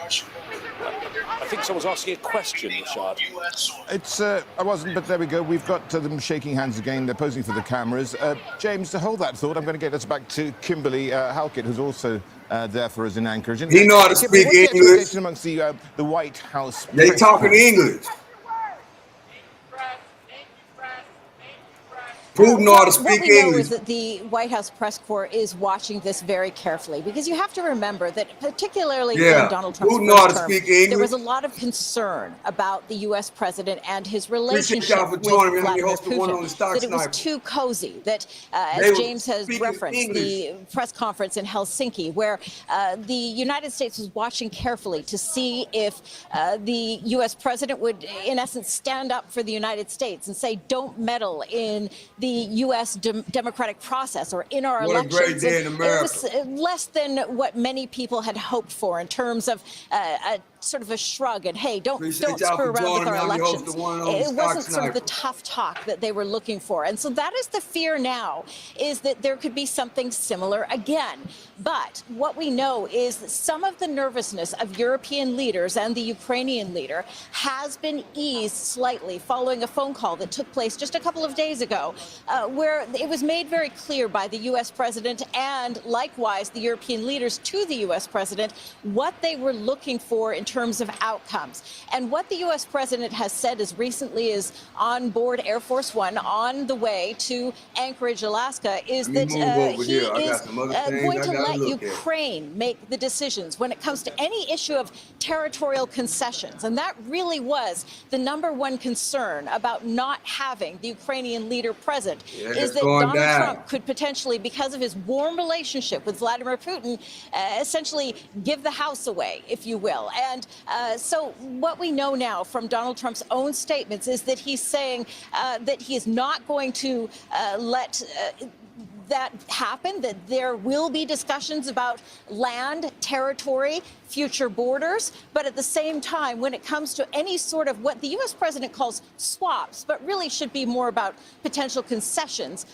I think someone's asking a question, Rashad. It's, I wasn't, but there we go. We've got them shaking hands again. They're posing for the cameras. James, to hold that thought, I'm going to get us back to Kimberly Halkett, who's also there for us in Anchorage. And, he know how to Kimberly, speak what's the English. expectation amongst the White House? They talking English. Putin know how to speak What we know English. is that the White House press corps is watching this very carefully, because you have to remember that particularly in Donald Trump's first term, there was a lot of concern about the U.S. president and his relationship with Vladimir Putin, that it was too cozy, that as James has referenced, the press conference in Helsinki, where the United States was watching carefully to see if the U.S. president would, in essence, stand up for the United States and say, don't meddle in the U.S. democratic process or in our elections. What a great day in America. It was less than what many people had hoped for in terms of a sort of a shrug and, hey, don't screw around with our elections. It wasn't sort of the tough talk that they were looking for. And so that is the fear now, is that there could be something similar again. But what we know is that some of the nervousness of European leaders and the Ukrainian leader has been eased slightly following a phone call that took place just a couple of days ago, where it was made very clear by the U.S. president and likewise the European leaders to the U.S. president what they were looking for in terms of outcomes. And what the U.S. president has said as recently as on board Air Force One on the way to Anchorage, Alaska, is that he is going to let Ukraine make the decisions when it comes to any issue of territorial concessions. And that really was the #1 concern about not having the Ukrainian leader present, is that Donald Trump could potentially, because of his warm relationship with Vladimir Putin, essentially give the house away, if you will. And so what we know now from Donald Trump's own statements is that he's saying that he is not going to let that happen, that there will be discussions about land, territory, future borders. But at the same time, when it comes to any sort of what the U.S. president calls swaps, but really should be more about potential concessions,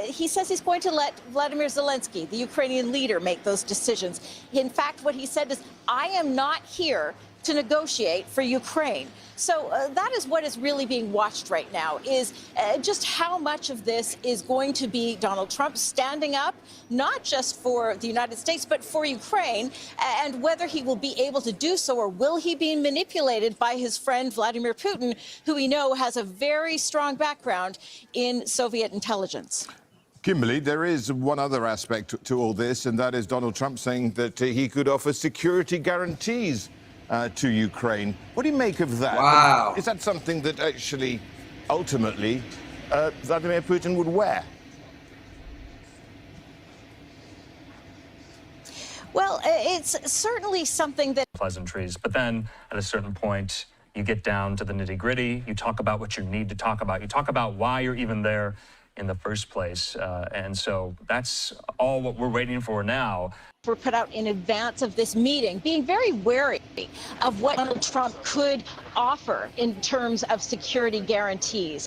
he says he's going to let Vladimir Zelensky, the Ukrainian leader, make those decisions. In fact, what he said is, I am not here to negotiate for Ukraine. So that is what is really being watched right now, is just how much of this is going to be Donald Trump standing up, not just for the United States, but for Ukraine, and whether he will be able to do so, or will he be manipulated by his friend Vladimir Putin, who we know has a very strong background in Soviet intelligence. Kimberly, there is one other aspect to all this, and that is Donald Trump saying that he could offer security guarantees to Ukraine. What do you make of that? Wow. Is that something that actually, ultimately, Vladimir Putin would wear? Well, it's certainly something that... Pleasantries, but then at a certain point, you get down to the nitty-gritty. You talk about what you need to talk about. You talk about why you're even there in the first place. And so that's all what we're waiting for now. Were put out in advance of this meeting, being very wary of what Donald Trump could offer in terms of security guarantees,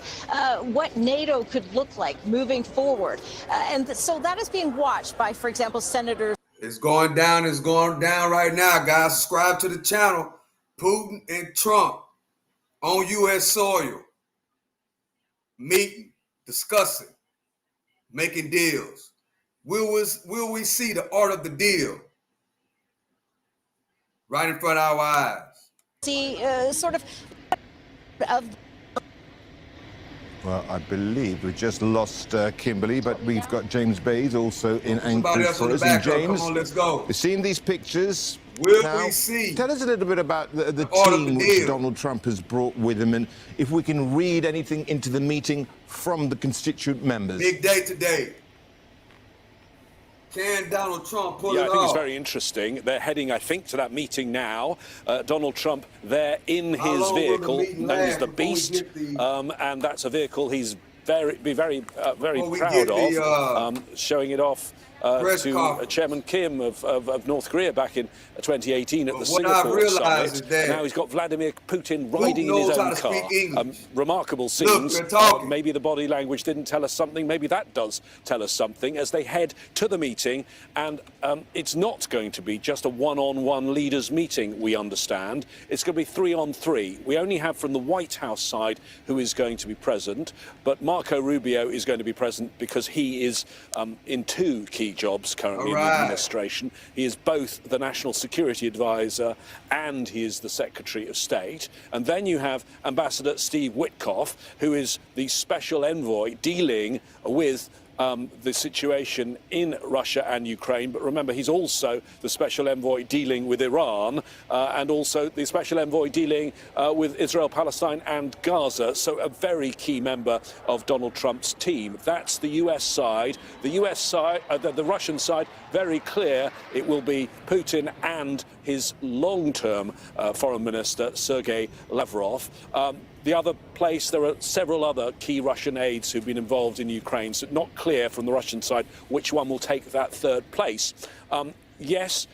what NATO could look like moving forward. And so that is being watched by, for example, senators. It's going down right now, guys. Subscribe to the channel. Putin and Trump on U.S. soil, meeting, discussing, making deals. Will we see the art of the deal right in front of our eyes? See, sort of. Well, I believe we just lost Kimberly, but we've got James Bays also in Anchorage for us. And James, come on, let's go. You've seen these pictures. Will we see? Tell us a little bit about the team which Donald Trump has brought with him, and if we can read anything into the meeting from the constituent members. Big day today. Can Donald Trump pull it off? Yeah, I think it's very interesting. They're heading, I think, to that meeting now. Donald Trump there in his vehicle, known as the Beast, and that's a vehicle he's very proud of, showing it off to Chairman Kim of North Korea back in 2018 at the Singapore summit. And now he's got Vladimir Putin riding in his own car. Remarkable scenes. Maybe the body language didn't tell us something. Maybe that does tell us something as they head to the meeting. And it's not going to be just a one-on-one leaders meeting, we understand. It's going to be 3-on-3. We only have from the White House side who is going to be present, but Marco Rubio is going to be present because he is in two key jobs currently in the administration. He is both the National Security Advisor and he is the Secretary of State. And then you have Ambassador Steve Witkoff, who is the special envoy dealing with the situation in Russia and Ukraine. But remember, he's also the special envoy dealing with Iran and also the special envoy dealing with Israel, Palestine and Gaza. So a very key member of Donald Trump's team. That's the US side. The US side, the Russian side, very clear. It will be Putin and his long-term foreign minister, Sergei Lavrov. The other place, there are several other key Russian aides who've been involved in Ukraine, so not clear from the Russian side which one will take that third place. Yes,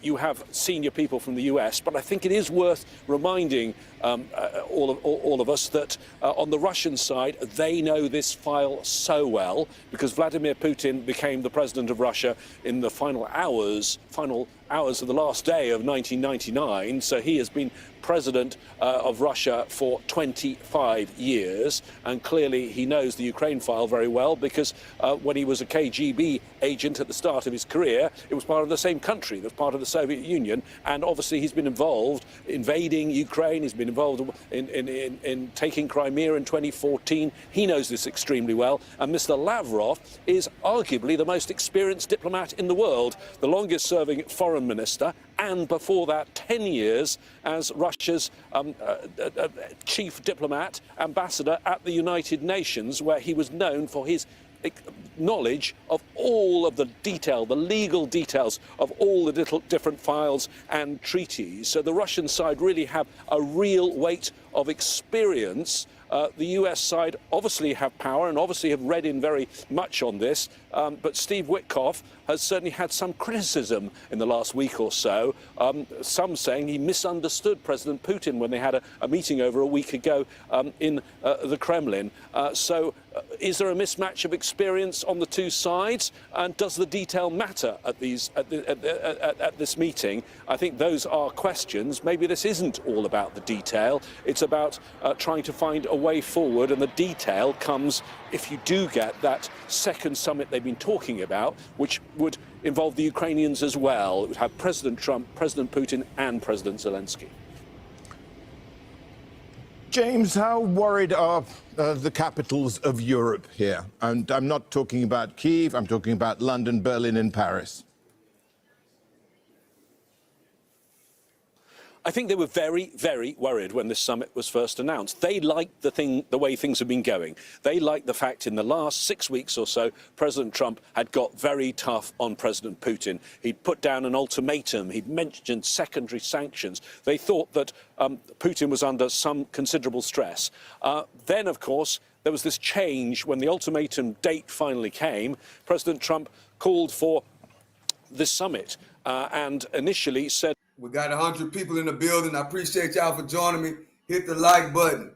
you have senior people from the US, but I think it is worth reminding all of us that on the Russian side, they know this file so well because Vladimir Putin became the president of Russia in the final hours of the last day of 1999. So he has been president of Russia for 25 years. And clearly he knows the Ukraine file very well because when he was a KGB agent at the start of his career, it was part of the same country, it was part of the Soviet Union. And obviously he's been involved invading Ukraine. He's been involved in taking Crimea in 2014. He knows this extremely well. And Mr. Lavrov is arguably the most experienced diplomat in the world, the longest serving foreign minister, and before that 10 years as Russia's chief diplomat, ambassador at the United Nations, where he was known for his knowledge of all of the detail, the legal details of all the different files and treaties. So the Russian side really have a real weight of experience. The US side obviously have power and obviously have read in very much on this, but Steve Witkoff has certainly had some criticism in the last week or so, some saying he misunderstood President Putin when they had a meeting over a week ago in the Kremlin. So is there a mismatch of experience on the two sides, and does the detail matter at this meeting? I think those are questions. Maybe this isn't all about the detail. It's about trying to find a way forward, and the detail comes if you do get that second summit they've been talking about, which would involve the Ukrainians as well. It would have President Trump, President Putin and President Zelensky. James, how worried are the capitals of Europe here? And I'm not talking about Kyiv, I'm talking about London, Berlin and Paris. I think they were very, very worried when this summit was first announced. They liked the way things have been going. They liked the fact in the last 6 weeks or so, President Trump had got very tough on President Putin. He'd put down an ultimatum. He'd mentioned secondary sanctions. They thought that Putin was under some considerable stress. Then, of course, there was this change when the ultimatum date finally came. President Trump called for this summit and initially said, we got 100 people in the building. I appreciate y'all for joining me. Hit the like button.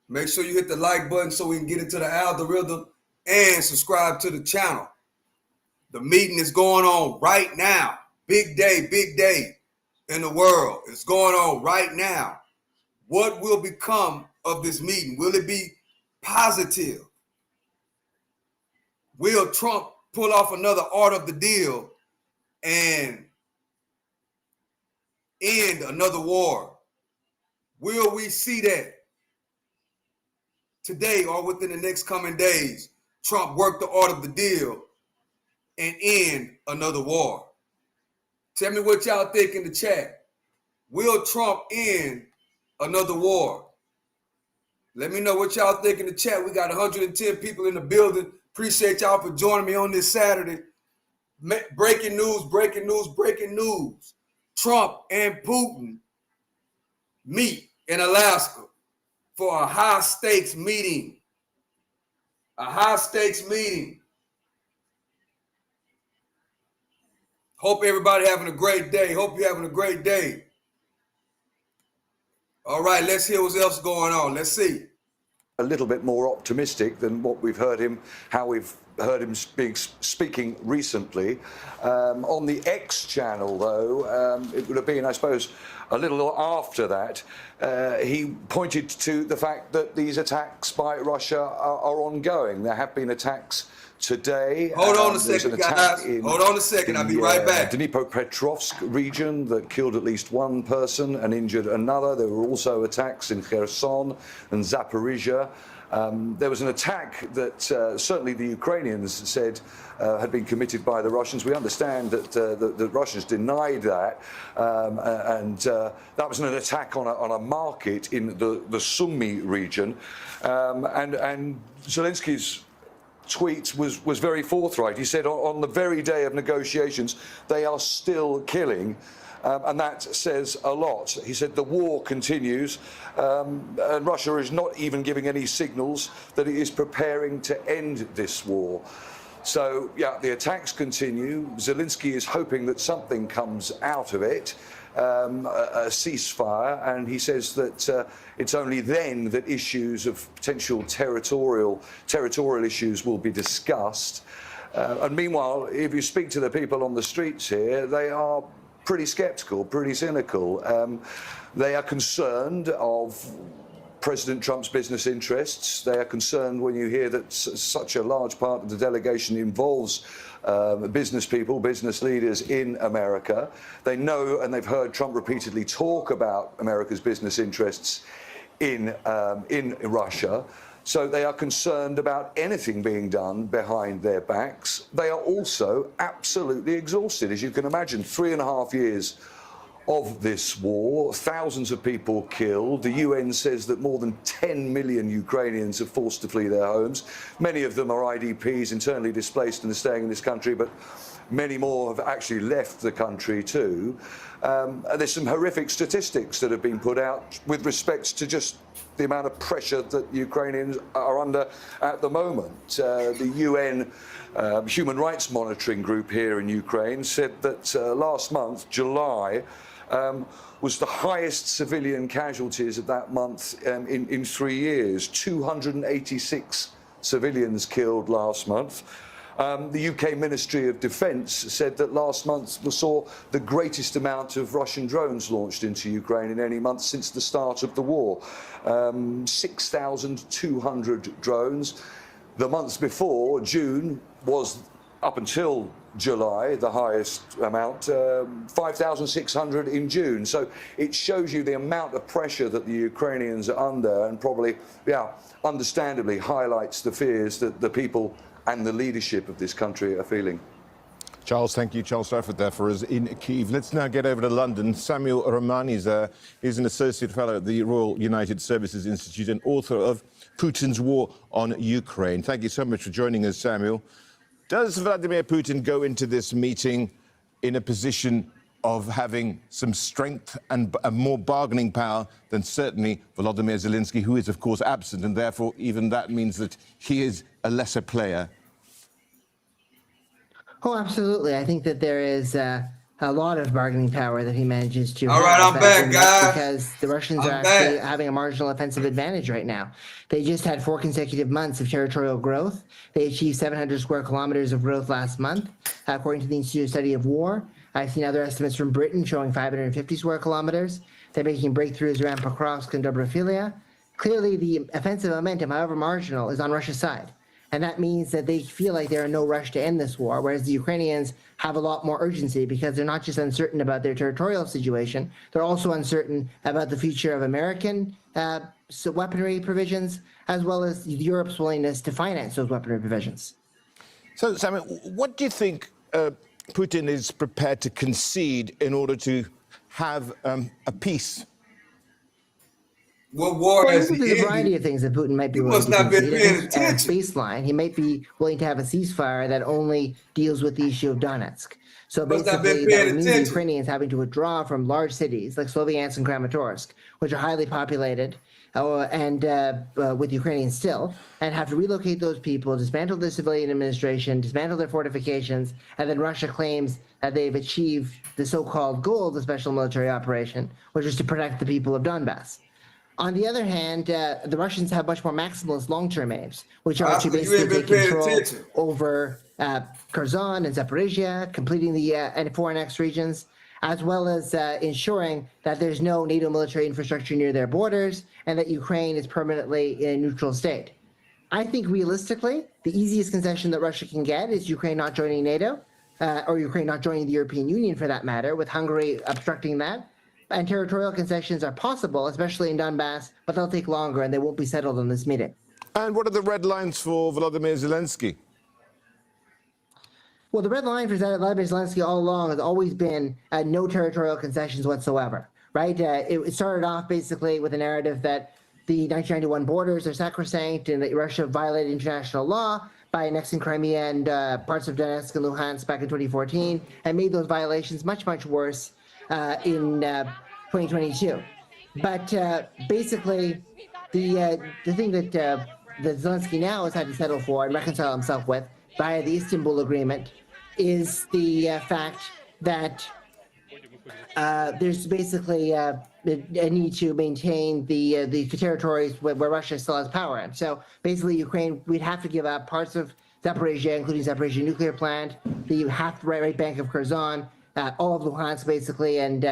Make sure you hit the like button so we can get into the algorithm and subscribe to the channel. The meeting is going on right now. Big day in the world. It's going on right now. What will become of this meeting? Will it be positive? Will Trump pull off another art of the deal and end another war? Will we see that today or within the next coming days? Trump work the art of the deal and end another war. Tell me what y'all think in the chat. Will Trump end another war? Let me know what y'all think in the chat. We got 110 people in the building. Appreciate y'all for joining me on this Saturday. Breaking news. Trump and Putin meet in Alaska for a high-stakes meeting. A high-stakes meeting. Hope everybody having a great day. Hope you're having a great day. All right, let's hear what else going on. Let's see. A little bit more optimistic than what we've heard him, how we've heard him speaking recently. On the X channel, though, it would have been, I suppose, a little after that, he pointed to the fact that these attacks by Russia are ongoing. There have been attacks today. Hold on a second, guys. Hold on a second. I'll be right back. Dnipropetrovsk region that killed at least one person and injured another. There were also attacks in Kherson and Zaporizhia. There was an attack that certainly the Ukrainians said had been committed by the Russians. We understand that the Russians denied that, and that was an attack on a market in the Sumy region. And Zelensky's tweet was very forthright. He said on the very day of negotiations, they are still killing. And that says a lot. He said the war continues, and Russia is not even giving any signals that it is preparing to end this war. So, yeah, the attacks continue. Zelensky is hoping that something comes out of it, a ceasefire, and he says that it's only then that issues of potential territorial issues will be discussed. And meanwhile, if you speak to the people on the streets here, they are pretty sceptical, pretty cynical. They are concerned of President Trump's business interests. They are concerned when you hear that such a large part of the delegation involves business people, business leaders in America. They know and they've heard Trump repeatedly talk about America's business interests in Russia. So they are concerned about anything being done behind their backs. They are also absolutely exhausted. As you can imagine, 3.5 years of this war, thousands of people killed. The UN says that more than 10 million Ukrainians are forced to flee their homes. Many of them are IDPs, internally displaced, and are staying in this country, but many more have actually left the country too. There's some horrific statistics that have been put out with respect to just the amount of pressure that Ukrainians are under at the moment. The UN Human Rights Monitoring Group here in Ukraine said that last month, July, was the highest civilian casualties of that month in 3 years. 286 civilians killed last month. The UK Ministry of Defence said that last month we saw the greatest amount of Russian drones launched into Ukraine in any month since the start of the war. 6,200 drones. The months before, June, was up until July, the highest amount, 5,600 in June. So it shows you the amount of pressure that the Ukrainians are under, and probably, understandably highlights the fears that the people and the leadership of this country are feeling. Charles, thank you. Charles Strafford there for us in Kyiv. Let's now get over to London. Samuel Romani's is an associate fellow at the Royal United Services Institute and author of Putin's War on Ukraine. Thank you so much for joining us, Samuel. Does Vladimir Putin go into this meeting in a position of having some strength and more bargaining power than certainly Volodymyr Zelensky, who is, of course, absent, and therefore even that means that he is a lesser player? Oh, absolutely. I think that there is a lot of bargaining power that he manages to All right, I'm back, guys. Because the Russians are actually having a marginal offensive advantage right now. They just had 4 consecutive months of territorial growth. They achieved 700 square kilometers of growth last month, according to the Institute of Study of War. I've seen other estimates from Britain showing 550 square kilometers. They're making breakthroughs around Pokrovsk and Dobrophilia. Clearly, the offensive momentum, however marginal, is on Russia's side. And that means that they feel like they're in no rush to end this war, whereas the Ukrainians have a lot more urgency because they're not just uncertain about their territorial situation, they're also uncertain about the future of American weaponry provisions, as well as Europe's willingness to finance those weaponry provisions. So, Samuel, what do you think Putin is prepared to concede in order to have a peace? What war has he ended? There's a variety of things that Putin might be willing to concede. Baseline, he might be willing to have a ceasefire that only deals with the issue of Donetsk. So basically, that would mean the Ukrainians having to withdraw from large cities like Sloviansk and Kramatorsk, which are highly populated and with Ukrainians still, and have to relocate those people, dismantle their civilian administration, dismantle their fortifications, and then Russia claims that they've achieved the so-called goal of the special military operation, which is to protect the people of Donbass. On the other hand, the Russians have much more maximalist long-term aims, which are to basically take control over Kherson and Zaporizhia, completing the four annexed regions, as well as ensuring that there's no NATO military infrastructure near their borders and that Ukraine is permanently in a neutral state. I think realistically, the easiest concession that Russia can get is Ukraine not joining NATO, or Ukraine not joining the European Union for that matter, with Hungary obstructing that. And territorial concessions are possible, especially in Donbass, but they'll take longer and they won't be settled in this meeting. And what are the red lines for Volodymyr Zelensky? Well, the red line for Volodymyr Zelensky all along has always been no territorial concessions whatsoever, right? It started off basically with a narrative that the 1991 borders are sacrosanct and that Russia violated international law by annexing Crimea and parts of Donetsk and Luhansk back in 2014, and made those violations much, much worse in 2022. But basically, the thing that Zelensky now has had to settle for and reconcile himself with via the Istanbul Agreement is the fact that there's basically a need to maintain the territories where Russia still has power in. So basically, Ukraine, we'd have to give up parts of Zaporizhia, including Zaporizhia nuclear plant, the half right bank of Kherson, all of Luhansk basically, and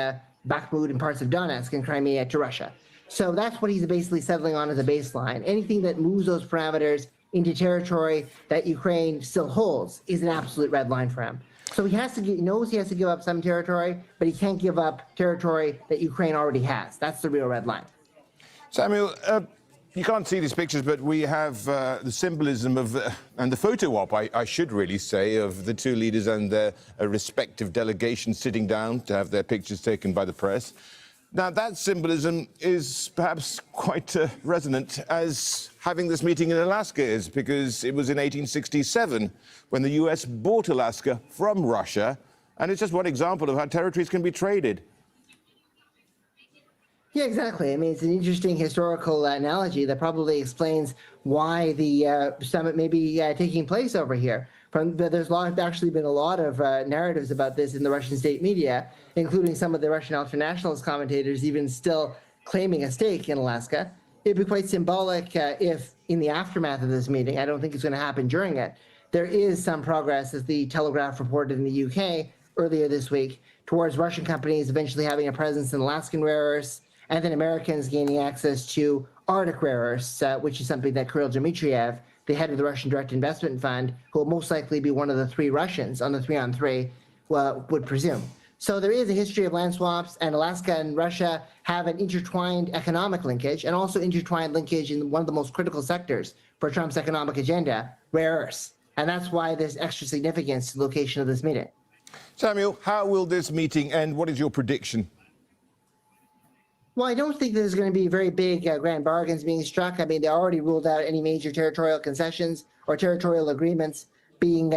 Bakhmut and parts of Donetsk and Crimea to Russia. So that's what he's basically settling on as a baseline. Anything that moves those parameters into territory that Ukraine still holds is an absolute red line for him. So he knows he has to give up some territory, but he can't give up territory that Ukraine already has. That's the real red line. Samuel, you can't see these pictures, but we have the symbolism of, and the photo op, I should really say, of the two leaders and their respective delegations sitting down to have their pictures taken by the press. Now, that symbolism is perhaps quite resonant as having this meeting in Alaska is, because it was in 1867 when the US bought Alaska from Russia, and it's just one example of how territories can be traded. Yeah, exactly. I mean, it's an interesting historical analogy that probably explains why the summit may be taking place over here. There's actually been a lot of narratives about this in the Russian state media, including some of the Russian ultranationalist commentators even still claiming a stake in Alaska. It'd be quite symbolic if, in the aftermath of this meeting, I don't think it's going to happen during it, there is some progress, as the Telegraph reported in the UK earlier this week, towards Russian companies eventually having a presence in Alaskan rare earths, and then Americans gaining access to Arctic rare earths, which is something that Kirill Dmitriev, the head of the Russian Direct Investment Fund, who will most likely be one of the three Russians on the 3-on-3, would presume. So there is a history of land swaps, and Alaska and Russia have an intertwined economic linkage and also intertwined linkage in one of the most critical sectors for Trump's economic agenda, rare earths. And that's why there's extra significance to the location of this meeting. Samuel, how will this meeting end? What is your prediction? Well, I don't think there's going to be very big grand bargains being struck. I mean, they already ruled out any major territorial concessions or territorial agreements being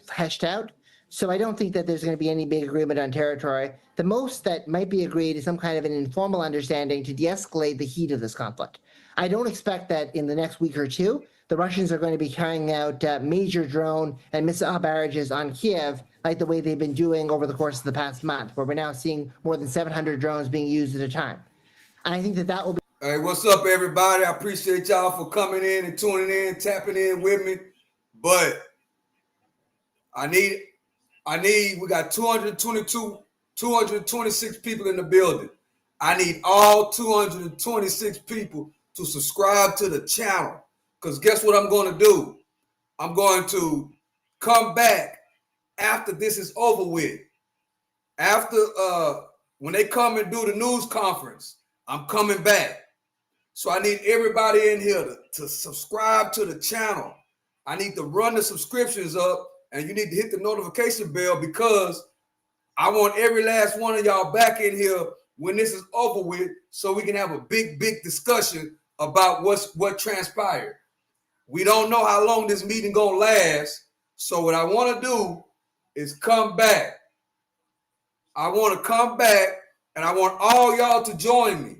hashed out. So I don't think that there's going to be any big agreement on territory. The most that might be agreed is some kind of an informal understanding to de-escalate the heat of this conflict. I don't expect that in the next week or two, the Russians are going to be carrying out major drone and missile barrages on Kiev like the way they've been doing over the course of the past month, where we're now seeing more than 700 drones being used at a time. I think that will be. Hey, what's up, everybody? I appreciate y'all for coming in and tuning in, tapping in with me. But we got 226 people in the building. I need all 226 people to subscribe to the channel. Because guess what I'm going to do? I'm going to come back after this is over with. After, when they come and do the news conference, I'm coming back. So I need everybody in here to subscribe to the channel. I need to run the subscriptions up, and you need to hit the notification bell, because I want every last one of y'all back in here when this is over with, so we can have a big discussion about what transpired. We don't know how long this meeting gonna last. So what I want to do is come back I want to come back, and I want all y'all to join me.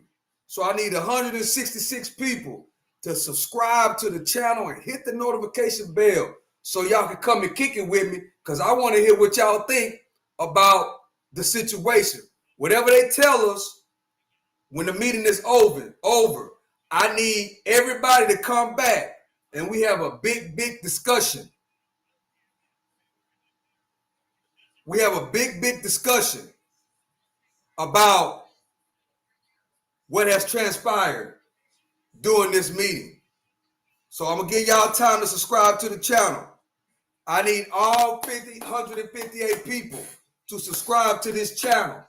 So I need 166 people to subscribe to the channel and hit the notification bell so y'all can come and kick it with me, because I want to hear what y'all think about the situation. Whatever they tell us when the meeting is over, I need everybody to come back and we have a big discussion. We have a big discussion about what has transpired during this meeting. So I'm going to give y'all time to subscribe to the channel. I need all 158 people to subscribe to this channel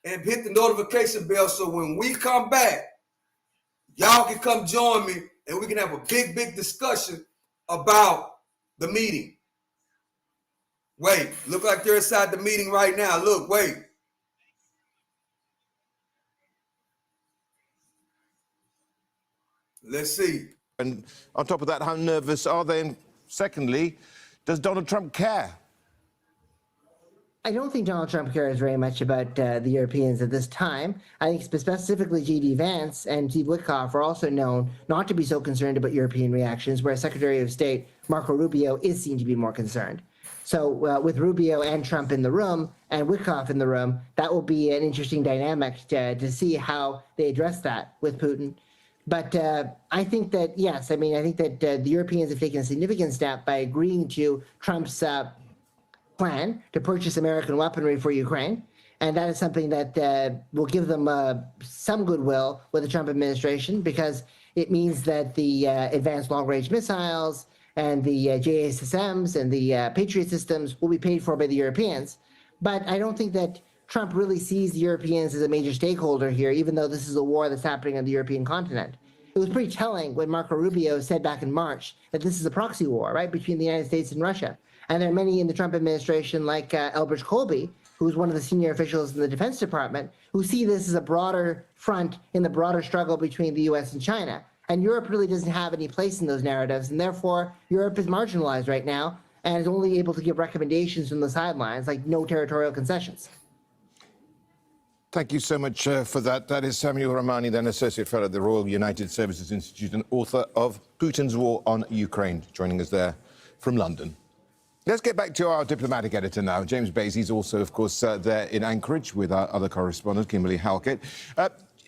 and hit the notification bell so when we come back, y'all can come join me and we can have a big discussion about the meeting. Wait, look like they're inside the meeting right now. Look, wait. Let's see. And on top of that, how nervous are they? And secondly, does Donald Trump care? I don't think Donald Trump cares very much about the Europeans at this time. I think specifically J.D. Vance and Steve Witkoff are also known not to be so concerned about European reactions, whereas Secretary of State Marco Rubio is seen to be more concerned. So with Rubio and Trump in the room and Witkoff in the room, that will be an interesting dynamic to see how they address that with Putin. But I think that, yes, I think that the Europeans have taken a significant step by agreeing to Trump's plan to purchase American weaponry for Ukraine. And that is something that will give them some goodwill with the Trump administration, because it means that the advanced long-range missiles and the JSSMs and the Patriot systems will be paid for by the Europeans. But I don't think that Trump really sees the Europeans as a major stakeholder here, even though this is a war that's happening on the European continent. It was pretty telling when Marco Rubio said back in March that this is a proxy war, right, between the United States and Russia. And there are many in the Trump administration, like Elbridge Colby, who's one of the senior officials in the Defense Department, who see this as a broader front in the broader struggle between the U.S. and China. And Europe really doesn't have any place in those narratives, and therefore Europe is marginalized right now and is only able to give recommendations from the sidelines, like no territorial concessions. Thank you so much for that. That is Samuel Ramani, then Associate Fellow at the Royal United Services Institute and author of Putin's War on Ukraine, joining us there from London. Let's get back to our diplomatic editor now. James Basie's also, of course, there in Anchorage with our other correspondent, Kimberly Halkett.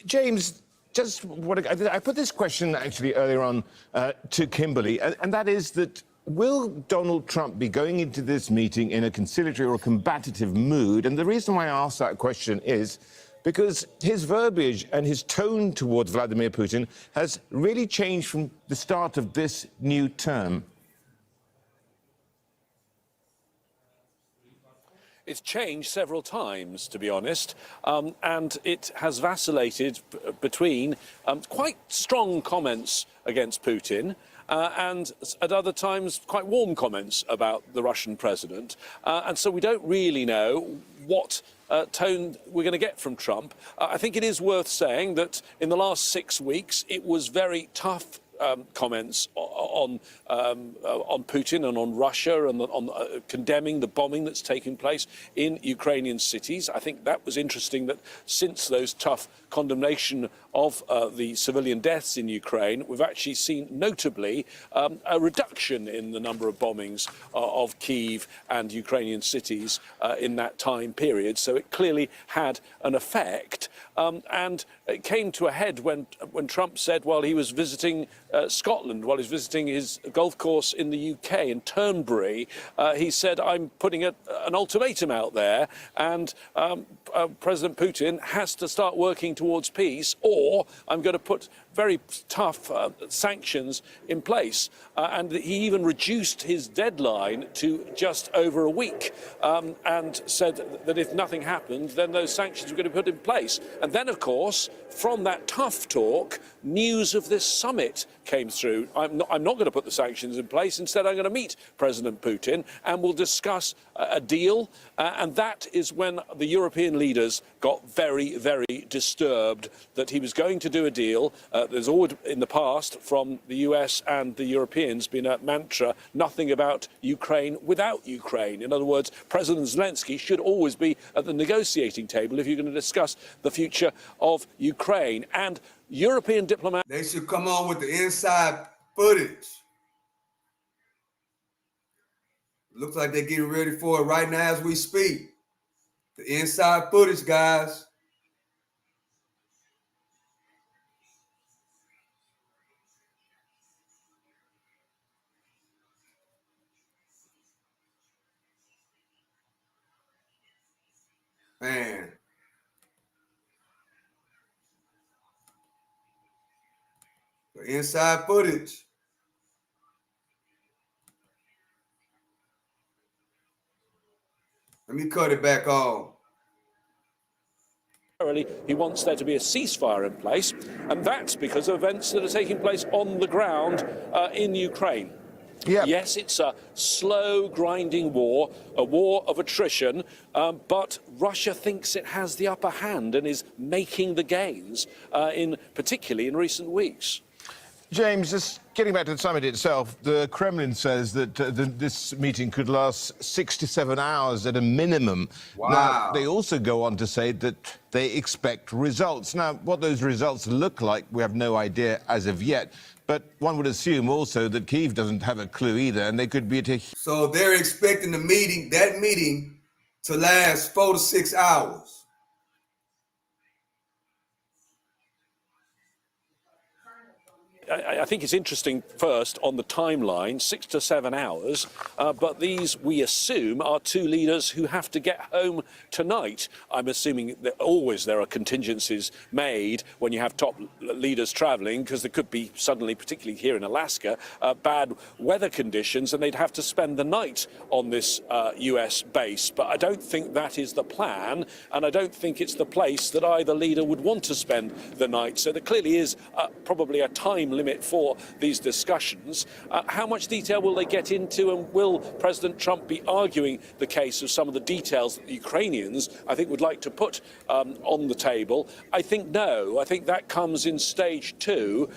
James, I put this question actually earlier on to Kimberly, and that is that will Donald Trump be going into this meeting in a conciliatory or a combative mood? And the reason why I ask that question is because his verbiage and his tone towards Vladimir Putin has really changed from the start of this new term. It's changed several times, to be honest, and it has vacillated between quite strong comments against Putin and at other times quite warm comments about the Russian president. And so we don't really know what tone we're going to get from Trump. I think it is worth saying that in the last 6 weeks, it was very tough comments on Putin and on Russia and on condemning the bombing that's taking place in Ukrainian cities. I think that was interesting that since those tough condemnation of the civilian deaths in Ukraine, we've actually seen notably a reduction in the number of bombings of Kyiv and Ukrainian cities in that time period. So it clearly had an effect. And it came to a head when Trump said, while he was visiting Scotland, while he was visiting his golf course in the UK, in Turnberry, he said, I'm putting an ultimatum out there, and President Putin has to start working towards peace, or I'm going to put very tough sanctions in place. And he even reduced his deadline to just over a week and said that if nothing happened, then those sanctions were going to be put in place. And then, of course, from that tough talk, news of this summit came through, I'm not going to put the sanctions in place. Instead, I'm going to meet President Putin and we'll discuss a deal. And that is when the European leaders got very, very disturbed that he was going to do a deal. There's always, in the past, from the US and the Europeans, been a mantra, nothing about Ukraine without Ukraine. In other words, President Zelensky should always be at the negotiating table if you're going to discuss the future of Ukraine. And European diplomats... They should come on with the inside footage. Looks like they're getting ready for it right now as we speak. The inside footage, guys. Man. The inside footage. Let me cut it back on. He wants there to be a ceasefire in place, and that's because of events that are taking place on the ground in Ukraine. Yeah. Yes, it's a slow, grinding war, a war of attrition, but Russia thinks it has the upper hand and is making the gains, particularly in recent weeks. James, just getting back to the summit itself, the Kremlin says that this meeting could last 6 to 7 hours at a minimum. Wow. Now, they also go on to say that they expect results. Now, what those results look like, we have no idea as of yet. But one would assume also that Kyiv doesn't have a clue either, and they could be at a... So they're expecting that meeting to last 4 to 6 hours. I think it's interesting, first, on the timeline, 6 to 7 hours, but these, we assume, are two leaders who have to get home tonight. I'm assuming that always there are contingencies made when you have top leaders travelling, because there could be suddenly, particularly here in Alaska, bad weather conditions, and they'd have to spend the night on this US base. But I don't think that is the plan, and I don't think it's the place that either leader would want to spend the night. So there clearly is probably a time limit for these discussions. How much detail will they get into, and will President Trump be arguing the case of some of the details that the Ukrainians, I think, would like to put on the table? I think no. I think that comes in stage 2,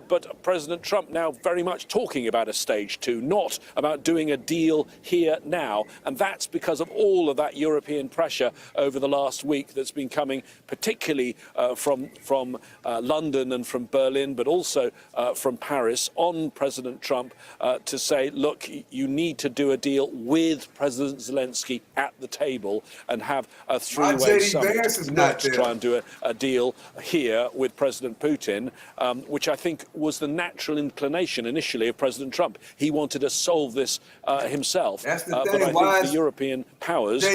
but President Trump now very much talking about a stage 2, not about doing a deal here now. And that's because of all of that European pressure over the last week that's been coming, particularly from London and from Berlin, but also from Paris, on President Trump to say, look, you need to do a deal with President Zelensky at the table and have a three-way summit, not to try and do a deal here with President Putin, which I think was the natural inclination initially of President Trump. He wanted to solve this himself. That's the but thing. I think the European powers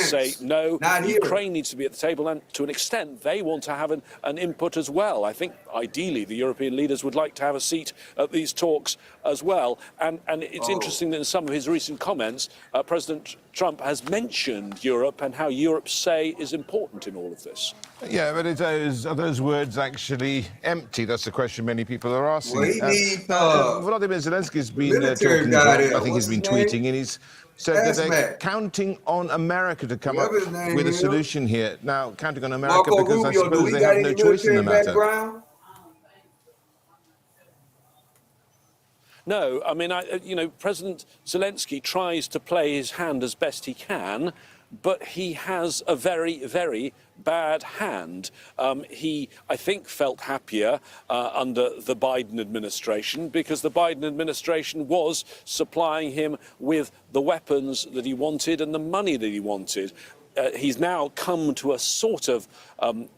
say, no, Ukraine needs to be at the table, and to an extent, they want to have an input as well. I think, ideally, the European leaders would like to have a seat at these talks as well. And it's interesting that in some of his recent comments, President Trump has mentioned Europe and how Europe's say is important in all of this. Yeah, but are those words actually empty? That's the question many people are asking. Well, Vladimir Zelensky's been talking, I think he's been tweeting, and he's said that they're counting on America to come up with a solution here. Now, counting on America because I suppose they have no choice in the matter. No, I mean, President Zelensky tries to play his hand as best he can, but he has a very, very bad hand. He, I think, felt happier under the Biden administration because the Biden administration was supplying him with the weapons that he wanted and the money that he wanted. He's now come to a sort of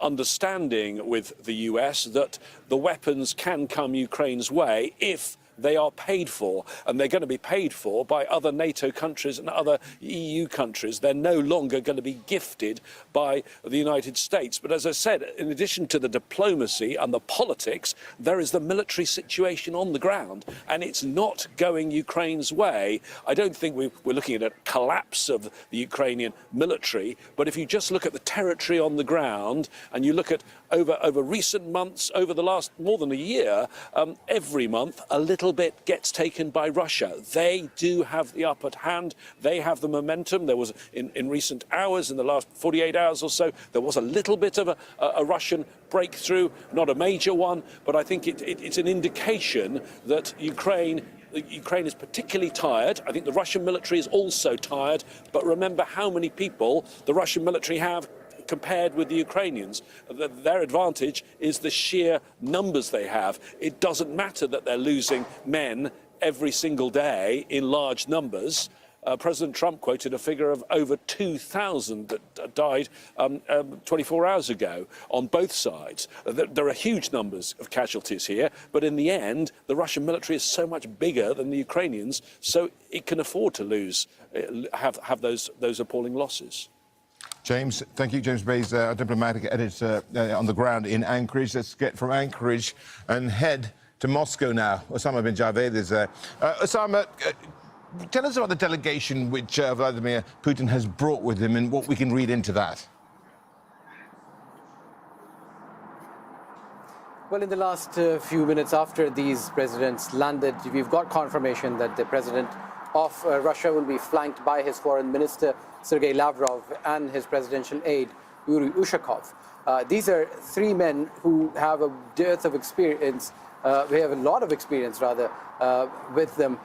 understanding with the US that the weapons can come Ukraine's way if they are paid for, and they're going to be paid for by other NATO countries and other EU countries. They're no longer going to be gifted by the United States. But as I said, in addition to the diplomacy and the politics, there is the military situation on the ground, and it's not going Ukraine's way. I don't think we're looking at a collapse of the Ukrainian military, but if you just look at the territory on the ground and you look at over recent months, over the last more than a year, every month a little bit gets taken by Russia. They do have the upper hand. They have the momentum. There was in recent hours, in the last 48 hours or so, there was a little bit of a Russian breakthrough, not a major one, but I think it's an indication that Ukraine is particularly tired. I think the Russian military is also tired, but remember how many people the Russian military have compared with the Ukrainians. Their advantage is the sheer numbers they have. It doesn't matter that they're losing men every single day in large numbers. President Trump quoted a figure of over 2,000 that died 24 hours ago on both sides. There are huge numbers of casualties here, but in the end, the Russian military is so much bigger than the Ukrainians, so it can afford to have those appalling losses. James, thank you. James Bays, our diplomatic editor on the ground in Anchorage. Let's get from Anchorage and head to Moscow now. Osama bin Javed is there. Osama, tell us about the delegation which Vladimir Putin has brought with him and what we can read into that. Well, in the last few minutes after these presidents landed, we've got confirmation that the president of Russia will be flanked by his foreign minister, Sergei Lavrov, and his presidential aide, Yuri Ushakov. These are three men who have a dearth of experience. We have a lot of experience, rather, with them.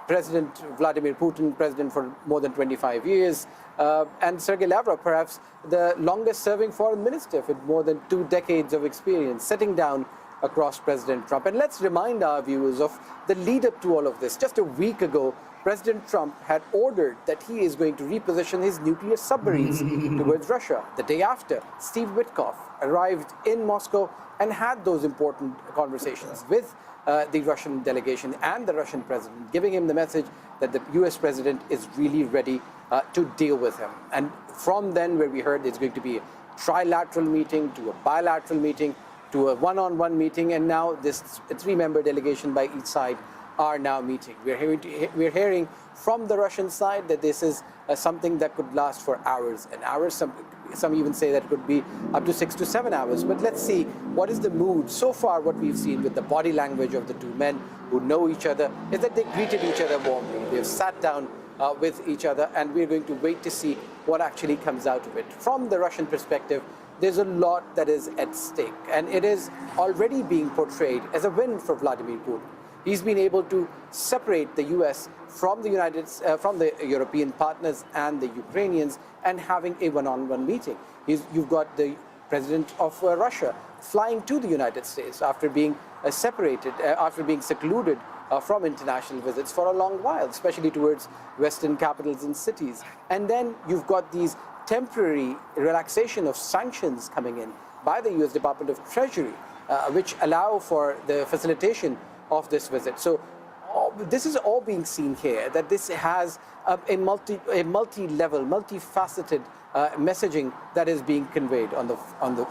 President Vladimir Putin, president for more than 25 years, and Sergei Lavrov, perhaps the longest-serving foreign minister with more than 2 decades of experience, sitting down across President Trump. And let's remind our viewers of the lead-up to all of this. Just a week ago, President Trump had ordered that he is going to reposition his nuclear submarines towards Russia. The day after, Steve Witkoff arrived in Moscow and had those important conversations with the Russian delegation and the Russian president, giving him the message that the US president is really ready to deal with him. And from then, where we heard there's going to be a trilateral meeting to a bilateral meeting to a one-on-one meeting, and now this three-member delegation by each side are now meeting. We're hearing from the Russian side that this is something that could last for hours and hours. Some even say that it could be up to 6 to 7 hours. But let's see what is the mood. So far, what we've seen with the body language of the two men who know each other is that they greeted each other warmly. They've sat down with each other, and we're going to wait to see what actually comes out of it. From the Russian perspective, there's a lot that is at stake, and it is already being portrayed as a win for Vladimir Putin. He's been able to separate the US from the European partners and the Ukrainians, and having a one-on-one meeting. You've got the president of Russia flying to the United States after being after being secluded from international visits for a long while, especially towards Western capitals and cities. And then you've got these temporary relaxation of sanctions coming in by the US Department of Treasury, which allow for the facilitation of this visit. So this is all being seen here, that this has a multi-level, multifaceted messaging that is being conveyed. On the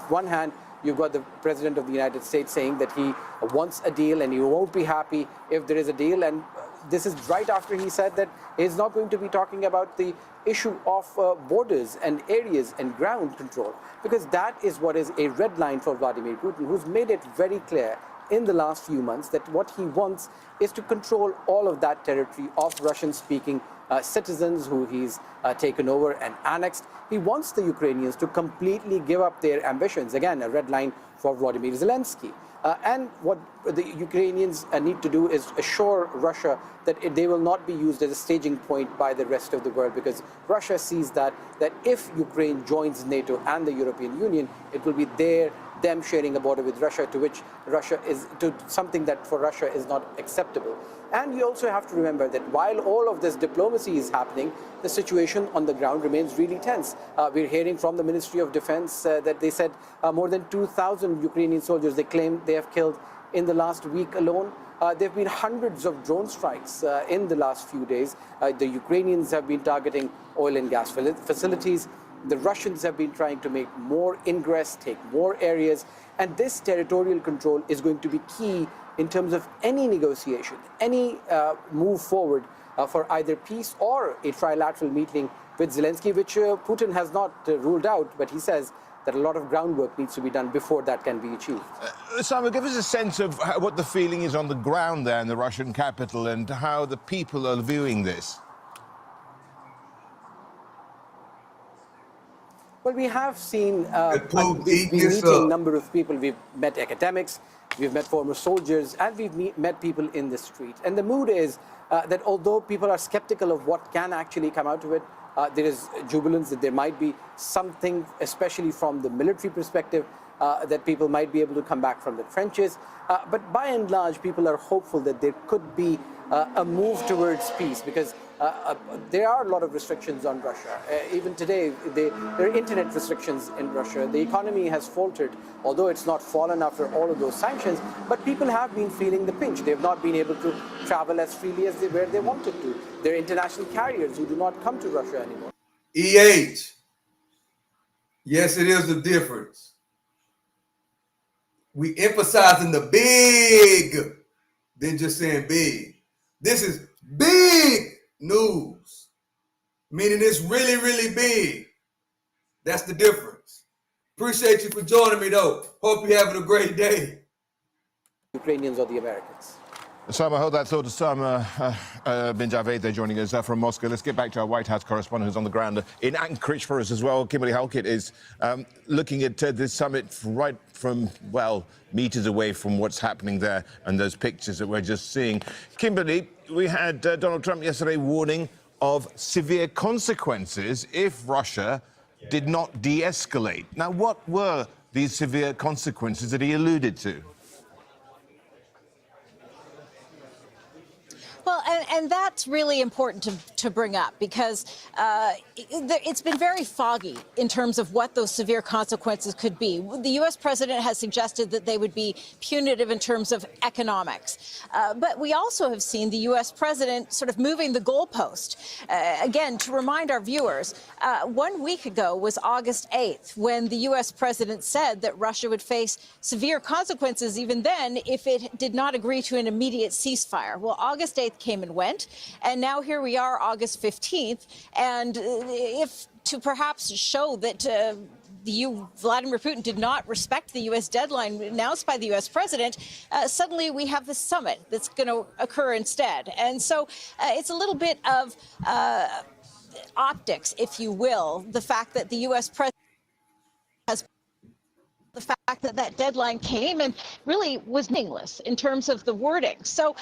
one hand, you've got the President of the United States saying that he wants a deal and he won't be happy if there is a deal. And this is right after he said that he's not going to be talking about the issue of borders and areas and ground control, because that is what is a red line for Vladimir Putin, who's made it very clear in the last few months that what he wants is to control all of that territory of Russian-speaking citizens who he's taken over and annexed. He wants the Ukrainians to completely give up their ambitions. Again, a red line for Volodymyr Zelensky. And what the Ukrainians need to do is assure Russia that they will not be used as a staging point by the rest of the world, because Russia sees that if Ukraine joins NATO and the European Union, it will be them sharing a border with Russia, to which Russia is to something that for Russia is not acceptable. And you also have to remember that while all of this diplomacy is happening, the situation on the ground remains really tense. We're hearing from the Ministry of Defense that they said more than 2,000 Ukrainian soldiers they claim they have killed in the last week alone. There have been hundreds of drone strikes in the last few days. The Ukrainians have been targeting oil and gas facilities. The Russians have been trying to make more ingress, take more areas. And this territorial control is going to be key in terms of any negotiation, any move forward for either peace or a trilateral meeting with Zelensky, which Putin has not ruled out, but he says that a lot of groundwork needs to be done before that can be achieved. Simon, give us a sense of what the feeling is on the ground there in the Russian capital and how the people are viewing this. Well, we have seen we've been meeting a number of people. We've met academics, we've met former soldiers, and we've met people in the street. And the mood is that although people are skeptical of what can actually come out of it, there is jubilance that there might be something, especially from the military perspective, that people might be able to come back from the trenches. But by and large, people are hopeful that there could be a move towards peace, because there are a lot of restrictions on Russia. Even today, there are internet restrictions in Russia. The economy has faltered, although it's not fallen after all of those sanctions, but people have been feeling the pinch. They've not been able to travel as freely as they wanted to. There are international carriers who do not come to Russia anymore. EH. Yes, it is a difference. We emphasizing the big than just saying big. This is big news, meaning it's really, really big. That's the difference. Appreciate you for joining me, though. Hope you're having a great day. Ukrainians or the Americans. Osama, I hold that thought. Osama bin Javed there joining us from Moscow. Let's get back to our White House correspondent who's on the ground in Anchorage for us as well. Kimberly Halkett is looking at this summit right from, well, meters away from what's happening there and those pictures that we're just seeing. Kimberly, we had Donald Trump yesterday warning of severe consequences if Russia did not de-escalate. Now, what were these severe consequences that he alluded to? Well, and that's really important to bring up, because it's been very foggy in terms of what those severe consequences could be. The U.S. president has suggested that they would be punitive in terms of economics. But we also have seen the U.S. president sort of moving the goalpost. Again, to remind our viewers, 1 week ago was August 8th, when the U.S. president said that Russia would face severe consequences even then if it did not agree to an immediate ceasefire. Well, August 8th came and went, and now here we are, August 15th, and if to perhaps show that Vladimir Putin did not respect the U.S. deadline announced by the U.S. president, suddenly we have this summit that's going to occur instead. And so it's a little bit of optics, if you will, the fact that the U.S. president has the fact that that deadline came and really was meaningless in terms of the wording. So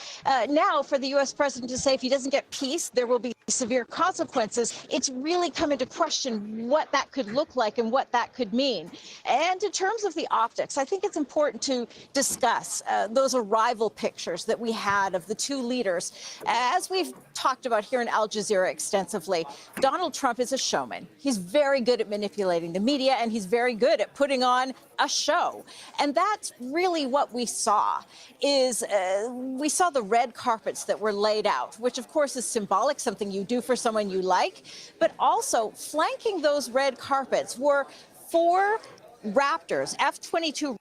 now for the U.S. president to say if he doesn't get peace, there will be severe consequences, it's really come into question what that could look like and what that could mean. And in terms of the optics, I think it's important to discuss those arrival pictures that we had of the two leaders. As we've talked about here in Al Jazeera extensively, Donald Trump is a showman. He's very good at manipulating the media, and he's very good at putting on a show. And that's really what we saw, is we saw the red carpets that were laid out, which of course is symbolic, something you do for someone you like, but also flanking those red carpets were 4 Raptors, F-22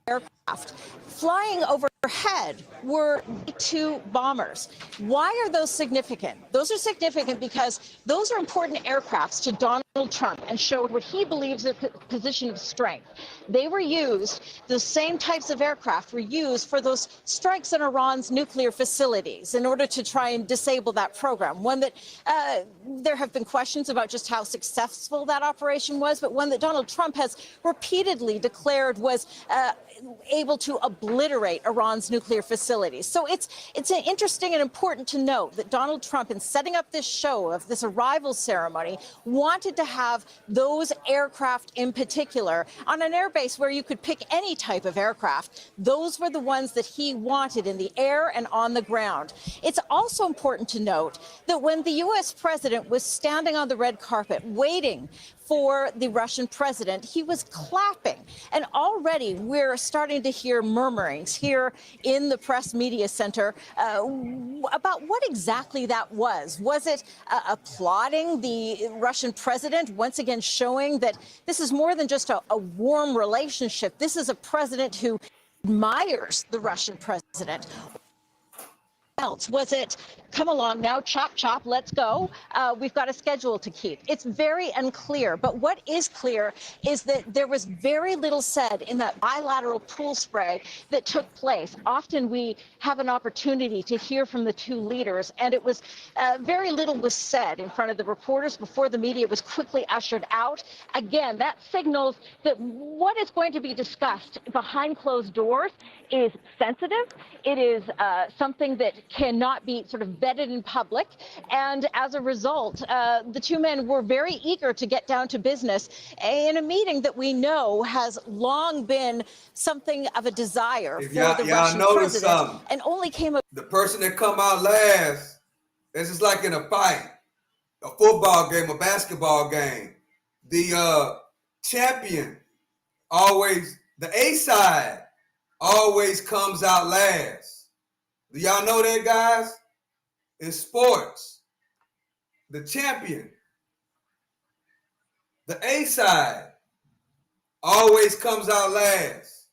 aircraft. Flying overhead were 2 bombers. Why are those significant? Those are significant because those are important aircrafts to Donald Trump and showed what he believes is a position of strength. They were used, the same types of aircraft were used for those strikes on Iran's nuclear facilities in order to try and disable that program. One that there have been questions about just how successful that operation was, but one that Donald Trump has repeatedly declared was able to obliterate Iran's nuclear facilities. So it's interesting and important to note that Donald Trump, in setting up this show of this arrival ceremony, wanted to have those aircraft in particular on an airbase where you could pick any type of aircraft. Those were the ones that he wanted in the air and on the ground. It's also important to note that when the U.S. president was standing on the red carpet waiting for the Russian president. He was clapping. And already we're starting to hear murmurings here in the press media center about what exactly that was. Was it applauding the Russian president, once again showing that this is more than just a warm relationship? This is a president who admires the Russian president. Else? Was it, come along now, chop, chop, let's go? We've got a schedule to keep. It's very unclear. But what is clear is that there was very little said in that bilateral pool spray that took place. Often we have an opportunity to hear from the two leaders, and it was very little was said in front of the reporters before the media was quickly ushered out. Again, that signals that what is going to be discussed behind closed doors is sensitive. It is something that cannot be sort of vetted in public. And as a result, the two men were very eager to get down to business in a meeting that we know has long been something of a desire for the Russian president, and only came up. The person that come out last, it's just like in a fight, a football game, a basketball game. The champion always, the A side always comes out last. Do y'all know that, guys? In sports, the champion, the A side, always comes out last.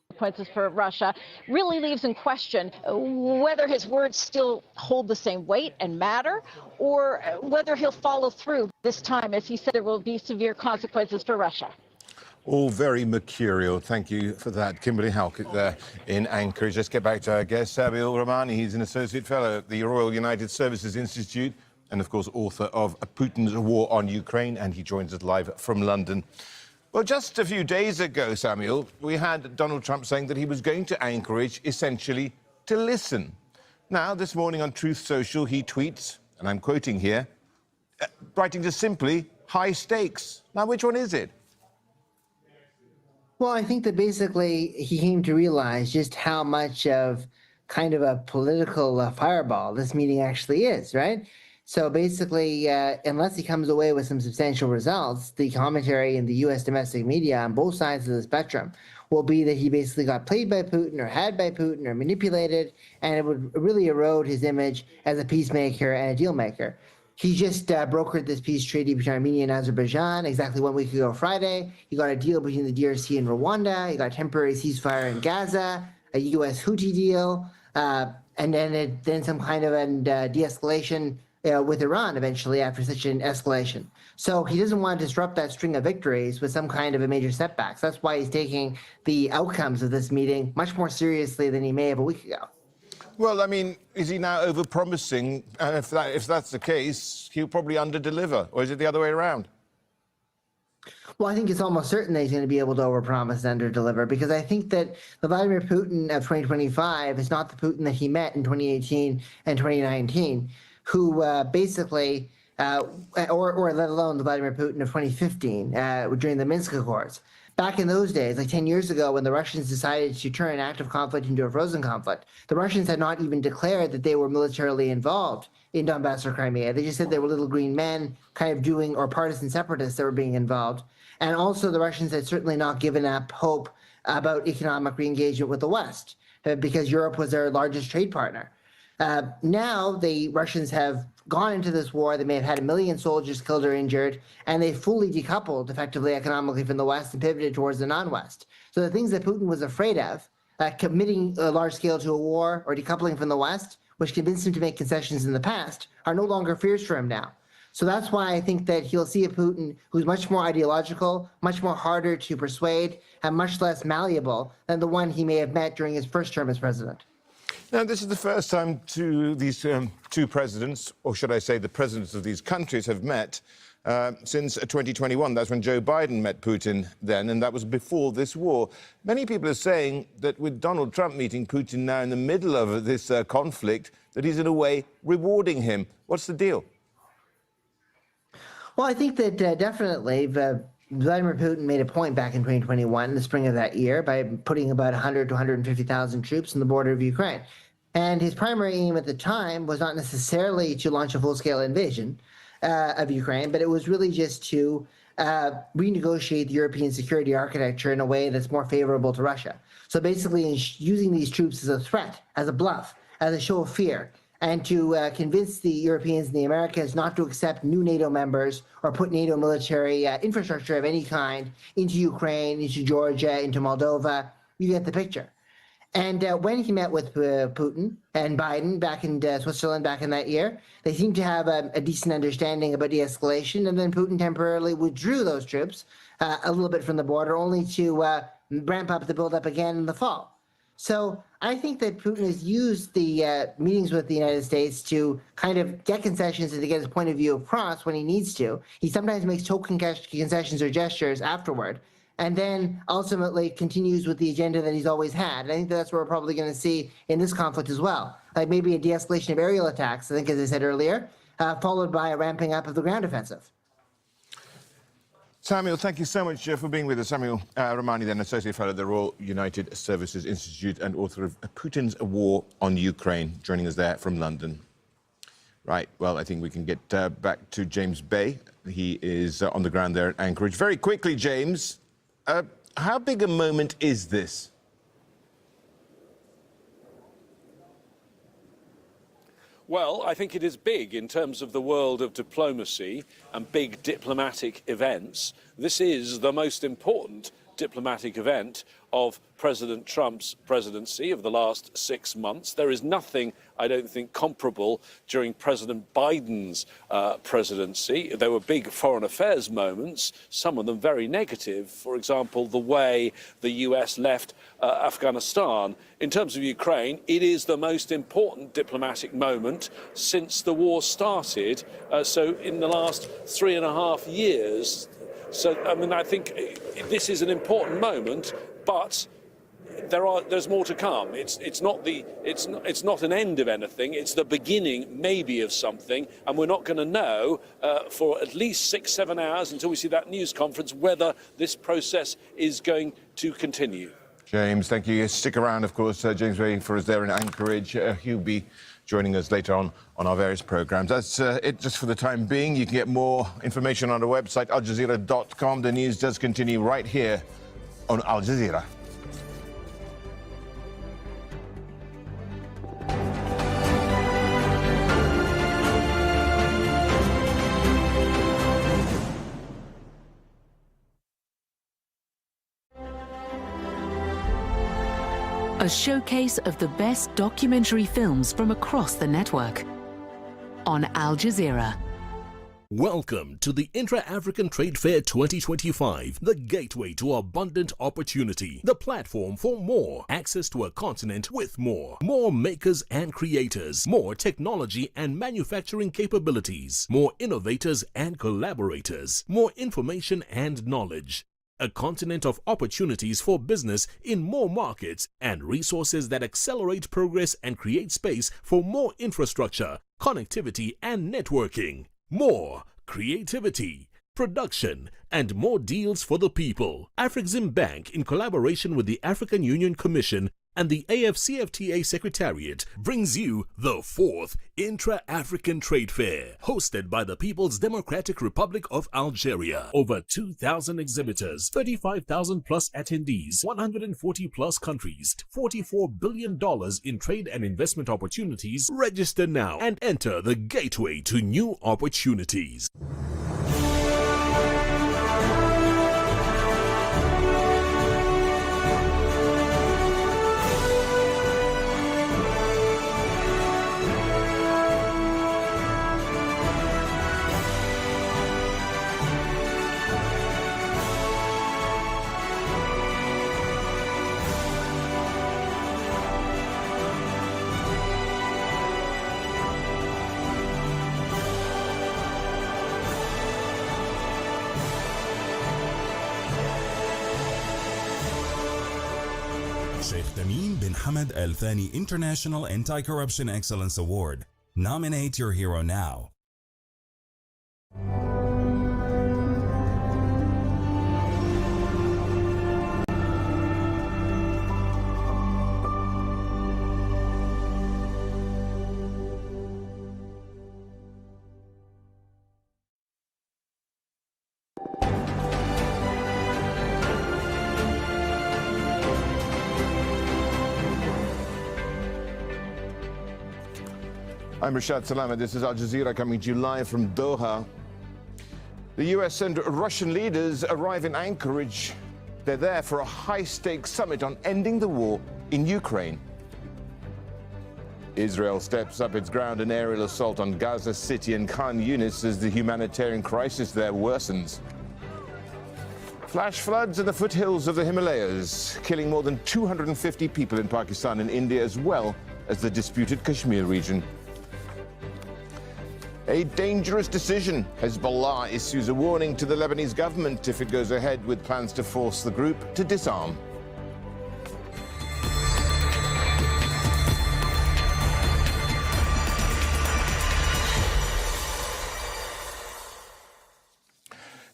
Consequences for Russia really leaves in question whether his words still hold the same weight and matter, or whether he'll follow through this time. As he said, there will be severe consequences for Russia. All very mercurial. Thank you for that. Kimberly Halkett there in Anchorage. Let's get back to our guest, Samuel Ramani. He's an Associate Fellow at the Royal United Services Institute and, of course, author of Putin's War on Ukraine, and he joins us live from London. Well, just a few days ago, Samuel, we had Donald Trump saying that he was going to Anchorage essentially to listen. Now, this morning on Truth Social, he tweets, and I'm quoting here, writing just simply, high stakes. Now, which one is it? Well, I think that basically he came to realize just how much of kind of a political fireball this meeting actually is, right? So basically, unless he comes away with some substantial results, the commentary in the U.S. domestic media on both sides of the spectrum will be that he basically got played by Putin or had by Putin or manipulated, and it would really erode his image as a peacemaker and a deal maker. He just brokered this peace treaty between Armenia and Azerbaijan exactly 1 week ago Friday. He got a deal between the DRC and Rwanda. He got a temporary ceasefire in Gaza, a U.S. Houthi deal, and then some kind of a de-escalation with Iran eventually after such an escalation. So he doesn't want to disrupt that string of victories with some kind of a major setback. So that's why he's taking the outcomes of this meeting much more seriously than he may have a week ago. Well, I mean, is he now over-promising? And if that's the case, he'll probably under-deliver. Or is it the other way around? Well, I think it's almost certain that he's going to be able to overpromise and underdeliver, because I think that the Vladimir Putin of 2025 is not the Putin that he met in 2018 and 2019, who basically, or let alone the Vladimir Putin of 2015 during the Minsk Accords. Back in those days, like 10 years ago, when the Russians decided to turn active conflict into a frozen conflict, the Russians had not even declared that they were militarily involved in Donbass or Crimea. They just said they were little green men kind of doing, or partisan separatists that were being involved. And also the Russians had certainly not given up hope about economic re-engagement with the West, because Europe was their largest trade partner. Now the Russians have gone into this war. They may have had 1 million soldiers killed or injured, and they fully decoupled effectively economically from the West and pivoted towards the non-West. So the things that Putin was afraid of, committing a large scale to a war or decoupling from the West, which convinced him to make concessions in the past, are no longer fears for him now. So that's why I think that he'll see a Putin who's much more ideological, much more harder to persuade, and much less malleable than the one he may have met during his first term as president. Now, this is the first time these two presidents, or should I say the presidents of these countries, have met since 2021. That's when Joe Biden met Putin then, and that was before this war. Many people are saying that with Donald Trump meeting Putin now in the middle of this conflict, that he's in a way rewarding him. What's the deal? Well, I think that definitely Vladimir Putin made a point back in 2021, in the spring of that year, by putting about 100 to 150,000 troops on the border of Ukraine. And his primary aim at the time was not necessarily to launch a full-scale invasion. of Ukraine, but it was really just to renegotiate the European security architecture in a way that's more favorable to Russia. So basically, using these troops as a threat, as a bluff, as a show of fear, and to convince the Europeans and the Americans not to accept new NATO members or put NATO military infrastructure of any kind into Ukraine, into Georgia, into Moldova. You get the picture. And when he met with Putin and Biden back in Switzerland back in that year, they seemed to have a decent understanding about de-escalation. And then Putin temporarily withdrew those troops a little bit from the border, only to ramp up the buildup again in the fall. So I think that Putin has used the meetings with the United States to kind of get concessions and to get his point of view across when he needs to. He sometimes makes token concessions or gestures afterward, and then ultimately continues with the agenda that he's always had. And I think that's what we're probably going to see in this conflict as well, like maybe a de-escalation of aerial attacks, I think, as I said earlier, followed by a ramping up of the ground offensive. Samuel, thank you so much for being with us. Samuel Romani, then Associate Fellow at the Royal United Services Institute and author of Putin's War on Ukraine, joining us there from London. Right, well, I think we can get back to James Bay. He is on the ground there at Anchorage. Very quickly, James, how big a moment is this? Well, I think it is big in terms of the world of diplomacy and big diplomatic events. This is the most important diplomatic event of President Trump's presidency of the last 6 months. There is nothing, I don't think, comparable during President Biden's presidency. There were big foreign affairs moments, some of them very negative. For example, the way the US left Afghanistan. In terms of Ukraine, it is the most important diplomatic moment since the war started. So in the last 3.5 years. So, I mean, I think this is an important moment, but there's more to come. It's not an end of anything. It's the beginning, maybe, of something, and we're not going to know for at least 6-7 hours until we see that news conference whether this process is going to continue. James, thank you. Stick around, of course. James waiting for us there in Anchorage. He'll be joining us later on our various programmes. That's it just for the time being. You can get more information on our website, aljazeera.com. The news does continue right here on Al Jazeera. A showcase of the best documentary films from across the network on Al Jazeera. Welcome to the Intra-African Trade Fair 2025, the gateway to abundant opportunity, the platform for more, access to a continent with more makers and creators, more technology and manufacturing capabilities, more innovators and collaborators, more information and knowledge. A continent of opportunities for business in more markets and resources that accelerate progress and create space for more infrastructure, connectivity and networking. More creativity, production, and more deals for the people. Afrexim Bank, in collaboration with the African Union Commission and the AFCFTA Secretariat, brings you the 4th Intra-African Trade Fair, hosted by the People's Democratic Republic of Algeria. Over 2,000 exhibitors, 35,000 plus attendees, 140 plus countries, $44 billion in trade and investment opportunities. Register now and enter the gateway to new opportunities. Sheikh Tamim bin Hamad Al Thani International Anti-Corruption Excellence Award. Nominate your hero now. I'm Rashad Salama. This is Al Jazeera coming to you live from Doha. The US and Russian leaders arrive in Anchorage. They're there for a high-stakes summit on ending the war in Ukraine. Israel steps up its ground and aerial assault on Gaza City and Khan Yunis as the humanitarian crisis there worsens. Flash floods in the foothills of the Himalayas, killing more than 250 people in Pakistan and India, as well as the disputed Kashmir region. A dangerous decision. Hezbollah issues a warning to the Lebanese government if it goes ahead with plans to force the group to disarm.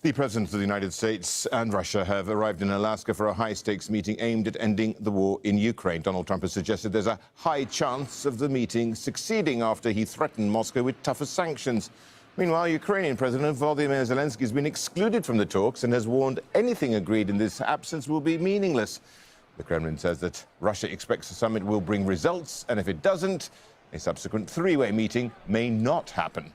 The Presidents of the United States and Russia have arrived in Alaska for a high-stakes meeting aimed at ending the war in Ukraine. Donald Trump has suggested there's a high chance of the meeting succeeding after he threatened Moscow with tougher sanctions. Meanwhile, Ukrainian President Volodymyr Zelensky has been excluded from the talks and has warned anything agreed in this absence will be meaningless. The Kremlin says that Russia expects the summit will bring results, and if it doesn't, a subsequent three-way meeting may not happen.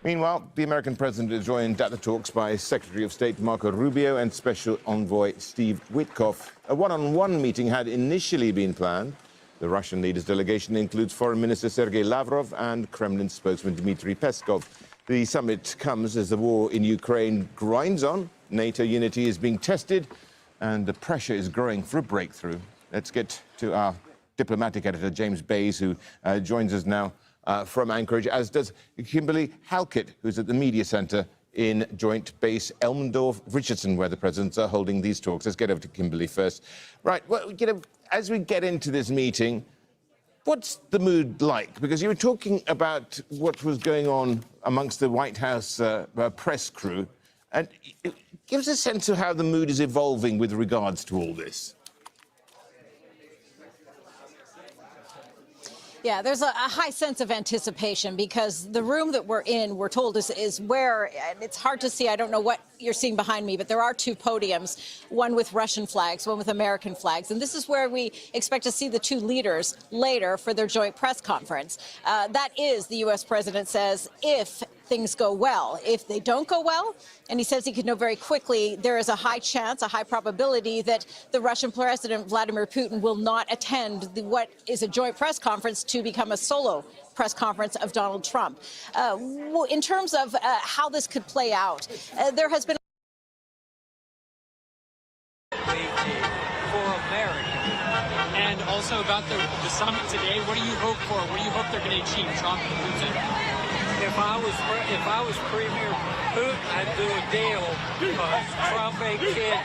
Meanwhile, the American president is joined at the talks by Secretary of State Marco Rubio and Special Envoy Steve Witkoff. A one-on-one meeting had initially been planned. The Russian leader's delegation includes Foreign Minister Sergei Lavrov and Kremlin spokesman Dmitry Peskov. The summit comes as the war in Ukraine grinds on. NATO unity is being tested, and the pressure is growing for a breakthrough. Let's get to our diplomatic editor, James Bays, who joins us now from Anchorage, as does Kimberly Halkett, who's at the media centre in Joint Base Elmendorf, Richardson, where the presidents are holding these talks. Let's get over to Kimberly first. Right, well, as we get into this meeting, what's the mood like? Because you were talking about what was going on amongst the White House press crew, and it gives a sense of how the mood is evolving with regards to all this. Yeah, there's a high sense of anticipation because the room that we're in, we're told, is where, and it's hard to see, I don't know what you're seeing behind me, but there are two podiums, one with Russian flags, one with American flags. And this is where we expect to see the two leaders later for their joint press conference. That is, the U.S. president says, if things go well. If they don't go well, and he says he could know very quickly, there is a high chance, a high probability that the Russian President Vladimir Putin will not attend what is a joint press conference to become a solo press conference of Donald Trump. In terms of how this could play out, there has been for America. And also about the summit today, what do you hope for? What do you hope they're going to achieve, Trump and Putin? If I was Premier Putin, I'd do a deal because Trump ain't kidding.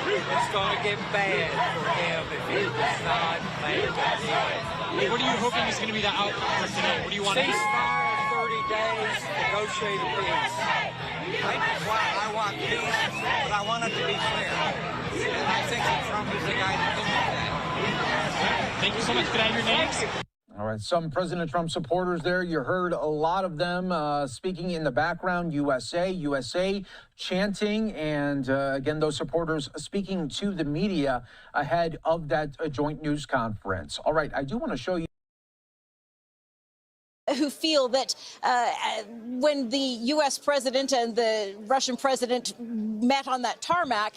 It's going to get bad for him if he does not make a deal. What are you hoping is going to be the outcome for today? What do you want to do? Ceasefire in 30 days, negotiate a peace. I want peace, but I want it to be fair. And I think that Trump is the guy that can do that. Thank you so much. Could I have your names? All right, some President Trump supporters there. You heard a lot of them speaking in the background, USA, USA, chanting, and again, those supporters speaking to the media ahead of that joint news conference. All right, I do want to show you who feel that when the U.S. president and the Russian president met on that tarmac,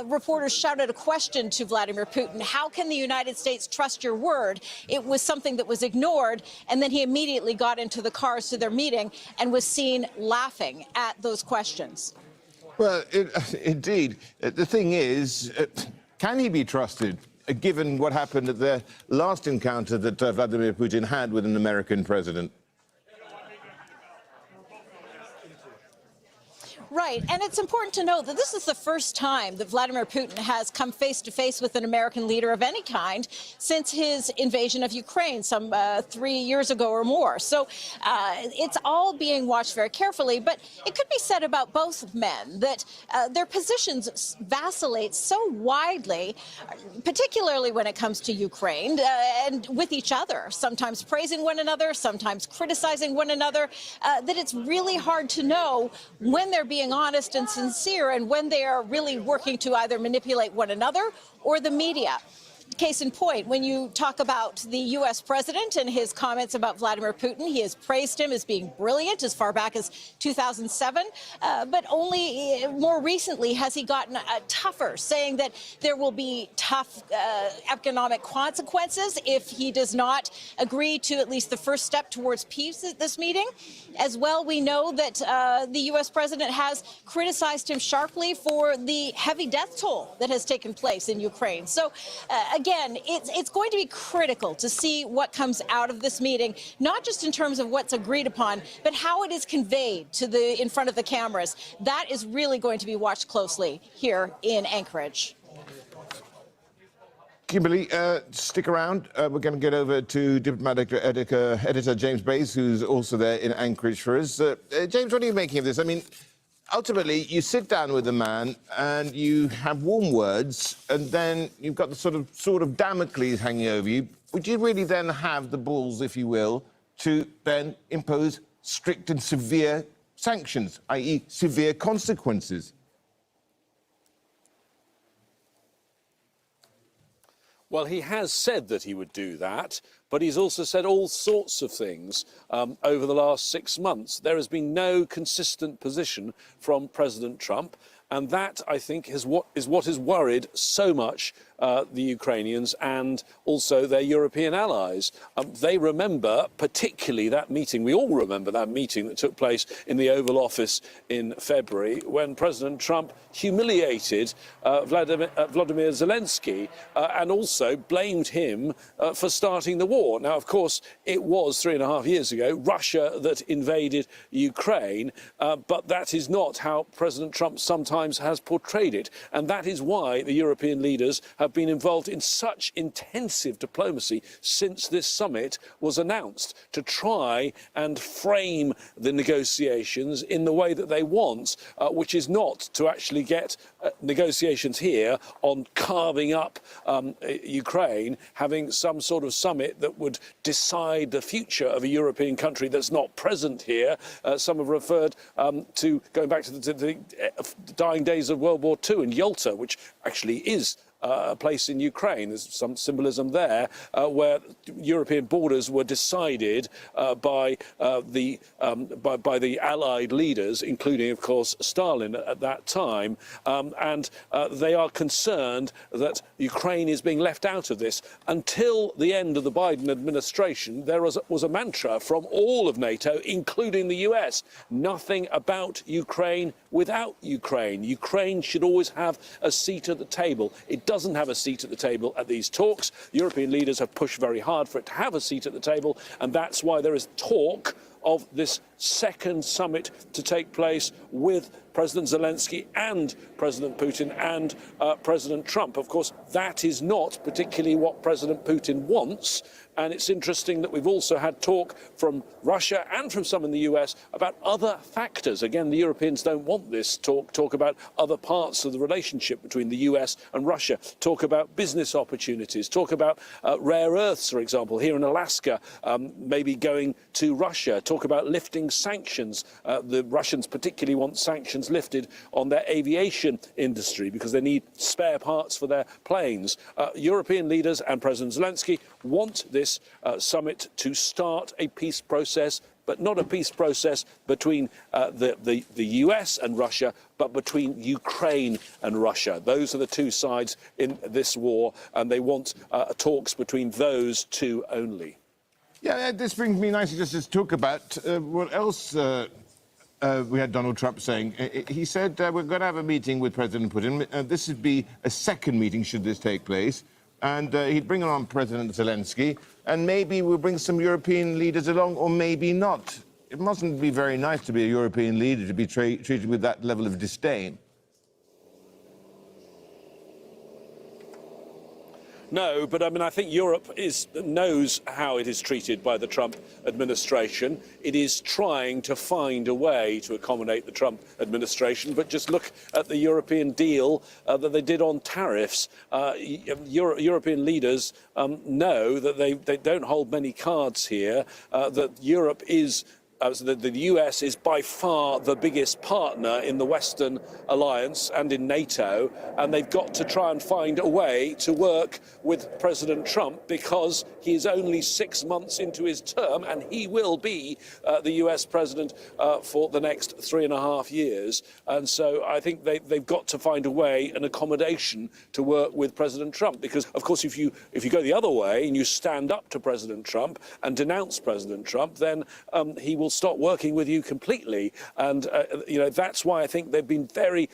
reporters shouted a question to Vladimir Putin. How can the United States trust your word? It was something that was ignored, and then he immediately got into the cars to their meeting and was seen laughing at those questions. Well, indeed. The thing is, can he be trusted? Given what happened at the last encounter that Vladimir Putin had with an American president? Right, and it's important to note that this is the first time that Vladimir Putin has come face-to-face with an American leader of any kind since his invasion of Ukraine some 3 years ago or more. So it's all being watched very carefully, but it could be said about both men that their positions vacillate so widely, particularly when it comes to Ukraine, and with each other, sometimes praising one another, sometimes criticizing one another, that it's really hard to know when they're being honest and sincere and when they are really working to either manipulate one another or the media. Case in point, when you talk about the U.S. president and his comments about Vladimir Putin, he has praised him as being brilliant as far back as 2007. But only more recently has he gotten tougher, saying that there will be tough economic consequences if he does not agree to at least the first step towards peace at this meeting. As well, we know that the U.S. president has criticized him sharply for the heavy death toll that has taken place in Ukraine. So, again, it's going to be critical to see what comes out of this meeting, not just in terms of what's agreed upon, but how it is conveyed to in front of the cameras. That is really going to be watched closely here in Anchorage. Kimberly, stick around. We're going to get over to diplomatic editor James Bays, who's also there in Anchorage for us. James, what are you making of this? I mean, ultimately, you sit down with a man and you have warm words, and then you've got the sort of Damocles hanging over you. Would you really then have the balls, if you will, to then impose strict and severe sanctions, i.e. severe consequences? Well, he has said that he would do that, but he's also said all sorts of things over the last 6 months. There has been no consistent position from President Trump, and that, I think, is what has worried so much the Ukrainians and also their European allies. They remember particularly that meeting, we all remember that meeting that took place in the Oval Office in February when President Trump humiliated Vladimir Zelensky and also blamed him for starting the war. Now, of course, it was 3.5 years ago, Russia that invaded Ukraine, but that is not how President Trump sometimes has portrayed it. And that is why the European leaders have been involved in such intensive diplomacy since this summit was announced, to try and frame the negotiations in the way that they want, which is not to actually get negotiations here on carving up Ukraine, having some sort of summit that would decide the future of a European country that's not present here. Some have referred to going back to the dying days of World War II in Yalta, which actually is a place in Ukraine. There's some symbolism there where European borders were decided by the Allied leaders, including, of course, Stalin at that time. And they are concerned that Ukraine is being left out of this. Until the end of the Biden administration, there was a mantra from all of NATO, including the US: nothing about Ukraine without Ukraine. Ukraine should always have a seat at the table. It doesn't have a seat at the table at these talks. European leaders have pushed very hard for it to have a seat at the table, and that's why there is talk of this second summit to take place with President Zelensky and President Putin and President Trump. Of course, that is not particularly what President Putin wants. And it's interesting that we've also had talk from Russia and from some in the US about other factors. Again, the Europeans don't want this talk about other parts of the relationship between the US and Russia, talk about business opportunities, talk about rare earths, for example, here in Alaska, maybe going to Russia, talk about lifting sanctions. The Russians particularly want sanctions lifted on their aviation industry because they need spare parts for their planes. European leaders and President Zelensky want this summit to start a peace process, but not a peace process between the US and Russia, but between Ukraine and Russia. Those are the two sides in this war, and they want talks between those two only. Yeah, this brings me nicely just to talk about what else we had Donald Trump saying. He said we're going to have a meeting with President Putin. This would be a second meeting should this take place. And he'd bring on President Zelensky, and maybe we'll bring some European leaders along, or maybe not. It mustn't be very nice to be a European leader to be treated with that level of disdain. No, but I mean, I think Europe knows how it is treated by the Trump administration. It is trying to find a way to accommodate the Trump administration, but just look at the European deal that they did on tariffs. European leaders know that they don't hold many cards here, that Europe is the US is by far the biggest partner in the Western alliance and in NATO, and they've got to try and find a way to work with President Trump because he is only 6 months into his term, and he will be the US president for the next 3.5 years. And so I think they've got to find a way, an accommodation to work with President Trump, because of course if you go the other way and you stand up to President Trump and denounce President Trump, then he will stop working with you completely. And that's why I think they've been very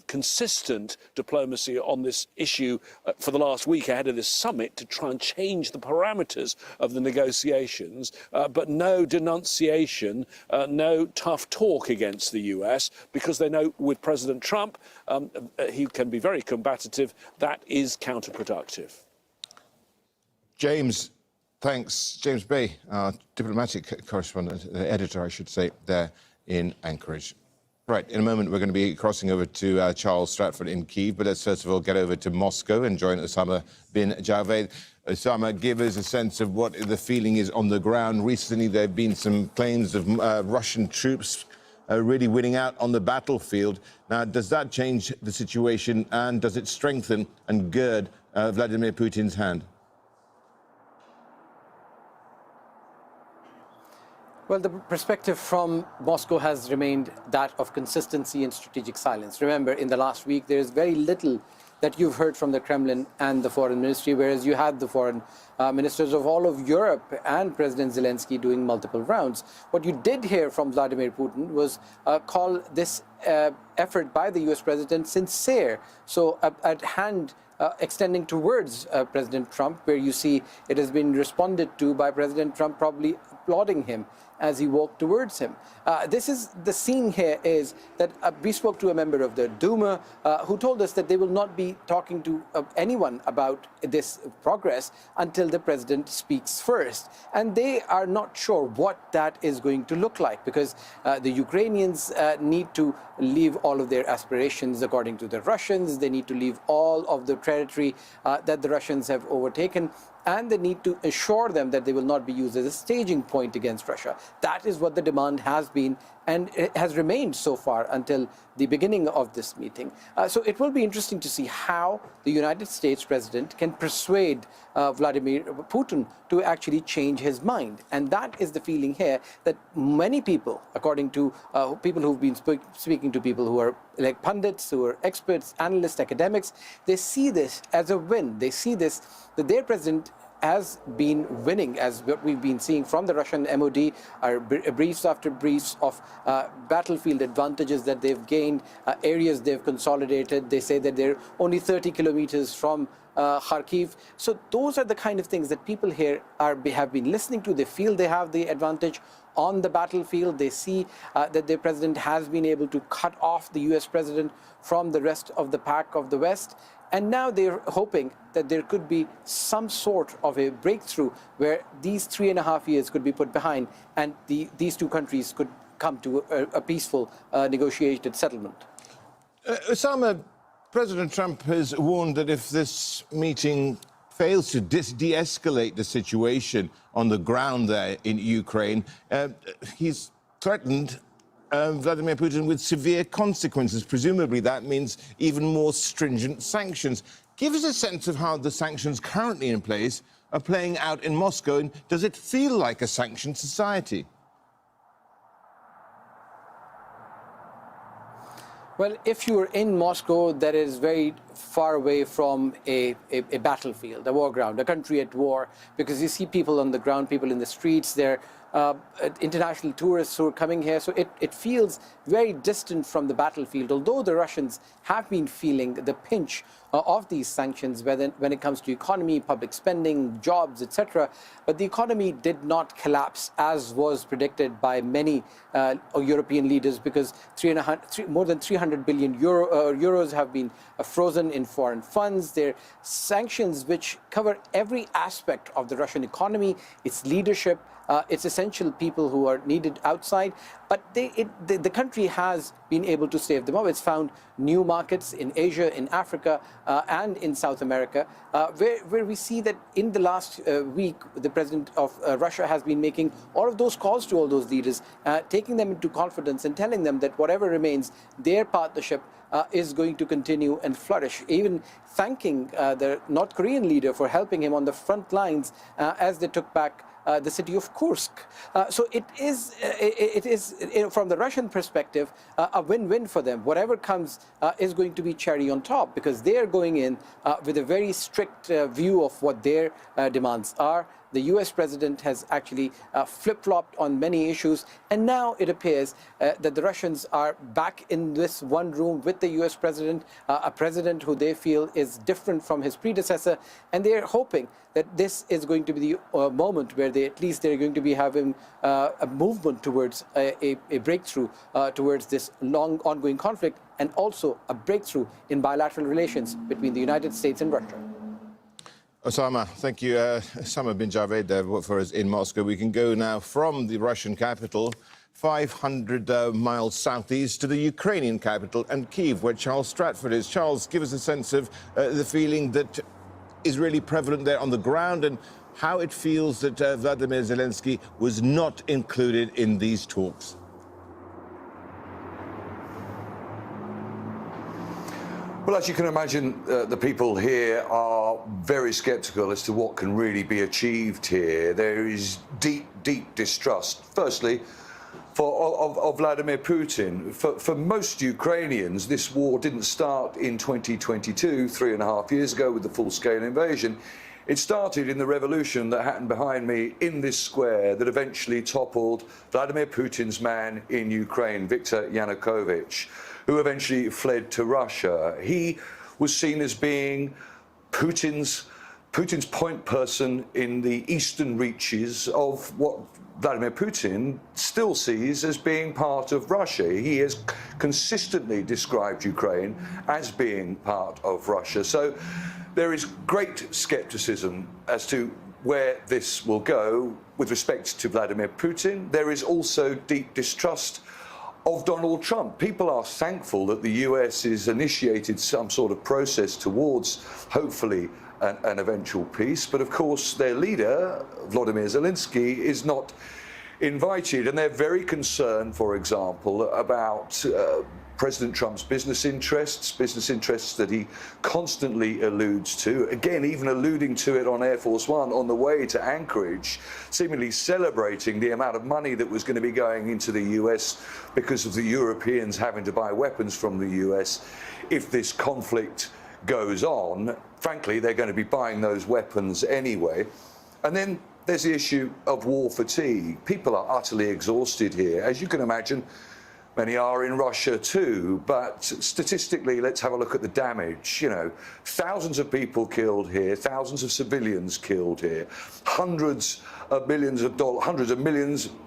consistent diplomacy on this issue for the last week ahead of this summit to try and change the parameters of the negotiations, but no denunciation, no tough talk against the US, because they know with President Trump he can be very combative. That is counterproductive. James, thanks. James Bay, diplomatic correspondent, editor, I should say, there in Anchorage. Right, in a moment we're going to be crossing over to Charles Stratford in Kyiv, but let's first of all get over to Moscow and join Osama bin Javed. Osama, give us a sense of what the feeling is on the ground. Recently there have been some claims of Russian troops really winning out on the battlefield. Now, does that change the situation, and does it strengthen and gird Vladimir Putin's hand? Well, the perspective from Moscow has remained that of consistency and strategic silence. Remember, in the last week, there is very little that you've heard from the Kremlin and the foreign ministry, whereas you had the foreign ministers of all of Europe and President Zelensky doing multiple rounds. What you did hear from Vladimir Putin was call this effort by the US president sincere. So at hand extending towards President Trump, where you see it has been responded to by President Trump probably applauding him as he walked towards him. This is the scene here is that we spoke to a member of the Duma who told us that they will not be talking to anyone about this progress until the president speaks first. And they are not sure what that is going to look like, because the Ukrainians need to leave all of their aspirations according to the Russians. They need to leave all of the territory that the Russians have overtaken, and they need to assure them that they will not be used as a staging point against Russia. That is what the demand has been, and it has remained so far until the beginning of this meeting. So it will be interesting to see how the United States president can persuade Vladimir Putin to actually change his mind. And that is the feeling here, that many people, according to people who've been speaking to people who are like pundits, who are experts, analysts, academics, they see this as a win. They see this, that their president has been winning, as what we've been seeing from the Russian MOD, are briefs after briefs of battlefield advantages that they've gained, areas they've consolidated. They say that they're only 30 kilometers from Kharkiv. So those are the kind of things that people here have been listening to. They feel they have the advantage on the battlefield. They see that their president has been able to cut off the US president from the rest of the pack of the West. And now they're hoping that there could be some sort of a breakthrough where these 3.5 years could be put behind, and these two countries could come to a peaceful negotiated settlement. Osama, President Trump has warned that if this meeting fails to de-escalate the situation on the ground there in Ukraine, he's threatened Vladimir Putin with severe consequences. Presumably that means even more stringent sanctions. Give us a sense of how the sanctions currently in place are playing out in Moscow, and does it feel like a sanctioned society? Well, if you're in Moscow, that is very far away from a battlefield, a war ground, a country at war, because you see people on the ground, people in the streets, they're international tourists who are coming here. So it feels very distant from the battlefield, although the Russians have been feeling the pinch of these sanctions when it comes to economy, public spending, jobs, etc. But the economy did not collapse as was predicted by many European leaders, because more than 300 billion euros have been frozen frozen in foreign funds. They're sanctions which cover every aspect of the Russian economy, its leadership, its essential people who are needed outside. But the country has been able to save them up. It's found new markets in Asia, in Africa, and in South America, where we see that in the last week, the president of Russia has been making all of those calls to all those leaders, taking them into confidence and telling them that whatever remains, their partnership is going to continue and flourish, even thanking the North Korean leader for helping him on the front lines as they took back the city of Kursk. So it is from the Russian perspective, a win-win for them. Whatever comes is going to be cherry on top, because they are going in with a very strict view of what their demands are. The US president has actually flip-flopped on many issues, and now it appears that the Russians are back in this one room with the US president, a president who they feel is different from his predecessor, and they're hoping that this is going to be the moment where they're going to be having a movement towards a breakthrough towards this long ongoing conflict, and also a breakthrough in bilateral relations between the United States and Russia. Osama, thank you. Osama bin Javed there for us in Moscow. We can go now from the Russian capital 500 miles southeast to the Ukrainian capital and Kyiv, where Charles Stratford is. Charles, give us a sense of the feeling that is really prevalent there on the ground, and how it feels that Vladimir Zelensky was not included in these talks. Well, as you can imagine, the people here are very sceptical as to what can really be achieved here. There is deep, deep distrust, firstly, of Vladimir Putin. For most Ukrainians, this war didn't start in 2022, 3.5 years ago, with the full-scale invasion. It started in the revolution that happened behind me in this square that eventually toppled Vladimir Putin's man in Ukraine, Viktor Yanukovych, who eventually fled to Russia. He was seen as being Putin's point person in the eastern reaches of what Vladimir Putin still sees as being part of Russia. He has consistently described Ukraine as being part of Russia. So there is great skepticism as to where this will go with respect to Vladimir Putin. There is also deep distrust of Donald Trump. People are thankful that the US has initiated some sort of process towards, hopefully, an eventual peace. But of course, their leader, Volodymyr Zelensky, is not invited. And they're very concerned, for example, about President Trump's business interests that he constantly alludes to, again, even alluding to it on Air Force One on the way to Anchorage, seemingly celebrating the amount of money that was going to be going into the US because of the Europeans having to buy weapons from the US. If this conflict goes on, frankly, they're going to be buying those weapons anyway. And then there's the issue of war fatigue. People are utterly exhausted here. As you can imagine, many are in Russia too, but statistically, let's have a look at the damage. You know, thousands of people killed here, thousands of civilians killed here, hundreds of billions,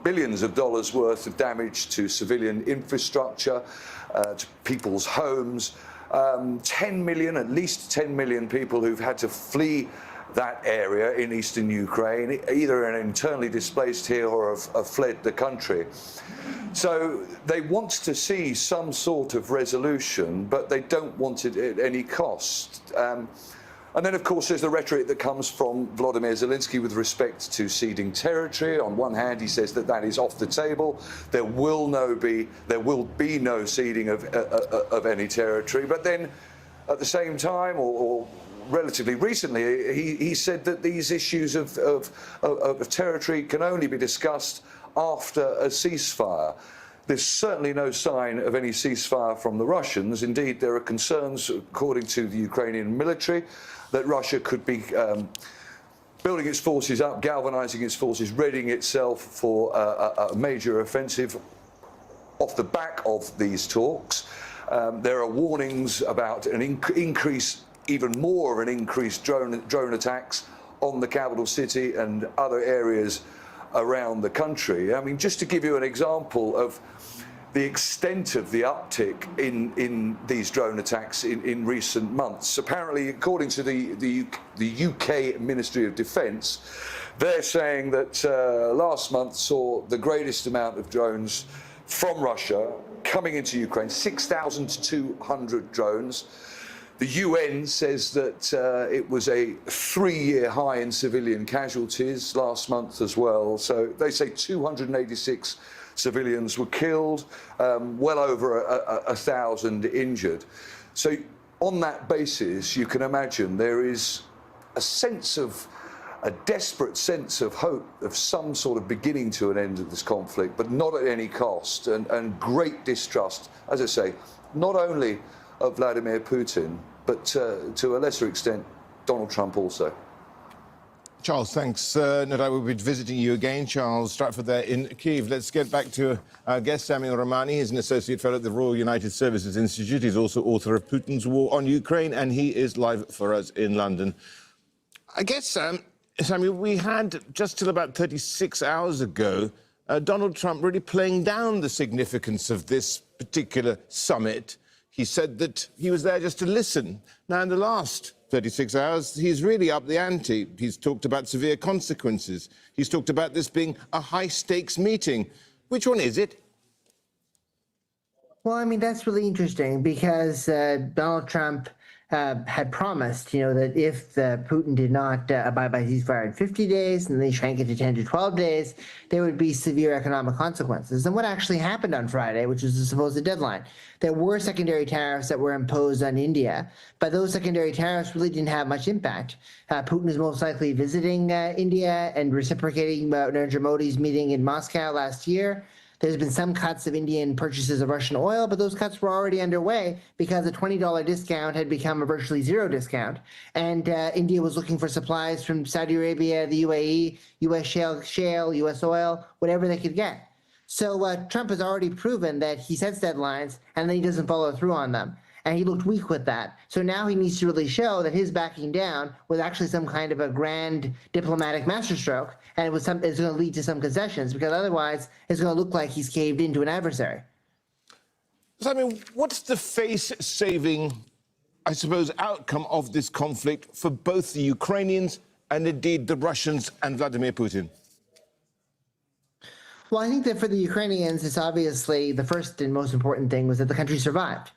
billions of dollars worth of damage to civilian infrastructure, to people's homes. 10 million, at least 10 million people who've had to flee that area in eastern Ukraine, either internally displaced here or have fled the country. So they want to see some sort of resolution, but they don't want it at any cost. And then, of course, there's the rhetoric that comes from Volodymyr Zelensky with respect to ceding territory. On one hand, he says that is off the table. There will be no ceding of any territory. But then, at the same time, or relatively recently, he said that these issues of territory can only be discussed after a ceasefire. There's certainly no sign of any ceasefire from the Russians. Indeed, there are concerns, according to the Ukrainian military, that Russia could be building its forces up, galvanizing its forces, readying itself for a major offensive off the back of these talks. There are warnings about an increase, even more of an increased drone attacks on the capital city and other areas around the country. I mean, just to give you an example of the extent of the uptick in these drone attacks in recent months. Apparently, according to the UK Ministry of Defence, they're saying that last month saw the greatest amount of drones from Russia coming into Ukraine, 6,200 drones. The UN says that it was a 3-year high in civilian casualties last month as well. So they say 286 civilians were killed, well over 1,000 injured. So on that basis, you can imagine there is a desperate sense of hope of some sort of beginning to an end of this conflict, but not at any cost, and great distrust, as I say, not only of Vladimir Putin, but to a lesser extent, Donald Trump also. Charles, thanks. No doubt we'll be visiting you again. Charles Stratford there in Kyiv. Let's get back to our guest, Samuel Romani. He's an associate fellow at the Royal United Services Institute. He's also author of Putin's War on Ukraine, and he is live for us in London. I guess, Samuel, we had, just till about 36 hours ago, Donald Trump really playing down the significance of this particular summit. He said that he was there just to listen. Now, in the last 36 hours, he's really upped the ante. He's talked about severe consequences. He's talked about this being a high-stakes meeting. Which one is it? Well, I mean, that's really interesting because Donald Trump had promised, that if Putin did not abide by ceasefire in 50 days and they shrank it to 10 to 12 days, there would be severe economic consequences. And what actually happened on Friday, which was the supposed deadline, there were secondary tariffs that were imposed on India, but those secondary tariffs really didn't have much impact. Putin is most likely visiting India and reciprocating Narendra Modi's meeting in Moscow last year. There's been some cuts of Indian purchases of Russian oil, but those cuts were already underway because a $20 discount had become a virtually zero discount. And India was looking for supplies from Saudi Arabia, the UAE, U.S. shale, U.S. oil, whatever they could get. So Trump has already proven that he sets deadlines and then he doesn't follow through on them. And he looked weak with that. So now he needs to really show that his backing down was actually some kind of a grand diplomatic masterstroke, and it's going to lead to some concessions, because otherwise it's going to look like he's caved into an adversary. So, I mean, what's the face-saving, I suppose, outcome of this conflict for both the Ukrainians and indeed the Russians and Vladimir Putin? Well, I think that for the Ukrainians, it's obviously the first and most important thing was that the country survived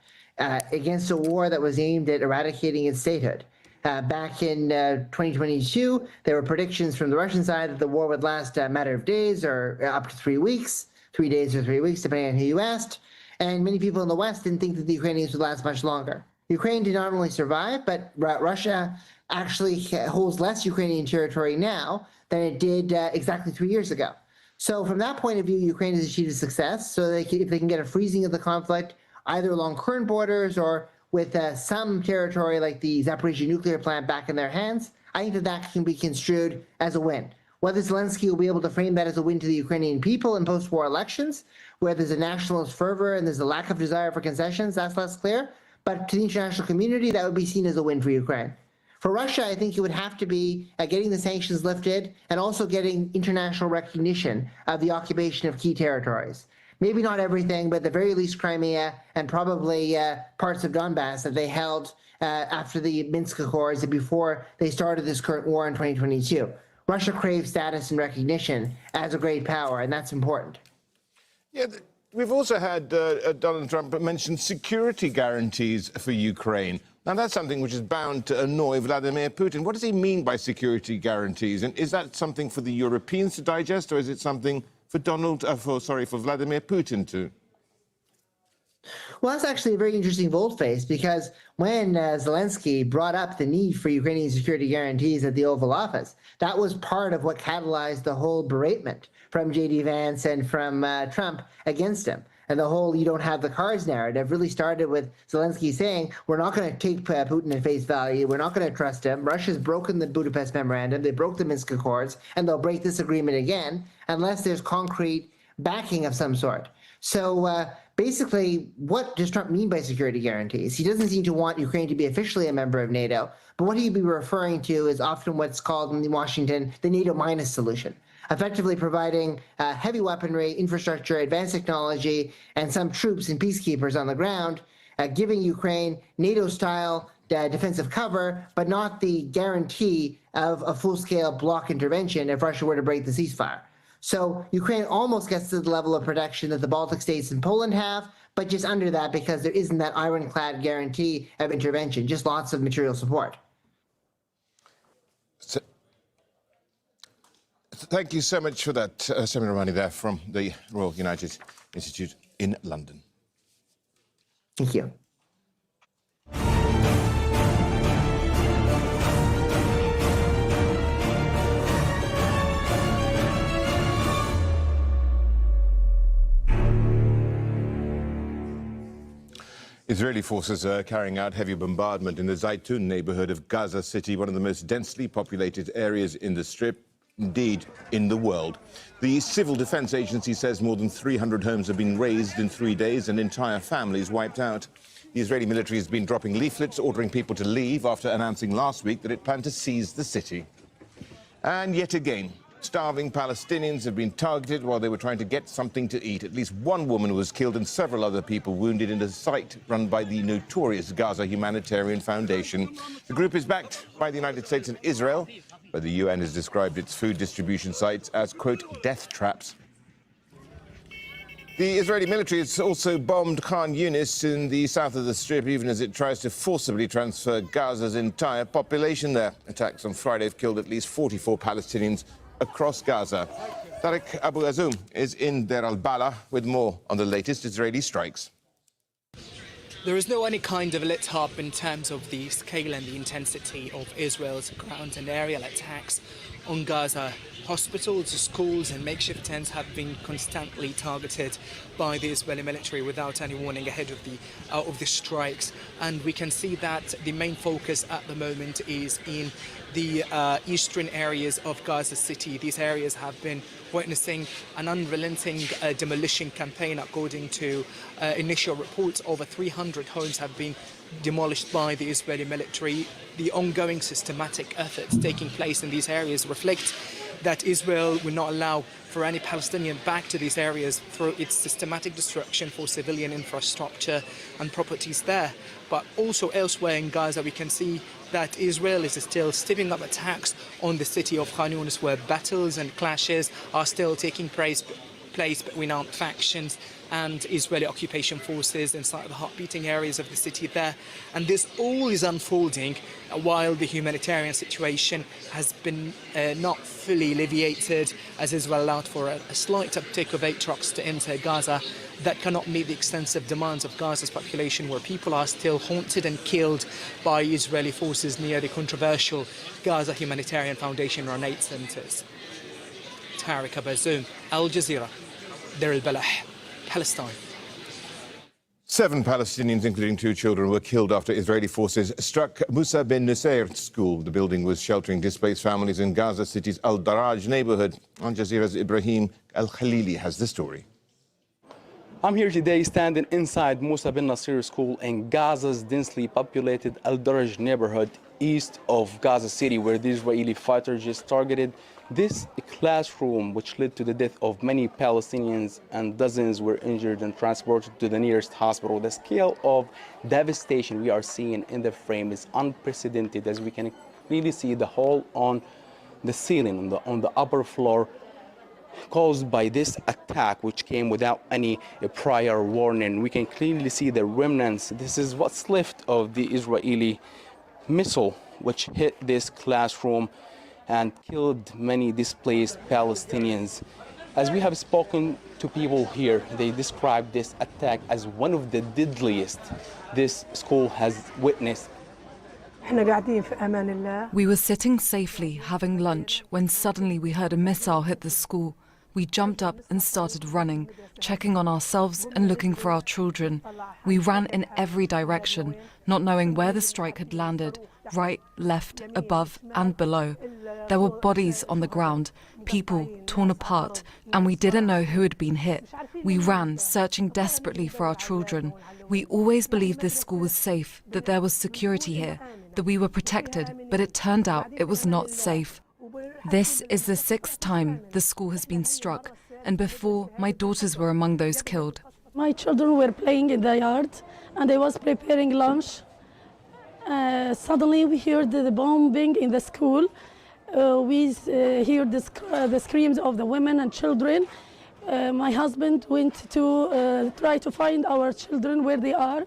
against a war that was aimed at eradicating its statehood. Back in 2022, there were predictions from the Russian side that the war would last a matter of days or up to 3 weeks, 3 days or 3 weeks, depending on who you asked. And many people in the West didn't think that the Ukrainians would last much longer. Ukraine did not only survive, but Russia actually holds less Ukrainian territory now than it did exactly 3 years ago. So from that point of view, Ukraine has achieved a success. So if they can get a freezing of the conflict, either along current borders or with some territory like the Zaporizhzhia nuclear plant back in their hands, I think that can be construed as a win. Whether Zelensky will be able to frame that as a win to the Ukrainian people in post-war elections, where there's a nationalist fervor and there's a lack of desire for concessions, that's less clear. But to the international community, that would be seen as a win for Ukraine. For Russia, I think it would have to be getting the sanctions lifted and also getting international recognition of the occupation of key territories. Maybe not everything, but at the very least Crimea and probably parts of Donbass that they held after the Minsk Accords and before they started this current war in 2022. Russia craves status and recognition as a great power, and that's important. Yeah, we've also had Donald Trump mention security guarantees for Ukraine. Now, that's something which is bound to annoy Vladimir Putin. What does he mean by security guarantees? And is that something for the Europeans to digest, or is it something for Vladimir Putin too? Well, that's actually a very interesting volte-face, because when Zelensky brought up the need for Ukrainian security guarantees at the Oval Office, that was part of what catalyzed the whole beratement from J.D. Vance and from Trump against him. And the whole "you don't have the cards" narrative really started with Zelensky saying, we're not going to take Putin at face value, we're not going to trust him, Russia's broken the Budapest Memorandum, they broke the Minsk Accords, and they'll break this agreement again unless there's concrete backing of some sort. So basically, what does Trump mean by security guarantees? He doesn't seem to want Ukraine to be officially a member of NATO, but what he'd be referring to is often what's called in Washington the NATO minus solution. effectively providing heavy weaponry, infrastructure, advanced technology, and some troops and peacekeepers on the ground, giving Ukraine NATO-style defensive cover, but not the guarantee of a full-scale bloc intervention if Russia were to break the ceasefire. So Ukraine almost gets to the level of protection that the Baltic states and Poland have, but just under that because there isn't that ironclad guarantee of intervention, just lots of material support. So, thank you so much for that, Samir Rahmani there from the Royal United Institute in London. Thank you. Israeli forces are carrying out heavy bombardment in the Zaytun neighborhood of Gaza City, one of the most densely populated areas in the Strip, indeed in the world. The Civil Defense Agency says more than 300 homes have been razed in 3 days and entire families wiped out. The Israeli military has been dropping leaflets ordering people to leave after announcing last week that it planned to seize the city. And yet again, starving Palestinians have been targeted while they were trying to get something to eat. At least one woman was killed and several other people wounded in a site run by the notorious Gaza Humanitarian Foundation. The group is backed by the United States and Israel, but the UN has described its food distribution sites as, quote, death traps. The Israeli military has also bombed Khan Yunis in the south of the Strip, even as it tries to forcibly transfer Gaza's entire population there. Attacks on Friday have killed at least 44 Palestinians across Gaza. Tariq Abu Azoum is in Deir al-Balah with more on the latest Israeli strikes. There is no any kind of let-up in terms of the scale and the intensity of Israel's ground and aerial attacks on Gaza. Hospitals, schools and makeshift tents have been constantly targeted by the Israeli military without any warning ahead of the strikes. And we can see that the main focus at the moment is in the eastern areas of Gaza City. These areas have been witnessing an unrelenting demolition campaign. According to initial reports, over 300 homes have been demolished by the Israeli military. The ongoing systematic efforts taking place in these areas reflect that Israel will not allow for any Palestinian back to these areas through its systematic destruction for civilian infrastructure and properties there. But also elsewhere in Gaza, we can see that Israel is still stepping up attacks on the city of Khan Yunis, where battles and clashes are still taking place between armed factions and Israeli occupation forces inside the hot-beating areas of the city there. And this all is unfolding while the humanitarian situation has been not fully alleviated, as Israel allowed for a slight uptick of 8 trucks to enter Gaza that cannot meet the extensive demands of Gaza's population, where people are still haunted and killed by Israeli forces near the controversial Gaza Humanitarian Foundation run 8 centers. Tariq Abu Azoum, Al Jazeera, Deir al-Balah, Palestine. 7 Palestinians, including 2 children, were killed after Israeli forces struck Musa bin Nusayr school. The building was sheltering displaced families in Gaza City's Al-Daraj neighborhood. Al Jazeera's Ibrahim Al-Khalili has the story. I'm here today standing inside Musa bin Nasir School in Gaza's densely populated Al-Daraj neighborhood east of Gaza City, where the Israeli fighters just targeted this classroom, which led to the death of many Palestinians, and dozens were injured and transported to the nearest hospital. The scale of devastation we are seeing in the frame is unprecedented, as we can clearly see the hole on the ceiling on the upper floor caused by this attack, which came without any prior warning. We can clearly see the remnants. This is what's left of the Israeli missile which hit this classroom and killed many displaced Palestinians. As we have spoken to people here, they describe this attack as one of the deadliest this school has witnessed. We were sitting safely having lunch when suddenly we heard a missile hit the school. We jumped up and started running, checking on ourselves and looking for our children. We ran in every direction, not knowing where the strike had landed, right, left, above and below. There were bodies on the ground, people torn apart, and we didn't know who had been hit. We ran, searching desperately for our children. We always believed this school was safe, that there was security here, that we were protected, but it turned out it was not safe. This is the 6th time the school has been struck, and before, my daughters were among those killed. My children were playing in the yard, and I was preparing lunch. Suddenly, we heard the bombing in the school. We heard the screams of the women and children. My husband went to try to find our children where they are.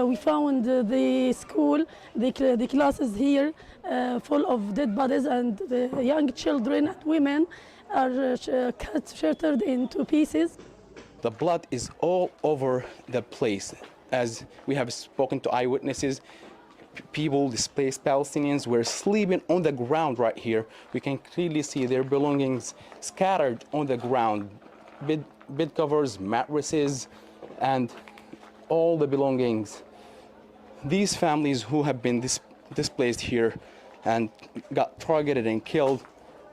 We found the school, the classes here, full of dead bodies, and the young children and women are cut, shattered into pieces. The blood is all over the place. As we have spoken to eyewitnesses, people, displaced Palestinians, were sleeping on the ground right here. We can clearly see their belongings scattered on the ground. Bed covers, mattresses, and all the belongings. These families who have been displaced here and got targeted and killed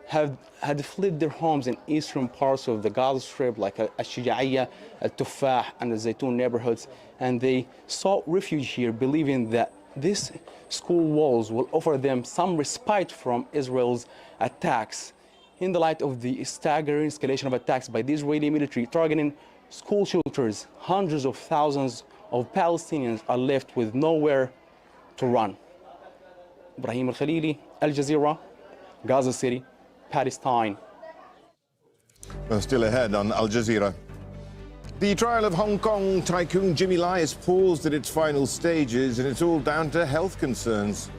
had fled their homes in eastern parts of the Gaza Strip, like Al-Shija'iyya, Al-Tufah, and the Zaytun neighborhoods, and they sought refuge here, believing that these school walls will offer them some respite from Israel's attacks. In the light of the staggering escalation of attacks by the Israeli military targeting school shelters, hundreds of thousands of Palestinians are left with nowhere to run. Ibrahim Al-Khalili, Al Jazeera, Gaza City, Palestine. Well, still ahead on Al Jazeera. The trial of Hong Kong tycoon Jimmy Lai is paused at its final stages, and it's all down to health concerns.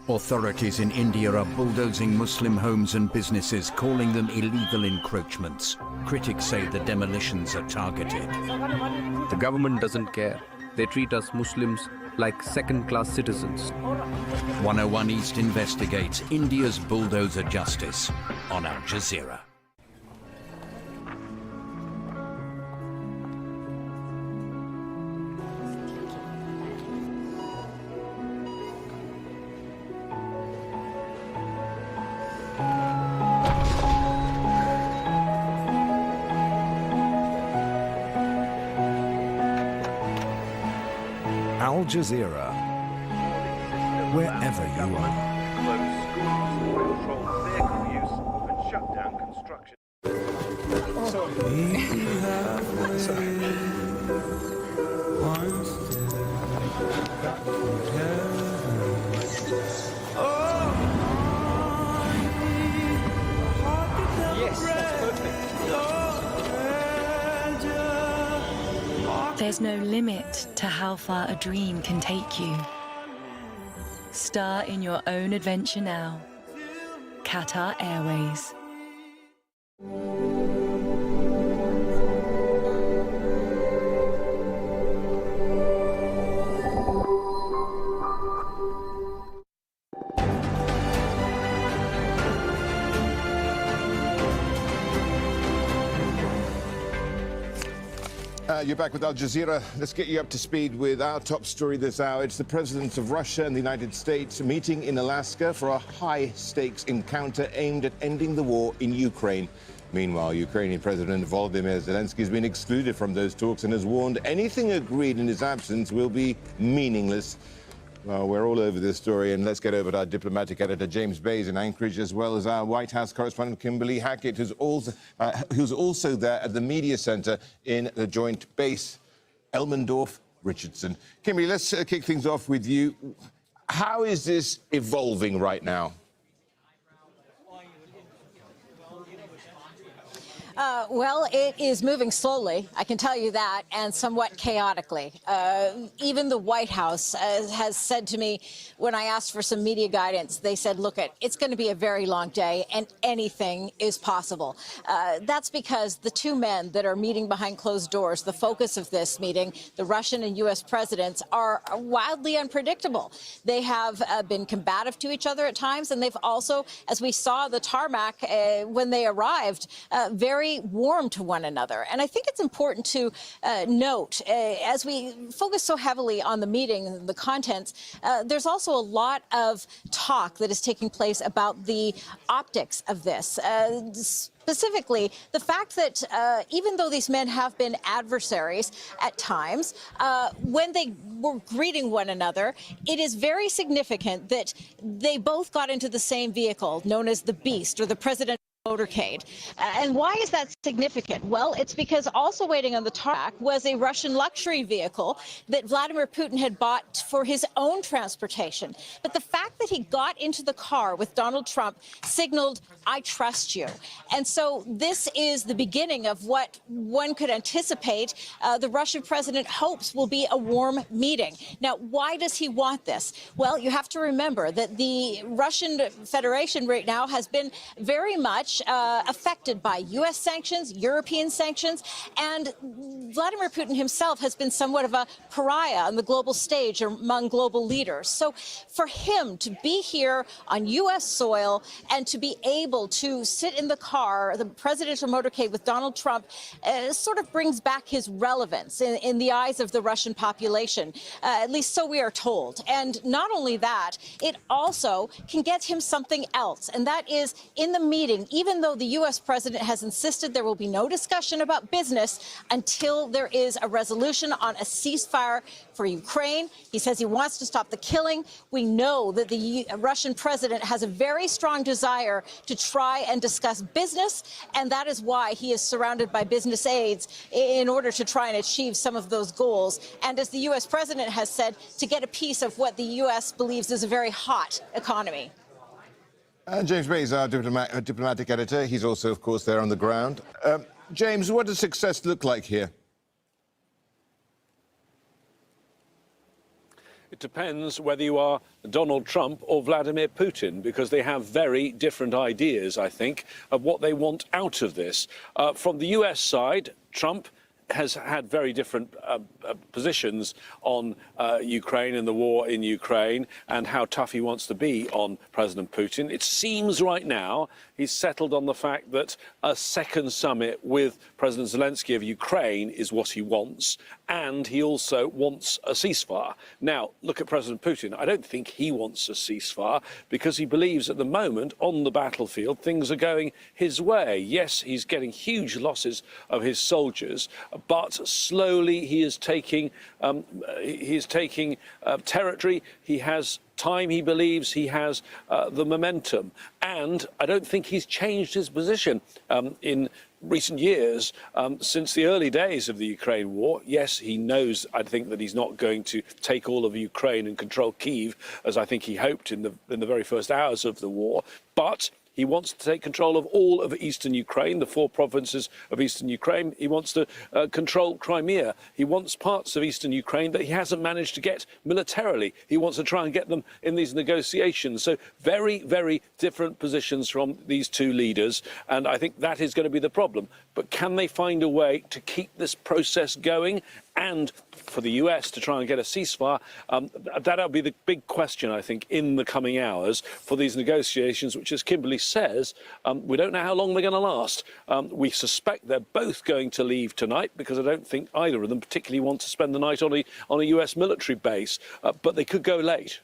Authorities in India are bulldozing Muslim homes and businesses, calling them illegal encroachments. Critics say the demolitions are targeted. The government doesn't care. They treat us Muslims like second-class citizens. 101 East investigates India's bulldozer justice on Al Jazeera. Al Jazeera, wherever you are. There's no limit to how far a dream can take you. Star in your own adventure now. Qatar Airways. You're back with Al Jazeera. Let's get you up to speed with our top story this hour. It's the presidents of Russia and the United States meeting in Alaska for a high-stakes encounter aimed at ending the war in Ukraine. Meanwhile, Ukrainian President Volodymyr Zelensky has been excluded from those talks and has warned anything agreed in his absence will be meaningless. Well, we're all over this story, and let's get over to our diplomatic editor, James Bays in Anchorage, as well as our White House correspondent, Kimberly Hackett, who's also there at the media center in the Joint Base, Elmendorf, Richardson. Kimberly, let's kick things off with you. How is this evolving right now? Well, it is moving slowly, I can tell you that, and somewhat chaotically. Even the White House has said to me, when I asked for some media guidance, they said, look, it's going to be a very long day and anything is possible. That's because the two men that are meeting behind closed doors, the focus of this meeting, the Russian and U.S. presidents, are wildly unpredictable. They have been combative to each other at times, and they've also, as we saw the tarmac when they arrived, very very warm to one another. And I think it's important to note, as we focus so heavily on the meeting and the contents, there's also a lot of talk that is taking place about the optics of this. Specifically, the fact that even though these men have been adversaries at times, when they were greeting one another, it is very significant that they both got into the same vehicle known as the Beast, or the presidential motorcade. And why is that significant? Well, it's because also waiting on the tarmac was a Russian luxury vehicle that Vladimir Putin had bought for his own transportation. But the fact that he got into the car with Donald Trump signaled, I trust you. And so this is the beginning of what one could anticipate the Russian president hopes will be a warm meeting. Now, why does he want this? Well, you have to remember that the Russian Federation right now has been very much affected by U.S. sanctions, European sanctions, and Vladimir Putin himself has been somewhat of a pariah on the global stage among global leaders. So for him to be here on U.S. soil and to be able to sit in the car, the presidential motorcade with Donald Trump, sort of brings back his relevance in the eyes of the Russian population, at least so we are told. And not only that, it also can get him something else, and that is in the meeting, even though the U.S. president has insisted there will be no discussion about business until there is a resolution on a ceasefire for Ukraine. He says he wants to stop the killing. We know that the Russian president has a very strong desire to try and discuss business, and that is why he is surrounded by business aides in order to try and achieve some of those goals. And as the U.S. president has said, to get a piece of what the U.S. believes is a very hot economy. James May is our diplomatic editor. He's also, of course, there on the ground. James, what does success look like here? It depends whether you are Donald Trump or Vladimir Putin, because they have very different ideas, I think, of what they want out of this. From the US side, Trump has had very different positions on Ukraine and the war in Ukraine and how tough he wants to be on President Putin. It seems right now he's settled on the fact that a second summit with President Zelensky of Ukraine is what he wants, and he also wants a ceasefire. Now, look at President Putin. I don't think he wants a ceasefire because he believes at the moment on the battlefield things are going his way. Yes, he's getting huge losses of his soldiers, but slowly he is taking territory. He has time. He believes he has the momentum, and I don't think he's changed his position in recent years since the early days of the Ukraine war. Yes, he knows, I think, that he's not going to take all of Ukraine and control Kyiv, as I think he hoped in the very first hours of the war, but he wants to take control of all of eastern Ukraine, the 4 provinces of eastern Ukraine. He wants to control Crimea. He wants parts of eastern Ukraine that he hasn't managed to get militarily. He wants to try and get them in these negotiations. So very, very different positions from these two leaders. And I think that is going to be the problem. But can they find a way to keep this process going and for the US to try and get a ceasefire? That'll be the big question, I think, in the coming hours for these negotiations, which, as Kimberly says, we don't know how long they're going to last. We suspect they're both going to leave tonight because I don't think either of them particularly want to spend the night on a US military base, but they could go late.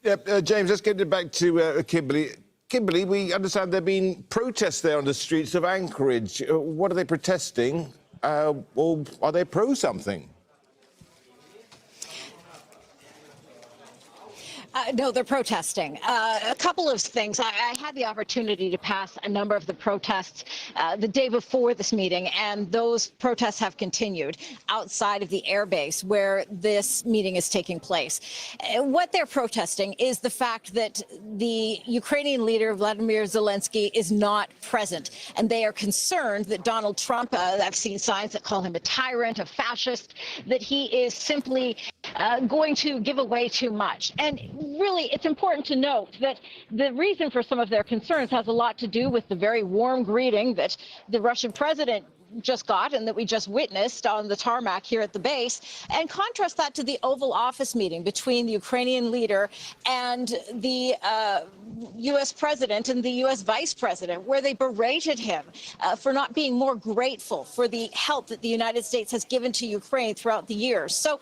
Yeah, James, let's get it back to Kimberly. Kimberly, we understand there have been protests there on the streets of Anchorage. What are they protesting? Or are they pro something? No, they're protesting. A couple of things. I had the opportunity to pass a number of the protests the day before this meeting, and those protests have continued outside of the airbase where this meeting is taking place. What they're protesting is the fact that the Ukrainian leader, Vladimir Zelensky, is not present, and they are concerned that Donald Trump, I've seen signs that call him a tyrant, a fascist, that he is simply going to give away too much. And really, it's important to note that the reason for some of their concerns has a lot to do with the very warm greeting that the Russian president just got and that we just witnessed on the tarmac here at the base, and contrast that to the Oval Office meeting between the Ukrainian leader and the U.S. president and the U.S. vice president, where they berated him for not being more grateful for the help that the United States has given to Ukraine throughout the years. So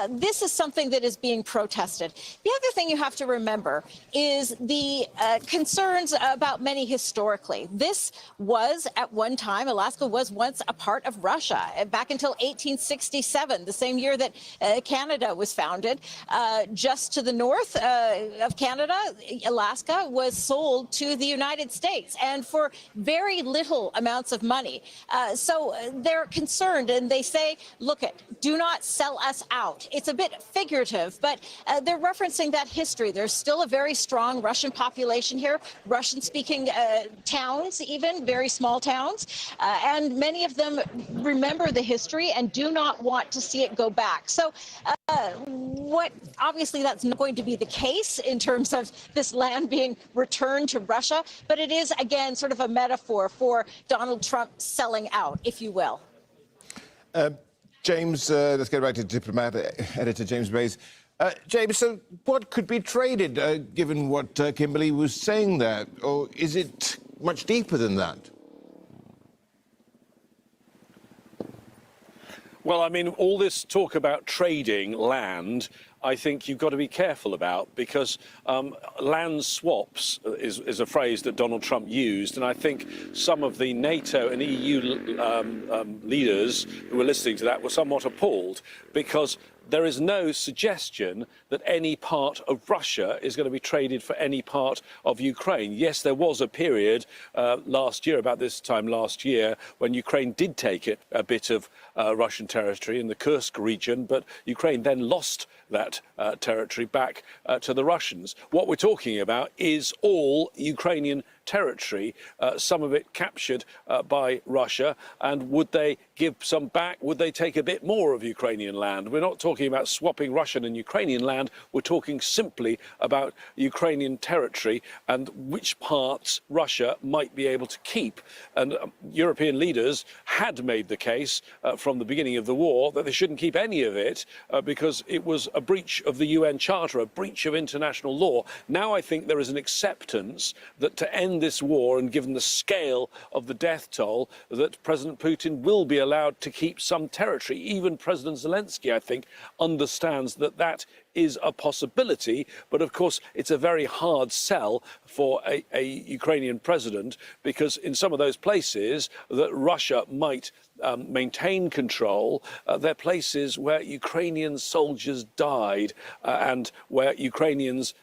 this is something that is being protested. The other thing you have to remember is the concerns about many historically. This was at one time, Alaska was once a part of Russia back until 1867, the same year that Canada was founded. Just to the north of Canada, Alaska was sold to the United States, and for very little amounts of money. So they're concerned, and they say, look, do not sell us out. It's a bit figurative, but they're referencing that history. There's still a very strong Russian population here, Russian-speaking towns, even very small towns, and many of them remember the history and do not want to see it go back. So obviously that's not going to be the case in terms of this land being returned to Russia, but it is, again, sort of a metaphor for Donald Trump selling out, if you will. James, let's get back to diplomat editor James Bays. James, so what could be traded, given what Kimberly was saying there? Or is it much deeper than that? Well, I mean, all this talk about trading land, I think you've got to be careful about, because land swaps is a phrase that Donald Trump used. And I think some of the NATO and EU leaders who were listening to that were somewhat appalled, because there is no suggestion that any part of Russia is going to be traded for any part of Ukraine. Yes, there was a period last year, about this time last year, when Ukraine did take a bit of Russian territory in the Kursk region, but Ukraine then lost that territory back to the Russians. What we're talking about is all Ukrainian territory, some of it captured by Russia, and would they give some back? Would they take a bit more of Ukrainian land? We're not talking about swapping Russian and Ukrainian land. We're talking simply about Ukrainian territory and which parts Russia might be able to keep. And European leaders had made the case from the beginning of the war that they shouldn't keep any of it because it was a breach of the UN Charter, a breach of international law. Now I think there is an acceptance that to end this war, and given the scale of the death toll, that President Putin will be allowed to keep some territory. Even President Zelensky, I think, understands that that is a possibility. But of course, it's a very hard sell for a Ukrainian president, because in some of those places that Russia might maintain control, they're places where Ukrainian soldiers died and where Ukrainians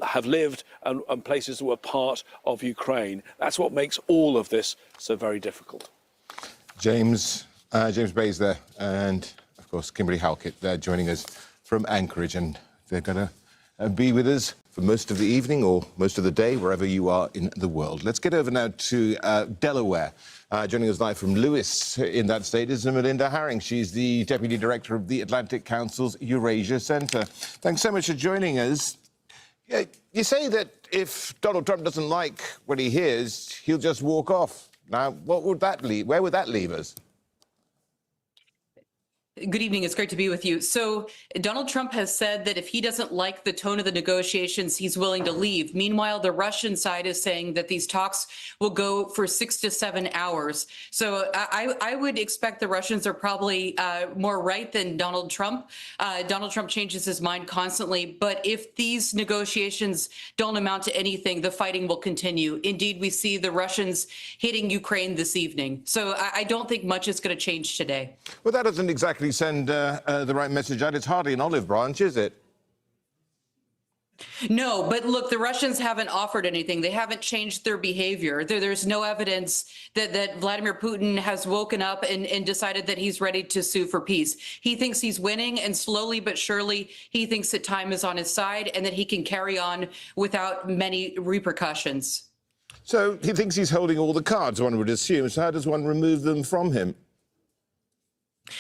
have lived, and places that were part of Ukraine. That's what makes all of this so very difficult. James Bays there, and of course Kimberly Halkett there joining us from Anchorage, and they're going to be with us for most of the evening or most of the day, wherever you are in the world. Let's get over now to Delaware. Joining us live from Lewis in that state is Melinda Herring. She's the Deputy Director of the Atlantic Council's Eurasia Centre. Thanks so much for joining us. You say that if Donald Trump doesn't like what he hears, he'll just walk off. Now, what would that leave? Where would that leave us? Good evening. It's great to be with you. So Donald Trump has said that if he doesn't like the tone of the negotiations, he's willing to leave. Meanwhile, the Russian side is saying that these talks will go for 6 to 7 hours. So I would expect the Russians are probably more right than Donald Trump. Donald Trump changes his mind constantly. But if these negotiations don't amount to anything, the fighting will continue. Indeed, we see the Russians hitting Ukraine this evening. So I don't think much is going to change today. Well, that doesn't exactly send the right message out. It's hardly an olive branch, is it? No, but look, the Russians haven't offered anything. They haven't changed their behavior. There's no evidence that Vladimir Putin has woken up and decided that he's ready to sue for peace. He thinks he's winning, and slowly but surely, he thinks that time is on his side and that he can carry on without many repercussions. So he thinks he's holding all the cards, one would assume. So how does one remove them from him?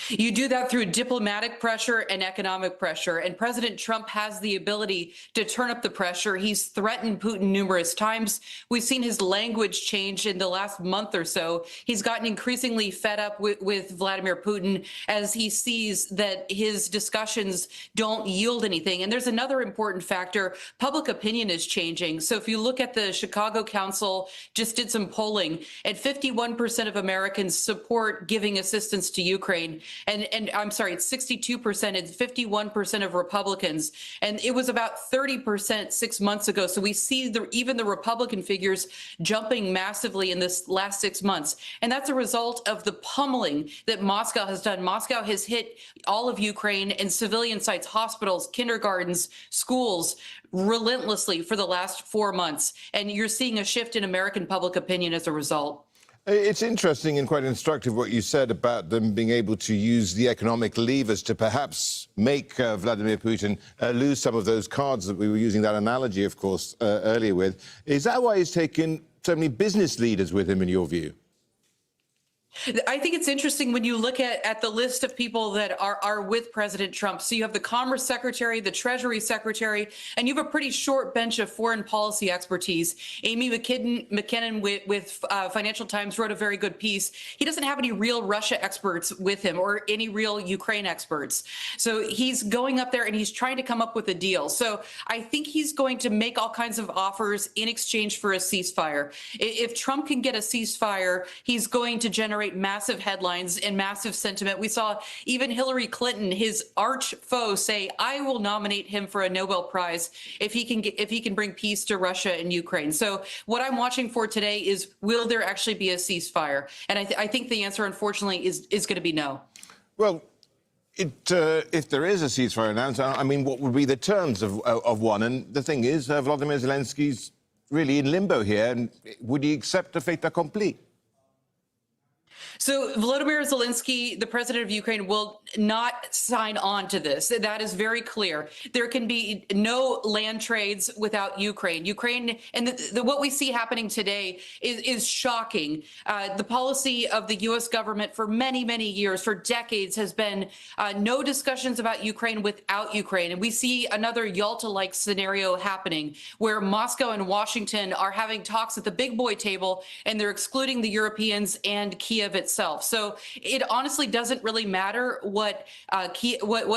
You do that through diplomatic pressure and economic pressure. And President Trump has the ability to turn up the pressure. He's threatened Putin numerous times. We've seen his language change in the last month or so. He's gotten increasingly fed up with Vladimir Putin as he sees that his discussions don't yield anything. And there's another important factor. Public opinion is changing. So if you look at the Chicago Council, just did some polling, and 51% of Americans support giving assistance to Ukraine. And I'm sorry, it's 62% and 51% of Republicans. And it was about 30% 6 months ago. So we see even the Republican figures jumping massively in this last 6 months. And that's a result of the pummeling that Moscow has done. Moscow has hit all of Ukraine and civilian sites, hospitals, kindergartens, schools, relentlessly for the last 4 months. And you're seeing a shift in American public opinion as a result. It's interesting and quite instructive what you said about them being able to use the economic levers to perhaps make Vladimir Putin lose some of those cards that we were using that analogy, of course, earlier with. Is that why he's taken so many business leaders with him, in your view? I think it's interesting when you look at the list of people that are with President Trump. So you have the Commerce Secretary, the Treasury Secretary, and you have a pretty short bench of foreign policy expertise. Amy McKinnon with Financial Times wrote a very good piece. He doesn't have any real Russia experts with him or any real Ukraine experts. So he's going up there and he's trying to come up with a deal. So I think he's going to make all kinds of offers in exchange for a ceasefire. If Trump can get a ceasefire, he's going to generate massive headlines and massive sentiment. We saw even Hillary Clinton, his arch foe, say, "I will nominate him for a Nobel Prize if he can bring peace to Russia and Ukraine." So what I'm watching for today is, will there actually be a ceasefire? And I think the answer, unfortunately, is going to be no. Well, if there is a ceasefire announced, I mean, what would be the terms of one? And the thing is, Volodymyr Zelensky's really in limbo here. And would he accept a fait accompli? So Volodymyr Zelensky, the president of Ukraine, will not sign on to this. That is very clear. There can be no land trades without Ukraine. Ukraine, and what we see happening today is shocking. The policy of the U.S. government for many, many years, for decades, has been no discussions about Ukraine without Ukraine. And we see another Yalta-like scenario happening where Moscow and Washington are having talks at the big boy table, and they're excluding the Europeans and Kiev itself. So it honestly doesn't really matter what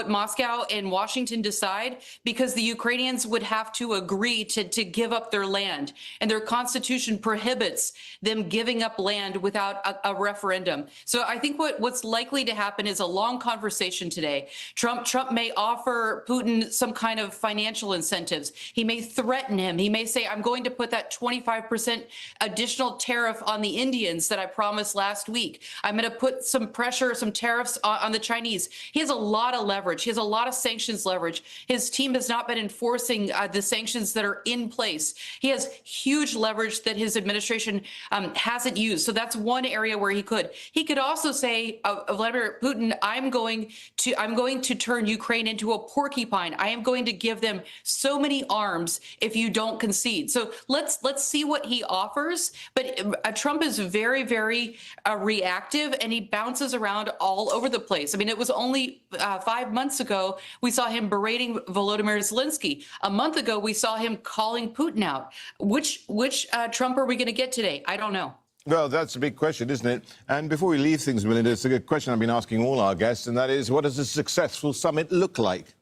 Moscow and Washington decide, because the Ukrainians would have to agree to give up their land, and their constitution prohibits them giving up land without a referendum. So I think what's likely to happen is a long conversation today. Trump may offer Putin some kind of financial incentives. He may threaten him. He may say, "I'm going to put that 25% additional tariff on the Indians that I promised last week. I'm going to put some pressure, some tariffs on the Chinese." He has a lot of leverage. He has a lot of sanctions leverage. His team has not been enforcing the sanctions that are in place. He has huge leverage that his administration hasn't used. So that's one area where he could. He could also say, Vladimir Putin, I'm going to turn Ukraine into a porcupine. I am going to give them so many arms if you don't concede. So let's see what he offers. But Trump is very, very reactive, and he bounces around all over the place. I mean, it was only 5 months ago we saw him berating Volodymyr Zelensky. A month ago we saw him calling Putin out. Which Trump are we going to get today? I don't know. Well, that's a big question, isn't it? And before we leave things, Melinda, it's a good question I've been asking all our guests, and that is, what does a successful summit look like?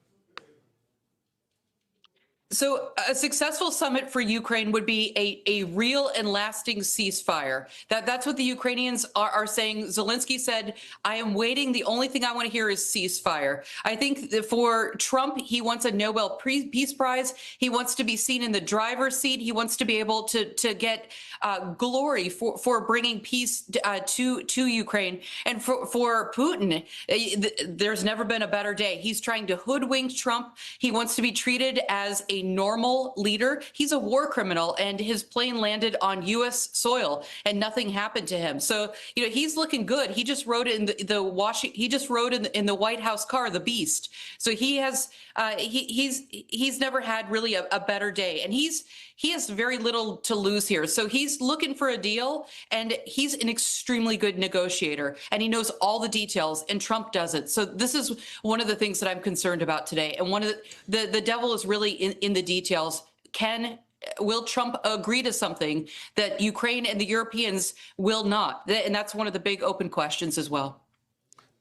So a successful summit for Ukraine would be a real and lasting ceasefire. That's what the Ukrainians are saying. Zelensky said, "I am waiting. The only thing I want to hear is ceasefire." I think that for Trump, he wants a Nobel Peace Prize. He wants to be seen in the driver's seat. He wants to be able to get glory for bringing peace to Ukraine. And for Putin, there's never been a better day. He's trying to hoodwink Trump. He wants to be treated as a normal leader. He's a war criminal, and his plane landed on U.S. soil, and nothing happened to him. So, he's looking good. He just rode in in the White House car, the Beast. So he has he's never had really a better day, and he has very little to lose here. So he's looking for a deal, and he's an extremely good negotiator, and he knows all the details, and Trump doesn't. So this is one of the things that I'm concerned about today. And one of the devil is really in the details. Will Trump agree to something that Ukraine and the Europeans will not? And that's one of the big open questions as well.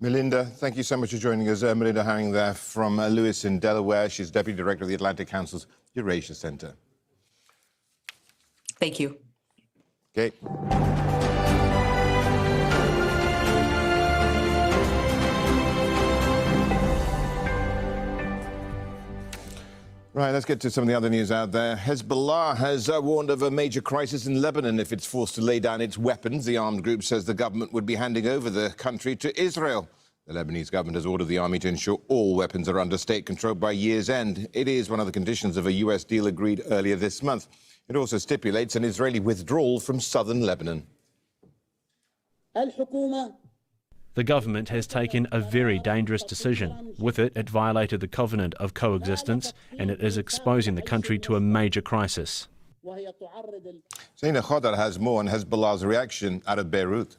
Melinda, thank you so much for joining us. Melinda Herring there from Lewis in Delaware. She's Deputy Director of the Atlantic Council's Eurasia Center. Thank you. Okay. Right, let's get to some of the other news out there. Hezbollah has warned of a major crisis in Lebanon if it's forced to lay down its weapons. The armed group says the government would be handing over the country to Israel. The Lebanese government has ordered the army to ensure all weapons are under state control by year's end. It is one of the conditions of a U.S. deal agreed earlier this month. It also stipulates an Israeli withdrawal from southern Lebanon. The government has taken a very dangerous decision. With it, it violated the covenant of coexistence, and it is exposing the country to a major crisis. Zaina Khodar has more on Hezbollah's reaction out of Beirut.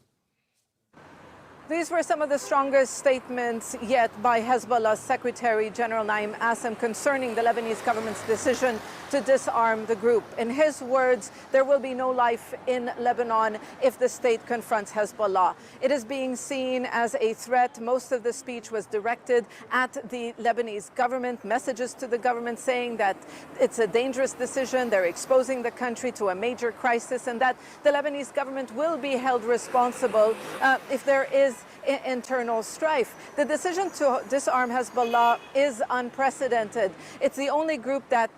These were some of the strongest statements yet by Hezbollah's Secretary General Naim Assem concerning the Lebanese government's decision to disarm the group. In his words, there will be no life in Lebanon if the state confronts Hezbollah. It is being seen as a threat. Most of the speech was directed at the Lebanese government, messages to the government saying that it's a dangerous decision, they're exposing the country to a major crisis, and that the Lebanese government will be held responsible if there is internal strife. The decision to disarm Hezbollah is unprecedented. It's the only group that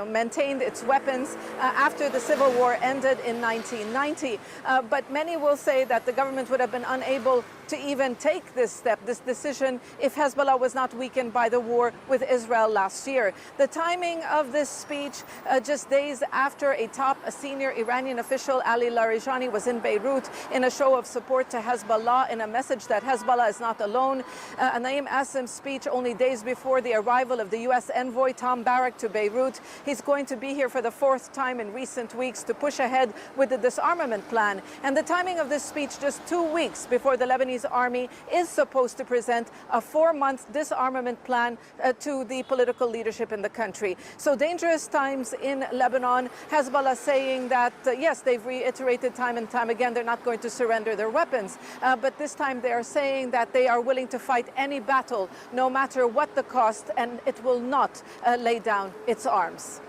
maintained its weapons after the civil war ended in 1990. But many will say that the government would have been unable to even take this step, this decision, if Hezbollah was not weakened by the war with Israel last year. The timing of this speech, just days after a senior Iranian official, Ali Larijani, was in Beirut in a show of support to Hezbollah, in a message that Hezbollah is not alone. Naim Assem's speech only days before the arrival of the U.S. envoy, Tom Barrack, to Beirut. He's going to be here for the fourth time in recent weeks to push ahead with the disarmament plan. And the timing of this speech just 2 weeks before the Lebanese army is supposed to present a 4-month disarmament plan to the political leadership in the country. So dangerous times in Lebanon. Hezbollah saying that, yes, they've reiterated time and time again they're not going to surrender their weapons. But this time they are saying that they are willing to fight any battle, no matter what the cost, and it will not lay down its arms.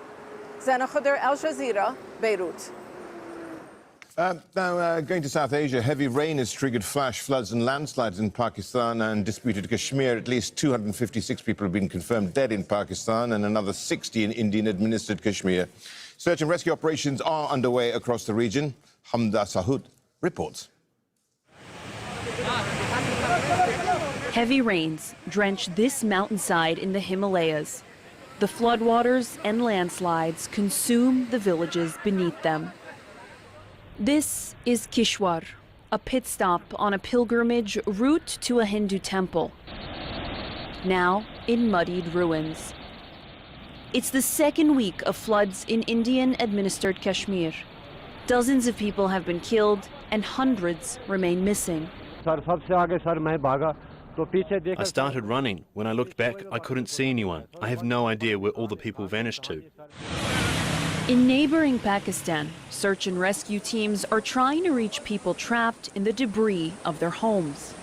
Zaina Khodar, Al Jazeera, Beirut. Now, going to South Asia, heavy rain has triggered flash floods and landslides in Pakistan and disputed Kashmir. At least 256 people have been confirmed dead in Pakistan and another 60 in Indian-administered Kashmir. Search and rescue operations are underway across the region. Hamda Sahud reports. Heavy rains drench this mountainside in the Himalayas. The floodwaters and landslides consume the villages beneath them. This is Kishwar, a pit stop on a pilgrimage route to a Hindu temple, now in muddied ruins. It's the second week of floods in Indian-administered Kashmir. Dozens of people have been killed and hundreds remain missing. I started running. When I looked back, I couldn't see anyone. I have no idea where all the people vanished to. In neighboring Pakistan, search and rescue teams are trying to reach people trapped in the debris of their homes.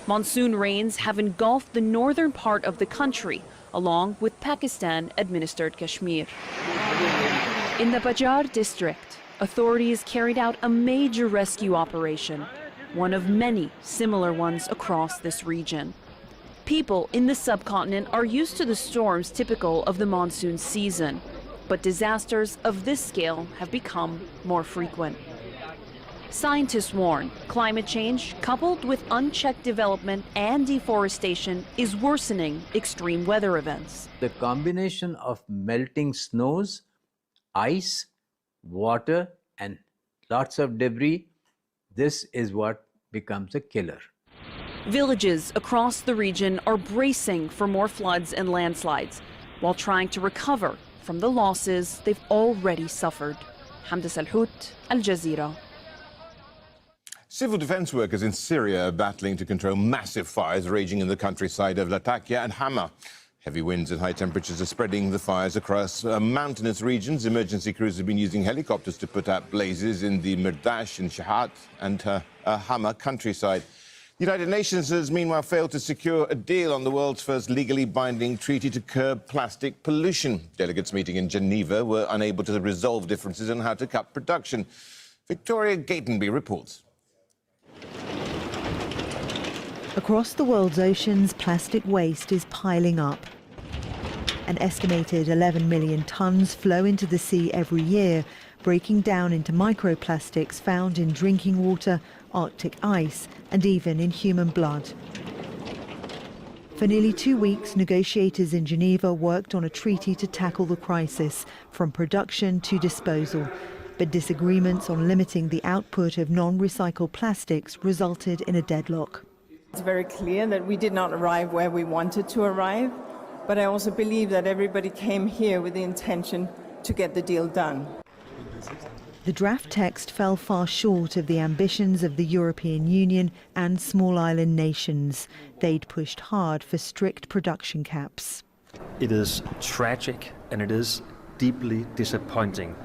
Monsoon rains have engulfed the northern part of the country, along with Pakistan-administered Kashmir. In the Bajar district, authorities carried out a major rescue operation, one of many similar ones across this region. People in the subcontinent are used to the storms typical of the monsoon season, but disasters of this scale have become more frequent. Scientists warn climate change, coupled with unchecked development and deforestation, is worsening extreme weather events. The combination of melting snows, ice, water, and lots of debris, this is what becomes a killer. Villages across the region are bracing for more floods and landslides, while trying to recover from the losses they've already suffered. Hamda Salhout, Al Jazeera. Civil defense workers in Syria are battling to control massive fires raging in the countryside of Latakia and Hama. Heavy winds and high temperatures are spreading the fires across mountainous regions. Emergency crews have been using helicopters to put out blazes in the Mirdash and Shahat and Hama countryside. The United Nations has meanwhile failed to secure a deal on the world's first legally binding treaty to curb plastic pollution. Delegates meeting in Geneva were unable to resolve differences on how to cut production. Victoria Gatenby reports. Across the world's oceans, plastic waste is piling up. An estimated 11 million tonnes flow into the sea every year, breaking down into microplastics found in drinking water, Arctic ice, and even in human blood. For nearly 2 weeks, negotiators in Geneva worked on a treaty to tackle the crisis, from production to disposal. But disagreements on limiting the output of non-recycled plastics resulted in a deadlock. It's very clear that we did not arrive where we wanted to arrive, but I also believe that everybody came here with the intention to get the deal done. The draft text fell far short of the ambitions of the European Union and small island nations. They'd pushed hard for strict production caps. It is tragic and it is deeply disappointing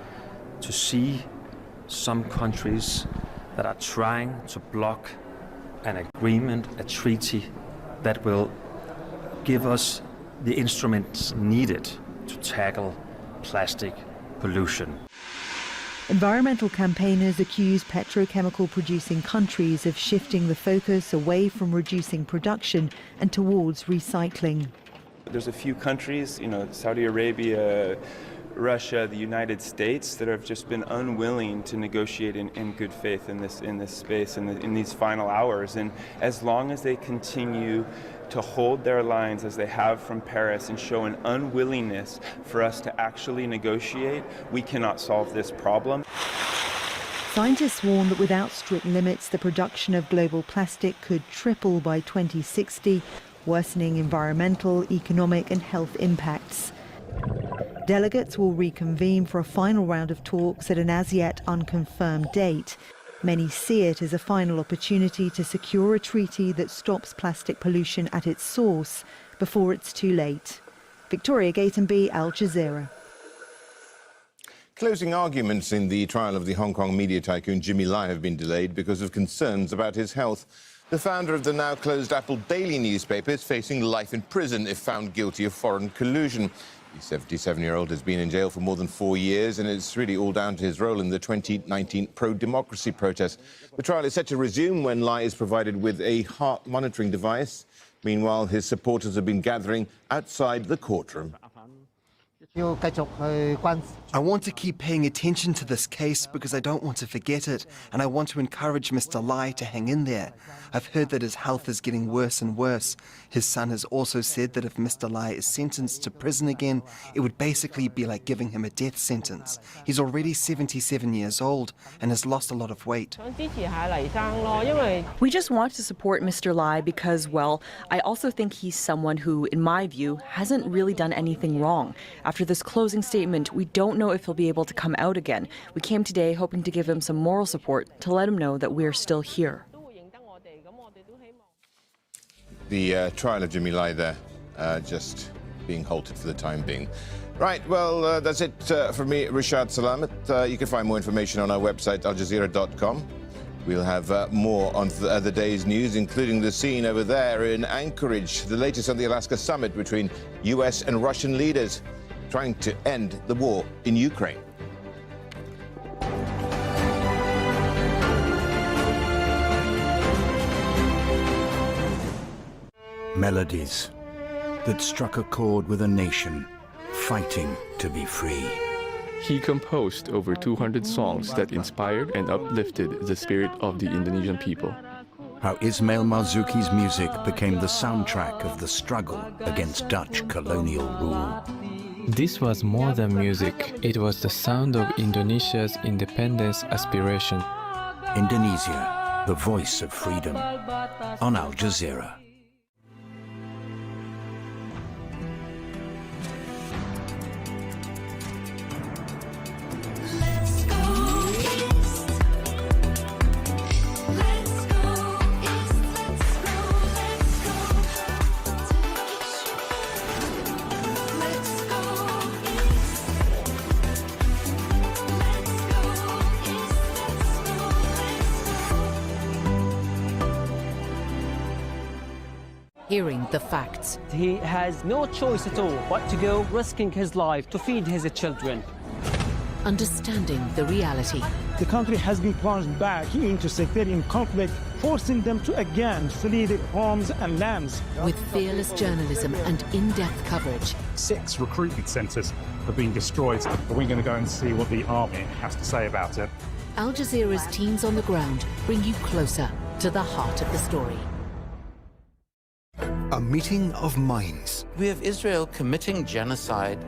to see some countries that are trying to block an agreement, a treaty that will give us the instruments needed to tackle plastic pollution. Environmental campaigners accuse petrochemical producing countries of shifting the focus away from reducing production and towards recycling. There's a few countries, Saudi Arabia, Russia, the United States, that have just been unwilling to negotiate in good faith in this space in these final hours. And as long as they continue to hold their lines as they have from Paris and show an unwillingness for us to actually negotiate, we cannot solve this problem. Scientists warn that without strict limits, the production of global plastic could triple by 2060, worsening environmental, economic and health impacts. Delegates will reconvene for a final round of talks at an as yet unconfirmed date. Many see it as a final opportunity to secure a treaty that stops plastic pollution at its source before it's too late. Victoria Gatenby, Al Jazeera. Closing arguments in the trial of the Hong Kong media tycoon Jimmy Lai have been delayed because of concerns about his health. The founder of the now closed Apple Daily newspaper is facing life in prison if found guilty of foreign collusion. The 77-year-old has been in jail for more than 4 years, and it's really all down to his role in the 2019 pro-democracy protest. The trial is set to resume when Lai is provided with a heart monitoring device. Meanwhile, his supporters have been gathering outside the courtroom. I want to keep paying attention to this case because I don't want to forget it, and I want to encourage Mr. Lai to hang in there. I've heard that his health is getting worse and worse. His son has also said that if Mr. Lai is sentenced to prison again, it would basically be like giving him a death sentence. He's already 77 years old and has lost a lot of weight. We just want to support Mr. Lai because, well, I also think he's someone who, in my view, hasn't really done anything wrong. After this closing statement, we don't know if he'll be able to come out again. We came today hoping to give him some moral support to let him know that we're still here. The trial of Jimmy Lai there just being halted for the time being. Right, well, that's it from me, Rishad Salamat. You can find more information on our website, aljazeera.com. We'll have more on the other day's news, including the scene over there in Anchorage, the latest on the Alaska summit between US and Russian leaders trying to end the war in Ukraine. Melodies that struck a chord with a nation fighting to be free. He composed over 200 songs that inspired and uplifted the spirit of the Indonesian people. How Ismail Marzuki's music became the soundtrack of the struggle against Dutch colonial rule. This was more than music. It was the sound of Indonesia's independence aspiration. Indonesia, the voice of freedom. On Al Jazeera. hearing the facts. He has no choice at all but to go risking his life to feed his children. Understanding the reality. The country has been plunged back into sectarian conflict, forcing them to again flee their homes and lands. With fearless journalism and in-depth coverage. 6 recruitment centres have been destroyed. We're going to go and see what the army has to say about it. Al Jazeera's teams on the ground bring you closer to the heart of the story. A meeting of minds. We have Israel committing genocide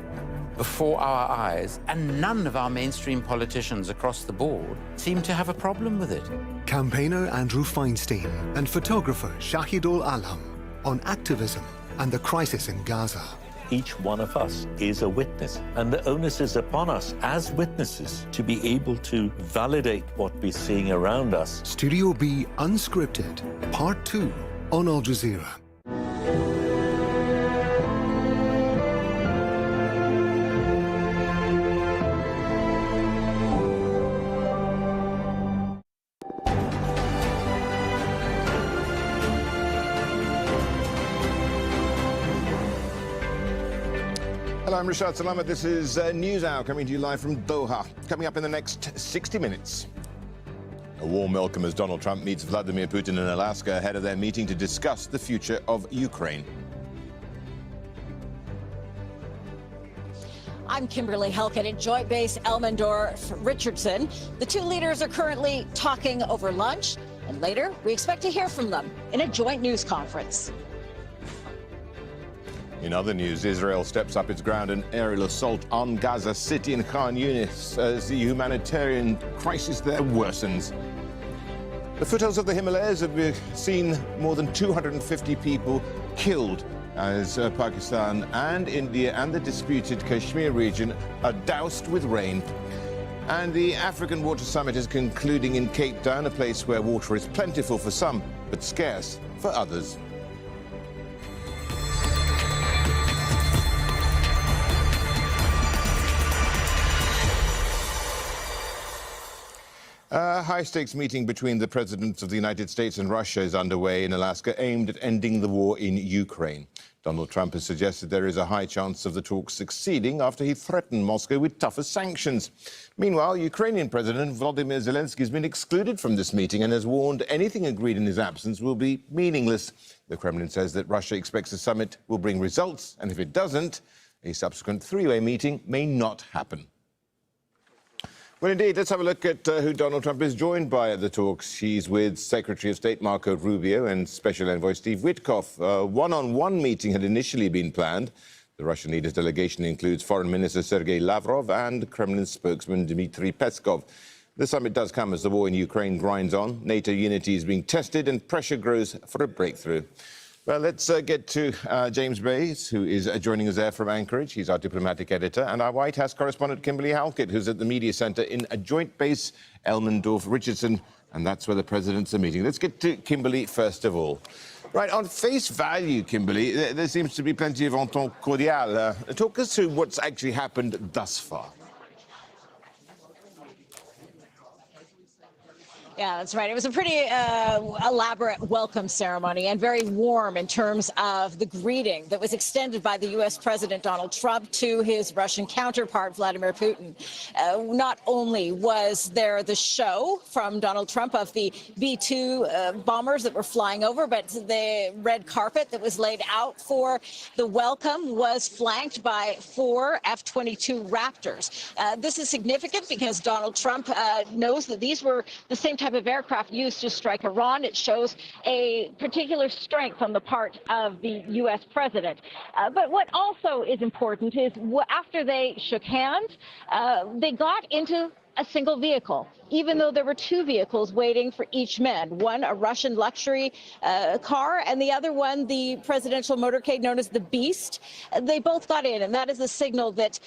before our eyes, and none of our mainstream politicians across the board seem to have a problem with it. Campaigner Andrew Feinstein and photographer Shahidul Alam on activism and the crisis in Gaza. Each one of us is a witness, and the onus is upon us as witnesses to be able to validate what we're seeing around us. Studio B Unscripted, Part 2 on Al Jazeera. Hello, I'm Rashad Salamat. This is NewsHour coming to you live from Doha. Coming up in the next 60 minutes. A warm welcome as Donald Trump meets Vladimir Putin in Alaska ahead of their meeting to discuss the future of Ukraine. I'm Kimberly Helkett at Joint Base Elmendorf-Richardson. The two leaders are currently talking over lunch, and later we expect to hear from them in a joint news conference. In other news, Israel steps up its ground and aerial assault on Gaza City and Khan Yunis as the humanitarian crisis there worsens. The foothills of the Himalayas have seen more than 250 people killed as Pakistan and India and the disputed Kashmir region are doused with rain. And the African Water Summit is concluding in Cape Town, a place where water is plentiful for some, but scarce for others. A high-stakes meeting between the presidents of the United States and Russia is underway in Alaska, aimed at ending the war in Ukraine. Donald Trump has suggested there is a high chance of the talks succeeding after he threatened Moscow with tougher sanctions. Meanwhile, Ukrainian President Volodymyr Zelensky has been excluded from this meeting and has warned anything agreed in his absence will be meaningless. The Kremlin says that Russia expects the summit will bring results, and if it doesn't, a subsequent three-way meeting may not happen. Well, indeed, let's have a look at who Donald Trump is joined by at the talks. He's with Secretary of State Marco Rubio and Special Envoy Steve Witkoff. A one-on-one meeting had initially been planned. The Russian leader's delegation includes Foreign Minister Sergei Lavrov and Kremlin spokesman Dmitry Peskov. The summit does come as the war in Ukraine grinds on. NATO unity is being tested and pressure grows for a breakthrough. Well, let's get to James Bays, who is joining us there from Anchorage. He's our diplomatic editor, and our White House correspondent, Kimberly Halkett, who's at the media centre in a Joint Base Elmendorf-Richardson, and that's where the presidents are meeting. Let's get to Kimberly first of all. Right, on face value, Kimberly, there seems to be plenty of entente cordiale. Talk us through what's actually happened thus far. Yeah, that's right. It was a pretty elaborate welcome ceremony and very warm in terms of the greeting that was extended by the U.S. President Donald Trump to his Russian counterpart, Vladimir Putin. Not only was there the show from Donald Trump of the B-2 bombers that were flying over, but the red carpet that was laid out for the welcome was flanked by 4 F-22 Raptors. This is significant because Donald Trump knows that these were the same type of aircraft used to strike Iran. It shows a particular strength on the part of the U.S. president. But what also is important is after they shook hands, they got into a single vehicle, even though there were 2 vehicles waiting for each man. One, a Russian luxury car, and the other one, the presidential motorcade known as the Beast. They both got in, and that is a signal that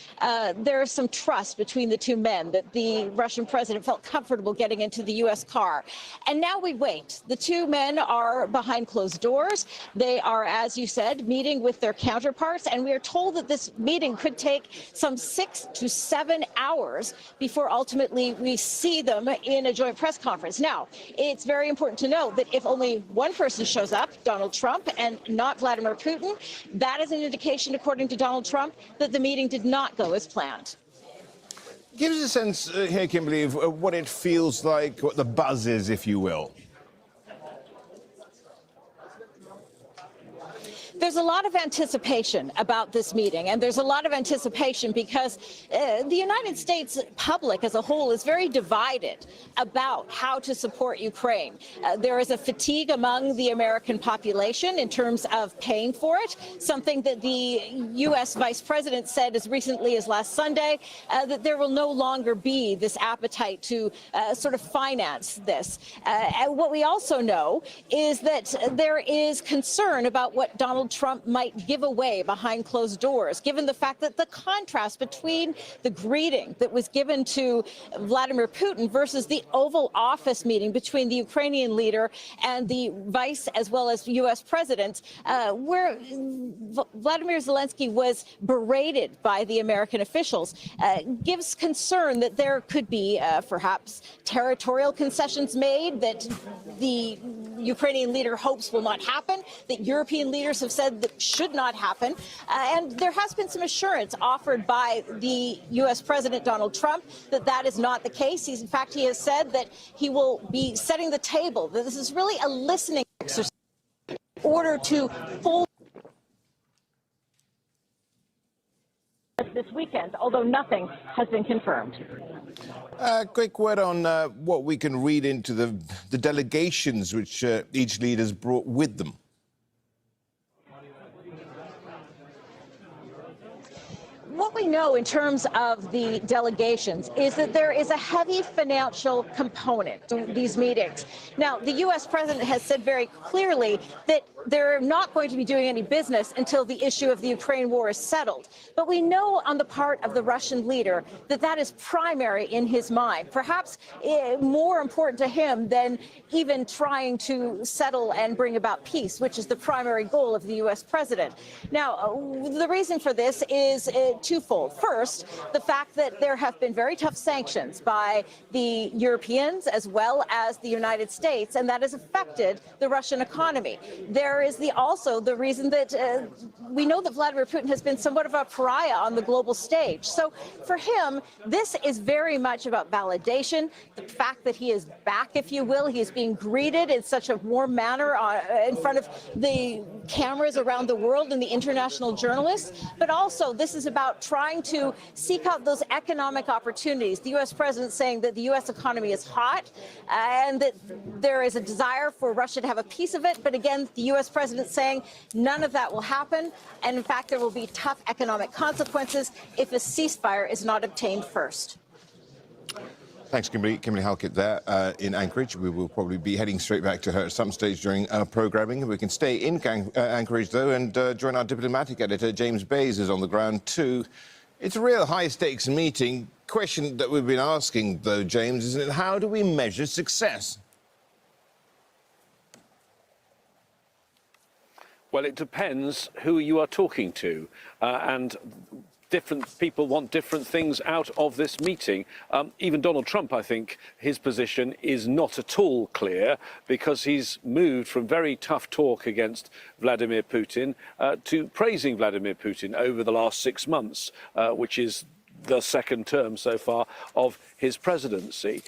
there is some trust between the 2 men, that the Russian president felt comfortable getting into the U.S. car. And now we wait. The 2 men are behind closed doors. They are, as you said, meeting with their counterparts, and we are told that this meeting could take some 6 to 7 hours before ultimately ultimately we see them in a joint press conference. Now, it's very important to note that if only one person shows up, Donald Trump, and not Vladimir Putin, that is an indication, according to Donald Trump, that the meeting did not go as planned. Give us a sense here, Kimberly, of what it feels like, what the buzz is, if you will. There's a lot of anticipation about this meeting, and there's a lot of anticipation because the United States public as a whole is very divided about how to support Ukraine. There is a fatigue among the American population in terms of paying for it, something that the U.S. Vice President said as recently as last Sunday, that there will no longer be this appetite to sort of finance this. And what we also know is that there is concern about what Donald Trump might give away behind closed doors, given the fact that the contrast between the greeting that was given to Vladimir Putin versus the Oval Office meeting between the Ukrainian leader and the vice as well as U.S. president, where Vladimir Zelensky was berated by the American officials, gives concern that there could be perhaps territorial concessions made that the Ukrainian leader hopes will not happen, that European leaders have said that should not happen. And there has been some assurance offered by the U.S. President Donald Trump that that is not the case. In fact, he has said that he will be setting the table, that this is really a listening exercise in order to fold this weekend, although nothing has been confirmed. Quick word on what we can read into the delegations which each leader's brought with them. What we know in terms of the delegations is that there is a heavy financial component to these meetings. Now, the U.S. president has said very clearly that they're not going to be doing any business until the issue of the Ukraine war is settled. But we know on the part of the Russian leader that that is primary in his mind, perhaps more important to him than even trying to settle and bring about peace, which is the primary goal of the U.S. president. Now, the reason for this is twofold. First, the fact that there have been very tough sanctions by the Europeans as well as the United States, and that has affected the Russian economy. There is also the reason that we know that Vladimir Putin has been somewhat of a pariah on the global stage. So for him, this is very much about validation, the fact that he is back, if you will. He is being greeted in such a warm manner in front of the cameras around the world and the international journalists. But also, this is about trying to seek out those economic opportunities. The U.S. president saying that the U.S. economy is hot and that there is a desire for Russia to have a piece of it. But again, the U.S. president saying none of that will happen. And in fact, there will be tough economic consequences if a ceasefire is not obtained first. Thanks, Kimberly Halkett there in Anchorage. We will probably be heading straight back to her at some stage during our programming. We can stay in Anchorage, though, and join our diplomatic editor, James Bays, is on the ground, too. It's a real high-stakes meeting. Question that we've been asking, though, James, is how do we measure success? Well, it depends who you are talking to, and different people want different things out of this meeting. Even Donald Trump, I think, his position is not at all clear because he's moved from very tough talk against Vladimir Putin to praising Vladimir Putin over the last 6 months, which is the second term so far of his presidency.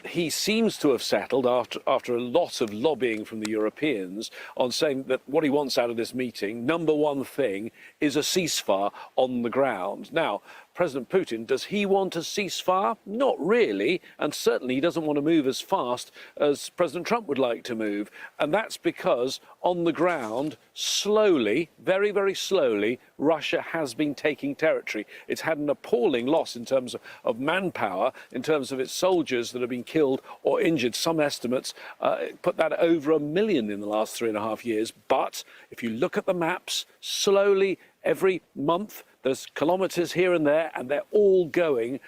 He seems to have settled after a lot of lobbying from the Europeans on saying that what he wants out of this meeting, number one thing, is a ceasefire on the ground. Now, President Putin, does he want a ceasefire? Not really, and certainly he doesn't want to move as fast as President Trump would like to move. And that's because on the ground, slowly, very, very slowly, Russia has been taking territory. It's had an appalling loss in terms of manpower, in terms of its soldiers that have been killed or injured. Some estimates put that over 1 million in the last 3.5 years. But if you look at the maps, slowly, every month, there's kilometres here and there, and they're all going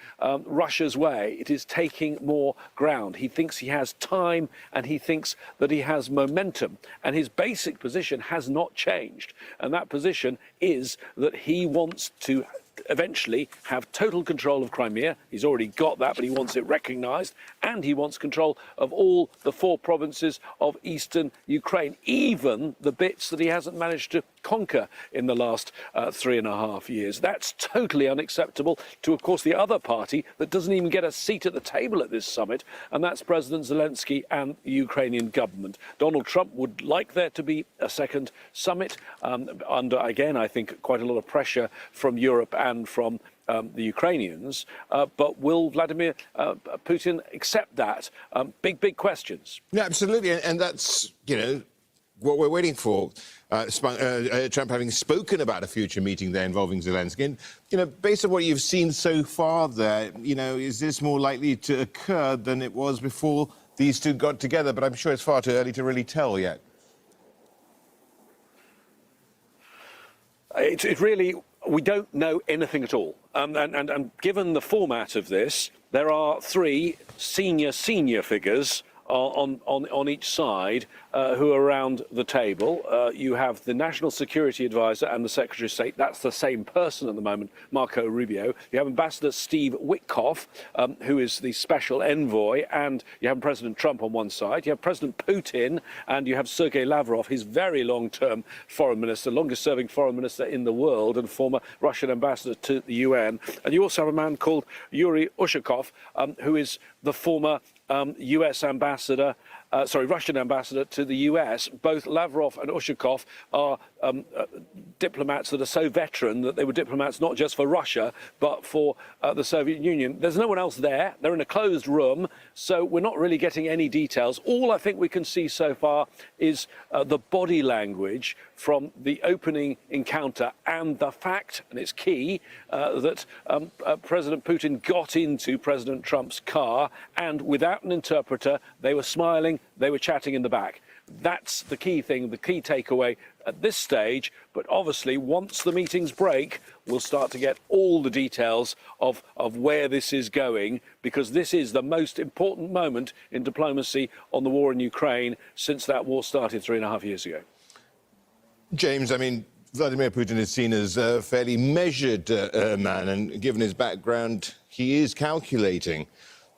Russia's way. It is taking more ground. He thinks he has time, and he thinks that he has momentum. And his basic position has not changed. And that position is that he wants to eventually have total control of Crimea. He's already got that, but he wants it recognised, and he wants control of all the 4 provinces of eastern Ukraine, even the bits that he hasn't managed to conquer in the last 3.5 years. That's totally unacceptable to, of course, the other party that doesn't even get a seat at the table at this summit, and that's President Zelensky and the Ukrainian government. Donald Trump would like there to be a second summit under, again, I think, quite a lot of pressure from Europe and from the Ukrainians. But will Vladimir Putin accept that? Big questions. Yeah, absolutely. And that's, what we're waiting for. Trump having spoken about a future meeting there involving Zelensky. And, based on what you've seen so far there, is this more likely to occur than it was before these two got together? But I'm sure it's far too early to really tell yet. It really, we don't know anything at all. And given the format of this, there are 3 senior figures on each side who are around the table. You have the National Security Advisor and the Secretary of State. That's the same person at the moment, Marco Rubio. You have Ambassador Steve Witkoff, who is the special envoy, and you have President Trump on one side. You have President Putin, and you have Sergei Lavrov, his very long-term foreign minister, longest-serving foreign minister in the world, and former Russian ambassador to the UN. And you also have a man called Yuri Ushakov, who is the former Russian ambassador to the US. Both Lavrov and Ushakov are diplomats that are so veteran that they were diplomats not just for Russia, but for the Soviet Union. There's no one else there. They're in a closed room, so we're not really getting any details. All I think we can see so far is the body language from the opening encounter and the fact, and it's key, that President Putin got into President Trump's car, and without an interpreter, they were smiling, they were chatting in the back. That's the key thing, the key takeaway at this stage. But obviously, once the meetings break, we'll start to get all the details of where this is going, because this is the most important moment in diplomacy on the war in Ukraine since that war started 3.5 years ago. James, I mean, Vladimir Putin is seen as a fairly measured man, and given his background, he is calculating.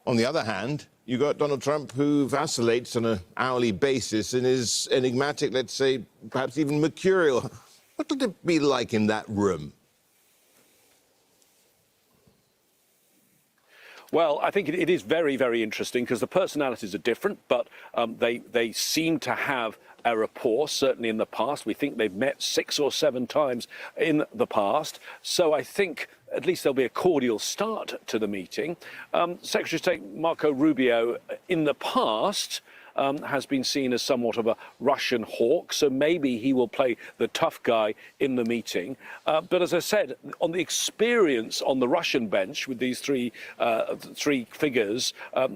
On the other hand, you've got Donald Trump, who vacillates on an hourly basis and is enigmatic, let's say, perhaps even mercurial. What would it be like in that room? Well, I think it is very, very interesting because the personalities are different, but they seem to have a rapport, certainly in the past. We think they've met 6 or 7 times in the past. So I think at least there'll be a cordial start to the meeting. Secretary of State Marco Rubio in the past has been seen as somewhat of a Russian hawk, so maybe he will play the tough guy in the meeting. But as I said, on the experience on the Russian bench with these three figures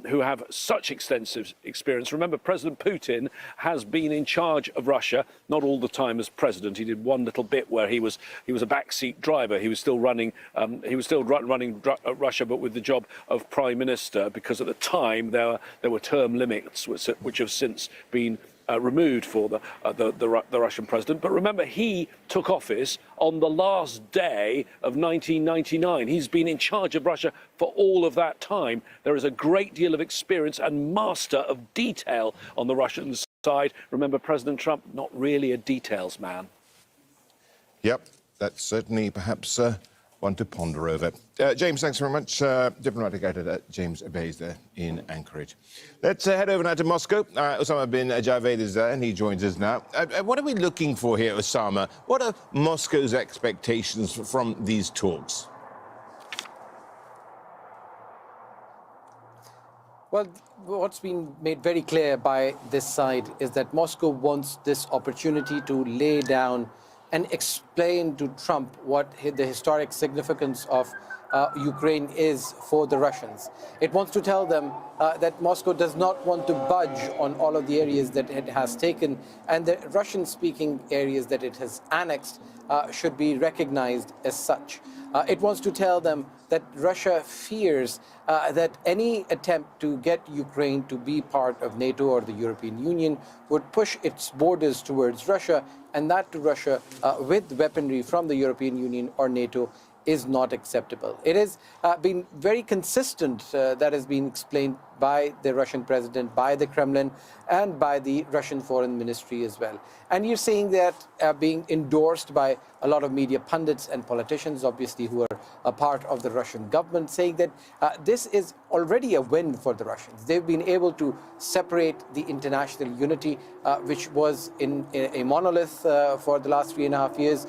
who have such extensive experience. Remember, President Putin has been in charge of Russia, not all the time as president. He did one little bit where he was a backseat driver. He was still running Russia, but with the job of prime minister, because at the time there were term limits which have since been removed for the Russian president. But remember, he took office on the last day of 1999. He's been in charge of Russia for all of that time. There is a great deal of experience and master of detail on the Russian side. Remember, President Trump, not really a details man. Yep, that's certainly perhaps one to ponder over. James, thanks very much. Diplomatic editor James Bays there in Anchorage. Let's head over now to Moscow. Osama bin Javed is there, and he joins us now. What are we looking for here, Osama? What are Moscow's expectations from these talks? Well, what's been made very clear by this side is that Moscow wants this opportunity to lay down and explain to Trump what the historic significance of Ukraine is for the Russians. It wants to tell them that Moscow does not want to budge on all of the areas that it has taken, and the Russian-speaking areas that it has annexed should be recognized as such. It wants to tell them that Russia fears that any attempt to get Ukraine to be part of NATO or the European Union would push its borders towards Russia, and that to Russia with weaponry from the European Union or NATO is not acceptable. It has been very consistent, that has been explained by the Russian president, by the Kremlin, and by the Russian foreign ministry as well. And you're seeing that being endorsed by a lot of media pundits and politicians, obviously, who are a part of the Russian government, saying that this is already a win for the Russians. They've been able to separate the international unity, which was in a monolith for the last 3.5 years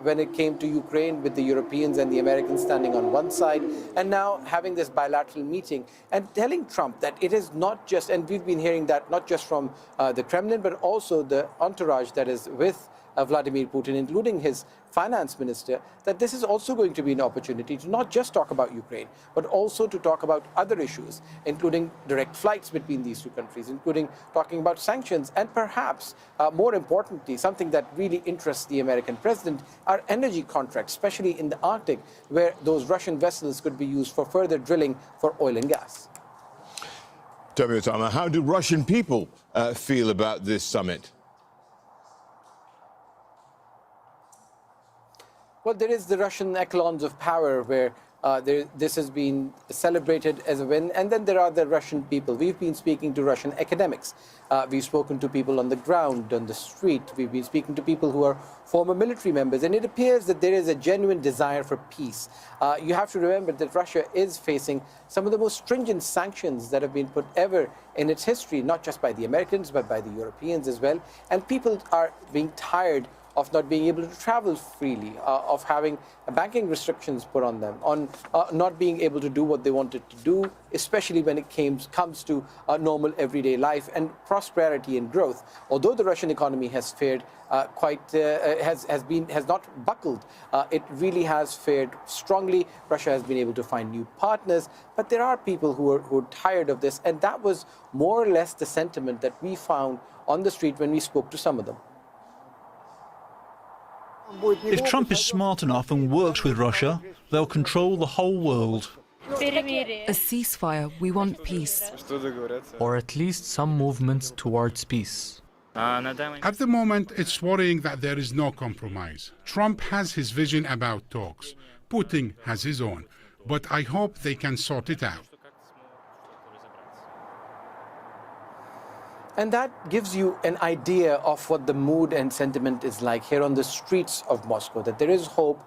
when it came to Ukraine, with the Europeans and the Americans standing on one side, and now having this bilateral meeting and telling Trump that it is not just, and we've been hearing that not just from the Kremlin, but also the entourage that is with Vladimir Putin, including his finance minister, that this is also going to be an opportunity to not just talk about Ukraine, but also to talk about other issues, including direct flights between these two countries, including talking about sanctions, and perhaps, more importantly, something that really interests the American president, are energy contracts, especially in the Arctic, where those Russian vessels could be used for further drilling for oil and gas. Toby Otama, how do Russian people feel about this summit? Well, there is the Russian echelons of power where this has been celebrated as a win. And then there are the Russian people. We've been speaking to Russian academics. We've spoken to people on the ground, on the street. We've been speaking to people who are former military members. And it appears that there is a genuine desire for peace. You have to remember that Russia is facing some of the most stringent sanctions that have been put ever in its history, not just by the Americans, but by the Europeans as well. And people are being tired of not being able to travel freely, of having banking restrictions put on them, on not being able to do what they wanted to do, especially when it comes to normal everyday life and prosperity and growth. Although the Russian economy has fared has not buckled, it really has fared strongly. Russia has been able to find new partners, but there are people who are tired of this, and that was more or less the sentiment that we found on the street when we spoke to some of them. If Trump is smart enough and works with Russia, they'll control the whole world. A ceasefire. We want peace. Or at least some movements towards peace. At the moment, it's worrying that there is no compromise. Trump has his vision about talks. Putin has his own. But I hope they can sort it out. And that gives you an idea of what the mood and sentiment is like here on the streets of Moscow, that there is hope,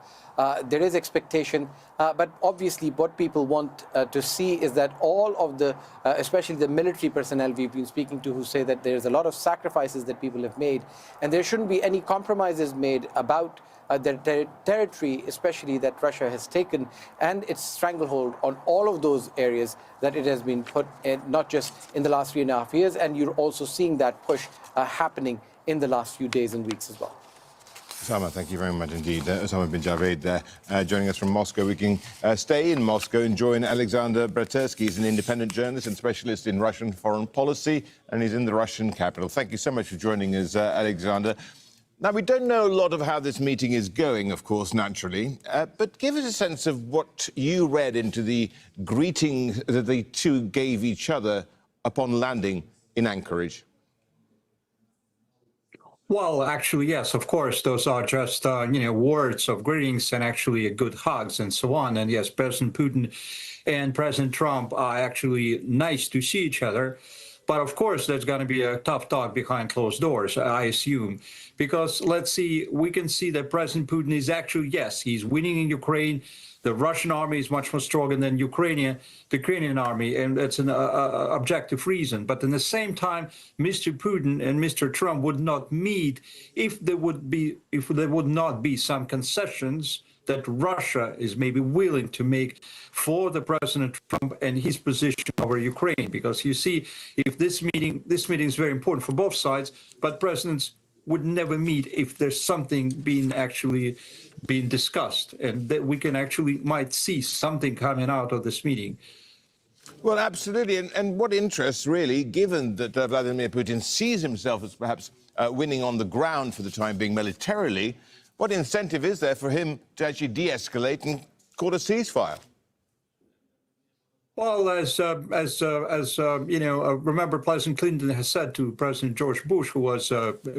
there is expectation, but obviously what people want to see is that all of the, especially the military personnel we've been speaking to, who say that there's a lot of sacrifices that people have made, and there shouldn't be any compromises made about their territory, especially that Russia has taken, and its stranglehold on all of those areas that it has been put in, not just in the last 3.5 years, and you're also seeing that push happening in the last few days and weeks as well. Osama, thank you very much indeed. Osama bin Javed there, joining us from Moscow. We can stay in Moscow and join Alexander Bratersky. He's an independent journalist and specialist in Russian foreign policy, and he's in the Russian capital. Thank you so much for joining us, Alexander. Now, we don't know a lot of how this meeting is going, of course, naturally, but give us a sense of what you read into the greeting that the two gave each other upon landing in Anchorage. Well, actually, yes, of course, those are just, words of greetings and actually good hugs and so on. And yes, President Putin and President Trump are actually nice to see each other. But of course, there's going to be a tough talk behind closed doors, I assume, because let's see, we can see that President Putin is actually, yes, he's winning in Ukraine. The Russian army is much more stronger than the Ukrainian army, and that's an objective reason. But at the same time, Mr. Putin and Mr. Trump would not meet if there would not be some concessions that Russia is maybe willing to make for the President Trump and his position over Ukraine. Because you see, if this meeting is very important for both sides, but presidents would never meet if there's something being discussed, and that we can actually might see something coming out of this meeting. Well, absolutely. And what interests, really, given that Vladimir Putin sees himself as perhaps winning on the ground for the time being militarily, what incentive is there for him to actually de-escalate and call a ceasefire? Well, remember, President Clinton has said to President George Bush, who was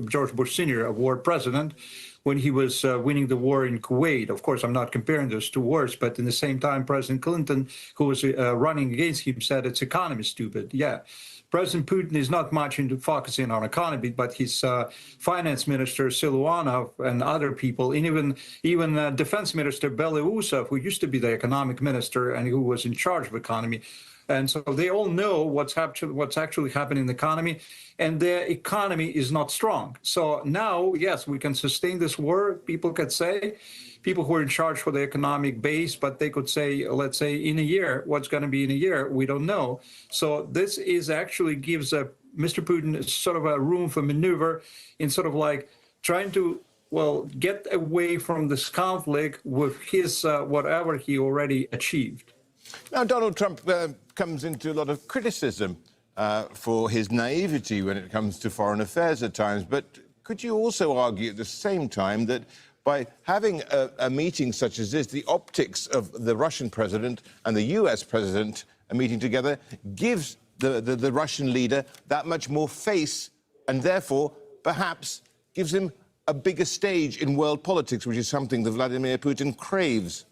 George Bush Sr., a war president, when he was winning the war in Kuwait. Of course, I'm not comparing those two wars, but in the same time, President Clinton, who was running against him, said it's economy stupid. Yeah. President Putin is not much into focusing on economy, but his finance minister, Siluanov, and other people, and even Defense Minister Belousov, who used to be the economic minister and who was in charge of economy. And so they all know what's actually happening in the economy, and the economy is not strong. So now, yes, we can sustain this war, people could say, people who are in charge for the economic base, but they could say, let's say in a year, what's going to be in a year, we don't know. So this is actually gives Mr. Putin sort of a room for maneuver in sort of like trying to, well, get away from this conflict with his whatever he already achieved. Now, Donald Trump comes into a lot of criticism for his naivety when it comes to foreign affairs at times. But could you also argue at the same time that by having a meeting such as this, the optics of the Russian president and the US president meeting together gives the Russian leader that much more face and therefore perhaps gives him a bigger stage in world politics, which is something that Vladimir Putin craves?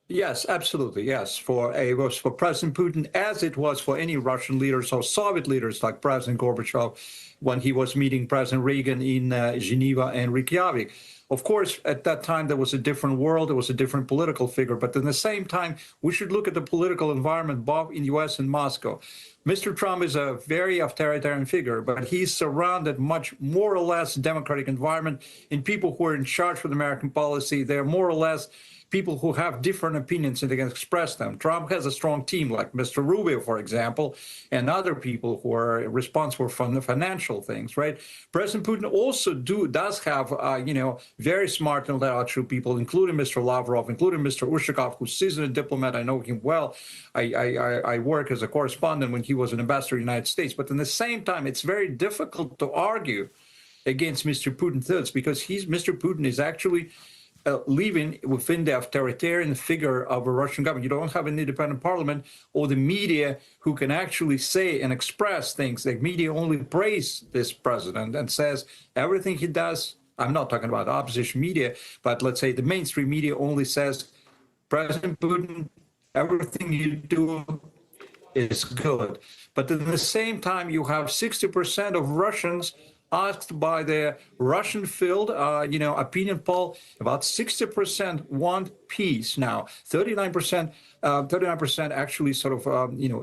Yes, absolutely. Yes, it was for President Putin, as it was for any Russian leaders or Soviet leaders like President Gorbachev when he was meeting President Reagan in Geneva and Reykjavik. Of course, at that time, there was a different world. There was a different political figure. But at the same time, we should look at the political environment both in the U.S. and Moscow. Mr. Trump is a very authoritarian figure, but he's surrounded much more or less democratic environment in people who are in charge of the American policy. They're more or less people who have different opinions and they can express them. Trump has a strong team like Mr. Rubio, for example, and other people who are responsible for the financial things, right? President Putin also does have, very smart intellectual people, including Mr. Lavrov, including Mr. Ushakov, who's a seasoned diplomat. I know him well. I work as a correspondent when he was an ambassador in the United States. But at the same time, it's very difficult to argue against Mr. Putin because Mr. Putin is actually living within the authoritarian figure of a Russian government. You don't have an independent parliament or the media who can actually say and express things. The media only praise this president and says everything he does. I'm not talking about opposition media, but let's say the mainstream media only says, President Putin, everything you do is good. But at the same time, you have 60% of Russians asked by the Russian field, opinion poll, about 60% want peace now. 39% actually sort of,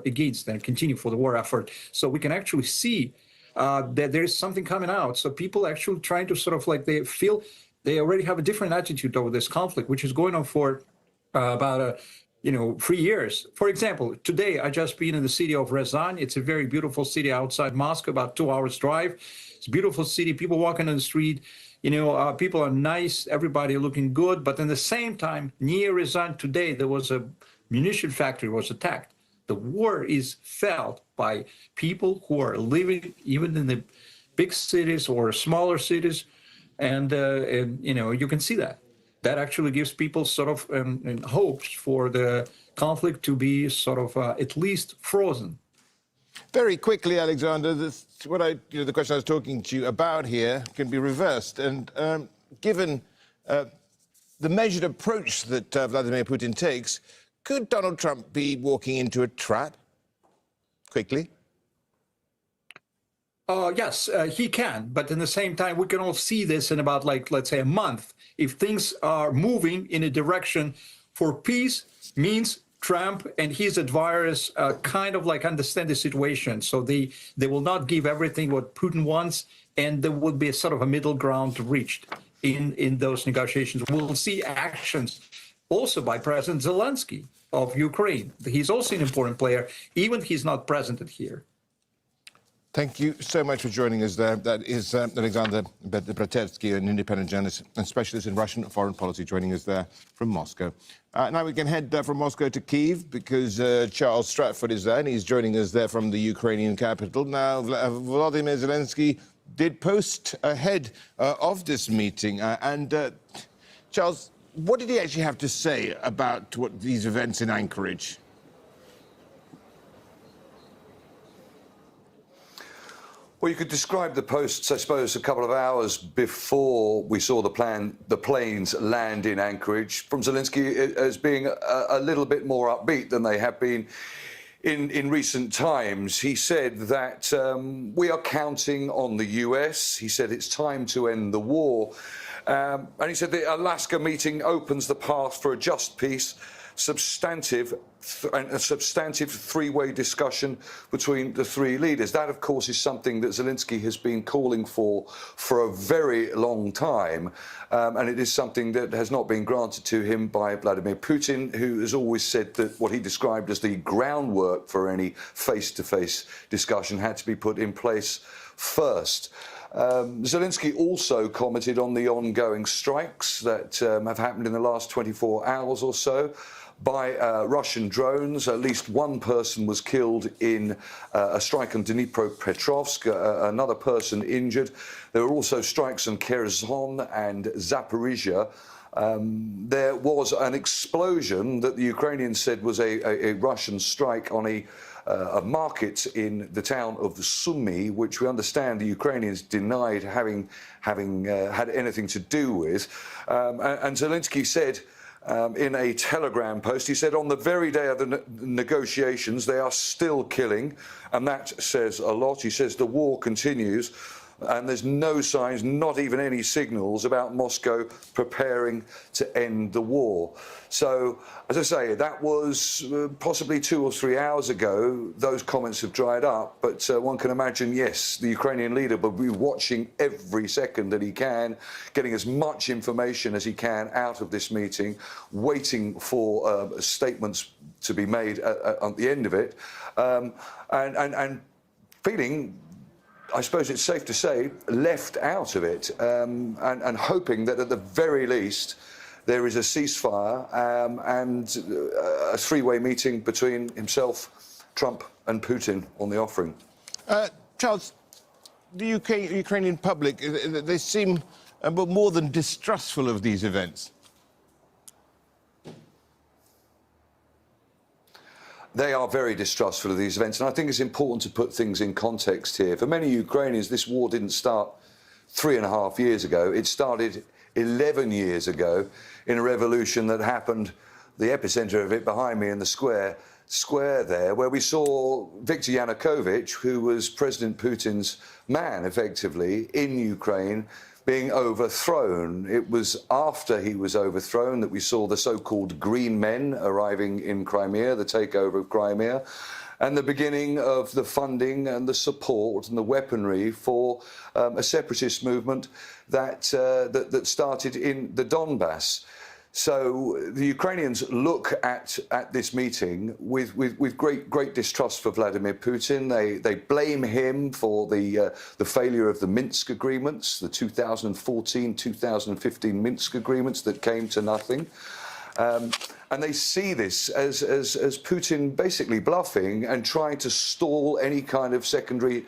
against and continue for the war effort. So we can actually see that there is something coming out. So people actually trying to sort of like they feel they already have a different attitude over this conflict, which is going on for about 3 years. For example, today I just been in the city of Ryazan. It's a very beautiful city outside Moscow, about 2 hours drive. It's a beautiful city. People walking on the street. People are nice. Everybody looking good. But at the same time, near Ryazan today, there was a munition factory was attacked. The war is felt by people who are living even in the big cities or smaller cities, and you can see that. That actually gives people sort of hopes for the conflict to be sort of at least frozen. Very quickly, Alexander, the question I was talking to you about here can be reversed. And given the measured approach that Vladimir Putin takes, could Donald Trump be walking into a trap? Quickly. Yes, he can. But in the same time, we can all see this in about, let's say, a month. If things are moving in a direction for peace, means Trump and his advisors kind of understand the situation. So they will not give everything what Putin wants, and there will be a sort of a middle ground reached in those negotiations. We'll see actions also by President Zelensky of Ukraine. He's also an important player, even he's not present here. Thank you so much for joining us there. That is Alexander Bratevsky, an independent journalist and specialist in Russian foreign policy, joining us there from Moscow. Now we can head from Moscow to Kyiv because Charles Stratford is there and he's joining us there from the Ukrainian capital. Now, Volodymyr Zelensky did post ahead of this meeting. Charles, what did he actually have to say about these events in Anchorage? Well, you could describe the posts, I suppose, a couple of hours before we saw the planes land in Anchorage from Zelensky as being a little bit more upbeat than they have been in recent times. He said that we are counting on the US. He said it's time to end the war. And he said the Alaska meeting opens the path for a just peace, a substantive three-way discussion between the three leaders. That, of course, is something that Zelensky has been calling for a very long time, and it is something that has not been granted to him by Vladimir Putin, who has always said that what he described as the groundwork for any face-to-face discussion had to be put in place first. Zelensky also commented on the ongoing strikes that have happened in the last 24 hours or so by Russian drones. At least one person was killed in a strike on Dnipropetrovsk, another person injured. There were also strikes on Kherson and Zaporizhia. There was an explosion that the Ukrainians said was a Russian strike on a market in the town of Sumy, which we understand the Ukrainians denied having had anything to do with. And Zelensky said in a Telegram post, he said, on the very day of the negotiations, they are still killing, and that says a lot. He says the war continues, and there's no signs, not even any signals about Moscow preparing to end the war. So, as I say, that was possibly 2 or 3 hours ago. Those comments have dried up, but one can imagine, yes, the Ukrainian leader will be watching every second that he can, getting as much information as he can out of this meeting, waiting for statements to be made at the end of it, and feeling, I suppose it's safe to say, left out of it, and hoping that at the very least there is a ceasefire and a three-way meeting between himself, Trump and Putin on the offering. Charles, the Ukrainian public, they seem more than distrustful of these events. They are very distrustful of these events, and I think it's important to put things in context here. For many Ukrainians, this war didn't start 3.5 years ago. It started 11 years ago in a revolution that happened, the epicenter of it behind me in the square there, where we saw Viktor Yanukovych, who was President Putin's man, effectively, in Ukraine, being overthrown. It was after he was overthrown that we saw the so-called Green Men arriving in Crimea, the takeover of Crimea, and the beginning of the funding and the support and the weaponry for a separatist movement that started in the Donbass. So the Ukrainians look at this meeting with great distrust for Vladimir Putin. They blame him for the failure of the Minsk agreements, the 2014-2015 Minsk agreements that came to nothing. And they see this as Putin basically bluffing and trying to stall any kind of secondary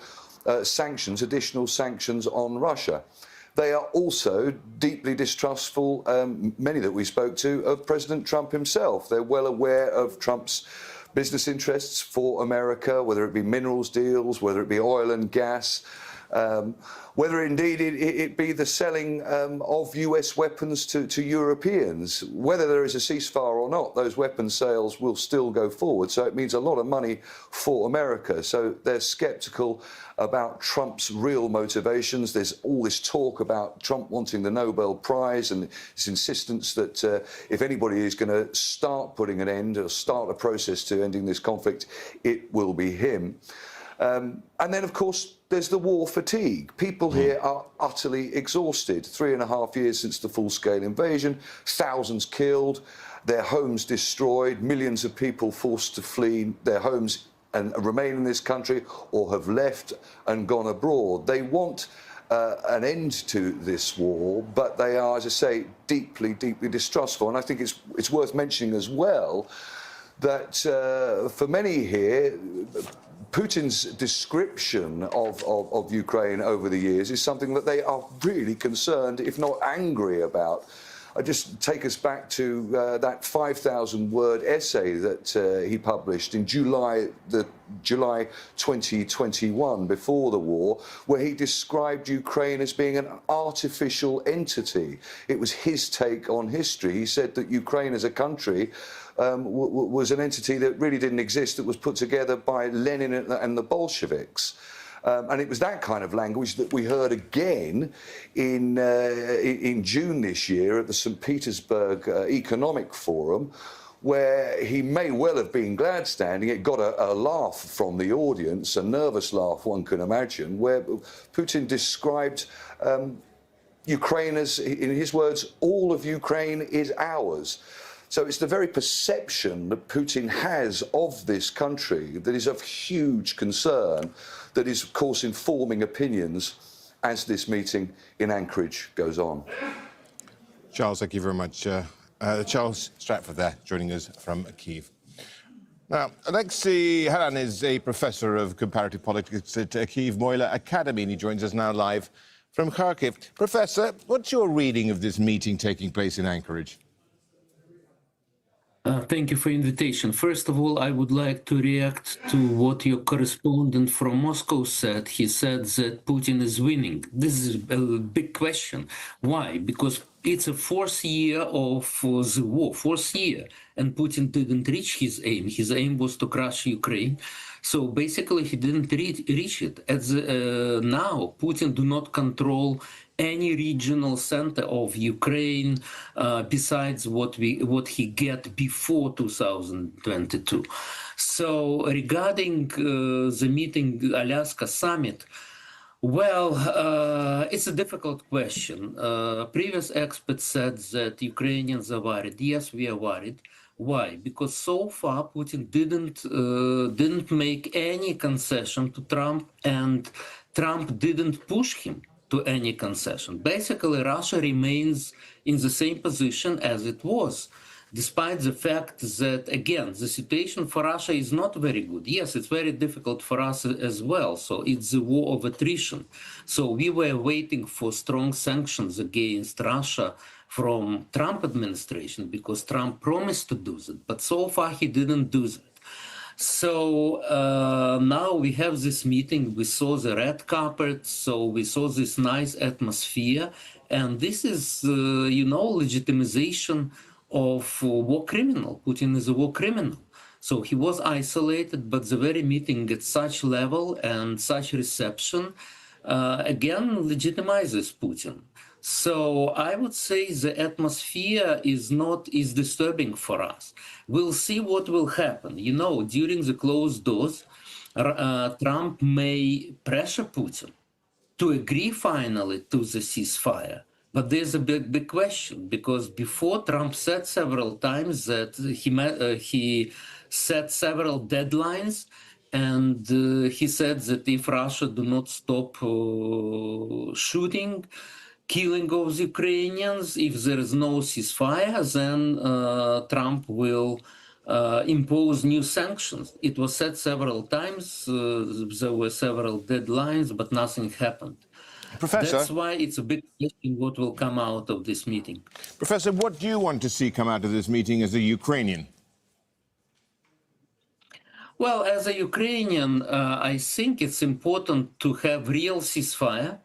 sanctions, additional sanctions on Russia. They are also deeply distrustful, many that we spoke to, of President Trump himself. They're well aware of Trump's business interests for America, whether it be minerals deals, whether it be oil and gas, whether indeed it be the selling of US weapons to Europeans. Whether there is a ceasefire or not, those weapons sales will still go forward. So it means a lot of money for America. So they're skeptical about Trump's real motivations. There's all this talk about Trump wanting the Nobel Prize and his insistence that if anybody is going to start putting an end or start a process to ending this conflict, it will be him. And then, of course, there's the war fatigue. People here are utterly exhausted. 3.5 years since the full-scale invasion, thousands killed, their homes destroyed, millions of people forced to flee their homes and remain in this country or have left and gone abroad. They want an end to this war, but they are, as I say, deeply, deeply distrustful. And I think it's worth mentioning as well that for many here, Putin's description of Ukraine over the years is something that they are really concerned, if not angry about. I just take us back to that 5,000-word essay that he published in July 2021, before the war, where he described Ukraine as being an artificial entity. It was his take on history. He said that Ukraine as a country was an entity that really didn't exist, that was put together by Lenin and the Bolsheviks. And it was that kind of language that we heard again in June this year at the St. Petersburg Economic Forum, where he may well have been glad standing. It got a laugh from the audience, a nervous laugh, one can imagine, where Putin described Ukraine as, in his words, all of Ukraine is ours. So it's the very perception that Putin has of this country that is of huge concern, that is, of course, informing opinions as this meeting in Anchorage goes on. Charles, thank you very much. Charles Stratford there, joining us from Kyiv. Now, Alexei Haran is a professor of comparative politics at Kyiv Mohyla Academy, and he joins us now live from Kharkiv. Professor, what's your reading of this meeting taking place in Anchorage? Thank you for the invitation. First of all, I would like to react to what your correspondent from Moscow said. He said that Putin is winning. This is a big question. Why? Because it's a fourth year of the war, fourth year, and Putin didn't reach his aim. His aim was to crush Ukraine. So basically, he didn't reach it. Now, Putin do not control any regional center of Ukraine besides what he get before 2022. So regarding the meeting, Alaska summit, well, it's a difficult question. Previous experts said that Ukrainians are worried. Yes, we are worried. Why? Because so far Putin didn't make any concession to Trump, and Trump didn't push him to any concession. Basically, Russia remains in the same position as it was, despite the fact that, again, the situation for Russia is not very good. Yes, it's very difficult for us as well. So it's a war of attrition. So we were waiting for strong sanctions against Russia from Trump administration because Trump promised to do that. But so far, he didn't do that. So now we have this meeting. We saw the red carpet, so we saw this nice atmosphere, and this is, legitimization of war criminal. Putin is a war criminal. So he was isolated, but the very meeting at such level and such reception, again, legitimizes Putin. So I would say the atmosphere is disturbing for us. We'll see what will happen. During the closed doors, Trump may pressure Putin to agree finally to the ceasefire. But there's a big question, because before Trump said several times that he set several deadlines, and he said that if Russia do not stop shooting, killing of the Ukrainians, if there is no ceasefire, then Trump will impose new sanctions. It was said several times, there were several deadlines, but nothing happened. Professor, that's why it's a big question what will come out of this meeting. Professor, what do you want to see come out of this meeting as a Ukrainian? Well, as a Ukrainian, I think it's important to have real ceasefire,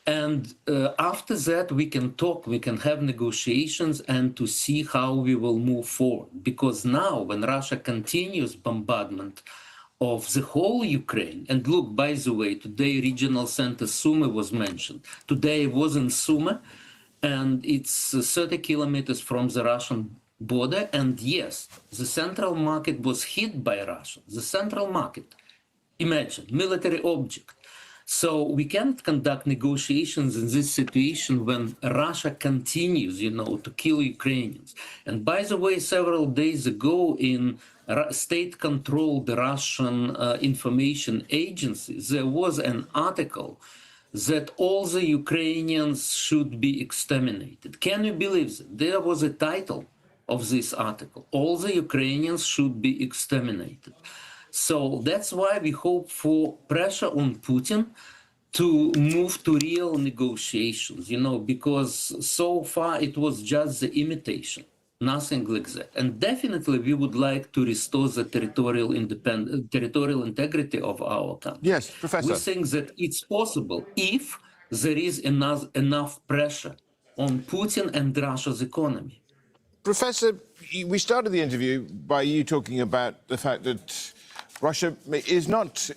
and after that we can talk, we can have negotiations and to see how we will move forward. Because now when Russia continues bombardment of the whole Ukraine, and look, by the way, today regional center Sumy was mentioned. Today I was in Sumy, and it's 30 kilometers from the Russian border, and yes, the central market was hit by Russia. The central market, imagine, military object. So we can't conduct negotiations in this situation when Russia continues, to kill Ukrainians. And by the way, several days ago in state-controlled Russian information agencies, there was an article that all the Ukrainians should be exterminated. Can you believe that? There was a title of this article. All the Ukrainians should be exterminated. So that's why we hope for pressure on Putin to move to real negotiations, because so far it was just the imitation, nothing like that. And definitely we would like to restore the territorial integrity of our country. Yes, Professor. We think that it's possible if there is enough pressure on Putin and Russia's economy. Professor, we started the interview by you talking about the fact that Russia is not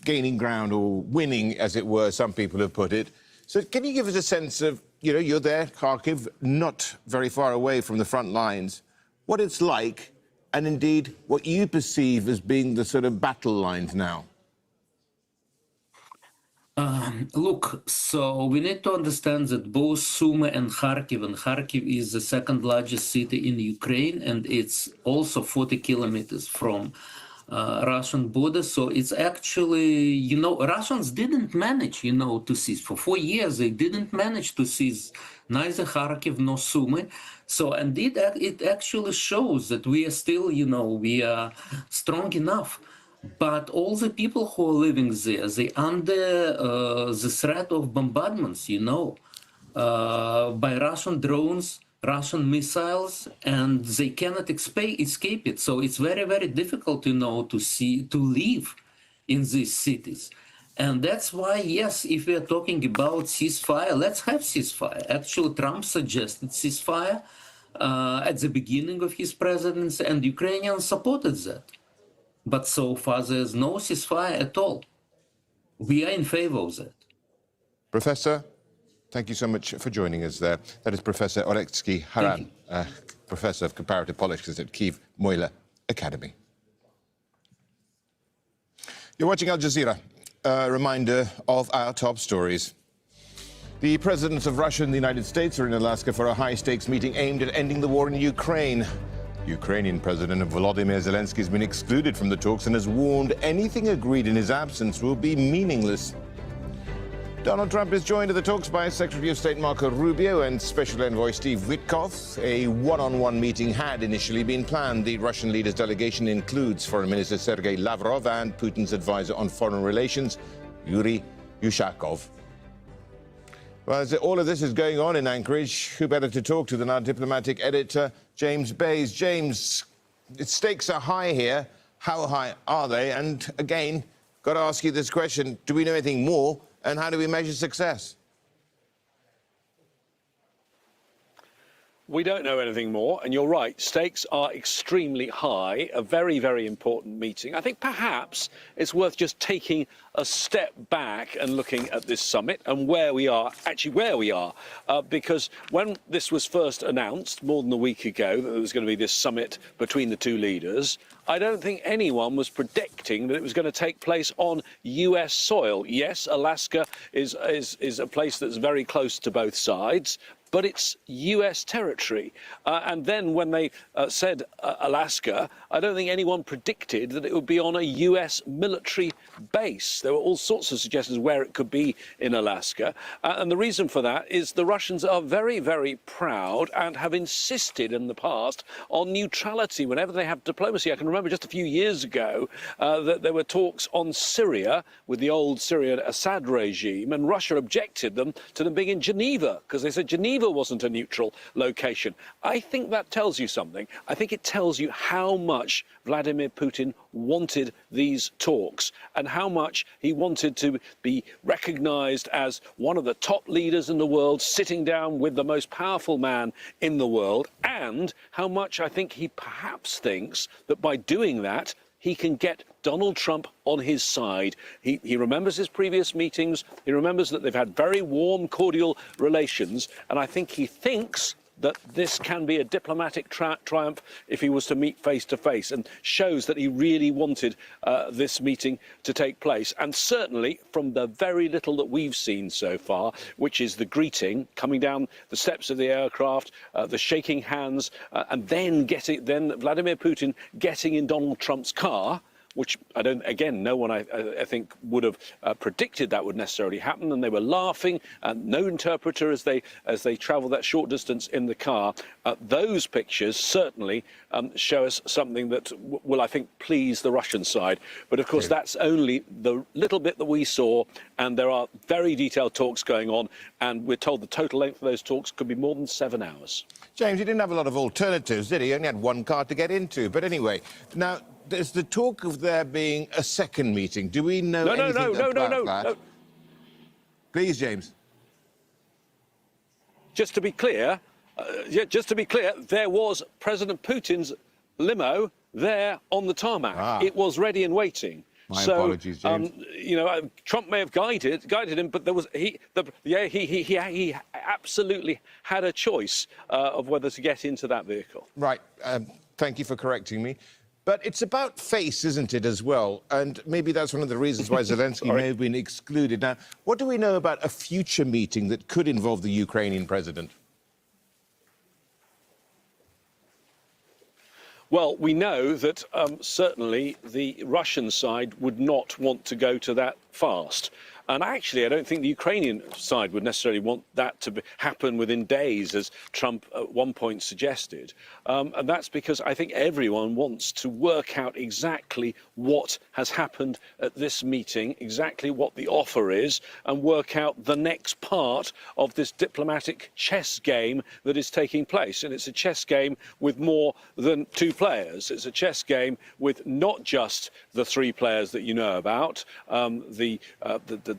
gaining ground or winning, as it were, some people have put it. So can you give us a sense of, you're there, Kharkiv, not very far away from the front lines, what it's like, and indeed what you perceive as being the sort of battle lines now? Look, so we need to understand that both Sumy and Kharkiv is the second largest city in Ukraine, and it's also 40 kilometers from Russian border. So it's actually, Russians didn't manage, to seize. For 4 years, they didn't manage to seize neither Kharkiv nor Sumy. So indeed, it actually shows that we are still, we are strong enough. But all the people who are living there, they under the threat of bombardments, by Russian drones, Russian missiles, and they cannot escape it. So it's very, very difficult, to live in these cities. And that's why, yes, if we are talking about ceasefire, let's have ceasefire. Actually, Trump suggested ceasefire at the beginning of his presidency, and Ukrainians supported that. But so far, there's no ceasefire at all. We are in favor of that. Professor, thank you so much for joining us there. That is Professor Oleksiy Haran, Professor of Comparative Politics at Kyiv Mohyla Academy. You're watching Al Jazeera. A reminder of our top stories. The presidents of Russia and the United States are in Alaska for a high-stakes meeting aimed at ending the war in Ukraine. Ukrainian President Volodymyr Zelensky has been excluded from the talks and has warned anything agreed in his absence will be meaningless. Donald Trump is joined at the talks by Secretary of State Marco Rubio and Special Envoy Steve Witkoff. A one-on-one meeting had initially been planned. The Russian leader's delegation includes Foreign Minister Sergei Lavrov and Putin's advisor on foreign relations, Yuri Yushakov. Well, as all of this is going on in Anchorage, who better to talk to than our diplomatic editor, James Bays. James, the stakes are high here. How high are they? And again, got to ask you this question, do we know anything more? And how do we measure success? We don't know anything more, and you're right, stakes are extremely high, a very, very important meeting. I think perhaps it's worth just taking a step back and looking at this summit and where we are, because when this was first announced more than a week ago that there was going to be this summit between the two leaders, I don't think anyone was predicting that it was going to take place on US soil. Yes, Alaska is a place that's very close to both sides, but it's US territory. And then when they said Alaska, I don't think anyone predicted that it would be on a US military base. There were all sorts of suggestions where it could be in Alaska. And the reason for that is the Russians are very, very proud and have insisted in the past on neutrality whenever they have diplomacy. I can remember just a few years ago that there were talks on Syria with the old Syrian Assad regime, and Russia objected to them being in Geneva because they said Geneva wasn't a neutral location. I think that tells you something. I think it tells you how much Vladimir Putin wanted these talks and how much he wanted to be recognized as one of the top leaders in the world, sitting down with the most powerful man in the world, and how much I think he perhaps thinks that by doing that, he can get Donald Trump on his side. He remembers his previous meetings. He remembers that they've had very warm, cordial relations. And I think he thinks that this can be a diplomatic triumph if he was to meet face to face, and shows that he really wanted this meeting to take place. And certainly from the very little that we've seen so far, which is the greeting, coming down the steps of the aircraft, the shaking hands, and then Vladimir Putin getting in Donald Trump's car, which I don't, again, no one I think would have predicted that would necessarily happen, and they were laughing, and no interpreter as they travel that short distance in the car. Those pictures certainly show us something that will, I think, please the Russian side. But of course, that's only the little bit that we saw, and there are very detailed talks going on, and we're told the total length of those talks could be more than 7 hours. James, he didn't have a lot of alternatives, did he? He only had one car to get into. But anyway, now, there's the talk of there being a second meeting. Do we know anything about that? No. Please, James. Just to be clear, there was President Putin's limo there on the tarmac. It was ready and waiting. My apologies, James. You know, Trump may have guided him, but there was he absolutely had a choice of whether to get into that vehicle. Right. Thank you for correcting me. But it's about face, isn't it, as well? And maybe that's one of the reasons why Zelensky may have been excluded. Now, what do we know about a future meeting that could involve the Ukrainian president? Well, we know that certainly the Russian side would not want to go to that fast. And actually, I don't think the Ukrainian side would necessarily want that to happen within days, as Trump at one point suggested. And that's because I think everyone wants to work out exactly what has happened at this meeting, exactly what the offer is, and work out the next part of this diplomatic chess game that is taking place. And it's a chess game with more than 2 players. It's a chess game with not just the 3 players that you know about,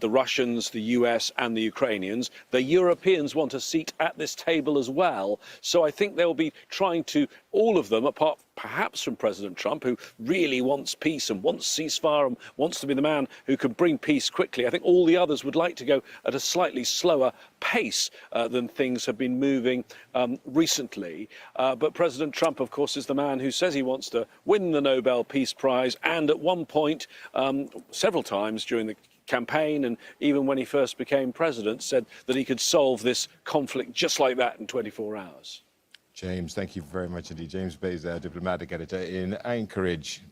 the Russians, the US and the Ukrainians. The Europeans want a seat at this table as well. So I think they'll be trying to, all of them, apart perhaps from President Trump, who really wants peace and wants ceasefire and wants to be the man who can bring peace quickly. I think all the others would like to go at a slightly slower pace than things have been moving recently. But President Trump, of course, is the man who says he wants to win the Nobel Peace Prize, and at one point, several times during the campaign and even when he first became president, said that he could solve this conflict just like that in 24 hours. James, thank you very much indeed. James Bays, diplomatic editor in Anchorage.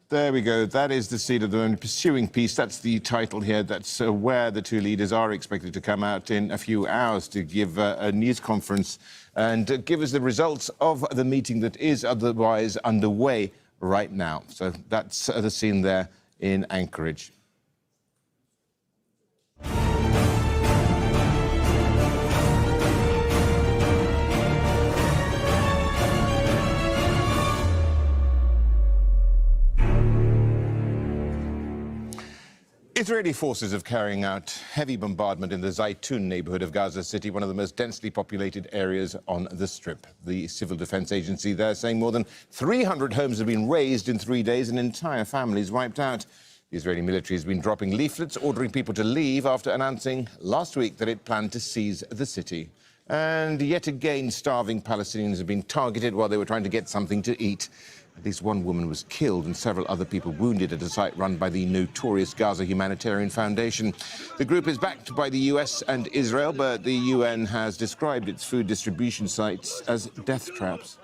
There we go. That is the seed of the pursuing peace. That's the title here. That's where the 2 leaders are expected to come out in a few hours to give a news conference and give us the results of the meeting that is otherwise underway right now. So that's the scene there in Anchorage. Israeli forces are carrying out heavy bombardment in the Zaytun neighborhood of Gaza City, one of the most densely populated areas on the Strip. The Civil Defense Agency there saying more than 300 homes have been razed in 3 days and entire families wiped out. The Israeli military has been dropping leaflets ordering people to leave after announcing last week that it planned to seize the city. And yet again, starving Palestinians have been targeted while they were trying to get something to eat. At least one woman was killed and several other people wounded at a site run by the notorious Gaza Humanitarian Foundation. The group is backed by the US and Israel, but the UN has described its food distribution sites as death traps.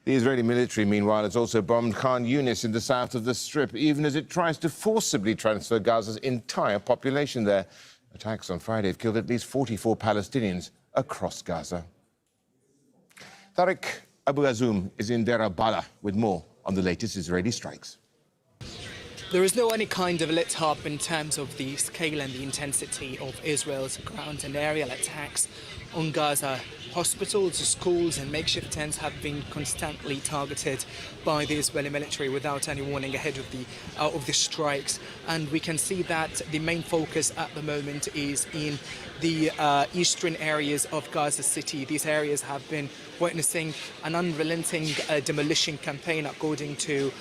The Israeli military, meanwhile, has also bombed Khan Yunis in the south of the Strip, even as it tries to forcibly transfer Gaza's entire population there. Attacks on Friday have killed at least 44 Palestinians across Gaza. Tariq Abu Azoum is in Deir al-Balah with more on the latest Israeli strikes. There is no any kind of let-up in terms of the scale and the intensity of Israel's ground and aerial attacks on Gaza. Hospitals, schools and makeshift tents have been constantly targeted by the Israeli military without any warning ahead of the strikes. And we can see that the main focus at the moment is in the eastern areas of Gaza City. These areas have been witnessing an unrelenting demolition campaign. According to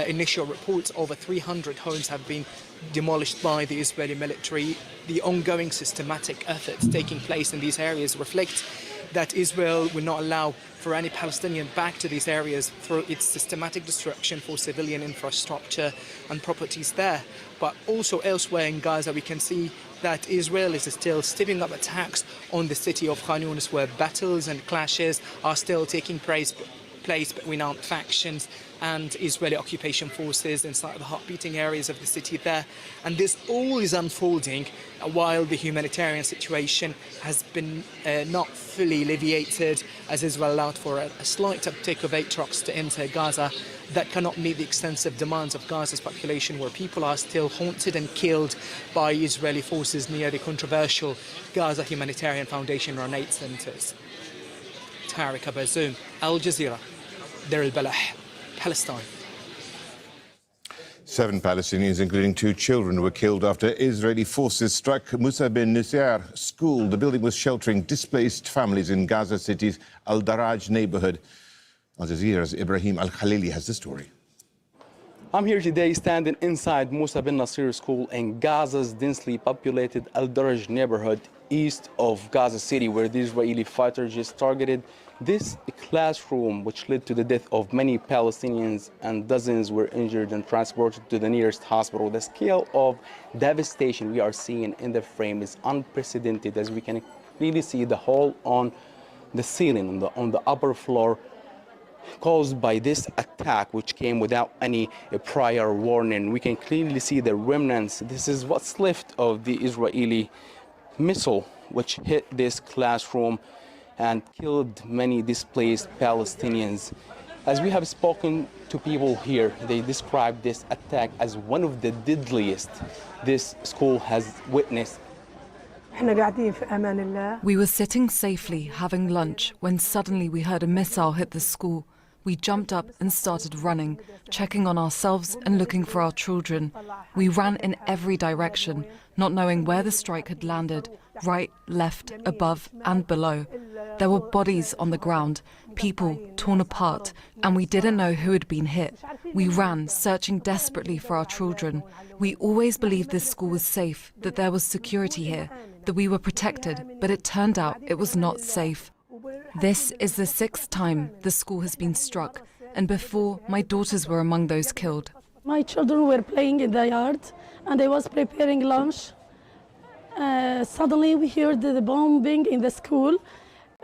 initial reports, over 300 homes have been demolished by the Israeli military. The ongoing systematic efforts taking place in these areas reflect that Israel will not allow for any Palestinian back to these areas through its systematic destruction for civilian infrastructure and properties there. But also elsewhere in Gaza, we can see that Israel is still stepping up attacks on the city of Khan Younis, where battles and clashes are still taking place between armed factions and Israeli occupation forces inside the hot-beating areas of the city there. And this all is unfolding while the humanitarian situation has been not fully alleviated, as Israel allowed for a slight uptick of 8 trucks to enter Gaza that cannot meet the extensive demands of Gaza's population, where people are still haunted and killed by Israeli forces near the controversial Gaza Humanitarian Foundation or aid centers. Tariq Abazoum, Al Jazeera, Deir al-Balah, Palestine. 7 Palestinians, including 2 children, were killed after Israeli forces struck Musa bin Nusayr school. The building was sheltering displaced families in Gaza City's Al-Daraj neighborhood. Al Jazeera's Ibrahim Al-Khalili has the story. I'm here today standing inside Musa bin Nasir School in Gaza's densely populated Al-Daraj neighborhood east of Gaza City, where the Israeli fighters just targeted this classroom, which led to the death of many Palestinians, and dozens were injured and transported to the nearest hospital. The scale of devastation we are seeing in the frame is unprecedented, as we can really see the hole on the ceiling on the upper floor caused by this attack, which came without any prior warning. We can clearly see the remnants. This is what's left of the Israeli missile which hit this classroom and killed many displaced Palestinians. As we have spoken to people here, they described this attack as one of the deadliest this school has witnessed. We were sitting safely having lunch when suddenly we heard a missile hit the school. We jumped up and started running, checking on ourselves and looking for our children. We ran in every direction, not knowing where the strike had landed, right, left, above and below. There were bodies on the ground, people torn apart, and we didn't know who had been hit. We ran, searching desperately for our children. We always believed this school was safe, that there was security here, that we were protected, but it turned out it was not safe. This is the 6th time the school has been struck, and before, my daughters were among those killed. My children were playing in the yard, and I was preparing lunch. Suddenly, we heard the bombing in the school.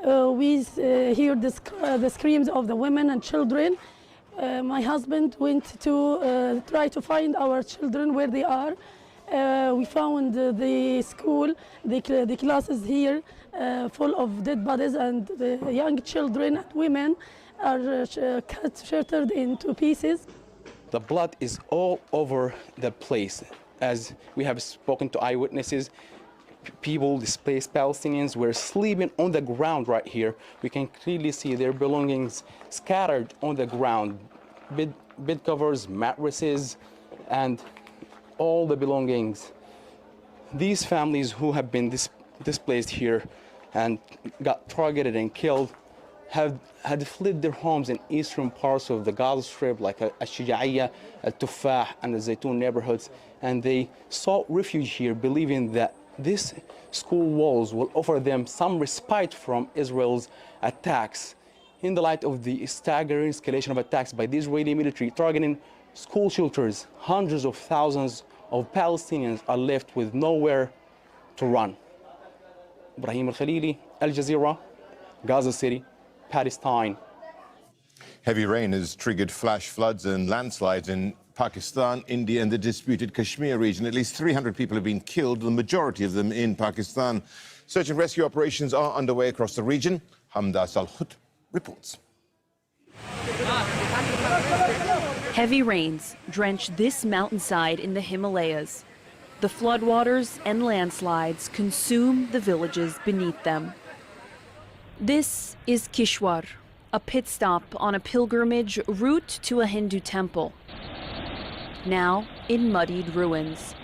We heard the screams of the women and children. My husband went to try to find our children where they are. We found the school, the classes here, full of dead bodies, and the young children and women are cut, shattered into pieces. The blood is all over the place. As we have spoken to eyewitnesses, people, displaced Palestinians, were sleeping on the ground right here. We can clearly see their belongings scattered on the ground, bed covers, mattresses, and all the belongings. These families who have been displaced here and got targeted and killed had fled their homes in eastern parts of the Gaza Strip, like Al-Shija'iyya, Al-Tufah, and the Zaytun neighborhoods, and they sought refuge here, believing that this school walls will offer them some respite from Israel's attacks. In the light of the staggering escalation of attacks by the Israeli military targeting school shelters, hundreds of thousands of Palestinians are left with nowhere to run. Ibrahim Al-Khalili, Al Jazeera, Gaza City, Palestine. Heavy rain has triggered flash floods and landslides in Pakistan, India and the disputed Kashmir region. At least 300 people have been killed, the majority of them in Pakistan. Search and rescue operations are underway across the region. Hamda Salhut reports. Heavy rains drench this mountainside in the Himalayas. The floodwaters and landslides consume the villages beneath them. This is Kishwar, a pit stop on a pilgrimage route to a Hindu temple, now in muddied ruins.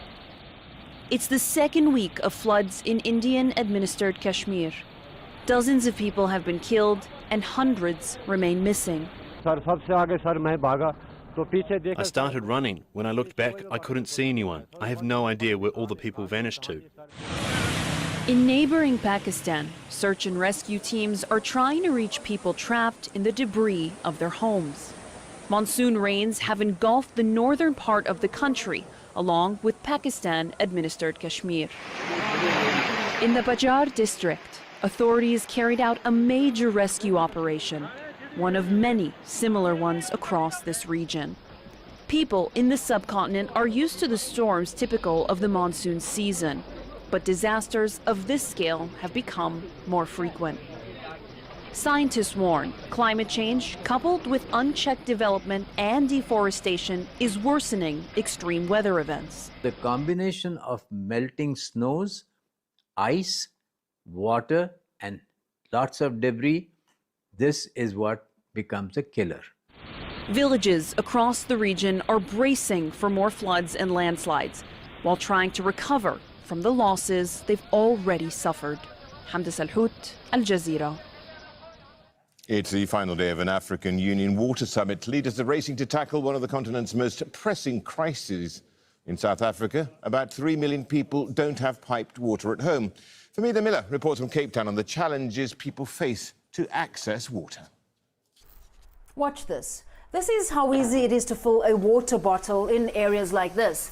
It's the 2nd week of floods in Indian-administered Kashmir. Dozens of people have been killed and hundreds remain missing. I started running. When I looked back, I couldn't see anyone. I have no idea where all the people vanished to. In neighboring Pakistan, search and rescue teams are trying to reach people trapped in the debris of their homes. Monsoon rains have engulfed the northern part of the country, along with Pakistan-administered Kashmir. In the Bajar district, authorities carried out a major rescue operation, one of many similar ones across this region. People in the subcontinent are used to the storms typical of the monsoon season, but disasters of this scale have become more frequent. Scientists warn climate change, coupled with unchecked development and deforestation, is worsening extreme weather events. The combination of melting snows, ice, water, and lots of debris, this is what becomes a killer. Villages across the region are bracing for more floods and landslides, while trying to recover from the losses they've already suffered. Hamda Salhout, Al Jazeera. It's the final day of an African Union water summit. Leaders are racing to tackle one of the continent's most pressing crises. In South Africa, about 3 million people don't have piped water at home. Famida Miller reports from Cape Town on the challenges people face to access water. Watch this. This is how easy it is to fill a water bottle in areas like this.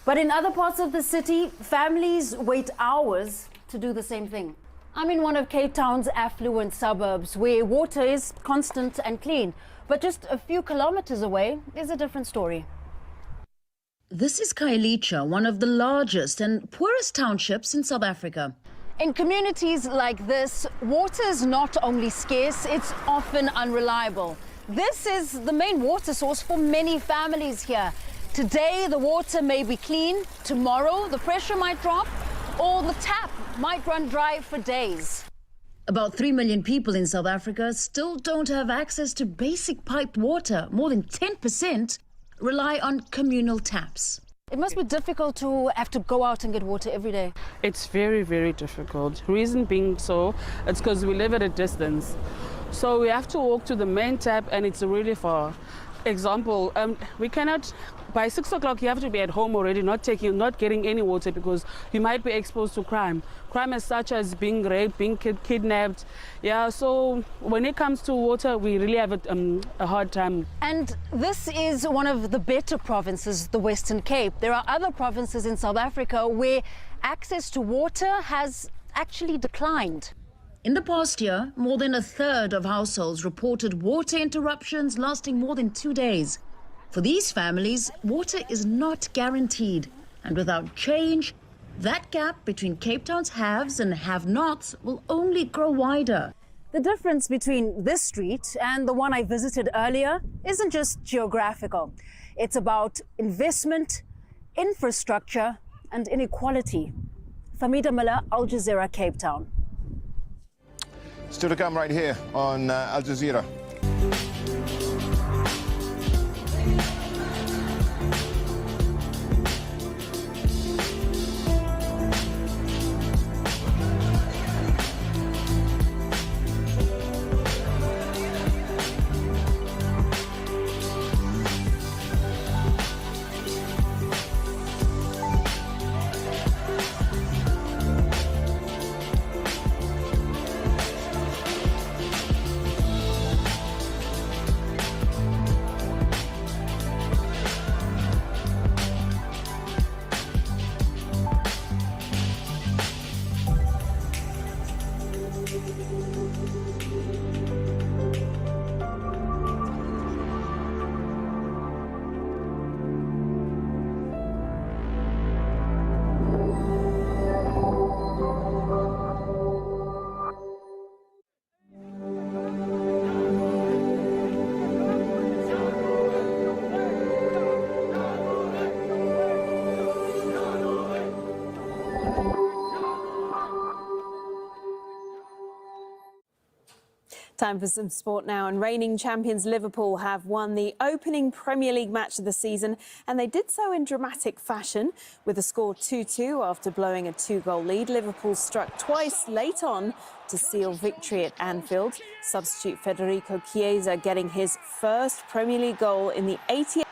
But in other parts of the city, families wait hours to do the same thing. I'm in one of Cape Town's affluent suburbs where water is constant and clean. But just a few kilometers away is a different story. This is Khayelitsha, one of the largest and poorest townships in South Africa. In communities like this, water is not only scarce, it's often unreliable. This is the main water source for many families here. Today, the water may be clean. Tomorrow, the pressure might drop, or the tap might run dry for days. About 3 million people in South Africa still don't have access to basic piped water. More than 10% rely on communal taps. It must be difficult to have to go out and get water every day. It's very, very difficult. Reason being so, it's because we live at a distance. So we have to walk to the main tap and it's really far. Example, we cannot, by 6 o'clock you have to be at home already, not getting any water because you might be exposed to crime. Crime as such as being raped, being kidnapped. Yeah, so when it comes to water, we really have a hard time. And this is one of the better provinces, the Western Cape. There are other provinces in South Africa where access to water has actually declined. In the past year, more than a third of households reported water interruptions lasting more than 2 days. For these families, water is not guaranteed. And without change, that gap between Cape Town's haves and have-nots will only grow wider. The difference between this street and the one I visited earlier isn't just geographical. It's about investment, infrastructure, and inequality. Famida Miller, Al Jazeera, Cape Town. Still to come right here on Al Jazeera. Time for some sport now, and reigning champions Liverpool have won the opening Premier League match of the season, and they did so in dramatic fashion. With the score 2-2 after blowing a 2-goal lead, Liverpool struck twice late on to seal victory at Anfield. Substitute Federico Chiesa getting his first Premier League goal in the 80th.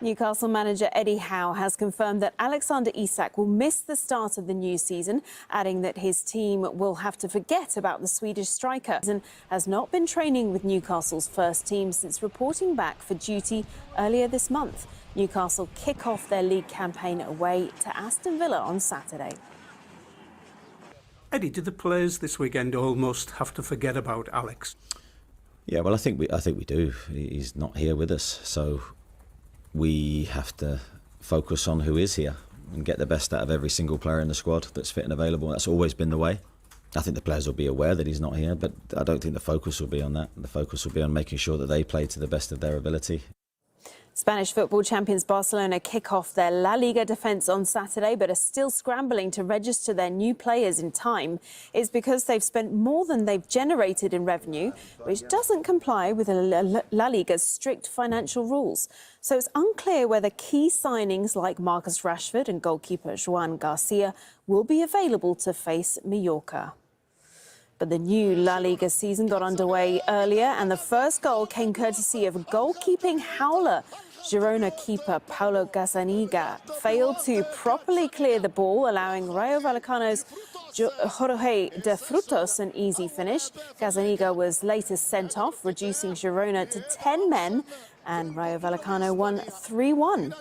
Newcastle manager Eddie Howe has confirmed that Alexander Isak will miss the start of the new season, adding that his team will have to forget about the Swedish striker. He has not been training with Newcastle's first team since reporting back for duty earlier this month. Newcastle kick off their league campaign away to Aston Villa on Saturday. Eddie, do the players this weekend almost have to forget about Alex? Yeah, well, I think we do. He's not here with us, so we have to focus on who is here and get the best out of every single player in the squad that's fit and available. That's always been the way. I think the players will be aware that he's not here, but I don't think the focus will be on that. The focus will be on making sure that they play to the best of their ability. Spanish football champions Barcelona kick off their La Liga defence on Saturday, but are still scrambling to register their new players in time. It's because they've spent more than they've generated in revenue, which doesn't comply with La Liga's strict financial rules. So it's unclear whether key signings like Marcus Rashford and goalkeeper Joan Garcia will be available to face Mallorca. But the new La Liga season got underway earlier, and the first goal came courtesy of goalkeeping howler. Girona keeper Paulo Gazzaniga failed to properly clear the ball, allowing Rayo Vallecano's Jorge de Frutos an easy finish. Gazzaniga was later sent off, reducing Girona to 10 men, and Rayo Vallecano won 3-1.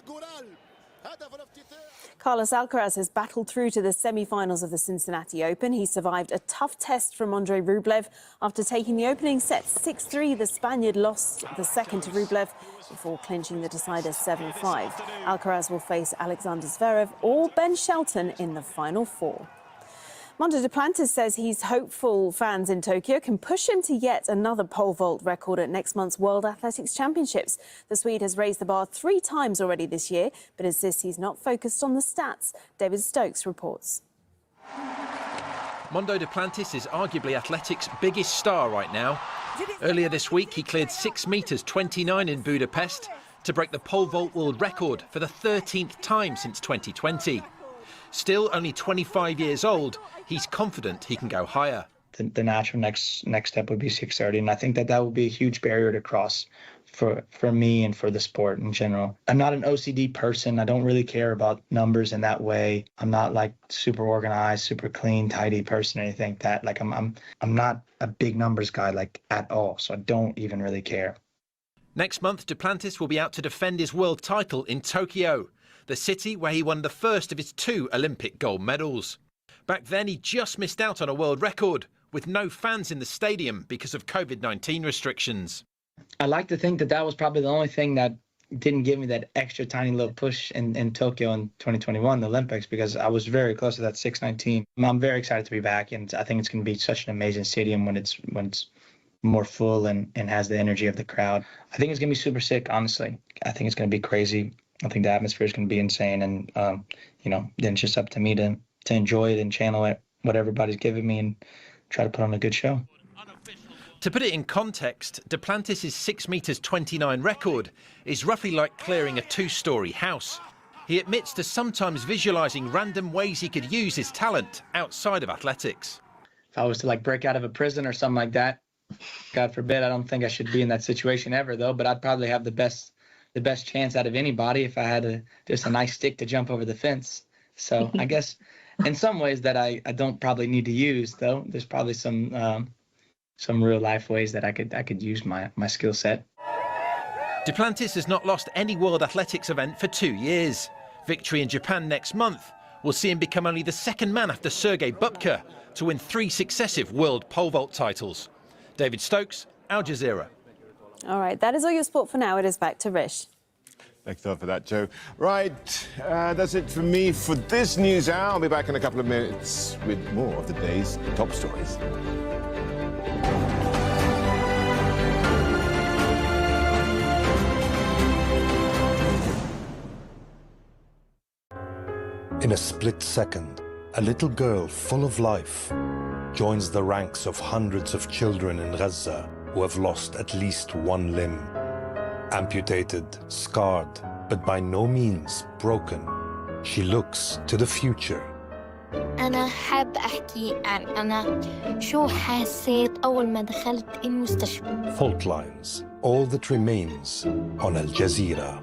Carlos Alcaraz has battled through to the semi-finals of the Cincinnati Open. He survived a tough test from Andrei Rublev. After taking the opening set 6-3, the Spaniard lost the second to Rublev before clinching the decider 7-5. Alcaraz will face Alexander Zverev or Ben Shelton in the final four. Mondo Duplantis says he's hopeful fans in Tokyo can push him to yet another pole vault record at next month's World Athletics Championships. The Swede has raised the bar 3 times already this year, but insists he's not focused on the stats. David Stokes reports. Mondo Duplantis is arguably athletics' biggest star right now. Earlier this week, he cleared 6 metres 29 in Budapest to break the pole vault world record for the 13th time since 2020. Still only 25 years old, he's confident he can go higher. The natural next step would be 630, and I think that would be a huge barrier to cross for me and for the sport in general. I'm not an OCD person. I don't really care about numbers in that way. I'm not like super organized, super clean, tidy person or anything like that. Like I'm not a big numbers guy like at all, so I don't even really care. Next month, Duplantis will be out to defend his world title in Tokyo, the city where he won the first of his 2 Olympic gold medals. Back then, he just missed out on a world record, with no fans in the stadium because of COVID-19 restrictions. I like to think that was probably the only thing that didn't give me that extra tiny little push in Tokyo in 2021, the Olympics, because I was very close to that 619. I'm very excited to be back, and I think it's going to be such an amazing stadium when it's more full and has the energy of the crowd. I think it's going to be super sick, honestly. I think it's going to be crazy. I think the atmosphere is going to be insane, and then it's just up to me to enjoy it and channel it, what everybody's giving me, and try to put on a good show. To put it in context, Duplantis' 6 metres 29 record is roughly like clearing a 2-storey house. He admits to sometimes visualising random ways he could use his talent outside of athletics. If I was to break out of a prison or something like that, God forbid, I don't think I should be in that situation ever, though, but I'd probably have the best chance out of anybody if I had just a nice stick to jump over the fence. So I guess in some ways that I don't probably need to use, though. There's probably some real life ways that I could use my skill set. Duplantis has not lost any World Athletics event for 2 years. Victory in Japan next month will see him become only the second man after Sergei Bubka to win 3 successive world pole vault titles. David Stokes, Al Jazeera. All right, that is all your sport for now. It is back to Rish. Thanks a lot for that, Joe. Right, that's it for me for this news hour. I'll be back in a couple of minutes with more of the day's top stories. In a split second, a little girl full of life joins the ranks of hundreds of children in Gaza who have lost at least one limb. Amputated, scarred, but by no means broken, she looks to the future. أنا حاب أحكي عن أنا شو حسيت أول ما دخلت المستشفى. Fault lines, all that remains on Al Jazeera.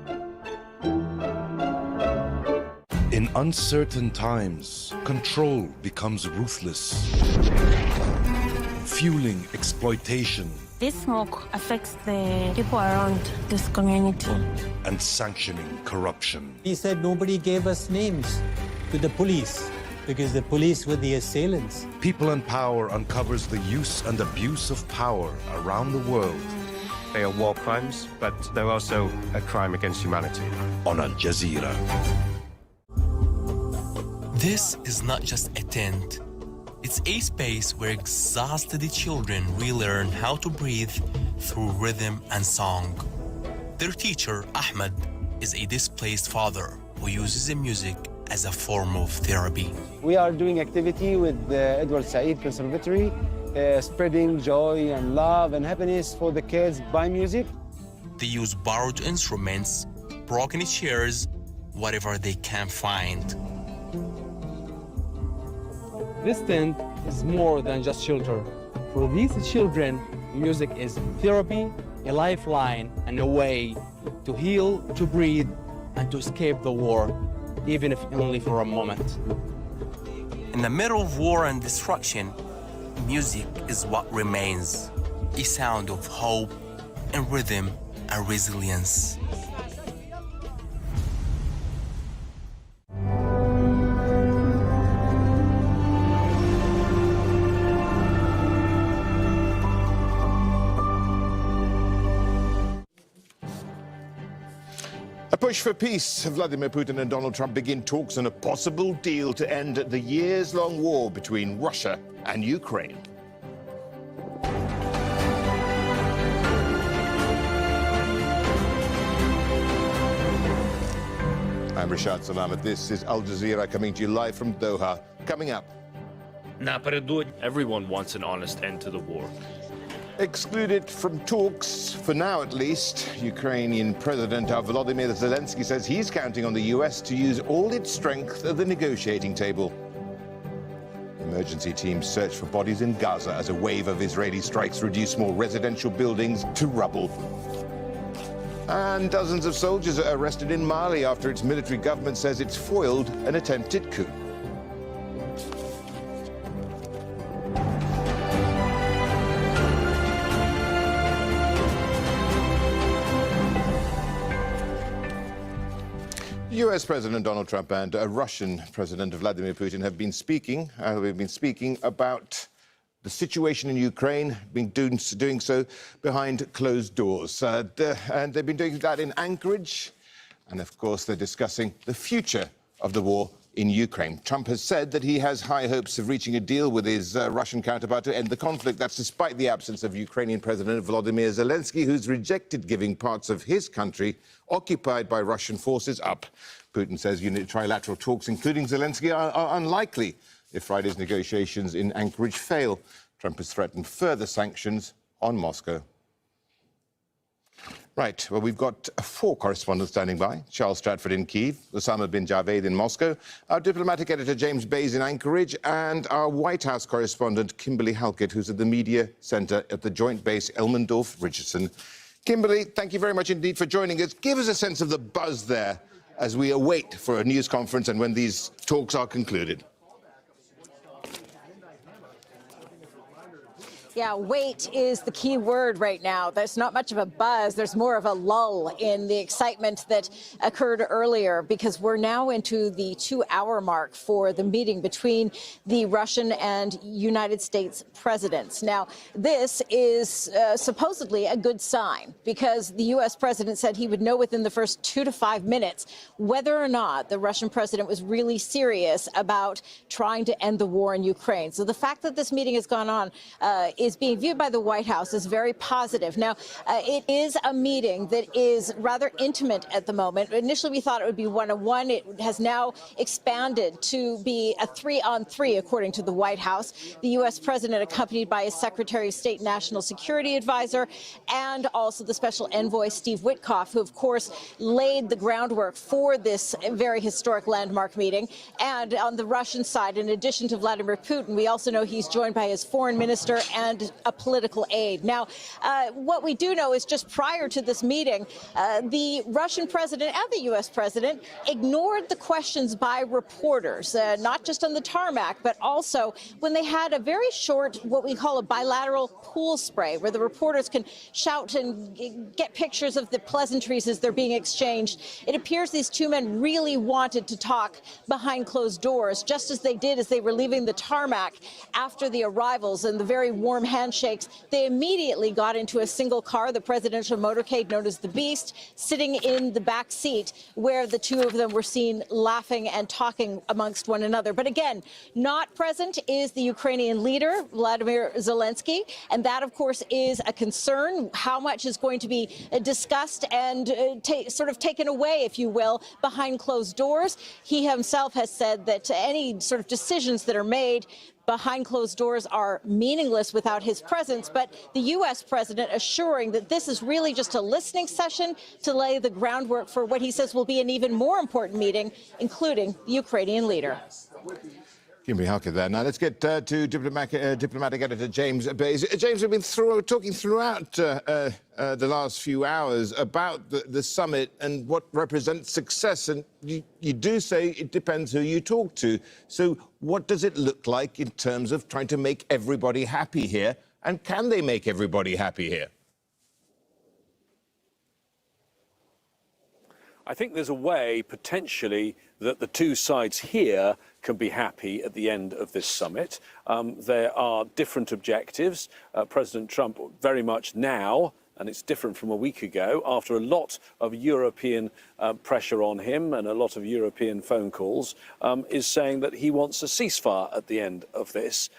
In uncertain times, control becomes ruthless, fueling exploitation This smoke affects the people around this community. and sanctioning corruption. He said nobody gave us names to the police because the police were the assailants. People and Power uncovers the use and abuse of power around the world. They are war crimes, but they're also a crime against humanity. On Al Jazeera. This is not just a tent. It's a space where exhausted children relearn how to breathe through rhythm and song. Their teacher, Ahmed, is a displaced father who uses the music as a form of therapy. We are doing activity with the Edward Said Conservatory, spreading joy and love and happiness for the kids by music. They use borrowed instruments, broken chairs, whatever they can find. This tent is more than just shelter. For these children, music is therapy, a lifeline, and a way to heal, to breathe, and to escape the war, even if only for a moment. In the middle of war and destruction, music is what remains, a sound of hope and rhythm and resilience. A push for peace. Vladimir Putin and Donald Trump begin talks on a possible deal to end the years-long war between Russia and Ukraine. I'm Rashad Salamat. This is Al Jazeera coming to you live from Doha. Coming up. Everyone wants an honest end to the war. Excluded from talks, for now at least, Ukrainian President Volodymyr Zelensky says he's counting on the US to use all its strength at the negotiating table. Emergency teams search for bodies in Gaza as a wave of Israeli strikes reduce more residential buildings to rubble. And dozens of soldiers are arrested in Mali after its military government says it's foiled an attempted coup. US President Donald Trump and Russian President Vladimir Putin have been speaking. We've been speaking about the situation in Ukraine, been doing so behind closed doors. And they've been doing that in Anchorage. And of course, they're discussing the future of the war in Ukraine. Trump has said that he has high hopes of reaching a deal with his Russian counterpart to end the conflict. That's despite the absence of Ukrainian President Volodymyr Zelensky, who's rejected giving parts of his country occupied by Russian forces up. Putin says trilateral talks, including Zelensky, are unlikely if Friday's negotiations in Anchorage fail. Trump has threatened further sanctions on Moscow. Right, well, we've got 4 correspondents standing by. Charles Stratford in Kyiv, Osama bin Javed in Moscow, our diplomatic editor James Bays in Anchorage, and our White House correspondent Kimberly Halkett, who's at the media centre at the Joint Base Elmendorf-Richardson. Kimberly, thank you very much indeed for joining us. Give us a sense of the buzz there as we await for a news conference and when these talks are concluded. Yeah, wait is the key word right now. There's not much of a buzz. There's more of a lull in the excitement that occurred earlier because we're now into the 2-hour mark for the meeting between the Russian and United States presidents. Now, this is supposedly a good sign because the U.S. president said he would know within the first 2 to 5 minutes whether or not the Russian president was really serious about trying to end the war in Ukraine. So the fact that this meeting has gone on is being viewed by the White House as very positive. Now, it is a meeting that is rather intimate at the moment. Initially, we thought it would be 1-on-1. It has now expanded to be a 3-on-3, according to the White House. The U.S. president accompanied by his Secretary of State National Security Advisor and also the Special Envoy Steve Witkoff, who, of course, laid the groundwork for this very historic landmark meeting. And on the Russian side, in addition to Vladimir Putin, we also know he's joined by his foreign minister and and a political aid. Now, what we do know is just prior to this meeting, the Russian president and the U.S. president ignored the questions by reporters, not just on the tarmac, but also when they had a very short, what we call a bilateral pool spray, where the reporters can shout and get pictures of the pleasantries as they're being exchanged. It appears these two men really wanted to talk behind closed doors, just as they did as they were leaving the tarmac after the arrivals and the very warm handshakes. They immediately got into a single car, the presidential motorcade known as the Beast, sitting in the back seat, where the two of them were seen laughing and talking amongst one another. But again, not present is the Ukrainian leader, Vladimir Zelensky, and that, of course, is a concern. How much is going to be discussed and sort of taken away, if you will, behind closed doors? He himself has said that any sort of decisions that are made behind closed doors are meaningless without his presence, but the U.S. president assuring that this is really just a listening session to lay the groundwork for what he says will be an even more important meeting, including the Ukrainian leader. Kimberly Harker there. Now let's get to diplomatic editor James Bays. James, we've been talking throughout the last few hours about the summit and what represents success, and you do say it depends who you talk to. So what does it look like in terms of trying to make everybody happy here, and can they make everybody happy here? I think there's a way, potentially, that the two sides here can be happy at the end of this summit. There are different objectives. President Trump very much now, and it's different from a week ago, after a lot of European pressure on him and a lot of European phone calls, is saying that he wants a ceasefire at the end of this.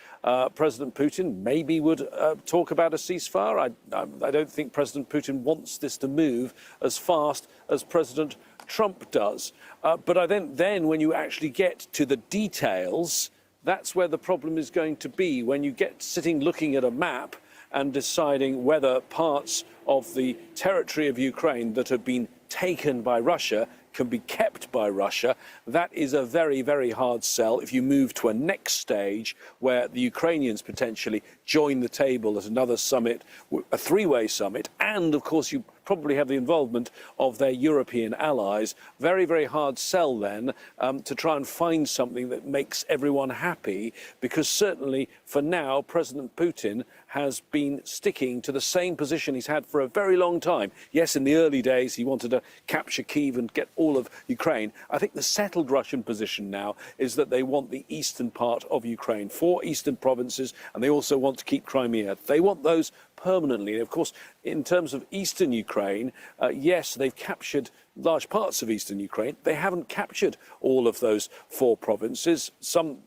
President Putin maybe would talk about a ceasefire. I don't think President Putin wants this to move as fast as President Trump does. But I think then when you actually get to the details, that's where the problem is going to be. When you get sitting looking at a map and deciding whether parts of the territory of Ukraine that have been taken by Russia can be kept by Russia, that is a very, very hard sell if you move to a next stage where the Ukrainians potentially join the table at another summit, a three-way summit, and of course you probably have the involvement of their European allies. Very, very hard sell then to try and find something that makes everyone happy, because certainly for now President Putin has been sticking to the same position he's had for a very long time. Yes, in the early days he wanted to capture Kyiv and get all of Ukraine. I think the settled Russian position now is that they want the eastern part of Ukraine, 4 eastern provinces, and they also want to keep Crimea. They want those permanently. And of course, in terms of eastern Ukraine, yes, they've captured large parts of eastern Ukraine. They haven't captured all of those 4 provinces. Some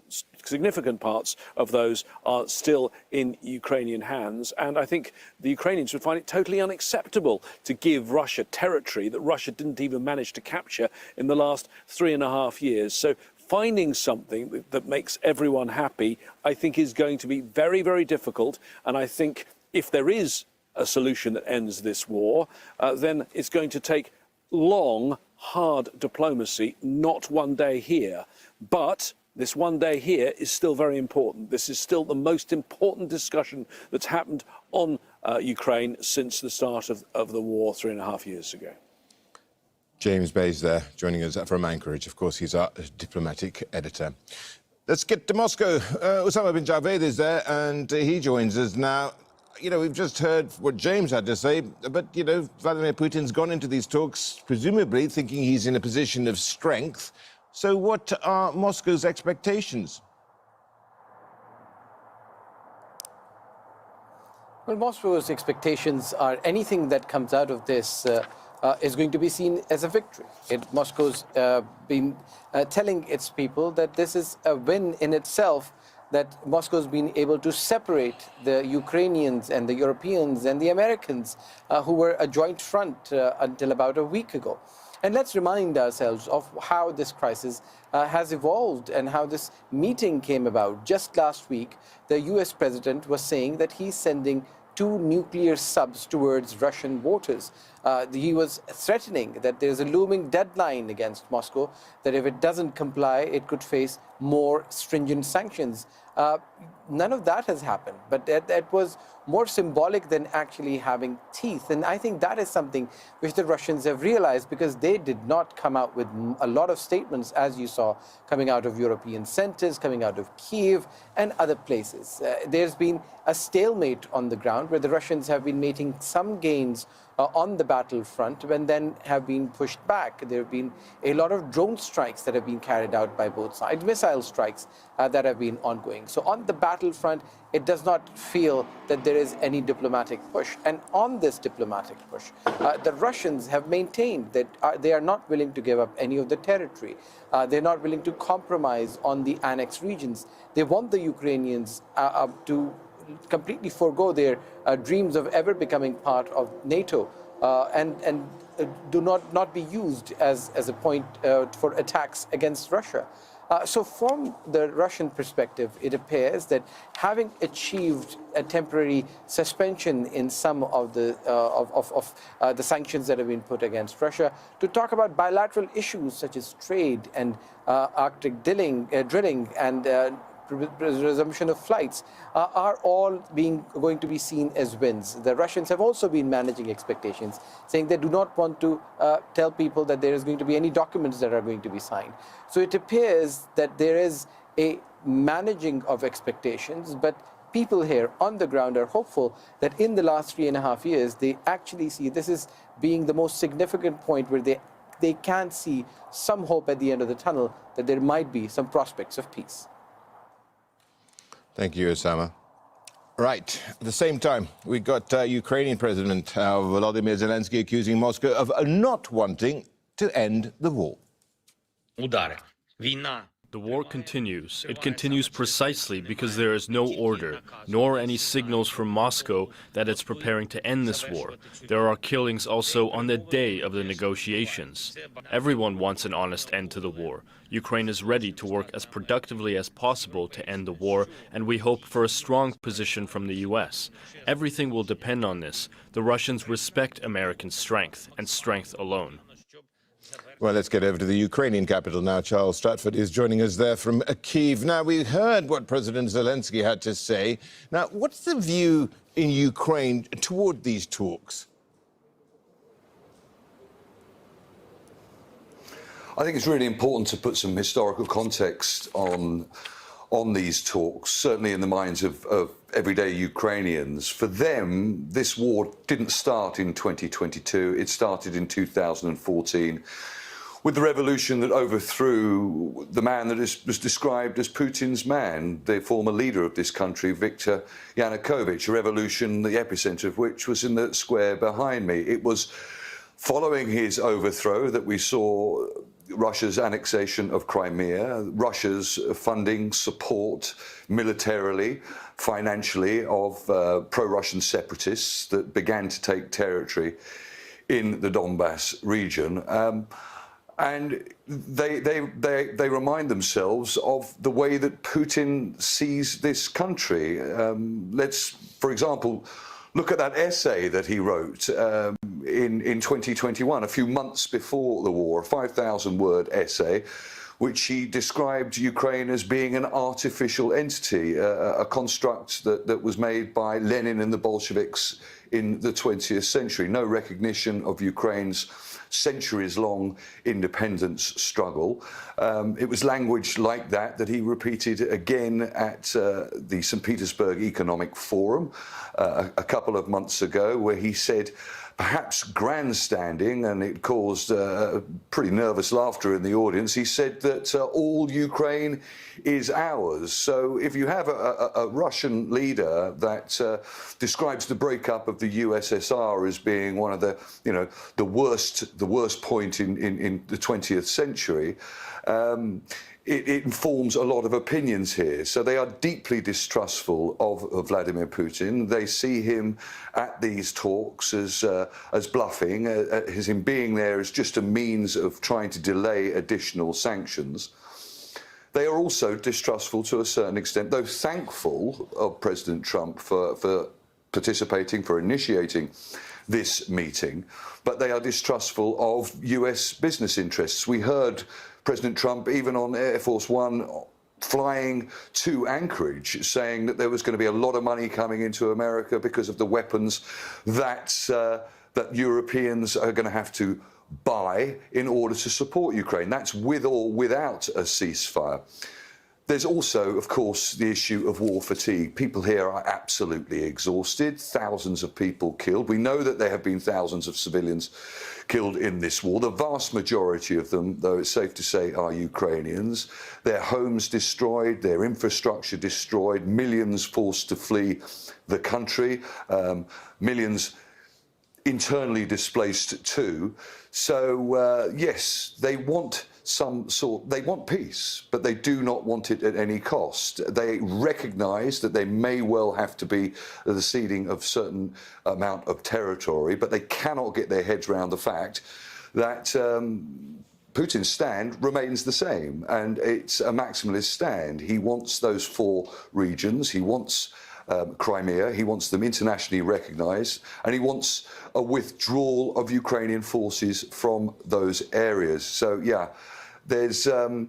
significant parts of those are still in Ukrainian hands. And I think the Ukrainians would find it totally unacceptable to give Russia territory that Russia didn't even manage to capture in the last 3.5 years. So finding something that makes everyone happy, I think, is going to be very, very difficult. And I think if there is a solution that ends this war, then it's going to take long, hard diplomacy, not one day here. But this one day here is still very important. This is still the most important discussion that's happened on Ukraine since the start of the war 3.5 years ago. James Bays there, joining us from Anchorage. Of course, he's our diplomatic editor. Let's get to Moscow. Osama bin Javed is there, and he joins us now. You know, we've just heard what James had to say, but, you know, Vladimir Putin's gone into these talks, presumably thinking he's in a position of strength. So what are Moscow's expectations? Well, Moscow's expectations are anything that comes out of this is going to be seen as a victory. Moscow's been telling its people that this is a win in itself, that Moscow's been able to separate the Ukrainians and the Europeans and the Americans who were a joint front until about a week ago. And let's remind ourselves of how this crisis has evolved and how this meeting came about. Just last week, the US president was saying that he's sending 2 nuclear subs towards Russian waters. He was threatening that there's a looming deadline against Moscow, that if it doesn't comply, it could face more stringent sanctions. None of that has happened, but that was more symbolic than actually having teeth. And I think that is something which the Russians have realized, because they did not come out with a lot of statements, as you saw, coming out of European centers, coming out of Kiev and other places. There's been a stalemate on the ground where the Russians have been making some gains on the battlefront and then have been pushed back. There have been a lot of drone strikes that have been carried out by both sides, missile strikes that have been ongoing. So on the battlefront, it does not feel that there is any diplomatic push. And on this diplomatic push, the Russians have maintained that they are not willing to give up any of the territory. They're not willing to compromise on the annexed regions. They want the Ukrainians to completely forego their dreams of ever becoming part of NATO and do not be used as a point for attacks against Russia. So from the Russian perspective, it appears that having achieved a temporary suspension in some of the sanctions that have been put against Russia, to talk about bilateral issues such as trade and Arctic drilling and resumption of flights are all going to be seen as wins. The Russians have also been managing expectations, saying they do not want to tell people that there is going to be any documents that are going to be signed. So it appears that there is a managing of expectations, but people here on the ground are hopeful that in the last 3.5 years, they actually see this as being the most significant point where they can see some hope at the end of the tunnel, that there might be some prospects of peace. Thank you, Osama. Right. At the same time, we got Ukrainian President Volodymyr Zelensky accusing Moscow of not wanting to end the war. The war continues. It continues precisely because there is no order, nor any signals from Moscow that it's preparing to end this war. There are killings also on the day of the negotiations. Everyone wants an honest end to the war. Ukraine is ready to work as productively as possible to end the war, and we hope for a strong position from the US. Everything will depend on this. The Russians respect American strength, and strength alone. Well, let's get over to the Ukrainian capital now. Charles Stratford is joining us there from Kyiv. Now, we heard what President Zelensky had to say. Now, what's the view in Ukraine toward these talks? I think it's really important to put some historical context on these talks, certainly in the minds of everyday Ukrainians. For them, this war didn't start in 2022. It started in 2014 with the revolution that overthrew the man that was described as Putin's man, the former leader of this country, Viktor Yanukovych, a revolution, the epicenter of which was in the square behind me. It was following his overthrow that we saw Russia's annexation of Crimea, Russia's funding, support militarily, financially of pro-Russian separatists that began to take territory in the Donbass region. And they remind themselves of the way that Putin sees this country. Let's, for example, look at that essay that he wrote in 2021, a few months before the war, a 5,000-word essay, which he described Ukraine as being an artificial entity, a construct that was made by Lenin and the Bolsheviks in the 20th century. No recognition of Ukraine's centuries-long independence struggle. It was language like that he repeated again at the St. Petersburg Economic Forum a couple of months ago, where he said, perhaps grandstanding, and it caused pretty nervous laughter in the audience, he said that all Ukraine is ours. So if you have a Russian leader that describes the breakup of the USSR as being one of the worst point in the 20th century, it informs a lot of opinions here. So they are deeply distrustful of Vladimir Putin. They see him at these talks as bluffing, as him being there as just a means of trying to delay additional sanctions. They are also distrustful to a certain extent, though thankful of President Trump for participating, for initiating this meeting, but they are distrustful of US business interests. We heard President Trump, even on Air Force One, flying to Anchorage, saying that there was going to be a lot of money coming into America because of the weapons that Europeans are going to have to buy in order to support Ukraine. That's with or without a ceasefire. There's also, of course, the issue of war fatigue. People here are absolutely exhausted, thousands of people killed. We know that there have been thousands of civilians killed in this war. The vast majority of them, though it's safe to say, are Ukrainians. Their homes destroyed, their infrastructure destroyed, millions forced to flee the country, millions internally displaced too. So yes, they want they want peace, but they do not want it at any cost. They recognise that they may well have to be the ceding of certain amount of territory, but they cannot get their heads around the fact that Putin's stand remains the same, and it's a maximalist stand. He wants those 4 regions. He wants Crimea, he wants them internationally recognised, and he wants a withdrawal of Ukrainian forces from those areas. So, yeah, there's a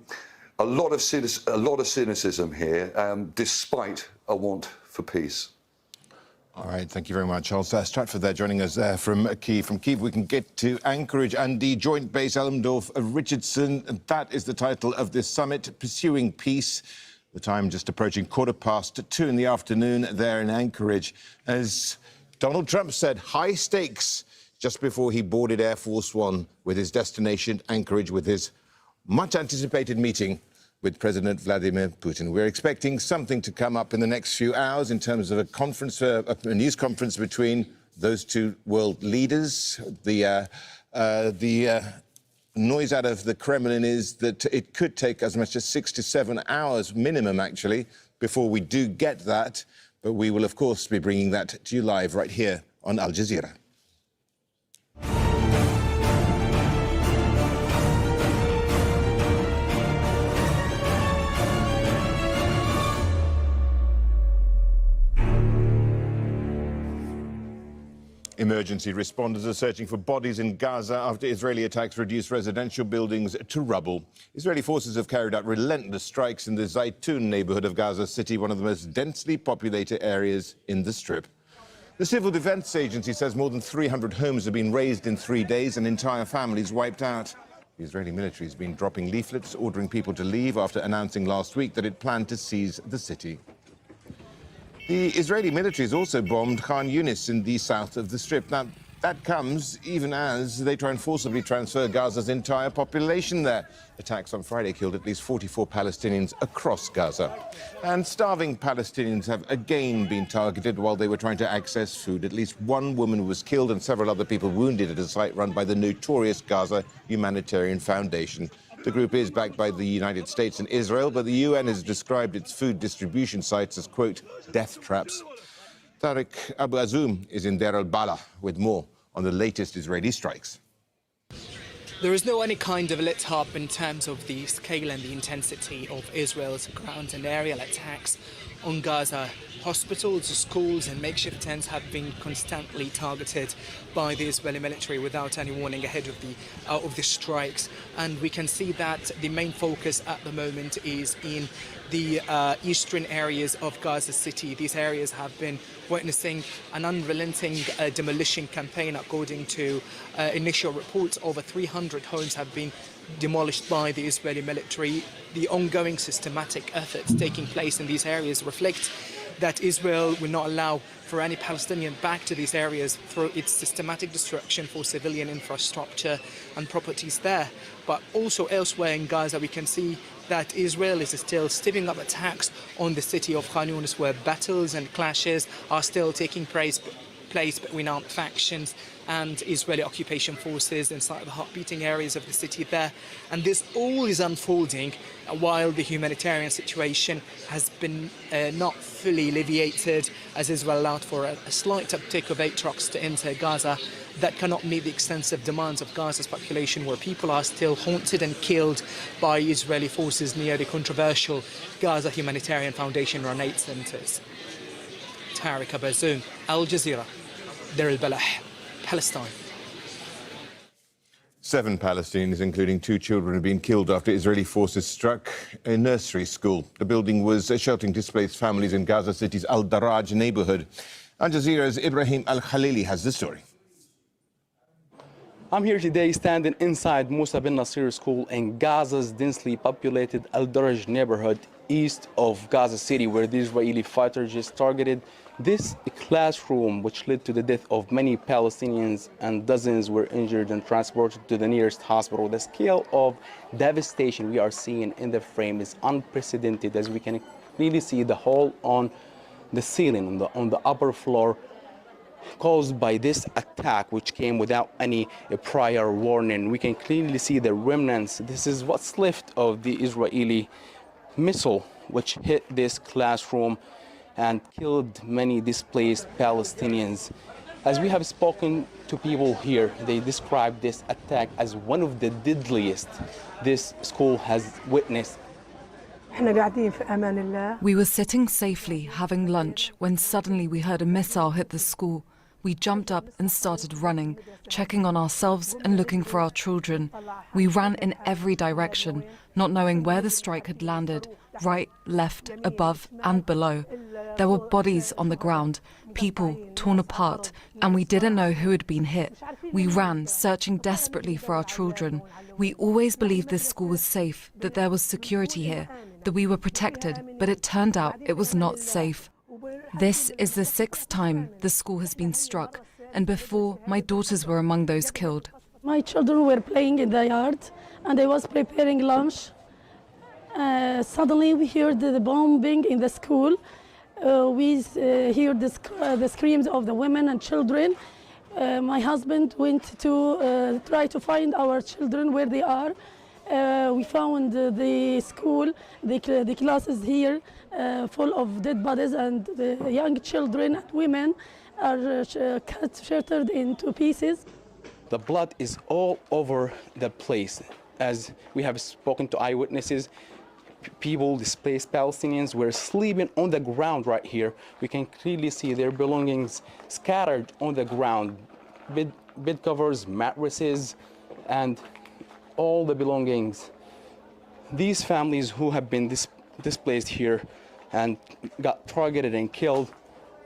lot of cynicism here, despite a want for peace. All right, thank you very much. Charles Stratford there joining us from Kyiv. From Kyiv, we can get to Anchorage and the Joint Base Elmendorf-Richardson. That is the title of this summit, Pursuing Peace. The time just approaching 2:15 in the afternoon there in Anchorage. As Donald Trump said, high stakes just before he boarded Air Force One with his destination, Anchorage, with his much-anticipated meeting with President Vladimir Putin. We're expecting something to come up in the next few hours in terms of a conference, a news conference between those two world leaders. The noise out of the Kremlin is that it could take as much as 6 to 7 hours minimum, actually, before we do get that. But we will, of course, be bringing that to you live right here on Al Jazeera. Emergency responders are searching for bodies in Gaza after Israeli attacks reduced residential buildings to rubble. Israeli forces have carried out relentless strikes in the Zaytun neighborhood of Gaza City, one of the most densely populated areas in the Strip. The Civil Defense Agency says more than 300 homes have been razed in 3 days and entire families wiped out. The Israeli military has been dropping leaflets ordering people to leave after announcing last week that it planned to seize the city. The Israeli military has also bombed Khan Yunis in the south of the Strip. Now, that comes even as they try and forcibly transfer Gaza's entire population there. Attacks on Friday killed at least 44 Palestinians across Gaza. And starving Palestinians have again been targeted while they were trying to access food. At least one woman was killed and several other people wounded at a site run by the notorious Gaza Humanitarian Foundation. The group is backed by the United States and Israel, but the UN has described its food distribution sites as, quote, death traps. Tariq Abu Azoum is in Deir al-Balah with more on the latest Israeli strikes. There is no any kind of let-up in terms of the scale and the intensity of Israel's ground and aerial attacks on Gaza. Hospitals, schools and makeshift tents have been constantly targeted by the Israeli military without any warning ahead of the strikes. And we can see that the main focus at the moment is in the eastern areas of Gaza City. These areas have been witnessing an unrelenting demolition campaign. According to initial reports, over 300 homes have been demolished by the Israeli military. The ongoing systematic efforts taking place in these areas reflect that Israel will not allow for any Palestinian back to these areas through its systematic destruction for civilian infrastructure and properties there. But also elsewhere in Gaza, we can see that Israel is still stepping up attacks on the city of Khan Yunis, where battles and clashes are still taking place between armed factions and Israeli occupation forces inside the hot-beating areas of the city there. And this all is unfolding while the humanitarian situation has been not fully alleviated, as Israel allowed for a slight uptick of 8 trucks to enter Gaza that cannot meet the extensive demands of Gaza's population, where people are still haunted and killed by Israeli forces near the controversial Gaza Humanitarian Foundation Run 8 centers. Tariq Abu Azoum, Al Jazeera, Deir al-Balah, Palestine. 7 Palestinians, including 2 children, have been killed after Israeli forces struck a nursery school. The building was sheltering displaced families in Gaza City's Al-Daraj neighborhood. Al Jazeera's Ibrahim Al-Khalili has the story. I'm here today standing inside Musa bin Nasir School in Gaza's densely populated Al-Daraj neighborhood east of Gaza City, where the Israeli fighter just targeted this classroom, which led to the death of many Palestinians, and dozens were injured and transported to the nearest hospital. The scale of devastation we are seeing in the frame is unprecedented, as we can clearly see the hole on the ceiling on the upper floor caused by this attack, which came without any prior warning. We can clearly see the remnants. This is what's left of the Israeli missile which hit this classroom and killed many displaced Palestinians. As we have spoken to people here, they describe this attack as one of the deadliest this school has witnessed. We were sitting safely having lunch when suddenly we heard a missile hit the school. We jumped up and started running, checking on ourselves and looking for our children. We ran in every direction, not knowing where the strike had landed, right, left, above and below. There were bodies on the ground, people torn apart, and we didn't know who had been hit. We ran, searching desperately for our children. We always believed this school was safe, that there was security here, that we were protected, but it turned out it was not safe. This is the 6th time the school has been struck, and before, my daughters were among those killed. My children were playing in the yard, and I was preparing lunch. Suddenly we heard the bombing in the school. We heard the screams of the women and children. My husband went to try to find our children where they are. We found the school, the classes here full of dead bodies, and the young children and women are shattered into pieces. The blood is all over the place. As we have spoken to eyewitnesses, people, displaced Palestinians, were sleeping on the ground right here. We can clearly see their belongings scattered on the ground. Bed covers, mattresses, and all the belongings. These families who have been displaced here and got targeted and killed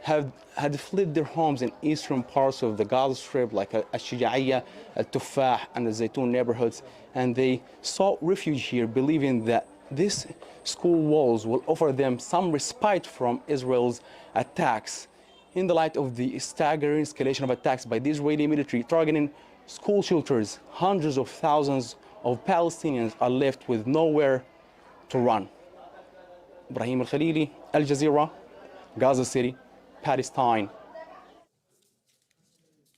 had fled their homes in eastern parts of the Gaza Strip, like Al-Shija'iyya, Al-Tufah, and the Zaytun neighborhoods, and they sought refuge here, believing that these school walls will offer them some respite from Israel's attacks. In the light of the staggering escalation of attacks by the Israeli military targeting school shelters, hundreds of thousands of Palestinians are left with nowhere to run. Ibrahim Al-Khalili, Al Jazeera, Gaza City, Palestine.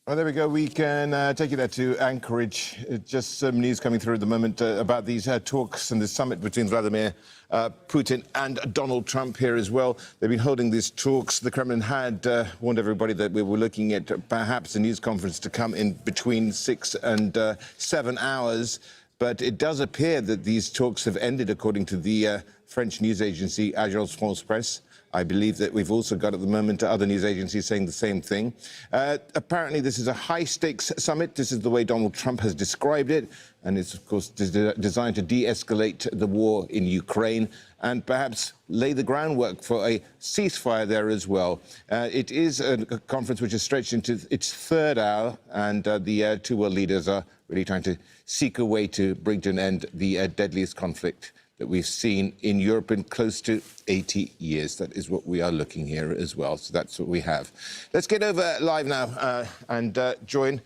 Well, there we go. We can take you there to Anchorage. Just some news coming through at the moment about these talks and the summit between Vladimir Putin and Donald Trump here as well. They've been holding these talks. The Kremlin had warned everybody that we were looking at perhaps a news conference to come in between 6 and 7 hours. But it does appear that these talks have ended, according to the French news agency Agence France-Presse. I believe that we've also got at the moment other news agencies saying the same thing. Apparently, this is a high-stakes summit. This is the way Donald Trump has described it. And it's, of course, designed to de-escalate the war in Ukraine and perhaps lay the groundwork for a ceasefire there as well. It is a conference which has stretched into its 3rd hour, and the two world leaders are really trying to seek a way to bring to an end the deadliest conflict that we've seen in Europe in close to 80 years. That is what we are looking here as well. So that's what we have. Let's get over live now and join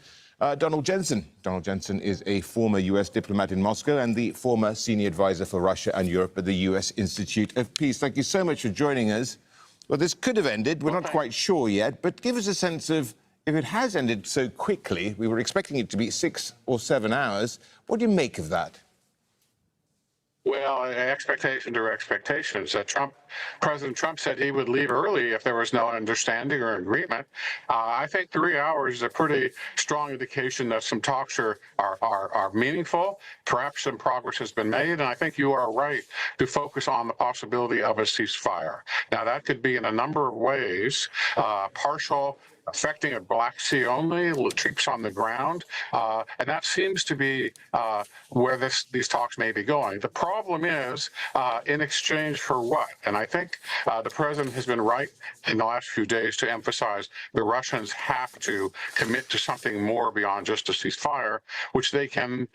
Donald Jensen. Donald Jensen is a former U.S. diplomat in Moscow and the former senior advisor for Russia and Europe at the U.S. Institute of Peace. Thank you so much for joining us. Well, this could have ended. We're not quite sure yet, but give us a sense of, if it has ended so quickly, we were expecting it to be 6 or 7 hours. What do you make of that? Well, expectations are expectations. President Trump said he would leave early if there was no understanding or agreement. I think 3 hours is a pretty strong indication that some talks are meaningful. Perhaps some progress has been made, and I think you are right to focus on the possibility of a ceasefire. Now, that could be in a number of ways, partial affecting a Black Sea only, troops on the ground, and that seems to be where these talks may be going. The problem is, in exchange for what? And I think the president has been right in the last few days to emphasize the Russians have to commit to something more beyond just a ceasefire, which they can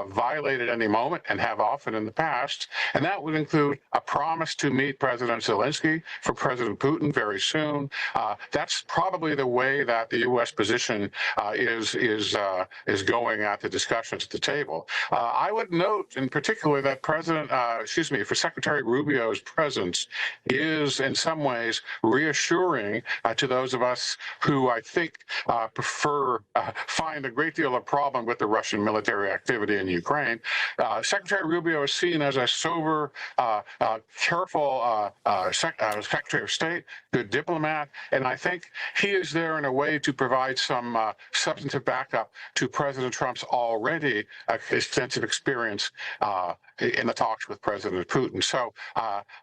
violate at any moment and have often in the past. And that would include a promise to meet President Zelensky for President Putin very soon. That's probably the way that the U.S. position is going at the discussions at the table. I would note in particular that for Secretary Rubio's presence is in some ways reassuring to those of us who I think find a great deal of problem with the Russian military activity in Ukraine. Secretary Rubio is seen as a sober, careful Secretary of State, good diplomat, and I think he is there in a way to provide some substantive backup to President Trump's already extensive experience in the talks with President Putin. So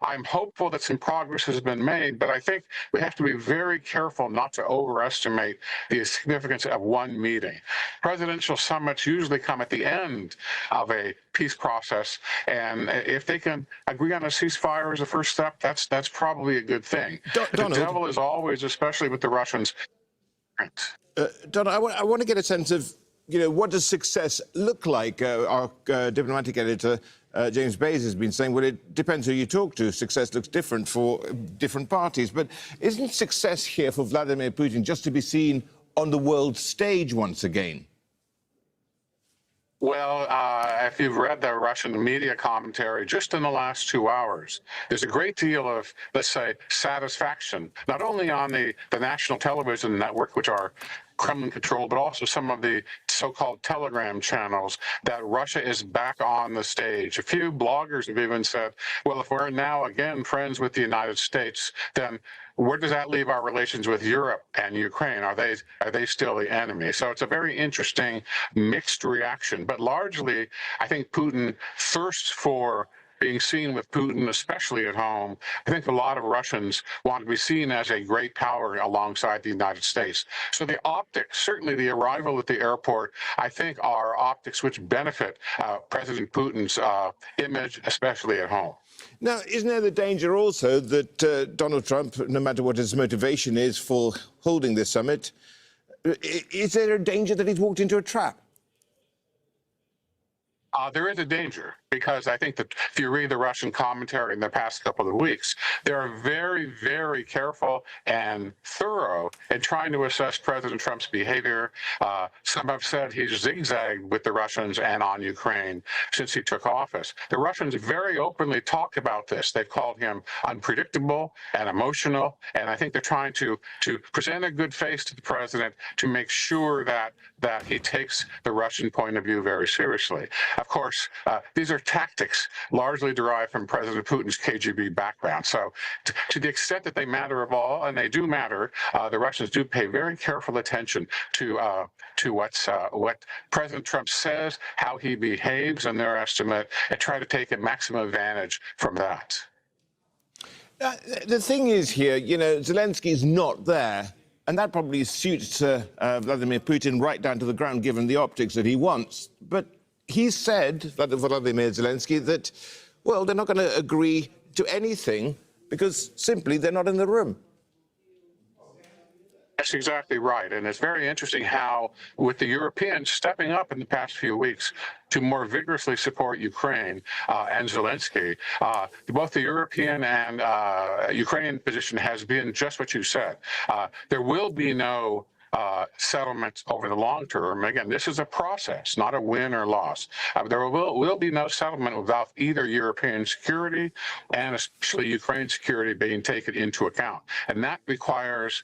I'm hopeful that some progress has been made, but I think we have to be very careful not to overestimate the significance of one meeting. Presidential summits usually come at the end of a peace process, and if they can agree on a ceasefire as a first step, that's probably a good thing. The devil is always, especially with the Russians. Donald, I want to get a sense of, what does success look like? Our diplomatic editor, James Bays, has been saying, well, it depends who you talk to. Success looks different for different parties. But isn't success here for Vladimir Putin just to be seen on the world stage once again? Well, if you've read the Russian media commentary just in the last 2 hours, there's a great deal of, let's say, satisfaction, not only on the national television network, which are Kremlin-controlled, but also some of the so-called Telegram channels, that Russia is back on the stage. A few bloggers have even said, well, if we're now again friends with the United States, then where does that leave our relations with Europe and Ukraine? Are they still the enemy? So it's a very interesting mixed reaction. But largely, I think Putin thirsts for being seen with Putin, especially at home. I think a lot of Russians want to be seen as a great power alongside the United States. So the optics, certainly the arrival at the airport, I think are optics which benefit President Putin's image, especially at home. Now, isn't there the danger also that Donald Trump, no matter what his motivation is for holding this summit, is there a danger that he's walked into a trap? There is a danger, because I think that if you read the Russian commentary in the past couple of weeks, they're very, very careful and thorough in trying to assess President Trump's behavior. Some have said he's zigzagged with the Russians and on Ukraine since he took office. The Russians very openly talk about this. They've called him unpredictable and emotional, and I think they're trying to present a good face to the president to make sure that he takes the Russian point of view very seriously. Of course, these are tactics largely derived from President Putin's KGB background. So to the extent that they matter at all, and they do matter, the Russians do pay very careful attention to what President Trump says, how he behaves in their estimate, and try to take a maximum advantage from that. The thing is here, Zelensky is not there. And that probably suits Vladimir Putin right down to the ground, given the optics that he wants. But he said, Vladimir Zelensky, that, well, they're not going to agree to anything because simply they're not in the room. That's exactly right. And it's very interesting how, with the Europeans stepping up in the past few weeks to more vigorously support Ukraine and Zelensky, both the European and Ukrainian position has been just what you said. There will be no settlements over the long term. Again, this is a process, not a win or loss. There will be no settlement without either European security and especially Ukraine security being taken into account. And that requires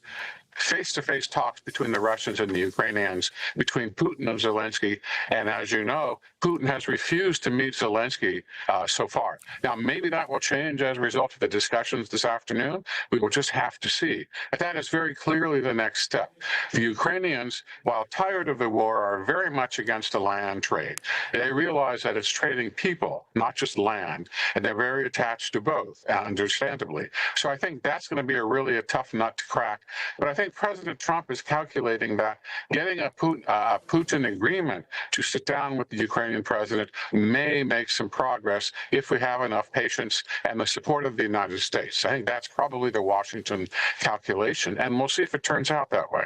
face-to-face talks between the Russians and the Ukrainians, between Putin and Zelensky. And as you know, Putin has refused to meet Zelensky so far. Now, maybe that will change as a result of the discussions this afternoon. We will just have to see. But that is very clearly the next step. The Ukrainians, while tired of the war, are very much against the land trade. They realize that it's trading people, not just land, and they're very attached to both, understandably. So I think that's going to be a tough nut to crack. But I think think President Trump is calculating that getting a Putin agreement to sit down with the Ukrainian president may make some progress if we have enough patience and the support of the United States. I think that's probably the Washington calculation, and we'll see if it turns out that way.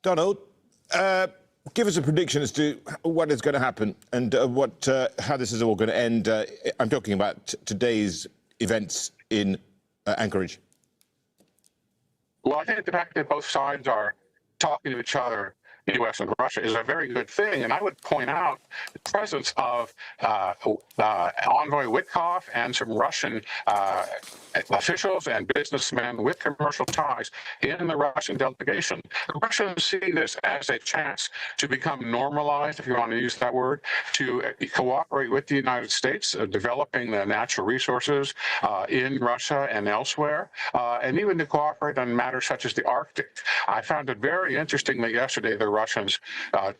Donald, give us a prediction as to what is going to happen and how this is all going to end. I'm talking about today's events in Anchorage. Well, I think the fact that both sides are talking to each other, the U.S. and Russia, is a very good thing. And I would point out the presence of Envoy Witkoff and some Russian officials and businessmen with commercial ties in the Russian delegation. The Russians see this as a chance to become normalized, if you want to use that word, to cooperate with the United States, developing the natural resources in Russia and elsewhere, and even to cooperate on matters such as the Arctic. I found it very interesting that yesterday the Russians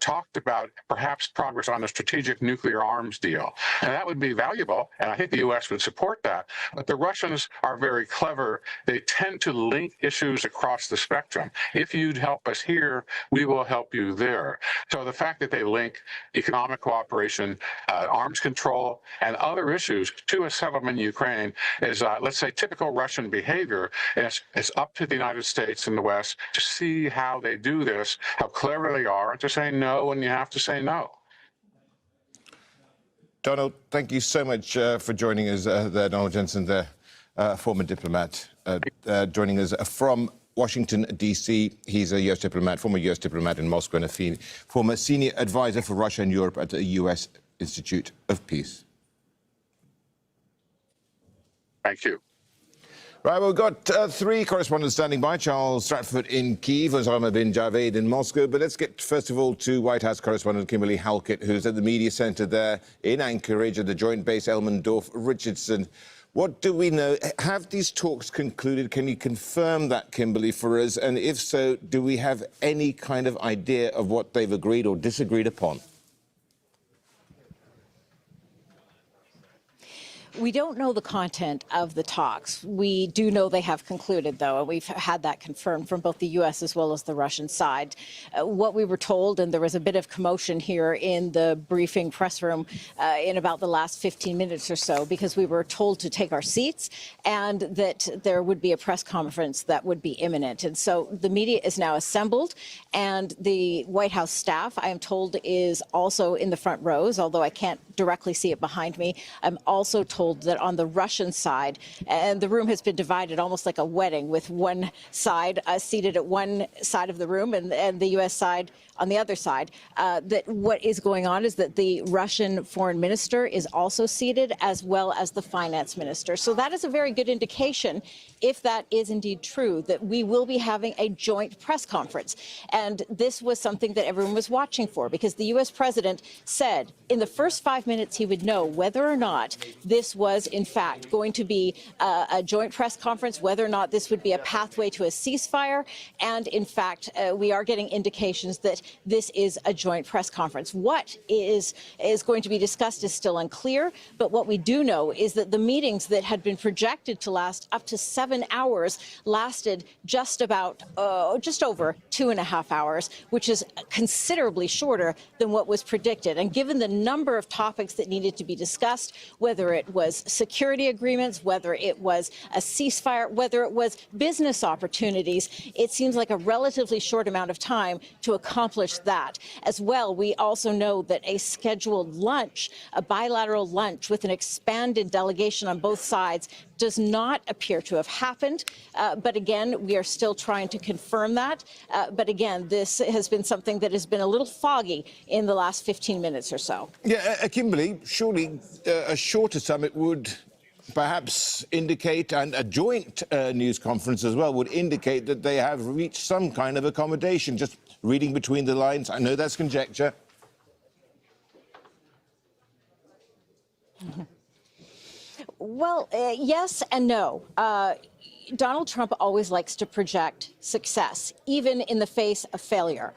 talked about perhaps progress on a strategic nuclear arms deal. And that would be valuable, and I think the U.S. would support that. But the Russians are very clever. They tend to link issues across the spectrum. If you'd help us here, we will help you there. So the fact that they link economic cooperation, arms control, and other issues to a settlement in Ukraine is, let's say, typical Russian behavior. And it's up to the United States and the West to see how they do this, how clever they are, and to say no when you have to say no. Donald, thank you so much for joining us there. Donald Jensen, the former diplomat, joining us from Washington, D.C. He's a U.S. diplomat, former U.S. diplomat in Moscow, and a former senior advisor for Russia and Europe at the U.S. Institute of Peace. Thank you. Right, we've got three correspondents standing by. Charles Stratford in Kyiv, Osama bin Javed in Moscow. But let's get, first of all, to White House correspondent Kimberly Halkett, who's at the media centre there in Anchorage at the Joint Base Elmendorf-Richardson. What do we know? Have these talks concluded? Can you confirm that, Kimberly, for us? And if so, do we have any kind of idea of what they've agreed or disagreed upon? We don't know the content of the talks. We do know they have concluded, though, and we've had that confirmed from both the U.S. as well as the Russian side. What we were told, and there was a bit of commotion here in the briefing press room in about the last 15 minutes or so, because we were told to take our seats and that there would be a press conference that would be imminent. And so the media is now assembled, and the White House staff, I am told, is also in the front rows, although I can't directly see it behind me. I'm also told that on the Russian side, and the room has been divided almost like a wedding, with one side seated at one side of the room and the U.S. side on the other side, that what is going on is that the Russian foreign minister is also seated, as well as the finance minister. So that is a very good indication, if that is indeed true, that we will be having a joint press conference. And this was something that everyone was watching for, because the U.S. president said in the first 5 minutes he would know whether or not this was, in fact, going to be a joint press conference, whether or not this would be a pathway to a ceasefire. And in fact, we are getting indications that this is a joint press conference. What is going to be discussed is still unclear, but what we do know is that the meetings that had been projected to last up to 7 hours lasted just over 2.5 hours, which is considerably shorter than what was predicted. And given the number of topics that needed to be discussed, whether it was security agreements, whether it was a ceasefire, whether it was business opportunities, it seems like a relatively short amount of time to accomplish that. As well, we also know that a scheduled lunch, a bilateral lunch with an expanded delegation on both sides, does not appear to have happened. But again, we are still trying to confirm that. But again, this has been something that has been a little foggy in the last 15 minutes or so. Yeah, Kimberly, surely a shorter summit would perhaps indicate, and a joint news conference as well, would indicate that they have reached some kind of accommodation. Just reading between the lines, I know that's conjecture. Well, yes and no. Donald Trump always likes to project success, even in the face of failure.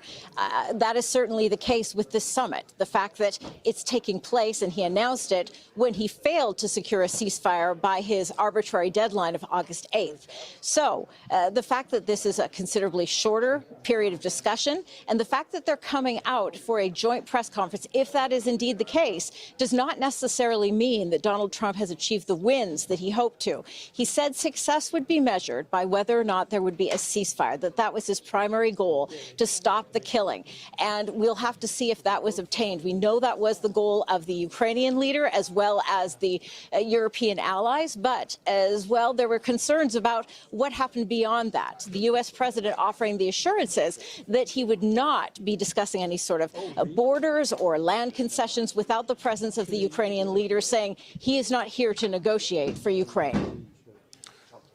That is certainly the case with this summit. The fact that it's taking place, and he announced it when he failed to secure a ceasefire by his arbitrary deadline of August 8th. So the fact that this is a considerably shorter period of discussion, and the fact that they're coming out for a joint press conference, if that is indeed the case, does not necessarily mean that Donald Trump has achieved the wins that he hoped to. He said success would be measured by whether or not there would be a ceasefire, that was his primary goal, to stop the killing. And we'll have to see if that was obtained. We know that was the goal of the Ukrainian leader as well as the European allies, but as well there were concerns about what happened beyond that. The U.S. president offering the assurances that he would not be discussing any sort of borders or land concessions without the presence of the Ukrainian leader, saying he is not here to negotiate for Ukraine.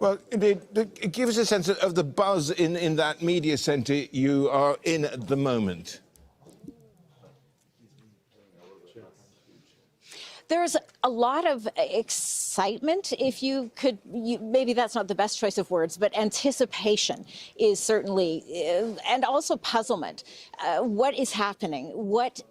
Well, it gives a sense of the buzz in that media centre you are in at the moment. There's a lot of excitement, if you could, maybe that's not the best choice of words, but anticipation is certainly, and also puzzlement. What is happening?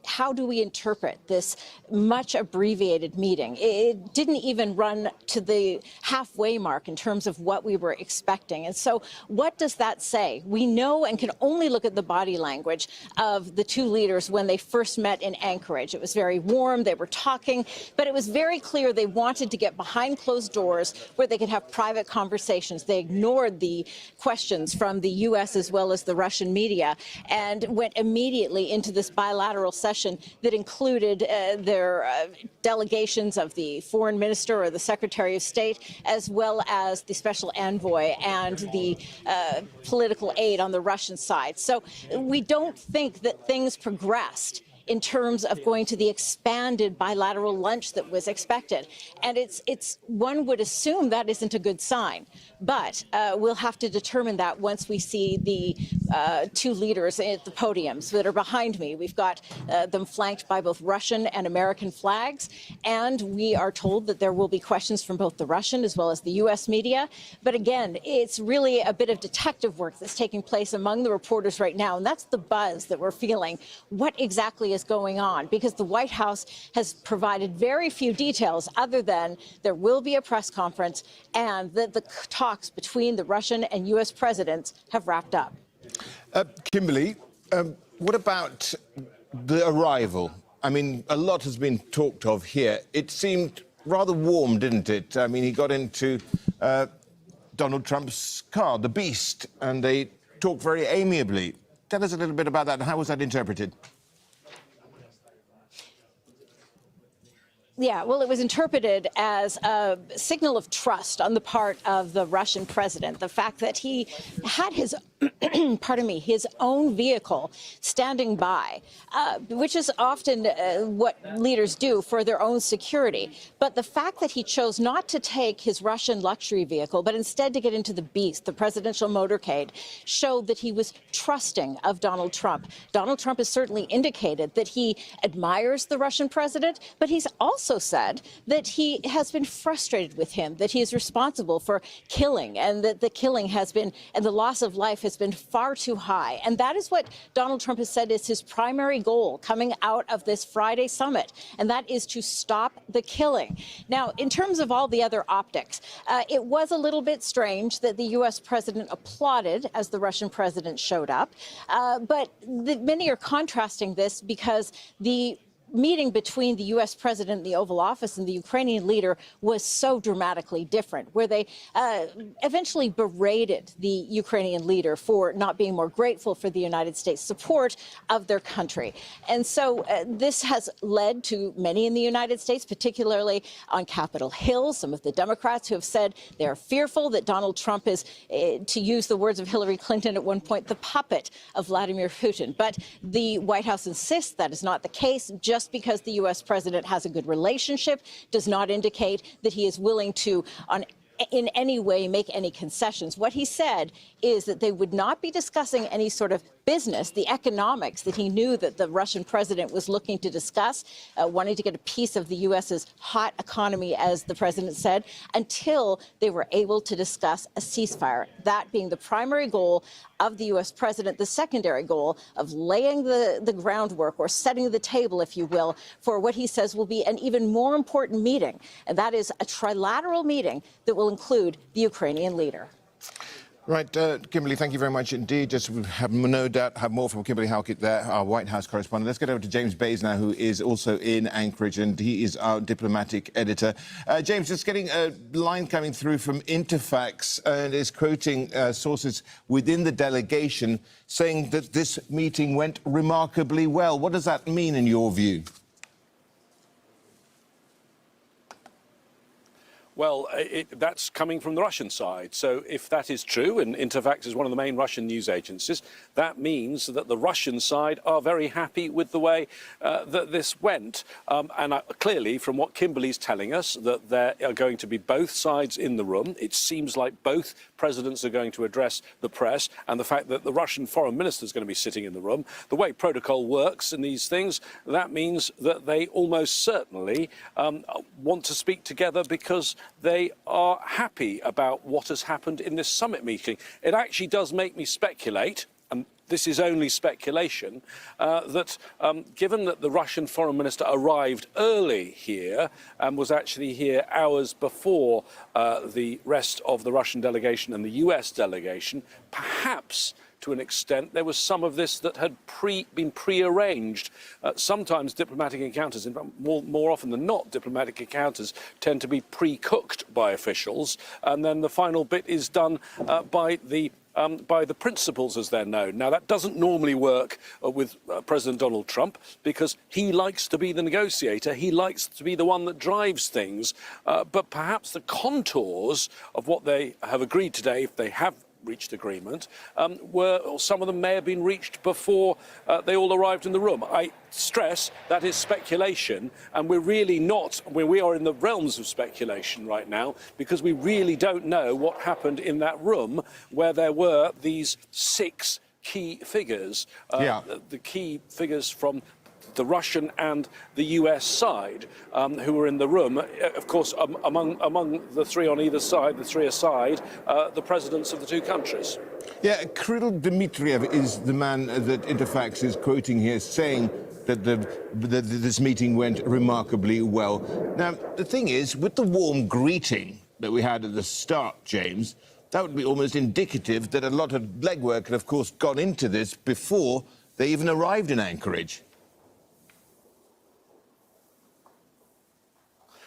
How do we interpret this much abbreviated meeting? It didn't even run to the halfway mark in terms of what we were expecting. And so what does that say? We know and can only look at the body language of the two leaders when they first met in Anchorage. It was very warm, they were talking, but it was very clear they wanted to get behind closed doors where they could have private conversations. They ignored the questions from the U.S. as well as the Russian media and went immediately into this bilateral session that included their delegations of the foreign minister or the secretary of state, as well as the special envoy and the political aide on the Russian side. So we don't think that things progressed in terms of going to the expanded bilateral lunch that was expected. And it's one would assume that isn't a good sign. But we'll have to determine that once we see the two leaders at the podiums that are behind me. We've got them flanked by both Russian and American flags. And we are told that there will be questions from both the Russian as well as the U.S. media. But again, it's really a bit of detective work that's taking place among the reporters right now. And that's the buzz that we're feeling. What exactly is going on? Because the White House has provided very few details other than there will be a press conference and that the talks between the Russian and U.S. presidents have wrapped up. Kimberly, what about the arrival? I mean, a lot has been talked of here. It seemed rather warm, didn't it? I mean, he got into Donald Trump's car, the Beast, and they talked very amiably. Tell us a little bit about that. How was that interpreted? Yeah, well, it was interpreted as a signal of trust on the part of the Russian president. The fact that he had his, pardon me, his own vehicle standing by, which is often what leaders do for their own security. But the fact that he chose not to take his Russian luxury vehicle, but instead to get into the Beast, the presidential motorcade, showed that he was trusting of Donald Trump. Donald Trump has certainly indicated that he admires the Russian president, but he's also said that he has been frustrated with him, that he is responsible for killing, and that the killing has been, and the loss of life has been far too high. And that is what Donald Trump has said is his primary goal coming out of this Friday summit, and that is to stop the killing. Now, in terms of all the other optics, it was a little bit strange that the U.S. president applauded as the Russian president showed up, but many are contrasting this because the meeting between the U.S. president in the Oval Office and the Ukrainian leader was so dramatically different, where they eventually berated the Ukrainian leader for not being more grateful for the United States support of their country. And so this has led to many in the United States, particularly on Capitol Hill, some of the Democrats who have said they're fearful that Donald Trump is, to use the words of Hillary Clinton at one point, the puppet of Vladimir Putin. But the White House insists that is not the case. Just because the U.S. president has a good relationship does not indicate that he is willing to, in any way, make any concessions. What he said is that they would not be discussing any sort of business, the economics that he knew that the Russian president was looking to discuss, wanting to get a piece of the U.S.'s hot economy, as the president said, until they were able to discuss a ceasefire. That being the primary goal of the U.S. president, the secondary goal of laying the groundwork, or setting the table, if you will, for what he says will be an even more important meeting. And that is a trilateral meeting that will include the Ukrainian leader. Right, Kimberly, thank you very much indeed. Just have no doubt have more from Kimberly Halkett there, our White House correspondent. Let's get over to James Bays now, who is also in Anchorage, and he is our diplomatic editor. James, just getting a line coming through from Interfax, and is quoting sources within the delegation saying that this meeting went remarkably well. What does that mean in your view? Well, that's coming from the Russian side. So if that is true, and Interfax is one of the main Russian news agencies, that means that the Russian side are very happy with the way that this went. And clearly, from what Kimberly's telling us, that there are going to be both sides in the room. It seems like both presidents are going to address the press, and the fact that the Russian foreign minister is going to be sitting in the room. The way protocol works in these things, that means that they almost certainly want to speak together because they are happy about what has happened in this summit meeting. It actually does make me speculate, and this is only speculation, that given that the Russian foreign minister arrived early here and was actually here hours before the rest of the Russian delegation and the US delegation, perhaps to an extent, there was some of this that had been pre-arranged. Sometimes diplomatic encounters, in fact, more often than not, diplomatic encounters tend to be pre-cooked by officials, and then the final bit is done by the principals as they're known. Now, that doesn't normally work with President Donald Trump, because he likes to be the negotiator. He likes to be the one that drives things. But perhaps the contours of what they have agreed today, if they have reached agreement, or some of them may have been reached before they all arrived in the room. I stress that is speculation, and we're really not, we are in the realms of speculation right now, because we really don't know what happened in that room where there were these 6 key figures, the key figures from the Russian and the US side, who were in the room. Of course, among the 3 on either side, the 3 aside, the presidents of the 2 countries. Yeah, Kirill Dmitriev is the man that Interfax is quoting here, saying that this meeting went remarkably well. Now, the thing is, with the warm greeting that we had at the start, James, that would be almost indicative that a lot of legwork had, of course, gone into this before they even arrived in Anchorage.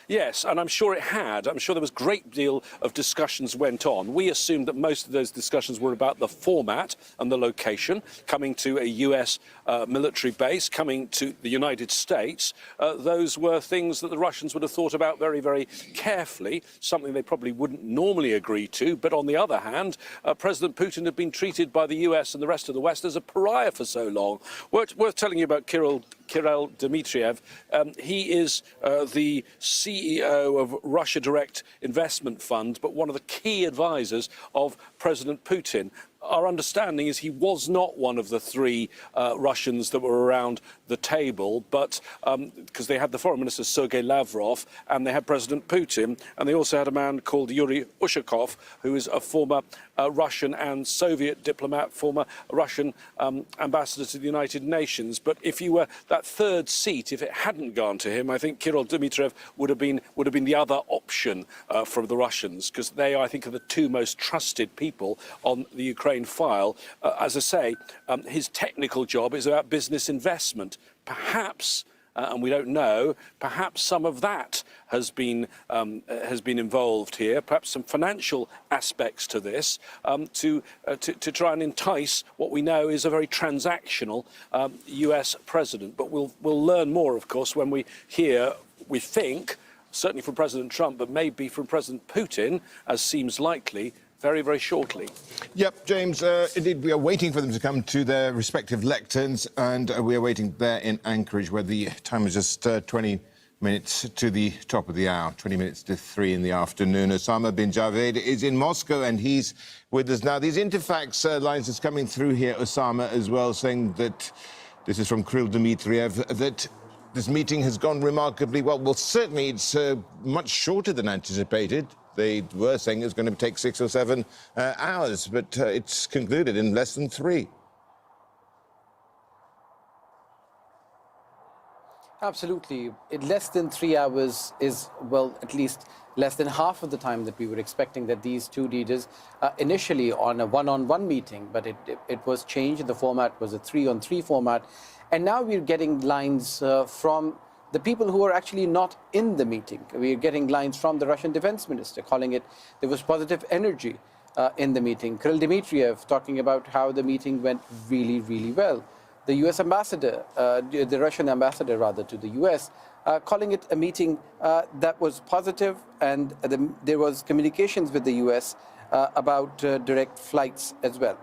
Yes, and I'm sure it had. I'm sure there was a great deal of discussions went on. We assumed that most of those discussions were about the format and the location, coming to a US military base, coming to the United States. Those were things that the Russians would have thought about very, very carefully, something they probably wouldn't normally agree to. But on the other hand, President Putin had been treated by the US and the rest of the West as a pariah for so long. Worth telling you about Kirill Dmitriev. He is the CEO of Russia Direct Investment Fund, but one of the key advisors of President Putin. Our understanding is he was not one of the 3 Russians that were around the table, but because they had the foreign minister Sergei Lavrov, and they had President Putin, and they also had a man called Yuri Ushakov, who is a former Russian and Soviet diplomat, former Russian ambassador to the United Nations. But if you were that 3rd seat, if it hadn't gone to him, I think Kirill Dmitriev would have been the other option for the Russians, because they, I think, are the 2 most trusted people on the Ukraine file. As I say, his technical job is about business investment. Perhaps, and we don't know, perhaps some of that has been involved here. Perhaps some financial aspects to this, to try and entice what we know is a very transactional US president. But we'll learn more, of course, when we hear, we think, certainly from President Trump, but maybe from President Putin, as seems likely, very, very shortly. Yep, James, indeed, we are waiting for them to come to their respective lecterns, and we are waiting there in Anchorage, where the time is just 20 minutes to the top of the hour, 20 minutes to 3 in the afternoon. Osama bin Javed is in Moscow and he's with us now. These Interfax lines is coming through here, Osama, as well, saying that, this is from Kirill Dmitriev, that this meeting has gone remarkably well. Well, certainly it's much shorter than anticipated. They were saying it was going to take 6 or 7 hours, but it's concluded in less than 3. Absolutely. In less than 3 hours is, well, at least less than half of the time that we were expecting that these two leaders, initially on a one-on-one meeting, but it was changed. The format was a 3-on-3 format. And now we're getting lines from the people who are actually not in the meeting. We're getting lines from the Russian defense minister calling it, there was positive energy in the meeting. Kirill Dmitriev talking about how the meeting went really, really well. The U.S. ambassador, the Russian ambassador rather to the U.S., calling it a meeting that was positive, and there was communications with the U.S. About direct flights as well.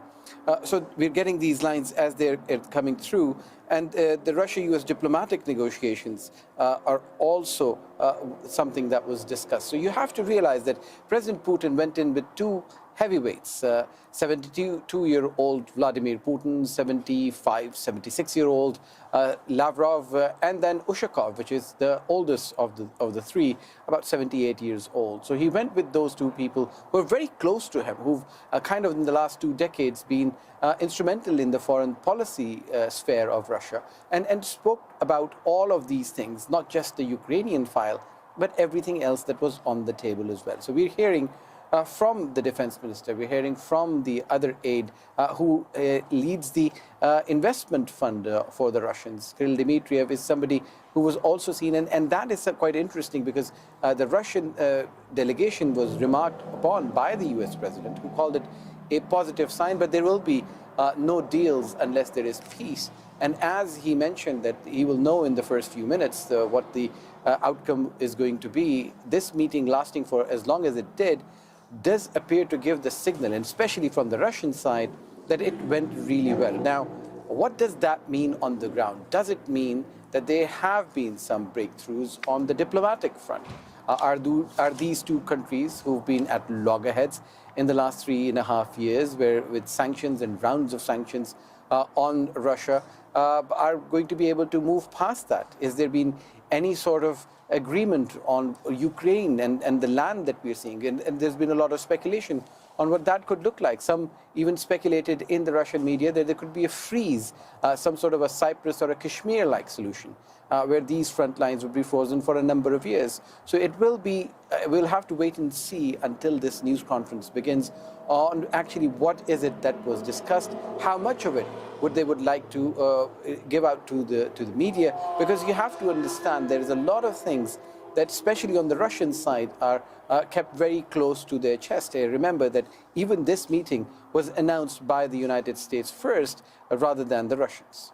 So we're getting these lines as they're coming through, and the Russia-U.S. diplomatic negotiations are also something that was discussed. So you have to realize that President Putin went in with 2 heavyweights, 72-year-old Vladimir Putin, 75, 76-year-old Lavrov, and then Ushakov, which is the oldest of the 3, about 78 years old. So he went with those 2 people who are very close to him, who've kind of in the last 2 decades been instrumental in the foreign policy sphere of Russia, and spoke about all of these things, not just the Ukrainian file, but everything else that was on the table as well. So we're hearing from the defense minister, we're hearing from the other aide who leads the investment fund for the Russians. Kirill Dmitriev is somebody who was also seen, and that is quite interesting because the Russian delegation was remarked upon by the US president, who called it a positive sign, but there will be no deals unless there is peace. And as he mentioned that he will know in the first few minutes what the outcome is going to be, this meeting lasting for as long as it did, does appear to give the signal, and especially from the Russian side, that it went really well. Now, what does that mean on the ground? Does it mean that there have been some breakthroughs on the diplomatic front? Are these 2 countries who've been at loggerheads in the last 3.5 years, where with sanctions and rounds of sanctions on Russia, are going to be able to move past that? Is there been any sort of agreement on Ukraine and the land that we're seeing? And there's been a lot of speculation on what that could look like. Some even speculated in the Russian media that there could be a freeze, some sort of a Cyprus or a Kashmir-like solution, where these front lines would be frozen for a number of years. So it will be, we'll have to wait and see until this news conference begins on actually what is it that was discussed, how much of it they would like to give out to the media, because you have to understand there is a lot of things that, especially on the Russian side, are kept very close to their chest. Remember that even this meeting was announced by the United States first, rather than the Russians.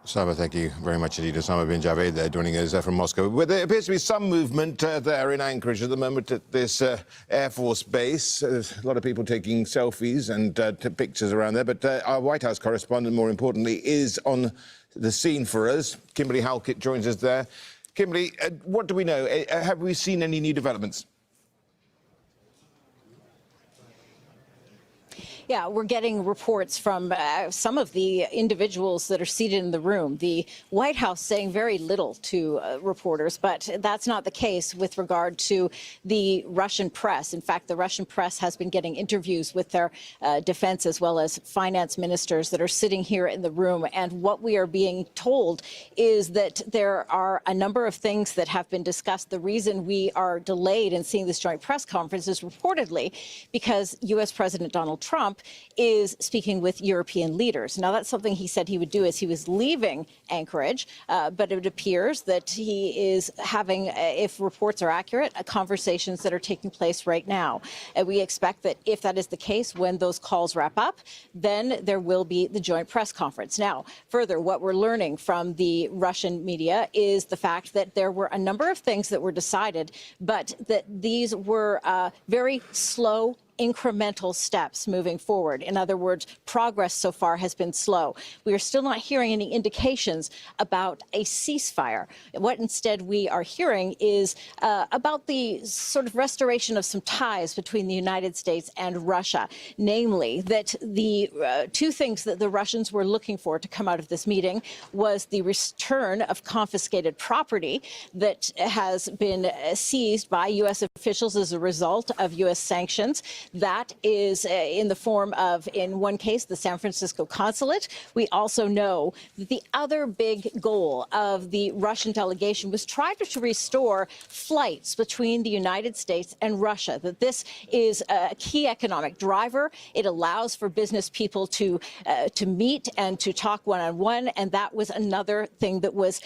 Osama, thank you very much indeed. Osama bin Javed there joining us from Moscow. Well, there appears to be some movement there in Anchorage at the moment at this Air Force base. There's a lot of people taking selfies and pictures around there, but our White House correspondent, more importantly, is on the scene for us. Kimberly Halkett joins us there. Kimberly, what do we know? Have we seen any new developments? Yeah, we're getting reports from some of the individuals that are seated in the room. The White House saying very little to reporters, but that's not the case with regard to the Russian press. In fact, the Russian press has been getting interviews with their defense as well as finance ministers that are sitting here in the room. And what we are being told is that there are a number of things that have been discussed. The reason we are delayed in seeing this joint press conference is reportedly because U.S. President Donald Trump is speaking with European leaders. Now, that's something he said he would do as he was leaving Anchorage, but it appears that he is having, if reports are accurate, conversations that are taking place right now. And we expect that if that is the case, when those calls wrap up, then there will be the joint press conference. Now, further, what we're learning from the Russian media is the fact that there were a number of things that were decided, but that these were very slow incremental steps moving forward. In other words, progress so far has been slow. We are still not hearing any indications about a ceasefire. What instead we are hearing is about the sort of restoration of some ties between the United States and Russia, namely that the two things that the Russians were looking for to come out of this meeting was the return of confiscated property that has been seized by U.S. officials as a result of U.S. sanctions. That is in the form of, in one case, the San Francisco consulate. We also know that the other big goal of the Russian delegation was trying to restore flights between the United States and Russia, that this is a key economic driver. It allows for business people to meet and to talk one-on-one, and that was another thing that was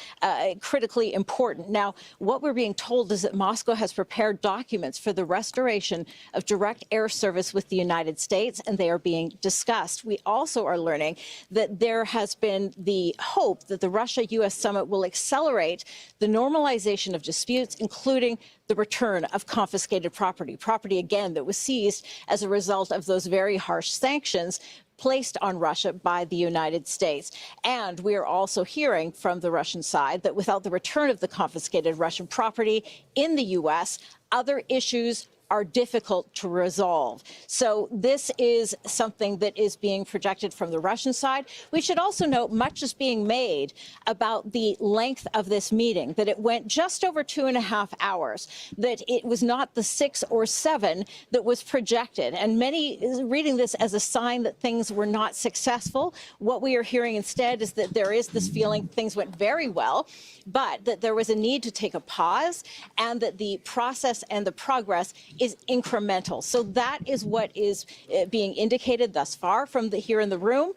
critically important. Now, what we're being told is that Moscow has prepared documents for the restoration of direct air service with the United States, and they are being discussed. We also are learning that there has been the hope that the Russia-U.S. summit will accelerate the normalization of disputes, including the return of confiscated property again that was seized as a result of those very harsh sanctions placed on Russia by the United States. And we are also hearing from the Russian side that without the return of the confiscated Russian property in the U.S., other issues are difficult to resolve. So this is something that is being projected from the Russian side. We should also note much is being made about the length of this meeting, that it went just over 2.5 hours, that it was not the 6 or 7 that was projected. And many reading this as a sign that things were not successful. What we are hearing instead is that there is this feeling things went very well, but that there was a need to take a pause and that the process and the progress is incremental. So that is what is being indicated thus far from here in the room.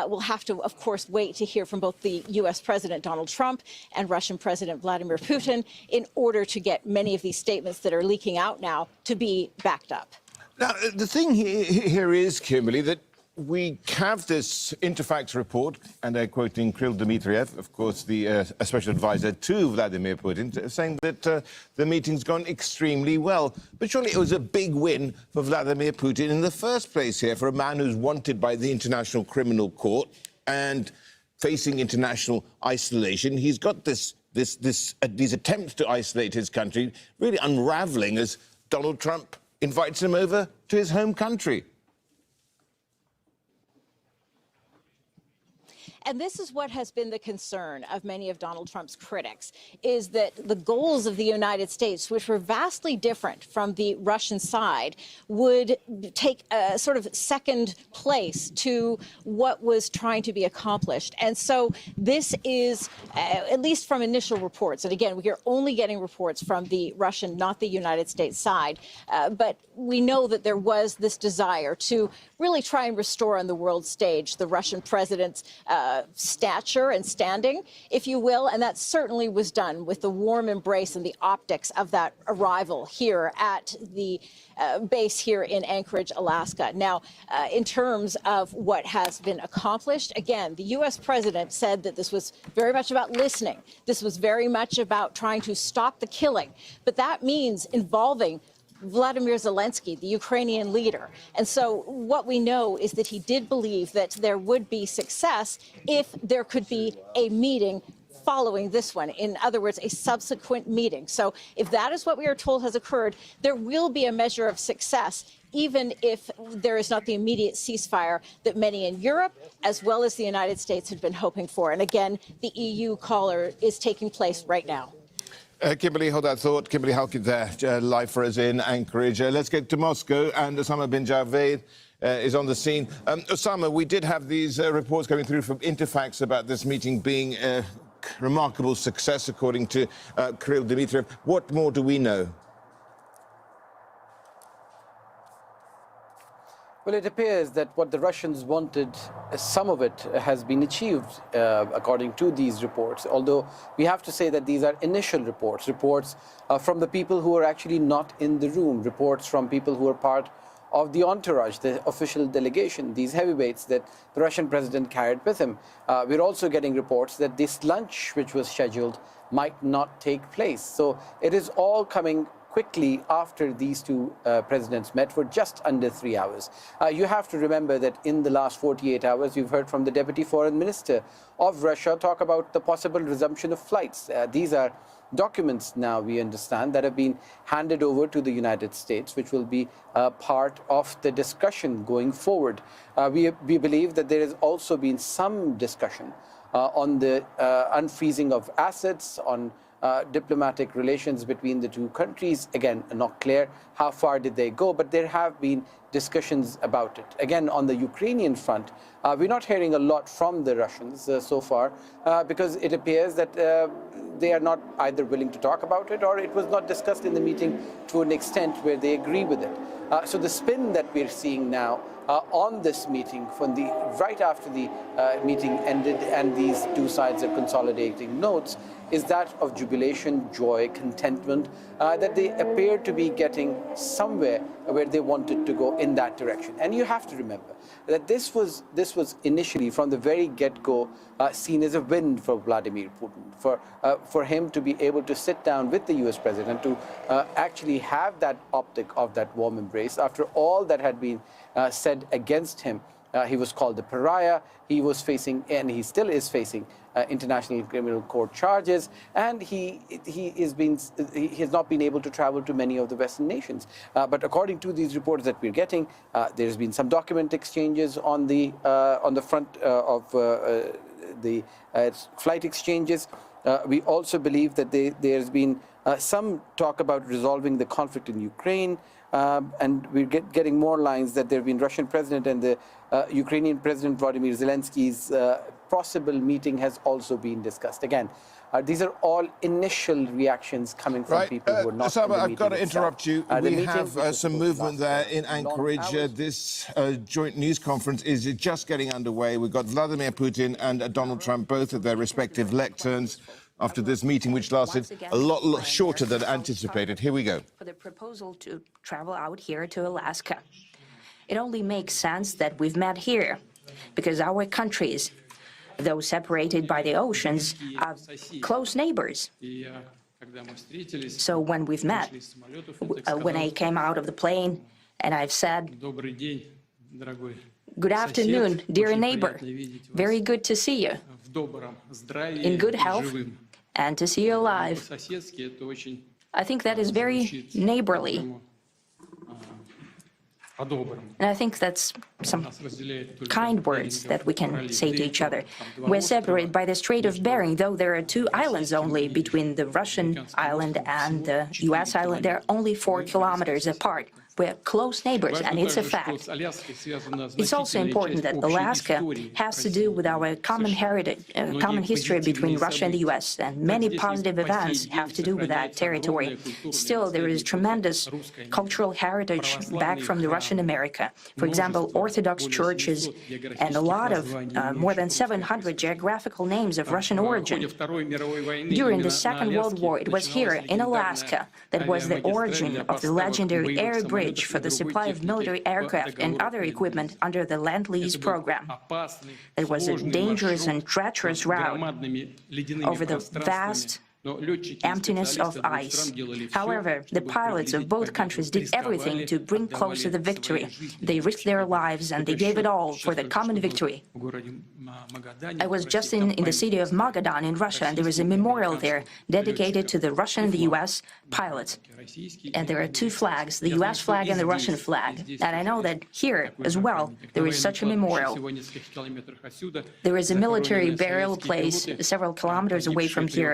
We'll have to, of course, wait to hear from both the U.S. President Donald Trump and Russian President Vladimir Putin in order to get many of these statements that are leaking out now to be backed up. Now, the thing here is, Kimberly, that we have this Interfax report, and they're quoting Kirill Dmitriev, of course, the special advisor to Vladimir Putin, saying that the meeting's gone extremely well. But surely it was a big win for Vladimir Putin in the first place here, for a man who's wanted by the International Criminal Court and facing international isolation. He's got these attempts to isolate his country really unraveling as Donald Trump invites him over to his home country. And this is what has been the concern of many of Donald Trump's critics, is that the goals of the United States, which were vastly different from the Russian side, would take a sort of second place to what was trying to be accomplished. And so this is, at least from initial reports, and again, we are only getting reports from the Russian, not the United States side, but we know that there was this desire to really try and restore on the world stage the Russian president's stature and standing, if you will, and that certainly was done with the warm embrace and the optics of that arrival here at the base here in Anchorage, Alaska. Now, in terms of what has been accomplished, again, the U.S. president said that this was very much about listening. This was very much about trying to stop the killing, but that means involving Vladimir Zelensky, the Ukrainian leader. And so what we know is that he did believe that there would be success if there could be a meeting following this one. In other words, a subsequent meeting. So if that is what we are told has occurred, there will be a measure of success, even if there is not the immediate ceasefire that many in Europe, as well as the United States, had been hoping for. And again, the EU caller is taking place right now. Kimberly, hold that thought. Kimberly Halkett there, live for us in Anchorage. Let's get to Moscow, and Osama bin Javed is on the scene. Osama, we did have these reports coming through from Interfax about this meeting being a remarkable success, according to Kirill Dmitriev. What more do we know? Well, it appears that what the Russians wanted, some of it has been achieved, according to these reports. Although we have to say that these are initial reports, from the people who are actually not in the room, reports from people who are part of the entourage, the official delegation, these heavyweights that the Russian president carried with him. We're also getting reports that this lunch, which was scheduled, might not take place. So it is all coming quickly after these two presidents met for just under 3 hours. You have to remember that in the last 48 hours, you've heard from the Deputy Foreign Minister of Russia talk about the possible resumption of flights. These are documents now, we understand, that have been handed over to the United States, which will be part of the discussion going forward. We believe that there has also been some discussion on the unfreezing of assets, on diplomatic relations between the two countries. Again, not clear how far did they go, but there have been discussions about it. Again, on the Ukrainian front, we're not hearing a lot from the Russians so far because it appears that they are not either willing to talk about it or it was not discussed in the meeting to an extent where they agree with it. So the spin that we're seeing now on this meeting, from right after the meeting ended and these two sides are consolidating notes, is that of jubilation, joy, contentment, that they appear to be getting somewhere where they wanted to go in that direction. And you have to remember that this was initially, from the very get-go, seen as a win for Vladimir Putin, for him to be able to sit down with the US president, to actually have that optic of that warm embrace after all that had been said against him. He was called the pariah. He was facing, and he still is facing, International Criminal Court charges, and he has not been able to travel to many of the Western nations. But according to these reports that we're getting, there's been some document exchanges on the front of the flight exchanges. We also believe that there's been some talk about resolving the conflict in Ukraine. And we're getting more lines that there have been Russian president and the Ukrainian President Volodymyr Zelensky's possible meeting has also been discussed. Again, these are all initial reactions coming from people who are not in the meeting. I've got to interrupt you. We have some movement there in Anchorage. This joint news conference is just getting underway. We've got Vladimir Putin and Donald Trump both at their respective lecterns after this meeting, which lasted a lot shorter than anticipated. Here we go. For the proposal to travel out here to Alaska. It only makes sense that we've met here, because our countries, though separated by the oceans, are close neighbors. So when we've met, when I came out of the plane and I've said, "Good afternoon, dear neighbor. Very good to see you. In good health and to see you alive." I think that is very neighborly. And I think that's some kind words that we can say to each other. We're separated by the Strait of Bering, though there are 2 islands only between the Russian island and the US island. They're only 4 kilometers apart. We're close neighbors, and it's a fact. It's also important that Alaska has to do with our common heritage, common history between Russia and the US, and many positive events have to do with that territory. Still, there is tremendous cultural heritage back from the Russian America. For example, Orthodox churches and a lot of more than 700 geographical names of Russian origin. During the Second World War, it was here in Alaska that was the origin of the legendary air bridge for the supply of military aircraft and other equipment under the Lend-Lease program. It was a dangerous and treacherous route over the vast emptiness of ice. However, the pilots of both countries did everything to bring closer the victory. They risked their lives and they gave it all for the common victory. I was just in the city of Magadan in Russia, and there is a memorial there dedicated to the Russian and the US pilots. And there are 2 flags, the US flag and the Russian flag. And I know that here as well, there is such a memorial. There is a military burial place several kilometers away from here.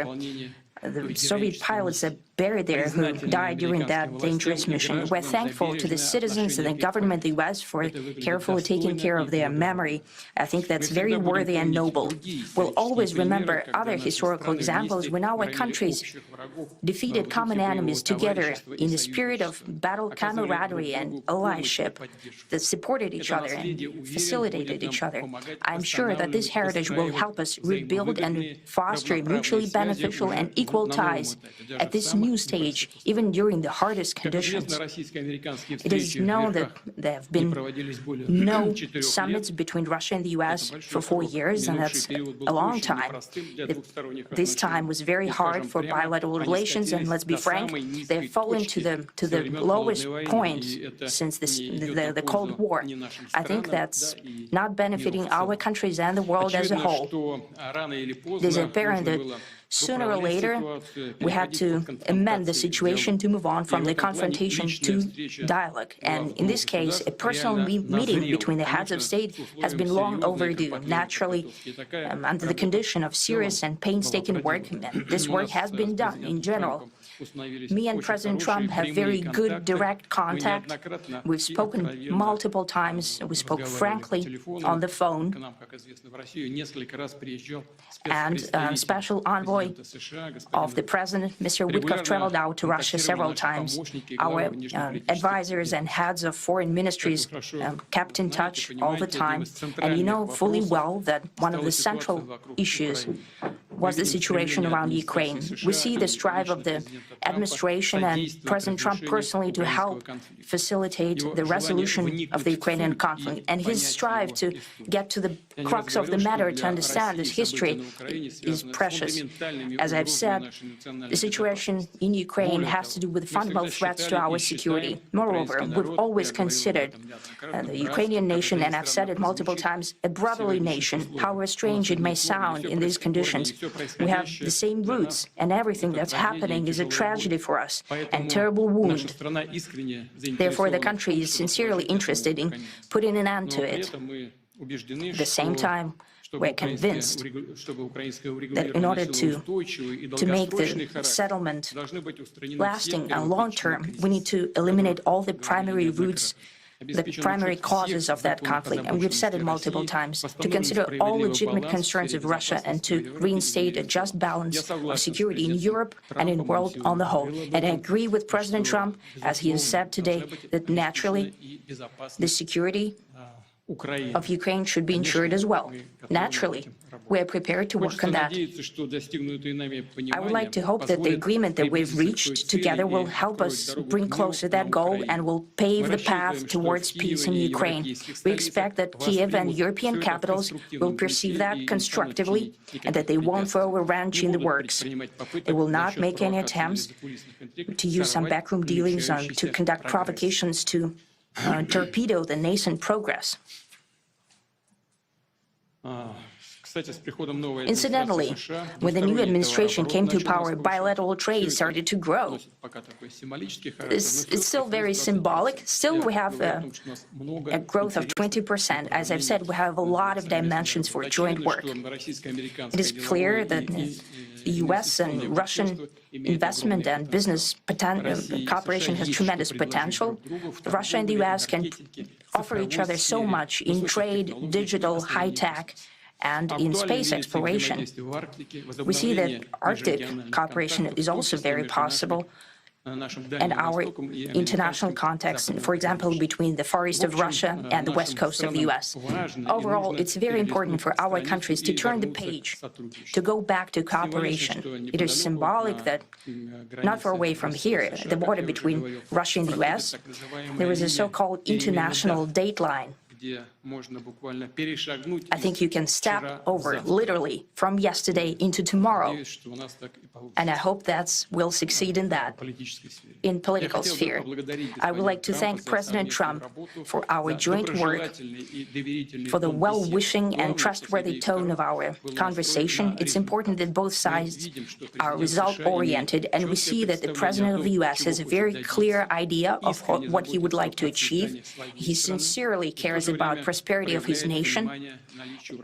The Soviet pilots are buried there who died during that dangerous mission. We're thankful to the citizens and the government of the US for carefully taking care of their memory. I think that's very worthy and noble. We'll always remember other historical examples when our countries defeated common enemies together in the spirit of battle camaraderie and allyship that supported each other and facilitated each other. I'm sure that this heritage will help us rebuild and foster mutually beneficial and equal ties at this new stage, even during the hardest conditions. It is known that there have been no summits between Russia and the US for 4 years, and that's a long time. This time was very hard for bilateral relations, and let's be frank, they've fallen to the lowest point since the Cold War. I think that's not benefiting our countries and the world as a whole. It is apparent that sooner or later, we had to amend the situation to move on from the confrontation to dialogue. And in this case, a personal meeting between the heads of state has been long overdue. Naturally, under the condition of serious and painstaking work, and this work has been done in general. Me and President Trump have very good direct contact. We've spoken multiple times. We spoke frankly on the phone. And special envoy of the president, Mr. Witkoff, traveled out to Russia several times. Our advisors and heads of foreign ministries kept in touch all the time. And you know fully well that one of the central issues was the situation around Ukraine. We see the strive of the administration and President Trump personally to help facilitate the resolution of the Ukrainian conflict. And his strive to get to the crux of the matter, to understand this history, is precious. As I've said, the situation in Ukraine has to do with fundamental threats to our security. Moreover, we've always considered the Ukrainian nation, and I've said it multiple times, a brotherly nation, however strange it may sound in these conditions. We have the same roots, and everything that's happening is a tragedy for us and terrible wound. Therefore, the country is sincerely interested in putting an end to it. At the same time, we're convinced that in order to make the settlement lasting and long-term, we need to eliminate all the primary roots, the primary causes of that conflict, and we've said it multiple times, to consider all legitimate concerns of Russia and to reinstate a just balance of security in Europe and in the world on the whole. And I agree with President Trump, as he has said today, that naturally the security of Ukraine should be ensured as well. Naturally, we are prepared to work on that. I would like to hope that the agreement that we've reached together will help us bring closer that goal and will pave the path towards peace in Ukraine. We expect that Kiev and European capitals will perceive that constructively and that they won't throw a wrench in the works. They will not make any attempts to use some backroom dealings to conduct provocations to torpedo the nascent progress. Incidentally, when the new administration came to power, bilateral trade started to grow. It's still very symbolic. Still, we have a growth of 20%. As I've said, we have a lot of dimensions for joint work. It is clear that the U.S. and Russian investment and business cooperation has tremendous potential. Russia and the U.S. can offer each other so much in trade, digital, high-tech, and in space exploration. We see that Arctic cooperation is also very possible, and our international context, for example, between the Far East of Russia and the West Coast of the U.S. Overall, it's very important for our countries to turn the page, to go back to cooperation. It is symbolic that not far away from here, at the border between Russia and the U.S., there is a so-called international date line. I think you can step over, literally, from yesterday into tomorrow. And I hope that we'll succeed in that, in political sphere. I would like to thank President Trump for our joint work, for the well-wishing and trustworthy tone of our conversation. It's important that both sides are result-oriented, and we see that the President of the U.S. has a very clear idea of what he would like to achieve. He sincerely cares about prosperity of his nation.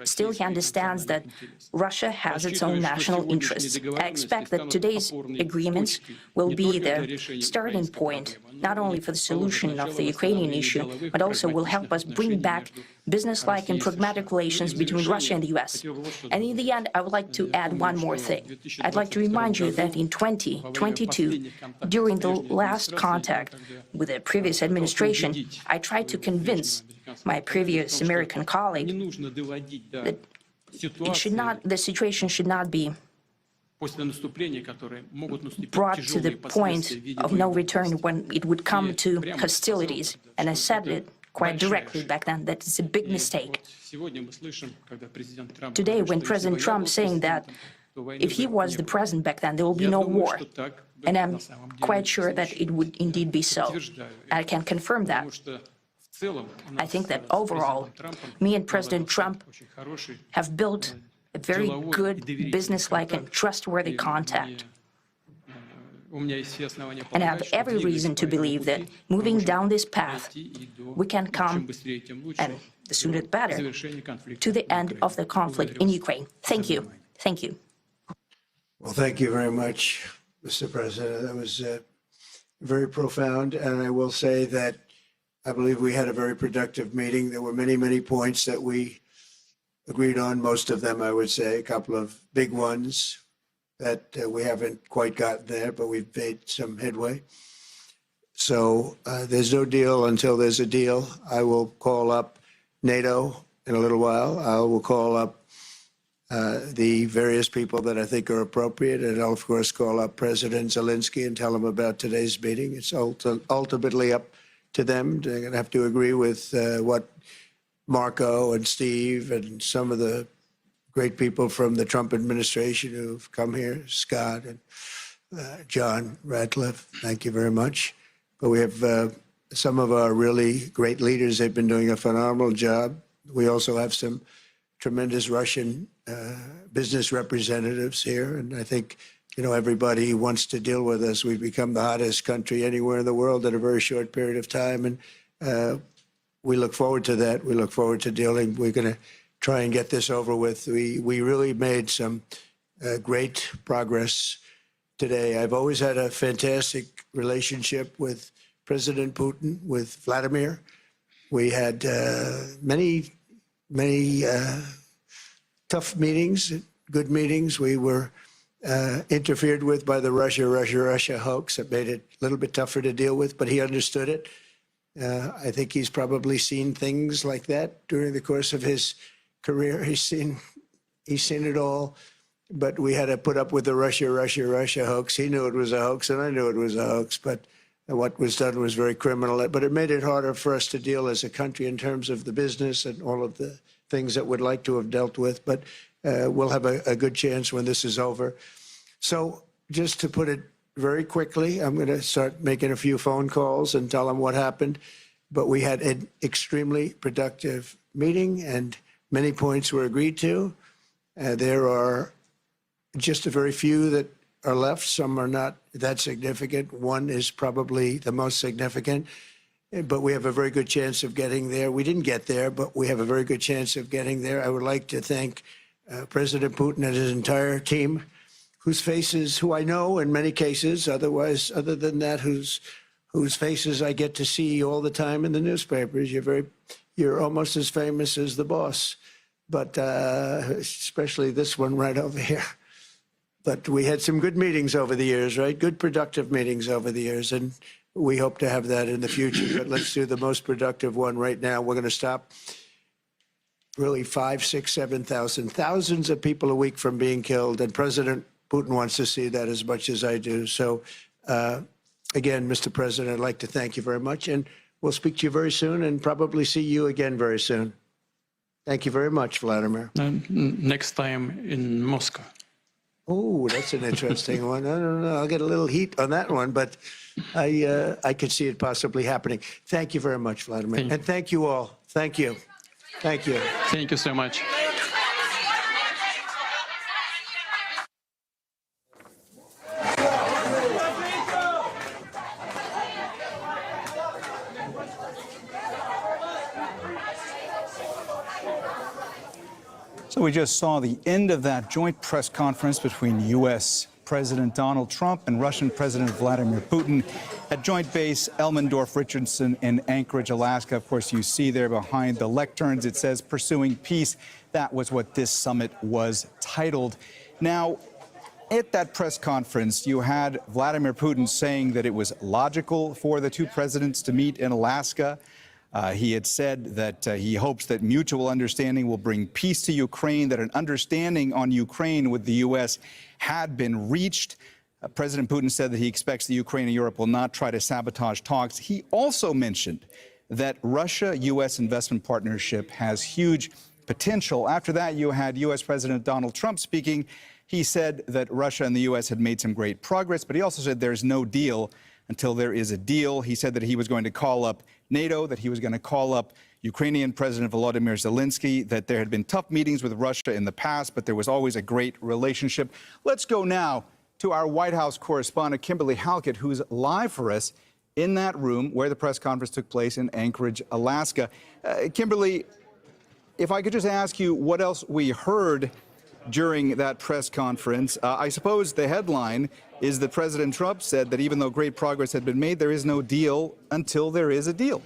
Still, he understands that Russia has its own national interests. I expect that today's agreements will be the starting point, not only for the solution of the Ukrainian issue, but also will help us bring back business-like and pragmatic relations between Russia and the U.S. And in the end, I would like to add one more thing. I'd like to remind you that in 2022, during the last contact with the previous administration, I tried to convince my previous American colleague that the situation should not be brought to the point of no return when it would come to hostilities. And I said it quite directly back then that it's a big mistake. Today, when President Trump saying that if he was the president back then, there will be no war. And I'm quite sure that it would indeed be so. I can confirm that. I think that overall, me and President Trump have built a very good business-like and trustworthy contact. And I have every reason to believe that moving down this path, we can come, and the sooner the better, to the end of the conflict in Ukraine. Thank you. Thank you. Well, thank you very much, Mr. President. That was very profound. And I will say that I believe we had a very productive meeting. There were many, many points that we agreed on. Most of them, I would say, a couple of big ones that we haven't quite gotten there, but we've made some headway. So there's no deal until there's a deal. I will call up NATO in a little while. I will call up the various people that I think are appropriate, and I'll, of course, call up President Zelensky and tell him about today's meeting. It's ultimately up to them. They're going to have to agree with what Marco and Steve and some of the great people from the Trump administration who've come here, Scott and John Ratcliffe. Thank you very much. But we have some of our really great leaders. They've been doing a phenomenal job. We also have some tremendous Russian business representatives here. And I think, you know, everybody wants to deal with us. We've become the hottest country anywhere in the world in a very short period of time. And we look forward to that. We look forward to dealing. We're going to try and get this over with. We really made some great progress today. I've always had a fantastic relationship with President Putin, with Vladimir. We had many tough meetings, good meetings. We were interfered with by the Russia hoax. It made it a little bit tougher to deal with, but he understood it. I think he's probably seen things like that during the course of his career. He's seen it all, but we had to put up with the Russia hoax. He knew it was a hoax, and I knew it was a hoax, but what was done was very criminal. But it made it harder for us to deal as a country in terms of the business and all of the things that we'd like to have dealt with. But we'll have a good chance when this is over. So just to put it very quickly, I'm going to start making a few phone calls and tell them what happened. But we had an extremely productive meeting, and many points were agreed to. There are just a very few that are left. Some are not that significant. One is probably the most significant, but we have a very good chance of getting there. We didn't get there, but we have a very good chance of getting there. I would like to thank President Putin and his entire team, whose faces, who I know in many cases, otherwise, other than that, whose faces I get to see all the time in the newspapers. You're almost as famous as the boss, but especially this one right over here. But we had some good meetings over the years, right? Good, productive meetings over the years, and we hope to have that in the future. But let's do the most productive one right now. We're going to stop really 5, 6, 7,000, thousands of people a week from being killed, and President Putin wants to see that as much as I do. So, again, Mr. President, I'd like to thank you very much, and we'll speak to you very soon and probably see you again very soon. Thank you very much, Vladimir. Next time in Moscow. Oh, that's an interesting one. I don't know. I'll get a little heat on that one, but I could see it possibly happening. Thank you very much, Vladimir. And thank you all. Thank you. Thank you. Thank you so much. So we just saw the end of that joint press conference between U.S. President Donald Trump and Russian President Vladimir Putin at Joint Base Elmendorf-Richardson in Anchorage, Alaska. Of course, you see there behind the lecterns, it says "Pursuing Peace." That was what this summit was titled. Now, at that press conference, you had Vladimir Putin saying that it was logical for the two presidents to meet in Alaska. He had said that he hopes that mutual understanding will bring peace to Ukraine, that an understanding on Ukraine with the U.S. had been reached. President Putin said that he expects the Ukraine and Europe will not try to sabotage talks. He also mentioned that Russia-U.S. investment partnership has huge potential. After that, you had U.S. President Donald Trump speaking. He said that Russia and the U.S. had made some great progress, but he also said there's no deal until there is a deal. He said that he was going to call up NATO, that he was going to call up Ukrainian President Volodymyr Zelensky, that there had been tough meetings with Russia in the past, but there was always a great relationship. Let's go now to our White House correspondent, Kimberly Halkett, who's live for us in that room where the press conference took place in Anchorage, Alaska. Kimberly, if I could just ask you what else we heard during that press conference. I suppose the headline is that President Trump said that even though great progress had been made, there is no deal until there is a deal.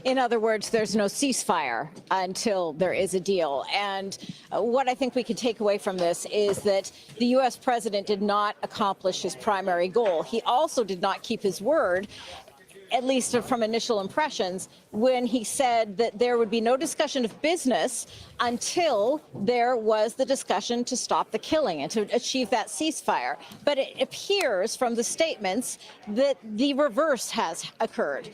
In other words, there's no ceasefire until there is a deal. And what I think we can take away from this is that the U.S. president did not accomplish his primary goal. He also did not keep his word, at least from initial impressions, when he said that there would be no discussion of business until there was the discussion to stop the killing and to achieve that ceasefire. But it appears from the statements that the reverse has occurred.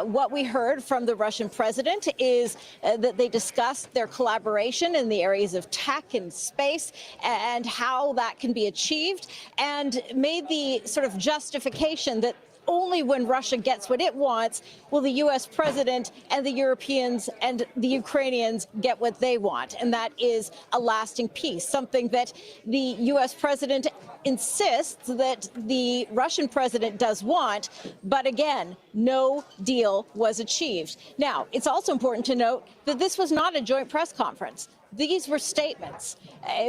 What we heard from the Russian president is that they discussed their collaboration in the areas of tech and space and how that can be achieved, and made the sort of justification that only when Russia gets what it wants will the U.S. president and the Europeans and the Ukrainians get what they want, and that is a lasting peace, something that the U.S. president insists that the Russian president does want, but again, no deal was achieved. Now, it's also important to note that this was not a joint press conference. These were statements.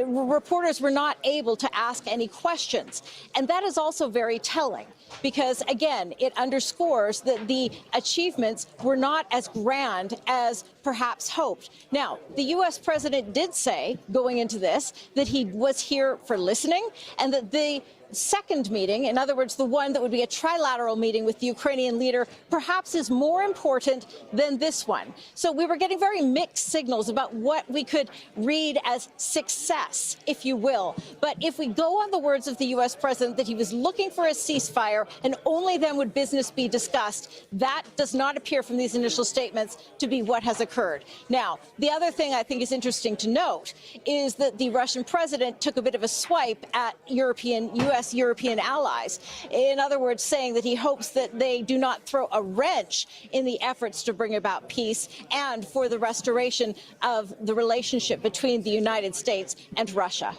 Reporters were not able to ask any questions. And that is also very telling because, again, it underscores that the achievements were not as grand as perhaps hoped. Now, the U.S. president did say, going into this, that he was here for listening and that the second meeting, in other words, the one that would be a trilateral meeting with the Ukrainian leader, perhaps is more important than this one. So we were getting very mixed signals about what we could read as success, if you will. But if we go on the words of the U.S. president that he was looking for a ceasefire and only then would business be discussed, that does not appear from these initial statements to be what has occurred. Now, the other thing I think is interesting to note is that the Russian president took a bit of a swipe at U.S.-European allies. In other words, saying that he hopes that they do not throw a wrench in the efforts to bring about peace and for the restoration of the relationship between the United States and Russia.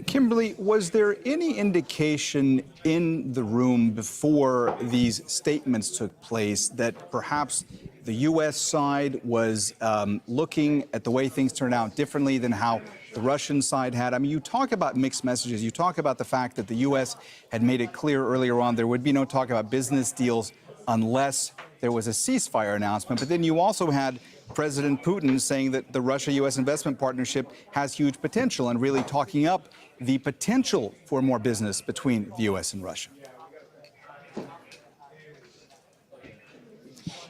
Kimberly, was there any indication in the room before these statements took place that perhaps the U.S. side was looking at the way things turned out differently than how the Russian side had? I mean, you talk about mixed messages. You talk about the fact that the U.S. had made it clear earlier on there would be no talk about business deals unless there was a ceasefire announcement. But then you also had President Putin saying that the Russia-U.S. investment partnership has huge potential and really talking up the potential for more business between the U.S. and Russia.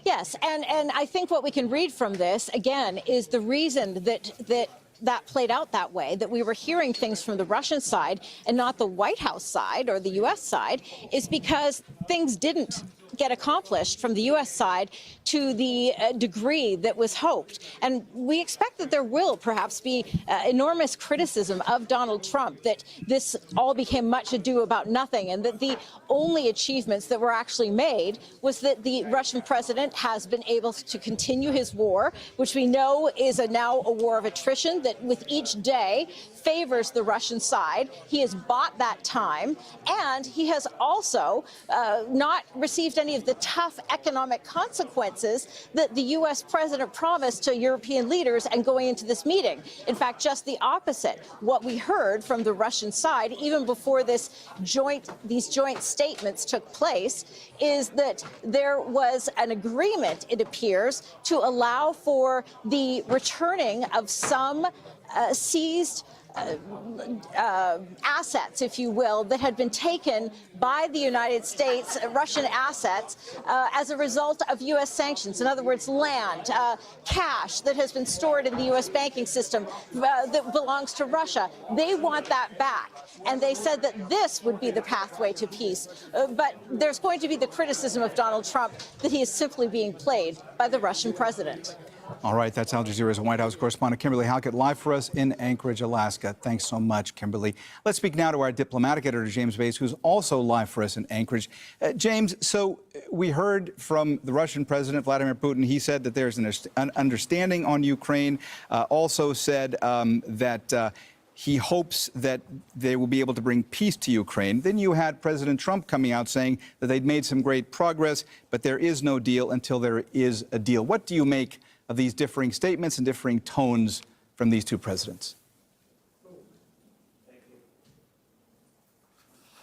Yes, and I think what we can read from this, again, is the reason that played out that way, that we were hearing things from the Russian side and not the White House side or the U.S. side, is because things didn't get accomplished from the U.S. side to the degree that was hoped. And we expect that there will perhaps be enormous criticism of Donald Trump, that this all became much ado about nothing, and that the only achievements that were actually made was that the Russian president has been able to continue his war, which we know is now a war of attrition that with each day favors the Russian side. He has bought that time, and he has also not received any of the tough economic consequences that the U.S. president promised to European leaders and going into this meeting. In fact, just the opposite. What we heard from the Russian side, even before these joint statements took place, is that there was an agreement, it appears, to allow for the returning of some seized assets, if you will, that had been taken by the United States, Russian assets, as a result of U.S. sanctions. In other words, land, cash that has been stored in the U.S. banking system that belongs to Russia. They want that back. And they said that this would be the pathway to peace. But there's going to be the criticism of Donald Trump that he is simply being played by the Russian president. All right, that's Al Jazeera's White House correspondent Kimberly Halkett live for us in Anchorage, Alaska. Thanks so much, Kimberly. Let's speak now to our diplomatic editor, James Bates, who's also live for us in Anchorage. James, so we heard from the Russian President, Vladimir Putin. He said that there's an understanding on Ukraine, also said that he hopes that they will be able to bring peace to Ukraine. Then you had President Trump coming out saying that they'd made some great progress, but there is no deal until there is a deal. What do you make of these differing statements and differing tones from these two presidents?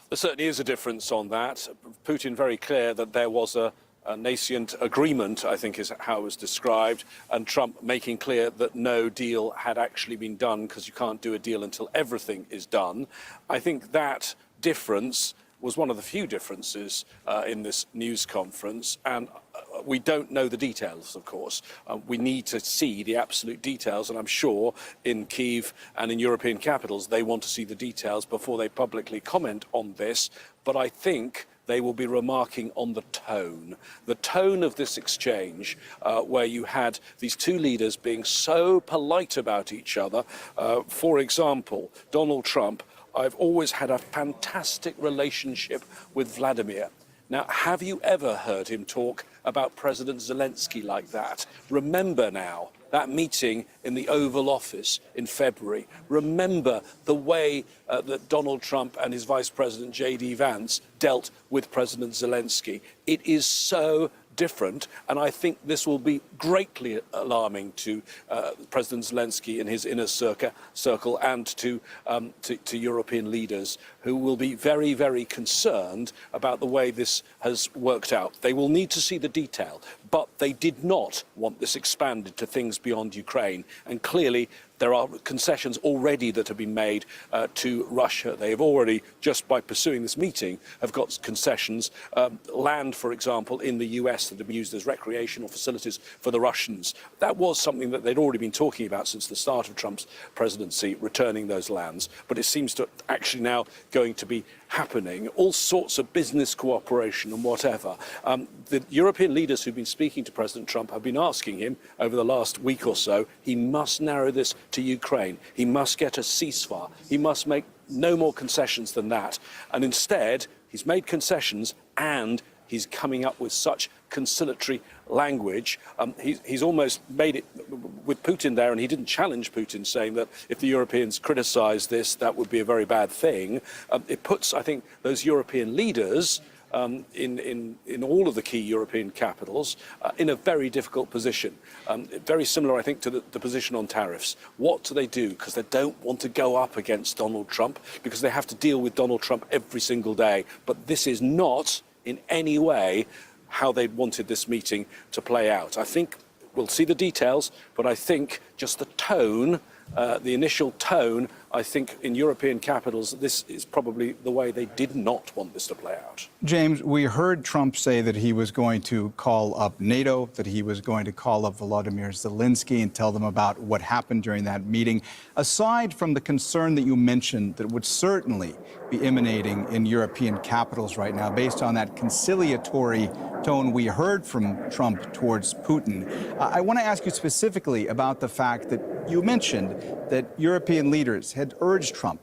There certainly is a difference on that. Putin very clear that there was a nascent agreement, I think is how it was described, and Trump making clear that no deal had actually been done because you can't do a deal until everything is done. I think that difference was one of the few differences in this news conference, and we don't know the details, of course. We need to see the absolute details, and I'm sure in Kyiv and in European capitals they want to see the details before they publicly comment on this. But I think they will be remarking on the tone of this exchange, where you had these two leaders being so polite about each other. For example, Donald Trump, I've always had a fantastic relationship with Vladimir. Now, have you ever heard him talk about President Zelensky like that? Remember now that meeting in the Oval Office in February. Remember the way that Donald Trump and his Vice President J.D. Vance dealt with President Zelensky. It is so different, and I think this will be greatly alarming to President Zelensky and his inner circle and to European leaders, who will be very, very concerned about the way this has worked out. They will need to see the detail, but they did not want this expanded to things beyond Ukraine, and clearly there are concessions already that have been made to Russia. They have already, just by pursuing this meeting, have got concessions. Land, for example, in the US that have been used as recreational facilities for the Russians. That was something that they'd already been talking about since the start of Trump's presidency, returning those lands. But it seems to actually now going to be happening. All sorts of business cooperation and whatever. The European leaders who've been speaking to President Trump have been asking him over the last week or so, he must narrow this to Ukraine. He must get a ceasefire. He must make no more concessions than that. And instead, he's made concessions and he's coming up with such conciliatory language. He's almost made it with Putin there, and he didn't challenge Putin, saying that if the Europeans criticize this, that would be a very bad thing. It puts, I think, those European leaders in all of the key European capitals in a very difficult position. Very similar, I think, to the position on tariffs. What do they do? Because they don't want to go up against Donald Trump, because they have to deal with Donald Trump every single day. But this is not in any way how they wanted this meeting to play out. I think we'll see the details, but I think just the tone, the initial tone, I think in European capitals, this is probably the way they did not want this to play out. James, we heard Trump say that he was going to call up NATO, that he was going to call up Volodymyr Zelensky and tell them about what happened during that meeting. Aside from the concern that you mentioned that would certainly be emanating in European capitals right now, based on that conciliatory tone we heard from Trump towards Putin, I want to ask you specifically about the fact that you mentioned that European leaders had urged Trump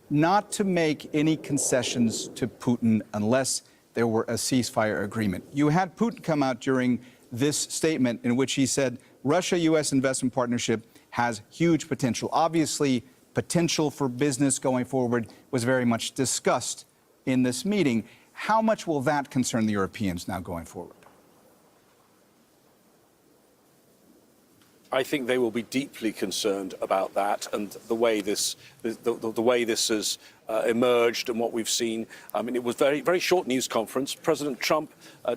not to make any concessions to Putin unless there were a ceasefire agreement. You had Putin come out during this statement in which he said Russia-U.S. investment partnership has huge potential. Obviously, potential for business going forward was very much discussed in this meeting. How much will that concern the Europeans now going forward? I think they will be deeply concerned about that and the way this has emerged and what we've seen. I mean, it was very, very short news conference. President Trump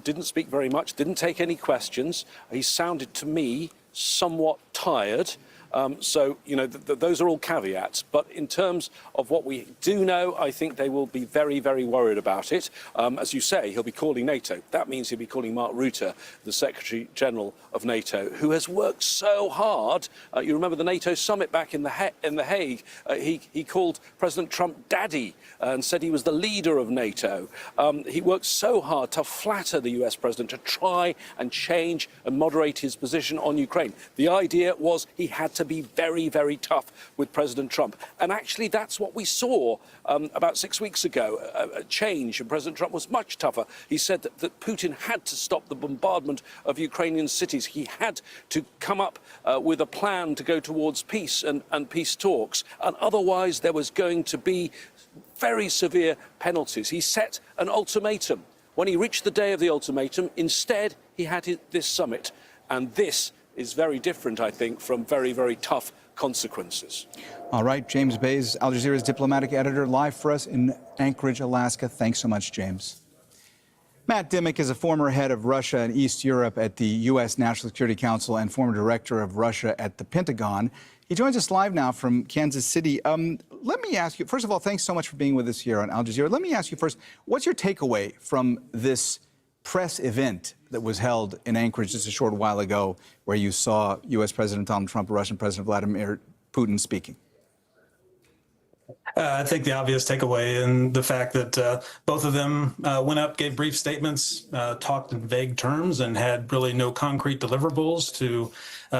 didn't speak very much, didn't take any questions. He sounded to me somewhat tired. So, you know, those are all caveats. But in terms of what we do know, I think they will be very, very worried about it. As you say, he'll be calling NATO. That means he'll be calling Mark Rutte, the Secretary General of NATO, who has worked so hard. You remember the NATO summit back in The Hague. He called President Trump daddy and said he was the leader of NATO. He worked so hard to flatter the US president, to try and change and moderate his position on Ukraine. The idea was he had to be very, very tough with President Trump. And actually, that's what we saw about 6 weeks ago, a change, and President Trump was much tougher. He said that Putin had to stop the bombardment of Ukrainian cities. He had to come up with a plan to go towards peace and peace talks. And otherwise, there was going to be very severe penalties. He set an ultimatum. When he reached the day of the ultimatum, instead, he had this summit. And this is very different, I think, from very, very tough consequences. All right, James Bays, Al Jazeera's diplomatic editor, live for us in Anchorage, Alaska. Thanks so much, James. Matt Dimick is a former head of Russia and East Europe at the U.S. National Security Council and former director of Russia at the Pentagon. He joins us live now from Kansas City. Let me ask you, first of all, thanks so much for being with us here on Al Jazeera. Let me ask you first, what's your takeaway from this press event that was held in Anchorage just a short while ago, where you saw U.S. President Donald Trump, Russian President Vladimir Putin speaking? I think the obvious takeaway and the fact that both of them went up, gave brief statements, talked in vague terms, and had really no concrete deliverables to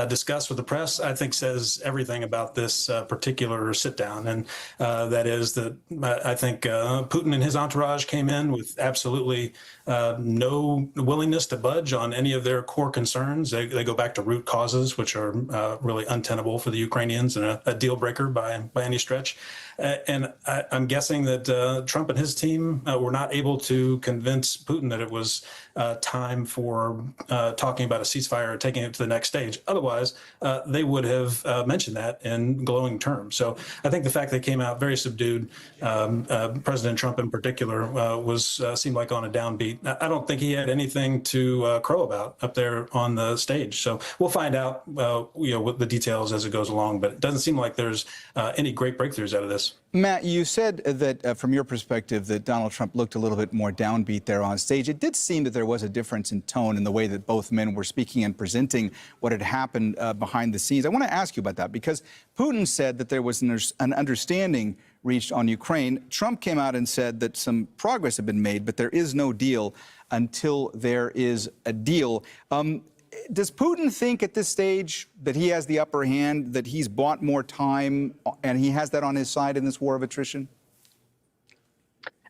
discuss with the press, I think says everything about this particular sit-down. And that is that I think Putin and his entourage came in with absolutely no willingness to budge on any of their core concerns. They go back to root causes, which are really untenable for the Ukrainians and a deal breaker by any stretch. And I'm guessing that Trump and his team were not able to convince Putin that it was time for talking about a ceasefire or taking it to the next stage. Otherwise, they would have mentioned that in glowing terms. So I think the fact they came out very subdued, President Trump in particular, seemed like on a downbeat. I don't think he had anything to crow about up there on the stage. So we'll find out, what the details as it goes along. But it doesn't seem like there's any great breakthroughs out of this. Matt, you said that from your perspective that Donald Trump looked a little bit more downbeat there on stage. It did seem that there was a difference in tone in the way that both men were speaking and presenting what had happened behind the scenes. I want to ask you about that because Putin said that there was an understanding reached on Ukraine. Trump came out and said that some progress had been made, but there is no deal until there is a deal. Does Putin think at this stage that he has the upper hand, that he's bought more time, and he has that on his side in this war of attrition?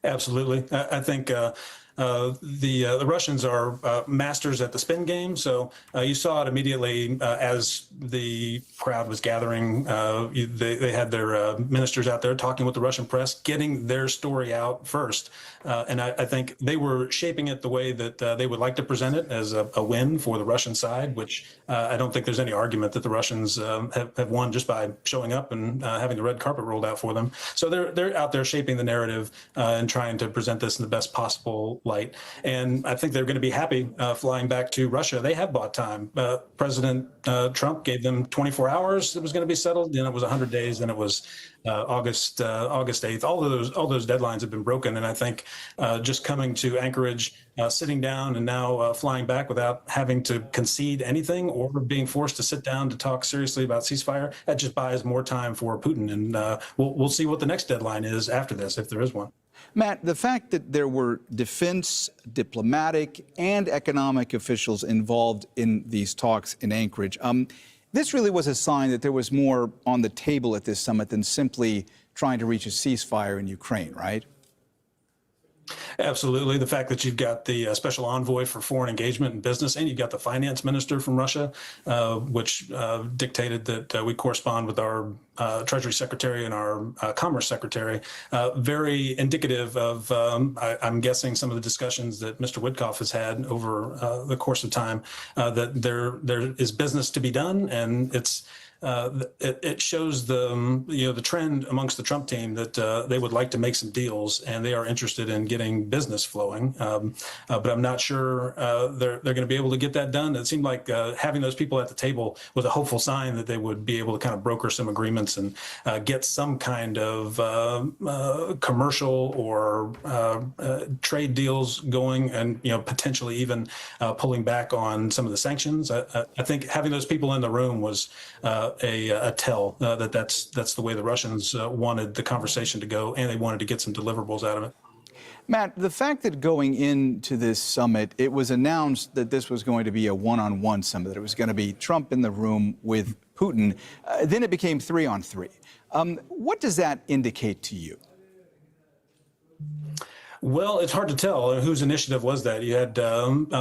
Absolutely. I think the Russians are masters at the spin game. So you saw it immediately as the crowd was gathering. They had their ministers out there talking with the Russian press, getting their story out first. And I think they were shaping it the way that they would like to present it, as a win for the Russian side, which I don't think there's any argument that the Russians have won just by showing up and having the red carpet rolled out for them. So they're out there shaping the narrative and trying to present this in the best possible light. And I think they're going to be happy flying back to Russia. They have bought time. President Trump gave them 24 hours. It was going to be settled. Then it was 100 days. Then it was August 8th. All those deadlines have been broken. And I think just coming to Anchorage, sitting down, and now flying back without having to concede anything or being forced to sit down to talk seriously about ceasefire, that just buys more time for Putin. And we'll see what the next deadline is after this, if there is one. Matt, the fact that there were defense, diplomatic, and economic officials involved in these talks in Anchorage, this really was a sign that there was more on the table at this summit than simply trying to reach a ceasefire in Ukraine, right? Absolutely. The fact that you've got the special envoy for foreign engagement and business, and you've got the finance minister from Russia, which dictated that we correspond with our Treasury Secretary and our Commerce Secretary, very indicative of, I'm guessing, some of the discussions that Mr. Witkoff has had over the course of time, that there is business to be done, and it's it shows the trend amongst the Trump team that they would like to make some deals, and they are interested in getting business flowing. But I'm not sure they're going to be able to get that done. It seemed like having those people at the table was a hopeful sign that they would be able to kind of broker some agreements and get some kind of commercial or trade deals going, and potentially even pulling back on some of the sanctions. I think having those people in the room was a tell that that's the way the Russians wanted the conversation to go, and they wanted to get some deliverables out of it. Matt, the fact that going into this summit, it was announced that this was going to be a one-on-one summit, that it was going to be Trump in the room with Putin. Then it became 3-on-3. What does that indicate to you? Well, it's hard to tell whose initiative was that. You had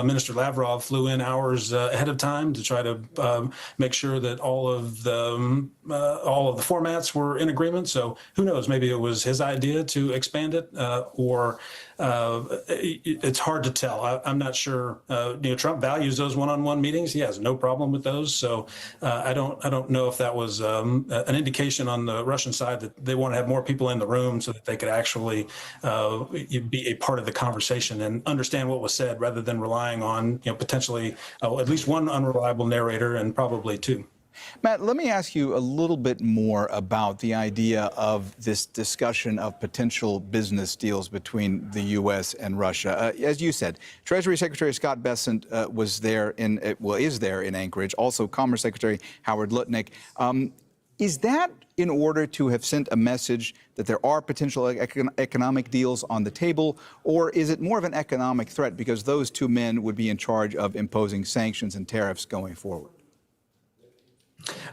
Minister Lavrov flew in hours ahead of time to try to make sure that all of the formats were in agreement. So who knows? Maybe it was his idea to expand it, or it's hard to tell. I'm not sure. Trump values those one-on-one meetings. He has no problem with those. So I don't know if that was an indication on the Russian side that they want to have more people in the room so that they could actually be a part of the conversation and understand what was said, rather than relying on potentially at least one unreliable narrator, and probably two. Matt, let me ask you a little bit more about the idea of this discussion of potential business deals between the U.S. and Russia. As you said, Treasury Secretary Scott Bessent is there in Anchorage. Also, Commerce Secretary Howard Lutnick. Is that in order to have sent a message that there are potential economic deals on the table, or is it more of an economic threat because those two men would be in charge of imposing sanctions and tariffs going forward?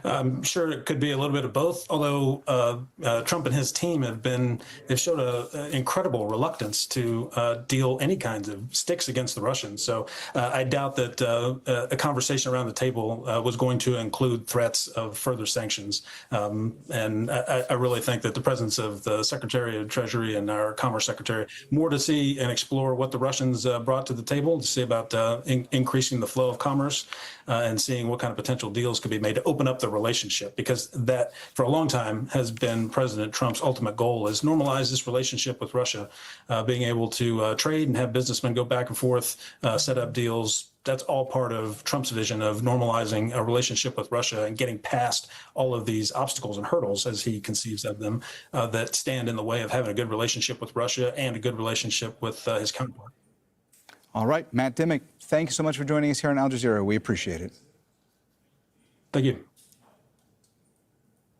I'm sure it could be a little bit of both, although Trump and his team they've showed an incredible reluctance to deal any kinds of sticks against the Russians. So I doubt that a conversation around the table was going to include threats of further sanctions. And I really think that the presence of the Secretary of Treasury and our Commerce Secretary, more to see and explore what the Russians brought to the table, to see about increasing the flow of commerce and seeing what kind of potential deals could be made to open up the relationship, because that for a long time has been President Trump's ultimate goal, is normalize this relationship with Russia, being able to trade and have businessmen go back and forth, set up deals. That's all part of Trump's vision of normalizing a relationship with Russia and getting past all of these obstacles and hurdles, as he conceives of them, that stand in the way of having a good relationship with Russia and a good relationship with his counterpart. All right, Matt Dimick, thank you so much for joining us here on Al Jazeera. We appreciate it. Thank you.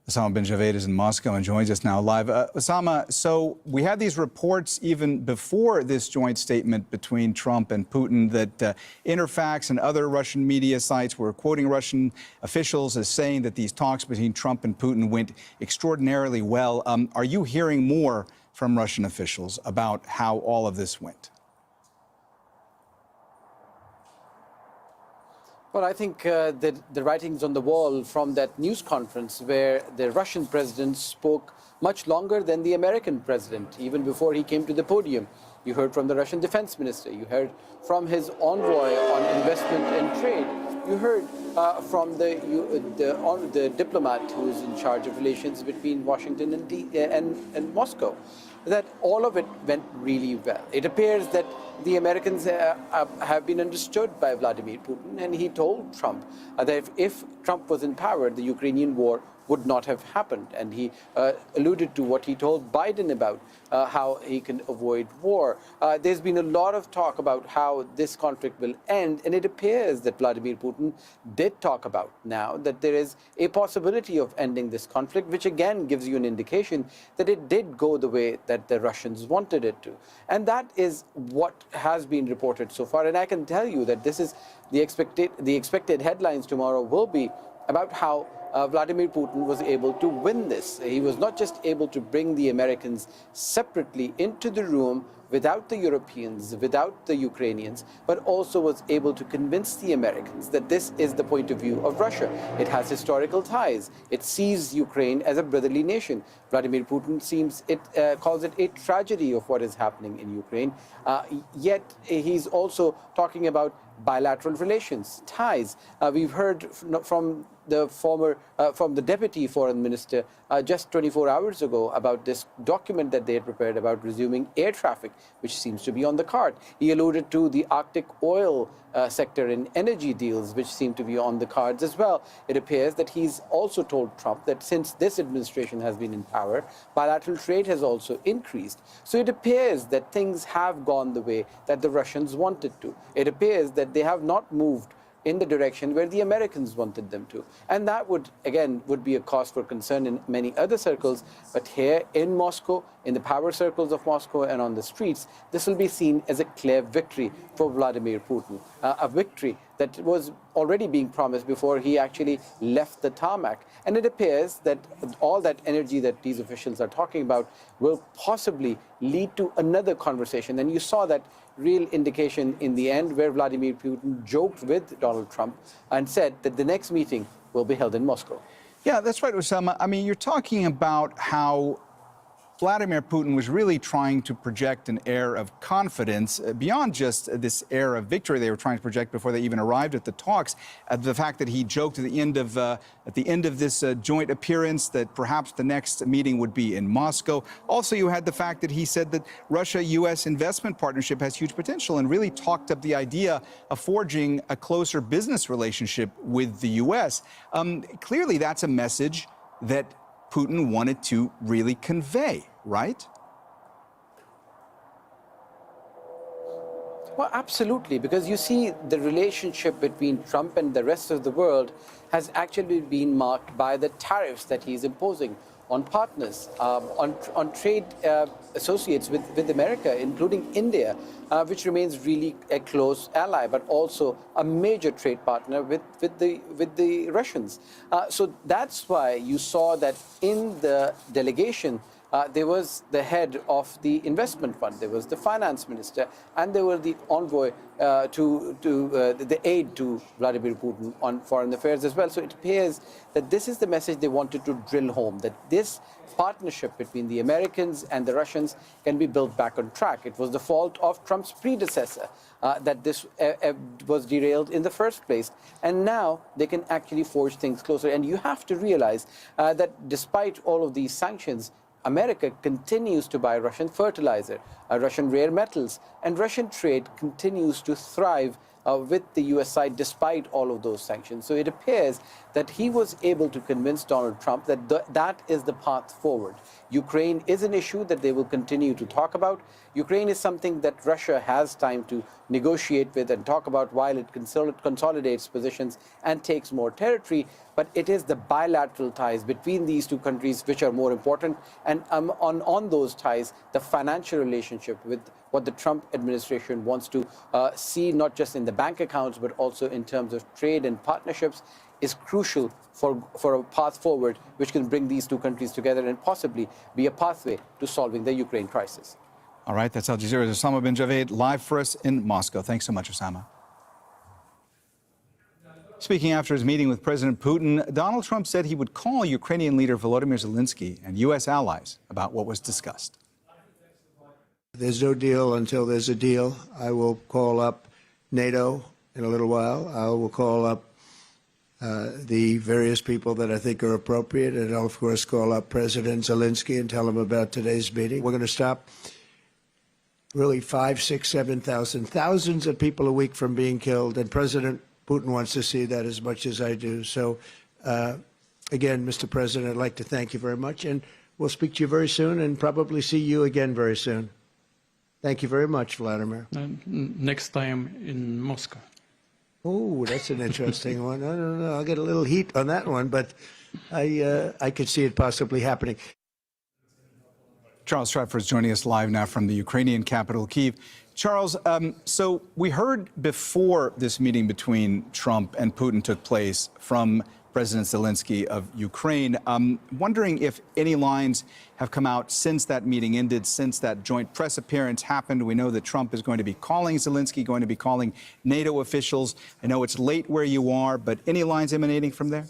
Osama bin Javed is in Moscow and joins us now live. Osama, so we had these reports even before this joint statement between Trump and Putin that Interfax and other Russian media sites were quoting Russian officials as saying that these talks between Trump and Putin went extraordinarily well. Are you hearing more from Russian officials about how all of this went? Well, I think the writings on the wall from that news conference, where the Russian president spoke much longer than the American president, even before he came to the podium. You heard from the Russian defense minister. You heard from his envoy on investment and trade. You heard from the diplomat who is in charge of relations between Washington and Moscow, that all of it went really well. It appears that the Americans have been understood by Vladimir Putin, and he told Trump that if Trump was in power, the Ukrainian war would not have happened. And he alluded to what he told Biden about how he can avoid war. There's been a lot of talk about how this conflict will end, and it appears that Vladimir Putin did talk about now that there is a possibility of ending this conflict, which again gives you an indication that it did go the way that the Russians wanted it to. And that is what has been reported so far. And I can tell you that this is the expected headlines tomorrow will be about how Vladimir Putin was able to win this. He was not just able to bring the Americans separately into the room without the Europeans, without the Ukrainians, but also was able to convince the Americans that this is the point of view of Russia. It has historical ties. It sees Ukraine as a brotherly nation. Vladimir Putin calls it a tragedy of what is happening in Ukraine. Yet he's also talking about bilateral relations, ties. We've heard from the deputy foreign minister just 24 hours ago about this document that they had prepared about resuming air traffic, which seems to be on the card. He alluded to the Arctic oil sector and energy deals, which seem to be on the cards as well. It appears that he's also told Trump that since this administration has been in power, bilateral trade has also increased. So it appears that things have gone the way that the Russians wanted to. It appears that they have not moved in the direction where the Americans wanted them to. And that would be a cause for concern in many other circles. But here in Moscow, in the power circles of Moscow and on the streets, this will be seen as a clear victory for Vladimir Putin, a victory that was already being promised before he actually left the tarmac. And it appears that all that energy that these officials are talking about will possibly lead to another conversation. And you saw that real indication in the end where Vladimir Putin joked with Donald Trump and said that the next meeting will be held in Moscow. Yeah, that's right, Osama. I mean, you're talking about how Vladimir Putin was really trying to project an air of confidence beyond just this air of victory they were trying to project before they even arrived at the talks. The fact that he joked at the end of this joint appearance that perhaps the next meeting would be in Moscow. Also, you had the fact that he said that Russia-U.S. investment partnership has huge potential and really talked up the idea of forging a closer business relationship with the U.S. Clearly, that's a message that Putin wanted to really convey, right? Well, absolutely, because you see the relationship between Trump and the rest of the world has actually been marked by the tariffs that he's imposing on partners, on trade associates with America, including India, which remains really a close ally, but also a major trade partner with the Russians. So that's why you saw that in the delegation, there was the head of the investment fund, there was the finance minister, and there were the envoy the aide to Vladimir Putin on foreign affairs as well. So it appears that this is the message they wanted to drill home, that this partnership between the Americans and the Russians can be built back on track. It was the fault of Trump's predecessor that this was derailed in the first place. And now they can actually forge things closer. And you have to realize that despite all of these sanctions, America continues to buy Russian fertilizer, Russian rare metals, and Russian trade continues to thrive with the U.S. side despite all of those sanctions. So it appears that he was able to convince Donald Trump that that is the path forward. Ukraine is an issue that they will continue to talk about. Ukraine is something that Russia has time to negotiate with and talk about while it consolidates positions and takes more territory. But it is the bilateral ties between these two countries which are more important. And on those ties, the financial relationship with what the Trump administration wants to see, not just in the bank accounts, but also in terms of trade and partnerships, is crucial for a path forward which can bring these two countries together and possibly be a pathway to solving the Ukraine crisis. All right, that's Al Jazeera's Osama bin Javed live for us in Moscow. Thanks so much, Osama. Speaking after his meeting with President Putin, Donald Trump said he would call Ukrainian leader Volodymyr Zelensky and U.S. allies about what was discussed. There's no deal until there's a deal. I will call up NATO in a little while. I will call up the various people that I think are appropriate, and I'll, of course, call up President Zelensky and tell him about today's meeting. We're going to stop really 5, 6, 7,000, thousands of people a week from being killed, and President Putin wants to see that as much as I do. So, again, Mr. President, I'd like to thank you very much, and we'll speak to you very soon and probably see you again very soon. Thank you very much, Vladimir. Next time in Moscow. Oh, that's an interesting one. I don't know. I'll get a little heat on that one, but I could see it possibly happening. Charles Stratford is joining us live now from the Ukrainian capital, Kyiv. Charles, so we heard before this meeting between Trump and Putin took place from President Zelensky of Ukraine. Wondering if any lines have come out since that meeting ended, since that joint press appearance happened. We know that Trump is going to be calling Zelensky, going to be calling NATO officials. I know it's late where you are, but any lines emanating from there?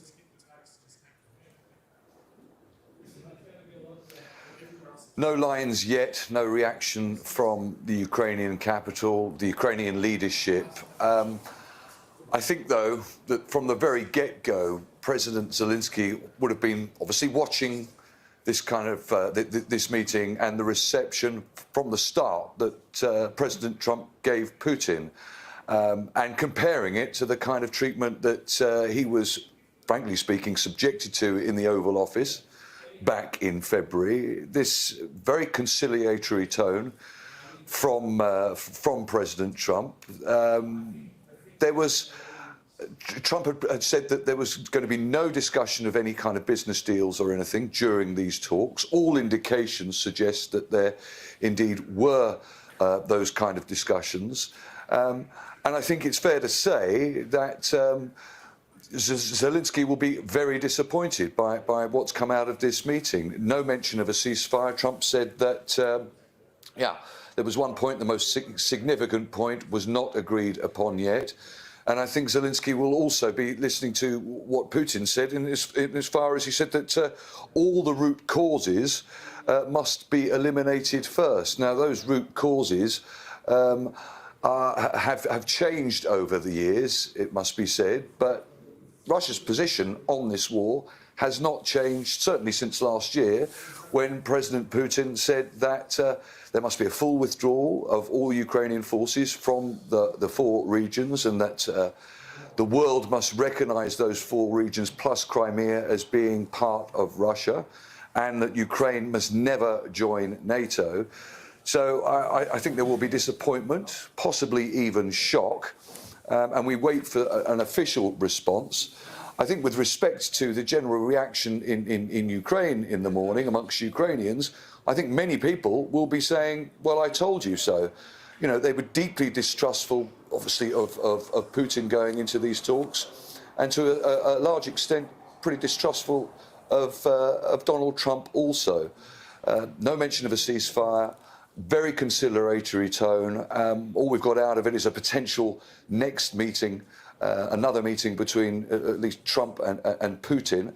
No lines yet, no reaction from the Ukrainian capital, the Ukrainian leadership. I think, though, that from the very get-go, President Zelensky would have been obviously watching this kind of this meeting and the reception from the start that President Trump gave Putin, and comparing it to the kind of treatment that he was, frankly speaking, subjected to in the Oval Office back in February. This very conciliatory tone from President Trump. Trump had said that there was going to be no discussion of any kind of business deals or anything during these talks. All indications suggest that there indeed were those kind of discussions. And I think it's fair to say that Zelensky will be very disappointed by what's come out of this meeting. No mention of a ceasefire. Trump said that, there was one point, the most significant point, was not agreed upon yet. And I think Zelensky will also be listening to what Putin said in as far as he said that all the root causes must be eliminated first. Now, those root causes have changed over the years, it must be said, but Russia's position on this war has not changed, certainly since last year, when President Putin said that there must be a full withdrawal of all Ukrainian forces from the four regions, and that the world must recognise those four regions plus Crimea as being part of Russia, and that Ukraine must never join NATO. So I think there will be disappointment, possibly even shock, and we wait for an official response. I think with respect to the general reaction in Ukraine in the morning amongst Ukrainians, I think many people will be saying, well, I told you so. You know, they were deeply distrustful, obviously, of Putin going into these talks, and to a large extent, pretty distrustful of Donald Trump also. No mention of a ceasefire, very conciliatory tone. All we've got out of it is a potential next meeting, another meeting between at least Trump and Putin.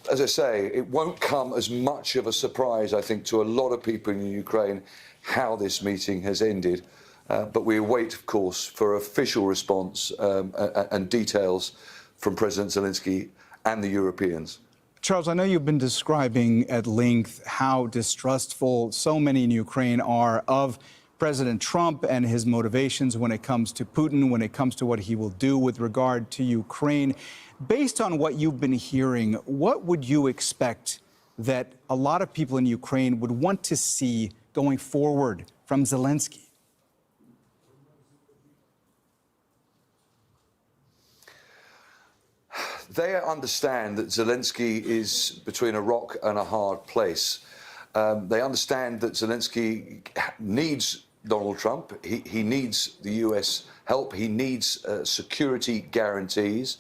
As I say, it won't come as much of a surprise, I think, to a lot of people in Ukraine how this meeting has ended. But we await, of course, for official response and details from President Zelensky and the Europeans. Charles, I know you've been describing at length how distrustful so many in Ukraine are of President Trump and his motivations when it comes to Putin, when it comes to what he will do with regard to Ukraine. Based on what you've been hearing, what would you expect that a lot of people in Ukraine would want to see going forward from Zelensky? They understand that Zelensky is between a rock and a hard place. They understand that Zelensky needs Donald Trump. He needs the US help. He needs security guarantees.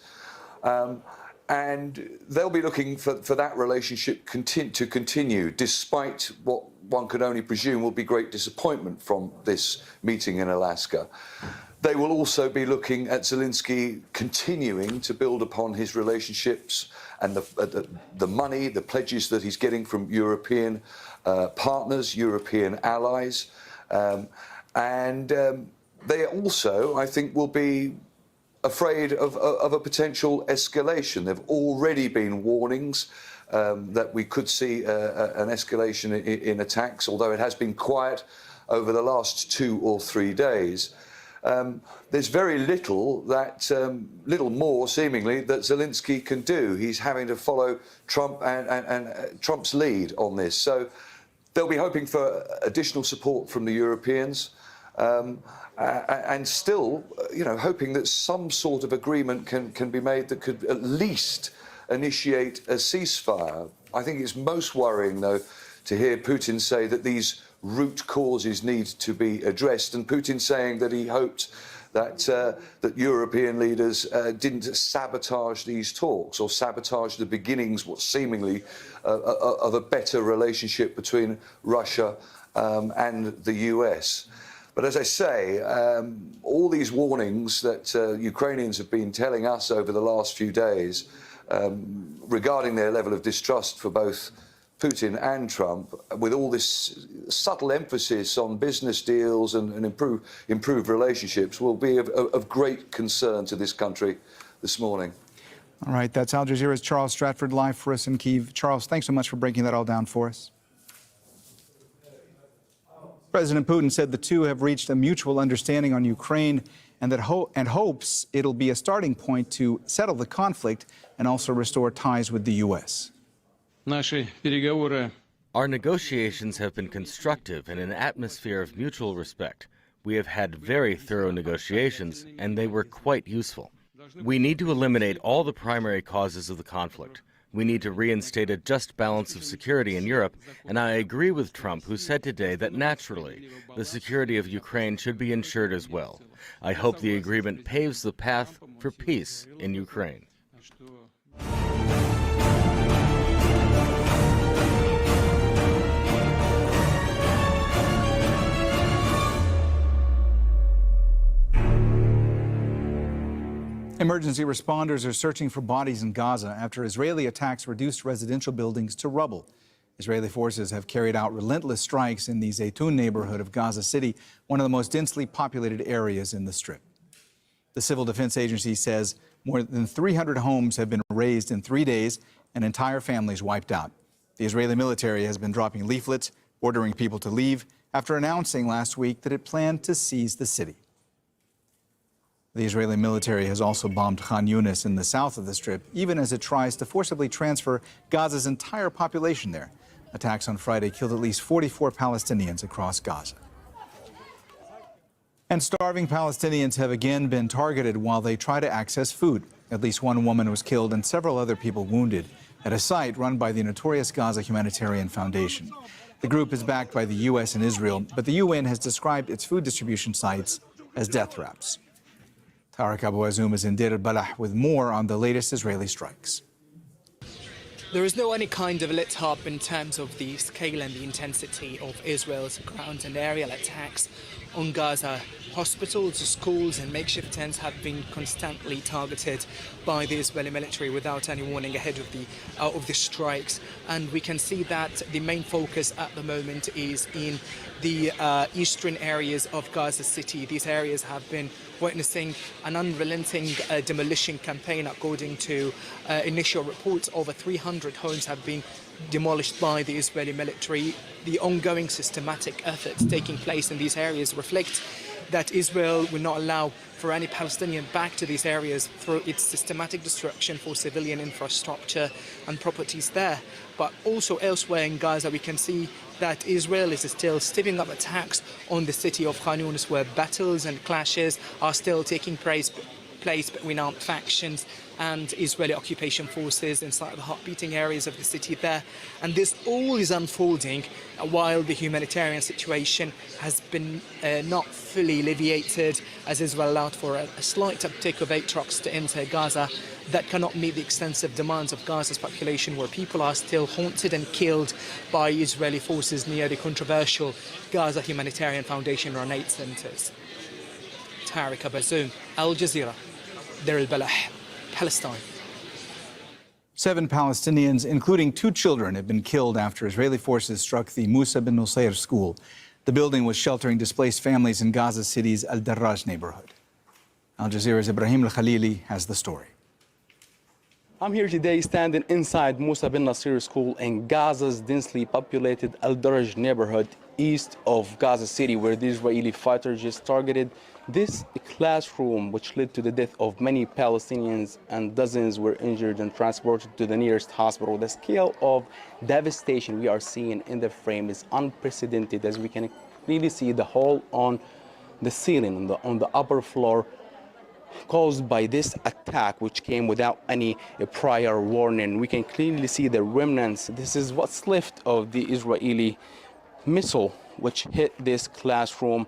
And they'll be looking for that relationship to continue, despite what one could only presume will be great disappointment from this meeting in Alaska. They will also be looking at Zelensky continuing to build upon his relationships and the money, the pledges that he's getting from European partners, European allies. They also, I think, will be afraid of a potential escalation. There have already been warnings that we could see an escalation in attacks, although it has been quiet over the last 2 or 3 days. There's very little little more seemingly that Zelensky can do. He's having to follow Trump and Trump's lead on this. So they'll be hoping for additional support from the Europeans. And still, hoping that some sort of agreement can be made that could at least initiate a ceasefire. I think it's most worrying, though, to hear Putin say that these root causes need to be addressed, and Putin saying that he hoped that European leaders didn't sabotage these talks or sabotage the beginnings, what seemingly of a better relationship between Russia and the US. But as I say, all these warnings that Ukrainians have been telling us over the last few days regarding their level of distrust for both Putin and Trump, with all this subtle emphasis on business deals and improved relationships, will be of great concern to this country this morning. All right, that's Al Jazeera's Charles Stratford live for us in Kyiv. Charles, thanks so much for breaking that all down for us. President Putin said the two have reached a mutual understanding on Ukraine and hopes it'll be a starting point to settle the conflict and also restore ties with the U.S. Our negotiations have been constructive in an atmosphere of mutual respect. We have had very thorough negotiations, and they were quite useful. We need to eliminate all the primary causes of the conflict. We need to reinstate a just balance of security in Europe, and I agree with Trump, who said today that naturally the security of Ukraine should be ensured as well. I hope the agreement paves the path for peace in Ukraine. Emergency responders are searching for bodies in Gaza after Israeli attacks reduced residential buildings to rubble. Israeli forces have carried out relentless strikes in the Zaytun neighborhood of Gaza City, one of the most densely populated areas in the Strip. The Civil Defense Agency says more than 300 homes have been razed in 3 days and entire families wiped out. The Israeli military has been dropping leaflets, ordering people to leave, after announcing last week that it planned to seize the city. The Israeli military has also bombed Khan Yunis in the south of the Strip, even as it tries to forcibly transfer Gaza's entire population there. Attacks on Friday killed at least 44 Palestinians across Gaza. And starving Palestinians have again been targeted while they try to access food. At least one woman was killed and several other people wounded at a site run by the notorious Gaza Humanitarian Foundation. The group is backed by the U.S. and Israel, but the UN has described its food distribution sites as death traps. Tarek Abu Azoum is in Deir al-Balah with more on the latest Israeli strikes. There is no any kind of let-up in terms of the scale and the intensity of Israel's ground and aerial attacks on Gaza. Hospitals, schools and makeshift tents have been constantly targeted by the Israeli military without any warning ahead of the strikes. And we can see that the main focus at the moment is in the eastern areas of Gaza City. These areas have been witnessing an unrelenting demolition campaign. According to initial reports, over 300 homes have been demolished by the Israeli military. The ongoing systematic efforts taking place in these areas reflect that Israel will not allow for any Palestinian back to these areas through its systematic destruction for civilian infrastructure and properties there. But also elsewhere in Gaza, we can see that Israel is still stepping up attacks on the city of Khan Yunis, where battles and clashes are still taking place between armed factions and Israeli occupation forces inside the hot-beating areas of the city there. And this all is unfolding while the humanitarian situation has been not fully alleviated, as Israel allowed for a slight uptick of 8 trucks to enter Gaza that cannot meet the extensive demands of Gaza's population, where people are still haunted and killed by Israeli forces near the controversial Gaza Humanitarian Foundation run 8 centers. Tarek Abu Azoum, Al Jazeera, Deir al-Balah, Palestine. 7 Palestinians, including 2 children, have been killed after Israeli forces struck the Musa bin Nusayr school. The building was sheltering displaced families in Gaza City's Al-Darraj neighborhood. Al Jazeera's Ibrahim Al-Khalili has the story. I'm here today standing inside Musa bin Nusayr school in Gaza's densely populated Al-Darraj neighborhood east of Gaza City, where the Israeli fighters just targeted this classroom, which led to the death of many Palestinians, and dozens were injured and transported to the nearest hospital. The scale of devastation we are seeing in the frame is unprecedented, as we can clearly see the hole on the ceiling on the upper floor caused by this attack, which came without any prior warning. We can clearly see the remnants. This is what's left of the Israeli missile which hit this classroom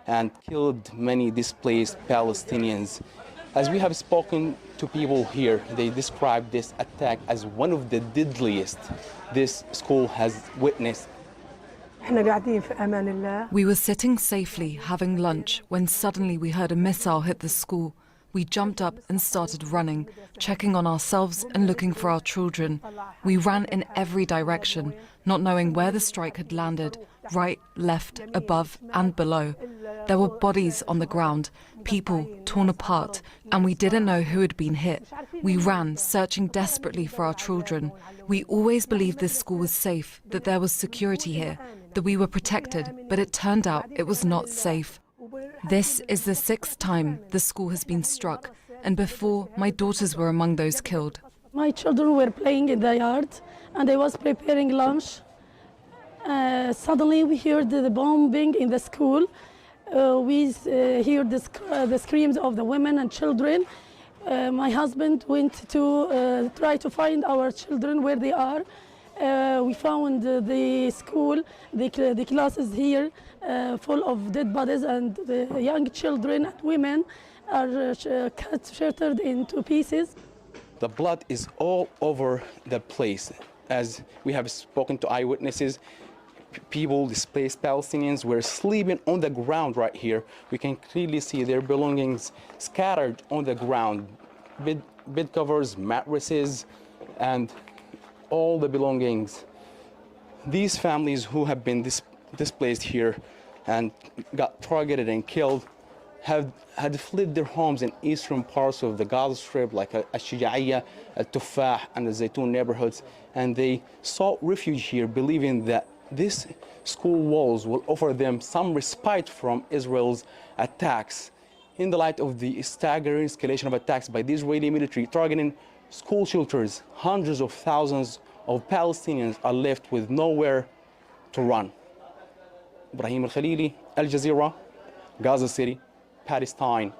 and killed many displaced Palestinians. As we have spoken to people here, they describe this attack as one of the deadliest this school has witnessed. We were sitting safely having lunch when suddenly we heard a missile hit the school. We jumped up and started running, checking on ourselves and looking for our children. We ran in every direction, not knowing where the strike had landed, right, left, above and below. There were bodies on the ground, people torn apart, and we didn't know who had been hit. We ran, searching desperately for our children. We always believed this school was safe, that there was security here, that we were protected, but it turned out it was not safe. This is the 6th time the school has been struck, and before, my daughters were among those killed. My children were playing in the yard, and I was preparing lunch. Suddenly we heard the bombing in the school. We heard the screams of the women and children. My husband went to try to find our children where they are. We found the school, the classes here full of dead bodies, and the young children and women are cut, shattered into pieces. The blood is all over the place. As we have spoken to eyewitnesses, people, displaced Palestinians, were sleeping on the ground right here. We can clearly see their belongings scattered on the ground. Bed covers, mattresses, and all the belongings. These families who have been displaced here and got targeted and killed had fled their homes in eastern parts of the Gaza Strip, like Al-Shija'iyya, Al-Tufah, and the Zaytun neighborhoods, and they sought refuge here, believing that these school walls will offer them some respite from Israel's attacks. In the light of the staggering escalation of attacks by the Israeli military targeting school shelters, hundreds of thousands of Palestinians are left with nowhere to run. Ibrahim Al-Khalili, Al Jazeera, Gaza City, Palestine.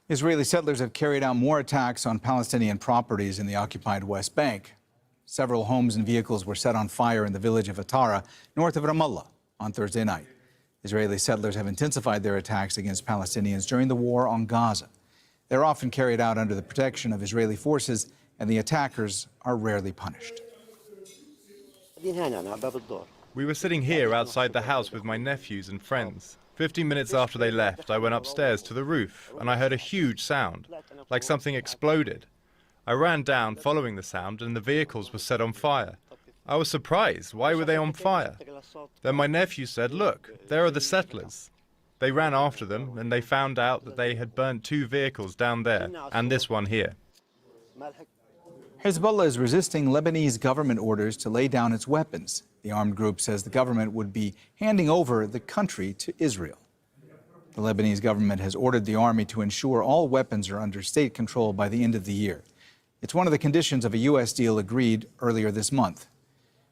Israeli settlers have carried out more attacks on Palestinian properties in the occupied West Bank. Several homes and vehicles were set on fire in the village of Atara, north of Ramallah, on Thursday night. Israeli settlers have intensified their attacks against Palestinians during the war on Gaza. They're often carried out under the protection of Israeli forces, and the attackers are rarely punished. We were sitting here outside the house with my nephews and friends. 15 minutes after they left, I went upstairs to the roof, and I heard a huge sound, like something exploded. I ran down following the sound, and the vehicles were set on fire. I was surprised. Why were they on fire? Then my nephew said, "Look, there are the settlers." They ran after them, and they found out that they had burnt 2 vehicles down there, and this one here. Hezbollah is resisting Lebanese government orders to lay down its weapons. The armed group says the government would be handing over the country to Israel. The Lebanese government has ordered the army to ensure all weapons are under state control by the end of the year. It's one of the conditions of a U.S. deal agreed earlier this month.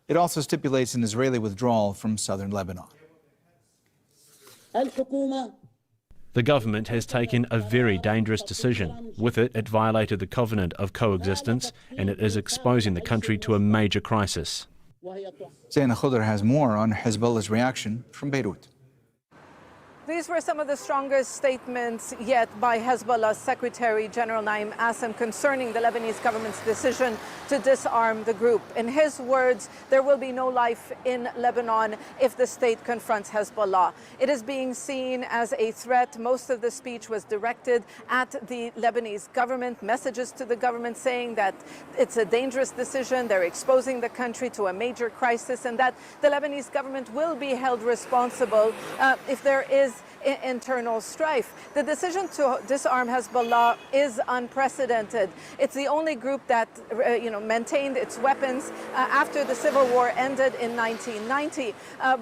It also stipulates an Israeli withdrawal from southern Lebanon. The government has taken a very dangerous decision. With it, it violated the covenant of coexistence, and it is exposing the country to a major crisis. Zaina Khudr has more on Hezbollah's reaction from Beirut. These were some of the strongest statements yet by Hezbollah's Secretary General Naim Qassem concerning the Lebanese government's decision to disarm the group. In his words, there will be no life in Lebanon if the state confronts Hezbollah. It is being seen as a threat. Most of the speech was directed at the Lebanese government, messages to the government saying that it's a dangerous decision, they're exposing the country to a major crisis, and that the Lebanese government will be held responsible if there is internal strife. The decision to disarm Hezbollah is unprecedented. It's the only group that maintained its weapons after the civil war ended in 1990.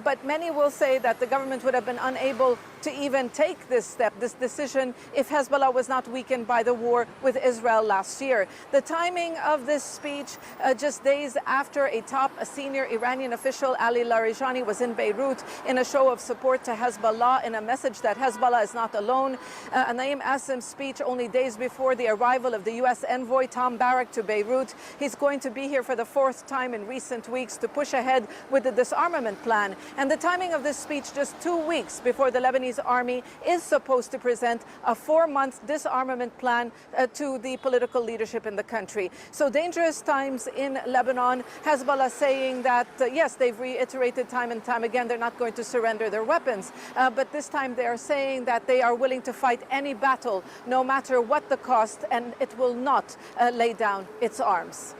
But many will say that the government would have been unable to even take this step, this decision, if Hezbollah was not weakened by the war with Israel last year. The timing of this speech, just days after a senior Iranian official, Ali Larijani, was in Beirut in a show of support to Hezbollah, in a message that Hezbollah is not alone. Naim Qassem's speech only days before the arrival of the U.S. envoy, Tom Barrack, to Beirut. He's going to be here for the 4th time in recent weeks to push ahead with the disarmament plan. And the timing of this speech just 2 weeks before the Lebanese Lebanese army is supposed to present a 4-month disarmament plan to the political leadership in the country. So dangerous times in Lebanon. Hezbollah saying that, yes, they've reiterated time and time again they're not going to surrender their weapons. But this time they are saying that they are willing to fight any battle, no matter what the cost, and it will not lay down its arms.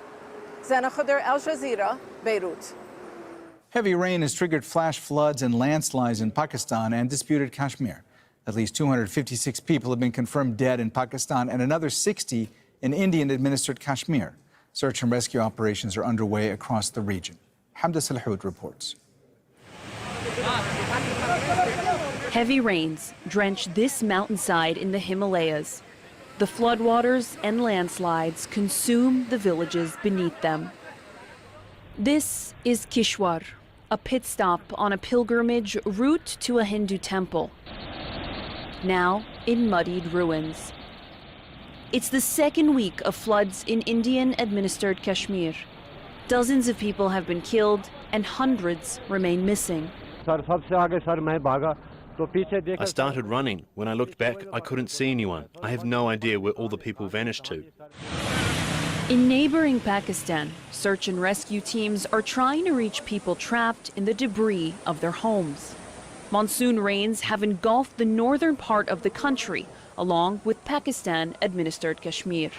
Zana Khudr, Al Jazeera, Beirut. Heavy rain has triggered flash floods and landslides in Pakistan and disputed Kashmir. At least 256 people have been confirmed dead in Pakistan and another 60 in Indian-administered Kashmir. Search and rescue operations are underway across the region. Hamda Salhoud reports. Heavy rains drench this mountainside in the Himalayas. The floodwaters and landslides consume the villages beneath them. This is Kishwar, a pit stop on a pilgrimage route to a Hindu temple, now in muddied ruins. It's the second week of floods in Indian-administered Kashmir. Dozens of people have been killed and hundreds remain missing. I started running. When I looked back, I couldn't see anyone. I have no idea where all the people vanished to. In neighboring Pakistan, search and rescue teams are trying to reach people trapped in the debris of their homes. Monsoon rains have engulfed the northern part of the country, along with Pakistan-administered Kashmir.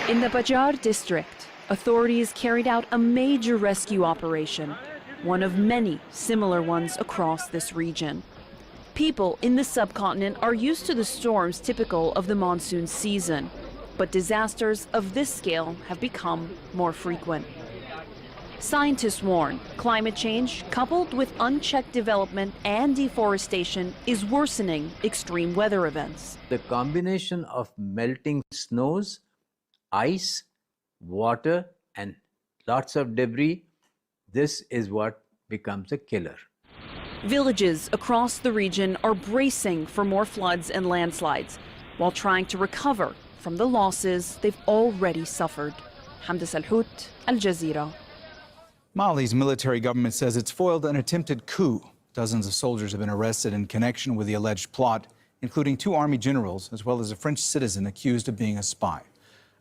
In the Bajar district, authorities carried out a major rescue operation, one of many similar ones across this region. People in the subcontinent are used to the storms typical of the monsoon season, but disasters of this scale have become more frequent. Scientists warn climate change, coupled with unchecked development and deforestation, is worsening extreme weather events. The combination of melting snows, ice, water, and lots of debris, this is what becomes a killer. Villages across the region are bracing for more floods and landslides while trying to recover from the losses they've already suffered. Hamda Salhout, Al Jazeera. Mali's military government says it's foiled an attempted coup. Dozens of soldiers have been arrested in connection with the alleged plot, including 2 army generals, as well as a French citizen accused of being a spy.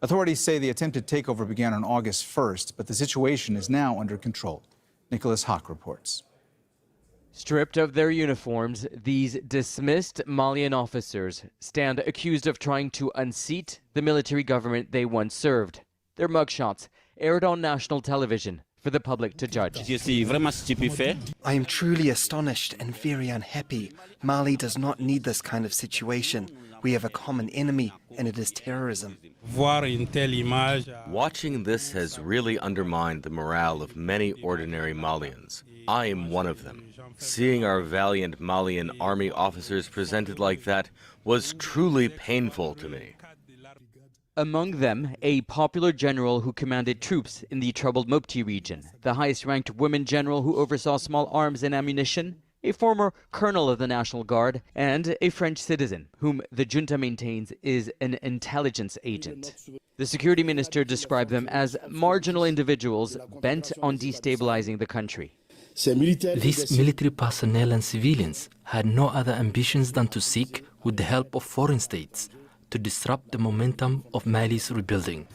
Authorities say the attempted takeover began on August 1st, but the situation is now under control. Nicholas Hawk reports. Stripped of their uniforms, these dismissed Malian officers stand accused of trying to unseat the military government they once served. Their mugshots aired on national television for the public to judge. I am truly astonished and very unhappy. Mali does not need this kind of situation. We have a common enemy, and it is terrorism. Watching this has really undermined the morale of many ordinary Malians. I am one of them. Seeing our valiant Malian army officers presented like that was truly painful to me. Among them, a popular general who commanded troops in the troubled Mopti region, the highest-ranked woman general who oversaw small arms and ammunition, a former colonel of the National Guard, and a French citizen whom the junta maintains is an intelligence agent. The security minister described them as marginal individuals bent on destabilizing the country. These military personnel and civilians had no other ambitions than to seek, with the help of foreign states, to disrupt the momentum of Mali's rebuilding.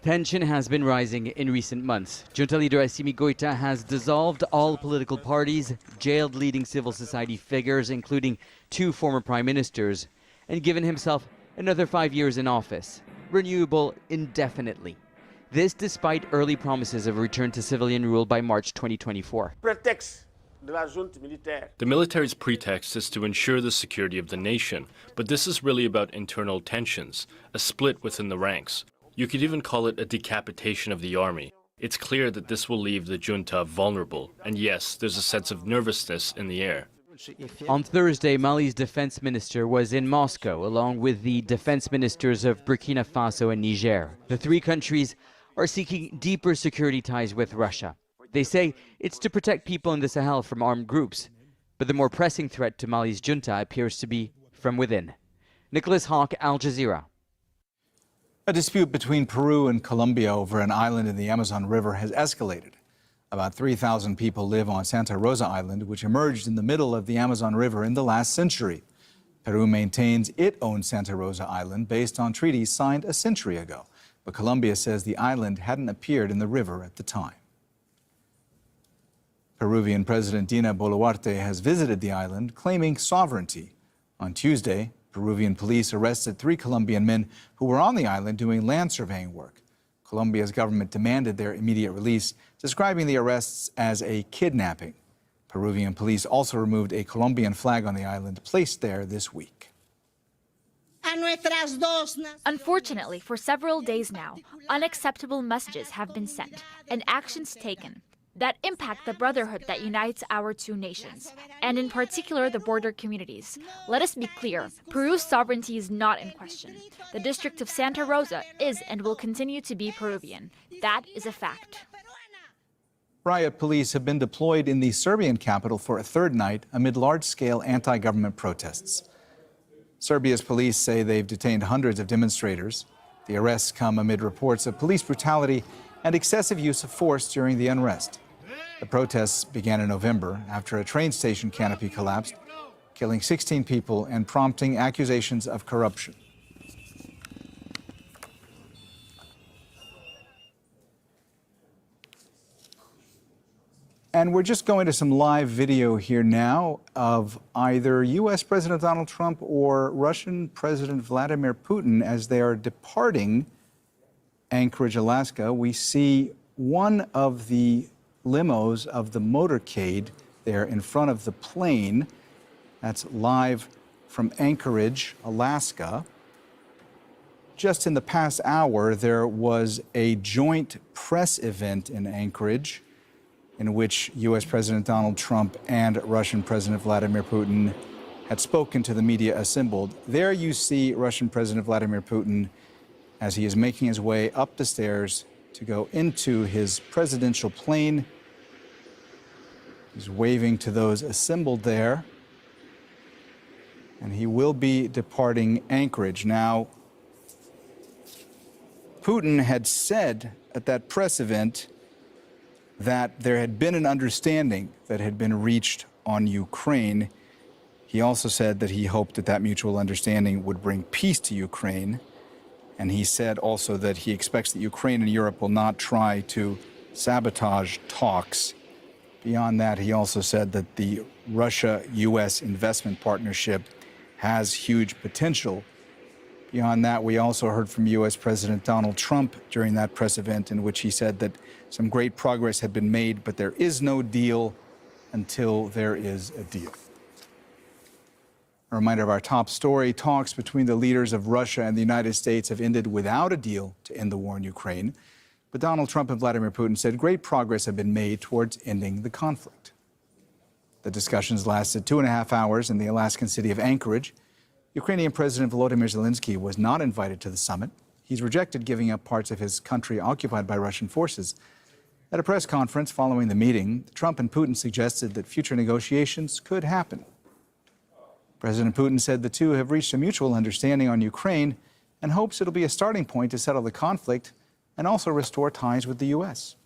Tension has been rising in recent months. Junta leader Assimi Goïta has dissolved all political parties, jailed leading civil society figures, including 2 former prime ministers, and given himself another 5 years in office, renewable indefinitely. This despite early promises of a return to civilian rule by March 2024. The military's pretext is to ensure the security of the nation, but this is really about internal tensions, a split within the ranks. You could even call it a decapitation of the army. It's clear that this will leave the junta vulnerable, and yes, there's a sense of nervousness in the air. On Thursday, Mali's defense minister was in Moscow, along with the defense ministers of Burkina Faso and Niger. The 3 countries are seeking deeper security ties with Russia. They say it's to protect people in the Sahel from armed groups, but the more pressing threat to Mali's junta appears to be from within. Nicholas Hawk, Al Jazeera. A dispute between Peru and Colombia over an island in the Amazon River has escalated. About 3,000 people live on Santa Rosa Island, which emerged in the middle of the Amazon River in the last century. Peru maintains it owns Santa Rosa Island based on treaties signed a century ago, but Colombia says the island hadn't appeared in the river at the time. Peruvian President Dina Boluarte has visited the island, claiming sovereignty. On Tuesday, Peruvian police arrested 3 Colombian men who were on the island doing land surveying work. Colombia's government demanded their immediate release, describing the arrests as a kidnapping. Peruvian police also removed a Colombian flag on the island placed there this week. Unfortunately, for several days now, unacceptable messages have been sent and actions taken that impact the brotherhood that unites our two nations, and in particular the border communities. Let us be clear, Peru's sovereignty is not in question. The district of Santa Rosa is and will continue to be Peruvian. That is a fact. Riot police have been deployed in the Serbian capital for a third night amid large-scale anti-government protests. Serbia's police say they've detained hundreds of demonstrators. The arrests come amid reports of police brutality and excessive use of force during the unrest. The protests began in November after a train station canopy collapsed, killing 16 people and prompting accusations of corruption. And we're just going to some live video here now of either U.S. President Donald Trump or Russian President Vladimir Putin as they are departing Anchorage, Alaska. We see one of the limos of the motorcade there in front of the plane. That's live from Anchorage, Alaska. Just in the past hour, there was a joint press event in Anchorage in which U.S. President Donald Trump and Russian President Vladimir Putin had spoken to the media assembled. There you see Russian President Vladimir Putin as he is making his way up the stairs to go into his presidential plane. He's waving to those assembled there. And he will be departing Anchorage. Now, Putin had said at that press event that there had been an understanding that had been reached on Ukraine. He also said that he hoped that that mutual understanding would bring peace to Ukraine. And he said also that he expects that Ukraine and Europe will not try to sabotage talks. Beyond that, he also said that the Russia-U.S. investment partnership has huge potential. Beyond that, we also heard from U.S. President Donald Trump during that press event in which he said that some great progress had been made, but there is no deal until there is a deal. A reminder of our top story: talks between the leaders of Russia and the United States have ended without a deal to end the war in Ukraine. But Donald Trump and Vladimir Putin said great progress had been made towards ending the conflict. The discussions lasted 2.5 hours in the Alaskan city of Anchorage. Ukrainian President Volodymyr Zelensky was not invited to the summit. He's rejected giving up parts of his country occupied by Russian forces. At a press conference following the meeting, Trump and Putin suggested that future negotiations could happen. President Putin said the two have reached a mutual understanding on Ukraine and hopes it'll be a starting point to settle the conflict and also restore ties with the U.S.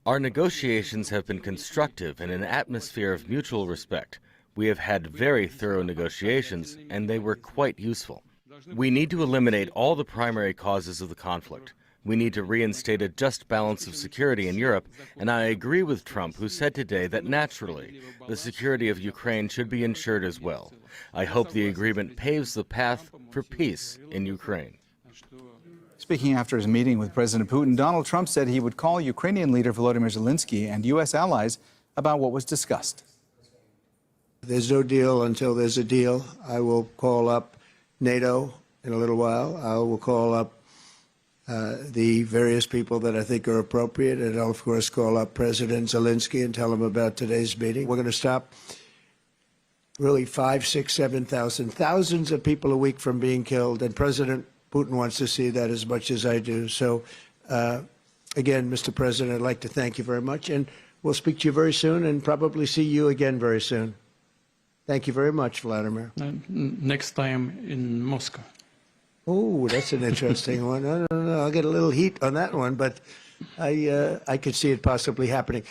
Our negotiations have been constructive in an atmosphere of mutual respect. We have had very thorough negotiations, and they were quite useful. We need to eliminate all the primary causes of the conflict. We need to reinstate a just balance of security in Europe, and I agree with Trump, who said today that naturally, the security of Ukraine should be ensured as well. I hope the agreement paves the path for peace in Ukraine. Speaking after his meeting with President Putin, Donald Trump said he would call Ukrainian leader Volodymyr Zelensky and U.S. allies about what was discussed. There's no deal until there's a deal. I will call up NATO in a little while. I will call up the various people that I think are appropriate, and I'll, of course, call up President Zelensky and tell him about today's meeting. We're going to stop really 5,000, 6,000, 7,000, thousands of people a week from being killed, and President Putin wants to see that as much as I do. So, again, Mr. President, I'd like to thank you very much, and we'll speak to you very soon and probably see you again very soon. Thank you very much, Vladimir. Next time in Moscow. Oh, that's an interesting one. I don't know. I'll get a little heat on that one, but I could see it possibly happening.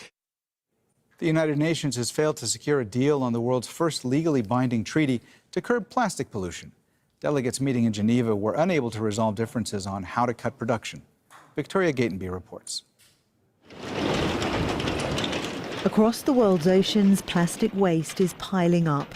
The United Nations has failed to secure a deal on the world's first legally binding treaty to curb plastic pollution. Delegates meeting in Geneva were unable to resolve differences on how to cut production. Victoria Gatenby reports. Across the world's oceans, plastic waste is piling up.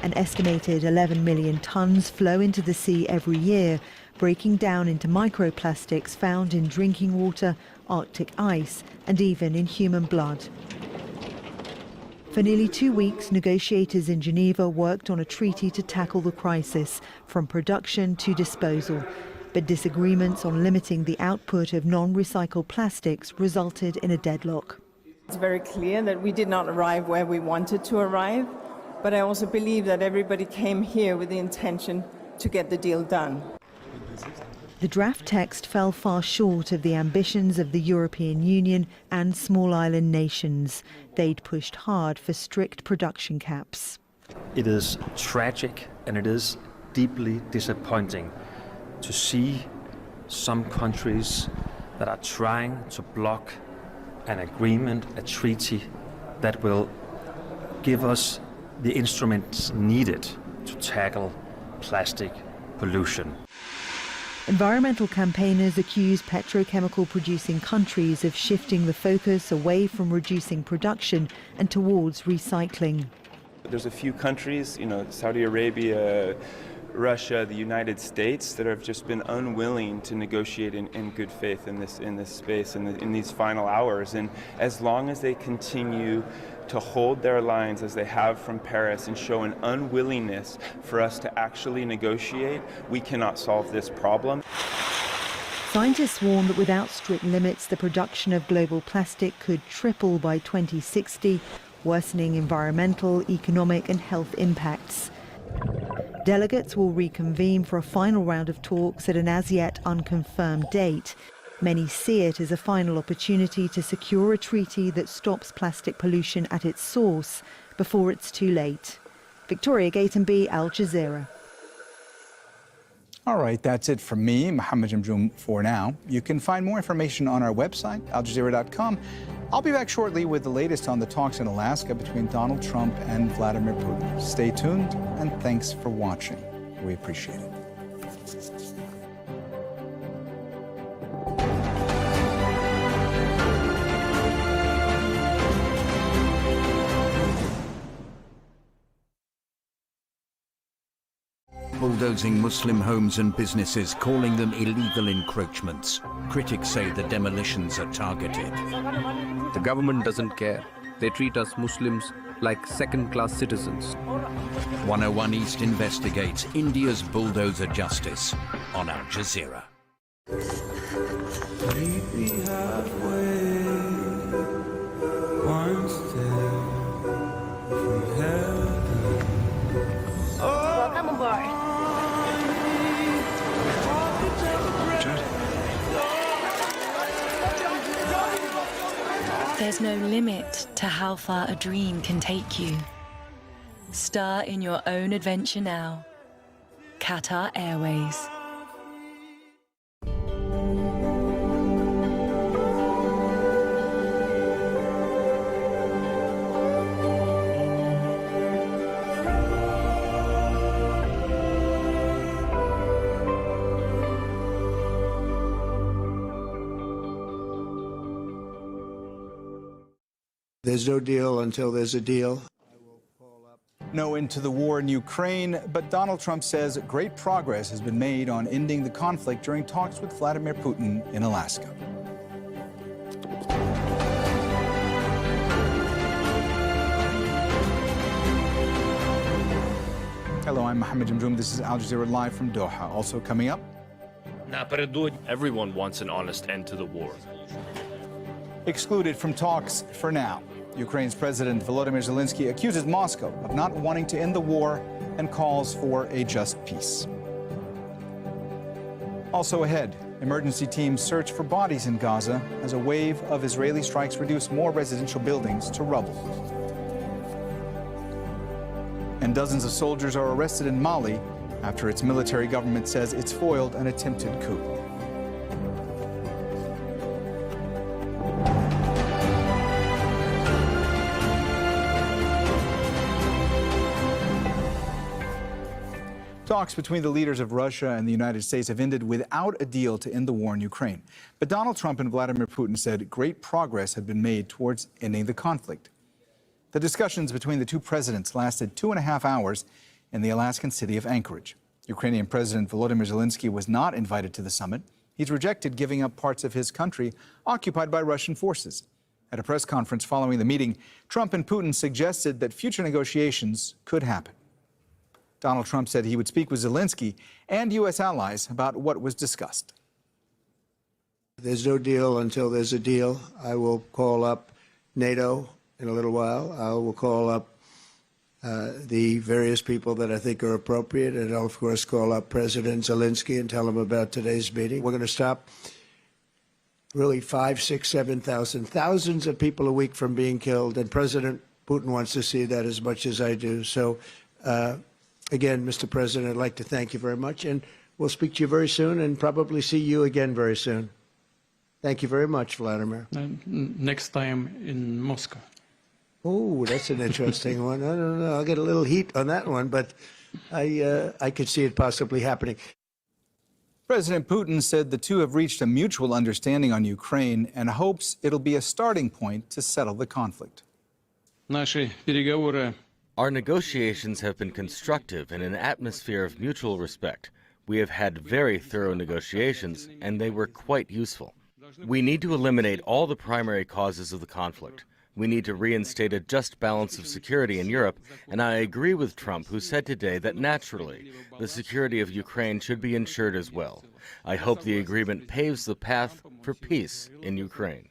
An estimated 11 million tons flow into the sea every year, breaking down into microplastics found in drinking water, Arctic ice, and even in human blood. For nearly 2 weeks, negotiators in Geneva worked on a treaty to tackle the crisis, from production to disposal. But disagreements on limiting the output of non-recycled plastics resulted in a deadlock. It's very clear that we did not arrive where we wanted to arrive, but I also believe that everybody came here with the intention to get the deal done. The draft text fell far short of the ambitions of the European Union and small island nations. They'd pushed hard for strict production caps. It is tragic and it is deeply disappointing to see some countries that are trying to block an agreement, a treaty that will give us the instruments needed to tackle plastic pollution. Environmental campaigners accuse petrochemical producing countries of shifting the focus away from reducing production and towards recycling. There's a few countries, Saudi Arabia, Russia, the United States, that have just been unwilling to negotiate in good faith in this space in these final hours. And as long as they continue to hold their lines as they have from Paris and show an unwillingness for us to actually negotiate, we cannot solve this problem. Scientists warn that without strict limits, the production of global plastic could triple by 2060, worsening environmental, economic and health impacts. Delegates will reconvene for a final round of talks at an as yet unconfirmed date. Many see it as a final opportunity to secure a treaty that stops plastic pollution at its source before it's too late. Victoria Gatenby, Al Jazeera. All right, that's it from me, Mohammed Jamjoom, for now. You can find more information on our website, aljazeera.com. I'll be back shortly with the latest on the talks in Alaska between Donald Trump and Vladimir Putin. Stay tuned, and thanks for watching. We appreciate it. Bulldozing Muslim homes and businesses, calling them illegal encroachments. Critics say the demolitions are targeted. The government doesn't care. They treat us Muslims like second-class citizens. 101 East investigates India's bulldozer justice on Al Jazeera. Welcome aboard. There's no limit to how far a dream can take you. Star in your own adventure now. Qatar Airways. There's no deal until there's a deal. No end to the war in Ukraine, but Donald Trump says great progress has been made on ending the conflict during talks with Vladimir Putin in Alaska. Hello, I'm Mohammed Jamjoom. This is Al Jazeera Live from Doha. Also coming up, everyone wants an honest end to the war. Excluded from talks for now. Ukraine's President Volodymyr Zelensky accuses Moscow of not wanting to end the war and calls for a just peace. Also ahead, emergency teams search for bodies in Gaza as a wave of Israeli strikes reduce more residential buildings to rubble. And dozens of soldiers are arrested in Mali after its military government says it's foiled an attempted coup. Talks between the leaders of Russia and the United States have ended without a deal to end the war in Ukraine. But Donald Trump and Vladimir Putin said great progress had been made towards ending the conflict. The discussions between the two presidents lasted 2.5 hours in the Alaskan city of Anchorage. Ukrainian President Volodymyr Zelensky was not invited to the summit. He's rejected giving up parts of his country occupied by Russian forces. At a press conference following the meeting, Trump and Putin suggested that future negotiations could happen. Donald Trump said he would speak with Zelensky and U.S. allies about what was discussed. There's no deal until there's a deal. I will call up NATO in a little while. I will call up the various people that I think are appropriate, and I'll, of course, call up President Zelensky and tell him about today's meeting. We're going to stop really 5, 6, 7,000, thousands of people a week from being killed, and President Putin wants to see that as much as I do. So, again, Mr. President, I'd like to thank you very much, and we'll speak to you very soon and probably see you again very soon. Thank you very much, Vladimir. Next time in Moscow. Oh, that's an interesting one. I don't know. I'll get a little heat on that one, but I could see it possibly happening. President Putin said the two have reached a mutual understanding on Ukraine and hopes it'll be a starting point to settle the conflict. Our negotiations have been constructive in an atmosphere of mutual respect. We have had very thorough negotiations, and they were quite useful. We need to eliminate all the primary causes of the conflict. We need to reinstate a just balance of security in Europe, and I agree with Trump, who said today that naturally the security of Ukraine should be ensured as well. I hope the agreement paves the path for peace in Ukraine.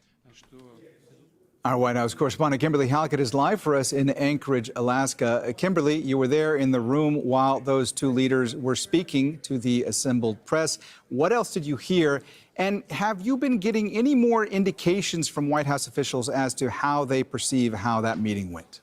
Our White House correspondent Kimberly Halkett is live for us in Anchorage, Alaska. Kimberly, you were there in the room while those two leaders were speaking to the assembled press. What else did you hear? And have you been getting any more indications from White House officials as to how they perceive how that meeting went?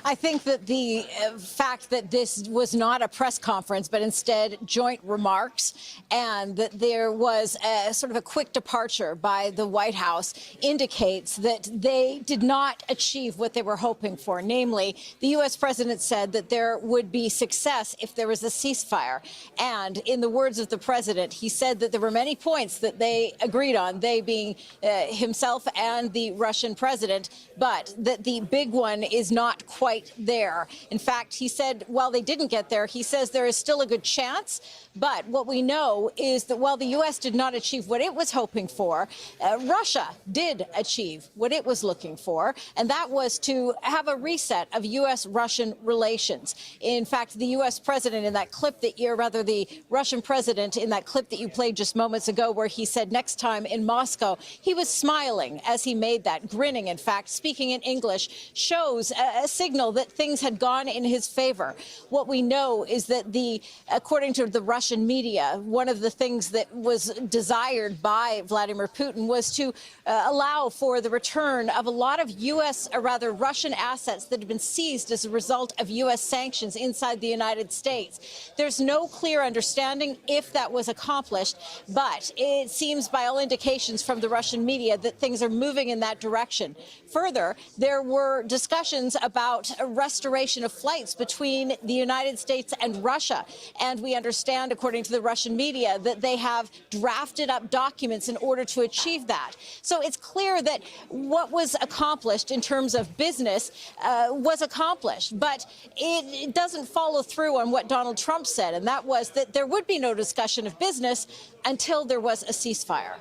I think that the fact that this was not a press conference, but instead joint remarks, and that there was a sort of a quick departure by the White House indicates that they did not achieve what they were hoping for. Namely, the U.S. president said that there would be success if there was a ceasefire. And in the words of the president, he said that there were many points that they agreed on, they being himself and the Russian president, but that the big one is not quite there. In fact, he said while they didn't get there, he says there is still a good chance. But what we know is that while the U.S. did not achieve what it was hoping for, Russia did achieve what it was looking for, and that was to have a reset of U.S.-Russian relations. In fact, the U.S. president in that clip that you're, rather the Russian president in that clip that you played just moments ago, where he said next time in Moscow, he was smiling as he made that, grinning, in fact, speaking in English, shows a signal that things had gone in his favor. What we know is that according to the Russian media, one of the things that was desired by Vladimir Putin was to allow for the return of a lot of U.S., or rather Russian assets that had been seized as a result of U.S. sanctions inside the United States. There's no clear understanding if that was accomplished, but it seems by all indications from the Russian media that things are moving in that direction. Further, there were discussions about a restoration of flights between the United States and Russia, and we understand, according to the Russian media, that they have drafted up documents in order to achieve that. So it's clear that what was accomplished in terms of business was accomplished, but it doesn't follow through on what Donald Trump said, and that was that there would be no discussion of business until there was a ceasefire.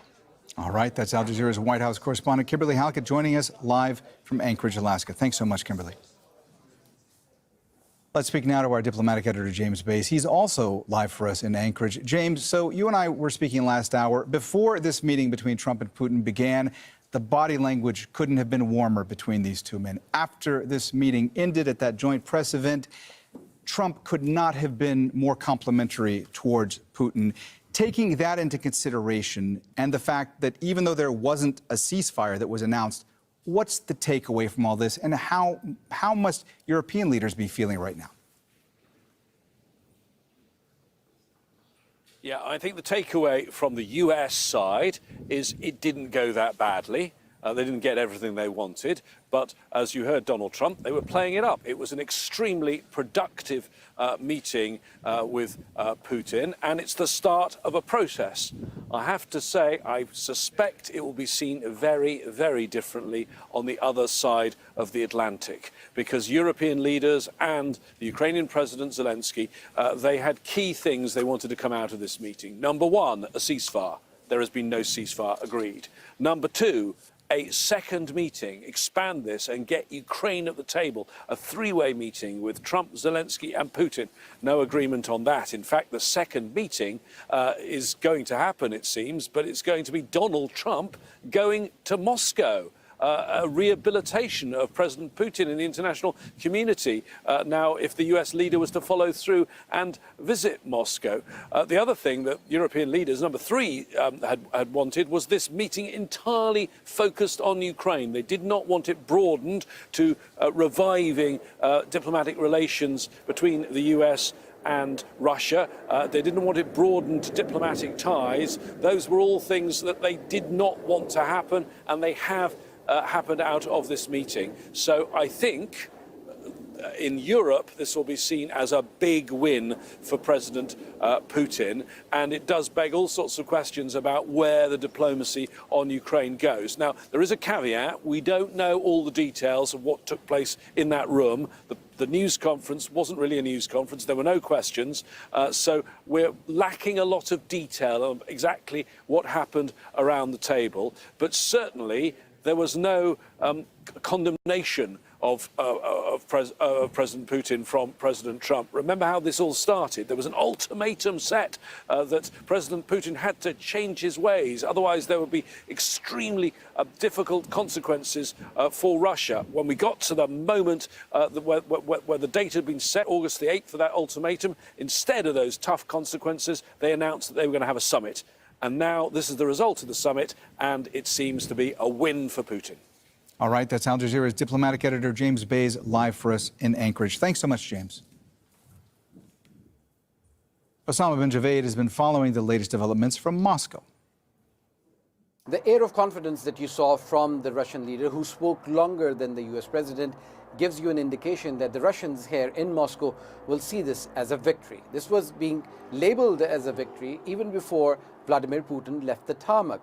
All right, that's Al Jazeera's White House correspondent Kimberly Halkett joining us live from Anchorage, Alaska. Thanks so much, Kimberly. Let's speak now to our diplomatic editor, James Bass. He's also live for us in Anchorage. James, so you and I were speaking last hour. Before this meeting between Trump and Putin began, the body language couldn't have been warmer between these two men. After this meeting ended at that joint press event, Trump could not have been more complimentary towards Putin. Taking that into consideration and the fact that even though there wasn't a ceasefire that was announced, what's the takeaway from all this, and how must European leaders be feeling right now? Yeah, I think the takeaway from the US side is it didn't go that badly. They didn't get everything they wanted, but as you heard Donald Trump, they were playing it up. It was an extremely productive meeting with Putin, and it's the start of a process. I have to say, I suspect it will be seen very, very differently on the other side of the Atlantic, because European leaders and the Ukrainian President Zelensky, they had key things they wanted to come out of this meeting. Number one, a ceasefire. There has been no ceasefire agreed. Number two, a second meeting, expand this and get Ukraine at the table, a three-way meeting with Trump, Zelensky and Putin. No agreement on that. In fact, the second meeting is going to happen, it seems, but it's going to be Donald Trump going to Moscow. A rehabilitation of President Putin in the international community now if the US leader was to follow through and visit Moscow. The other thing that European leaders, number three, had wanted was this meeting entirely focused on Ukraine. They did not want it broadened to reviving diplomatic relations between the US and Russia. They didn't want it broadened to diplomatic ties. Those were all things that they did not want to happen, and they have happened out of this meeting. So I think in Europe this will be seen as a big win for President Putin, and it does beg all sorts of questions about where the diplomacy on Ukraine goes. Now, there is a caveat. We don't know all the details of what took place in that room. The news conference wasn't really a news conference. There were no questions. So we're lacking a lot of detail of exactly what happened around the table. But certainly there was no condemnation of President Putin from President Trump. Remember how this all started? There was an ultimatum set that President Putin had to change his ways. Otherwise, there would be extremely difficult consequences for Russia. When we got to the moment where the date had been set, August the 8th, for that ultimatum, instead of those tough consequences, they announced that they were going to have a summit. And now this is the result of the summit, and it seems to be a win for Putin. All right, that's Al Jazeera's diplomatic editor, James Bays, live for us in Anchorage. Thanks so much, James. Osama bin Javed has been following the latest developments from Moscow. The air of confidence that you saw from the Russian leader, who spoke longer than the US president, gives you an indication that the Russians here in Moscow will see this as a victory. This was being labeled as a victory even before Vladimir Putin left the tarmac.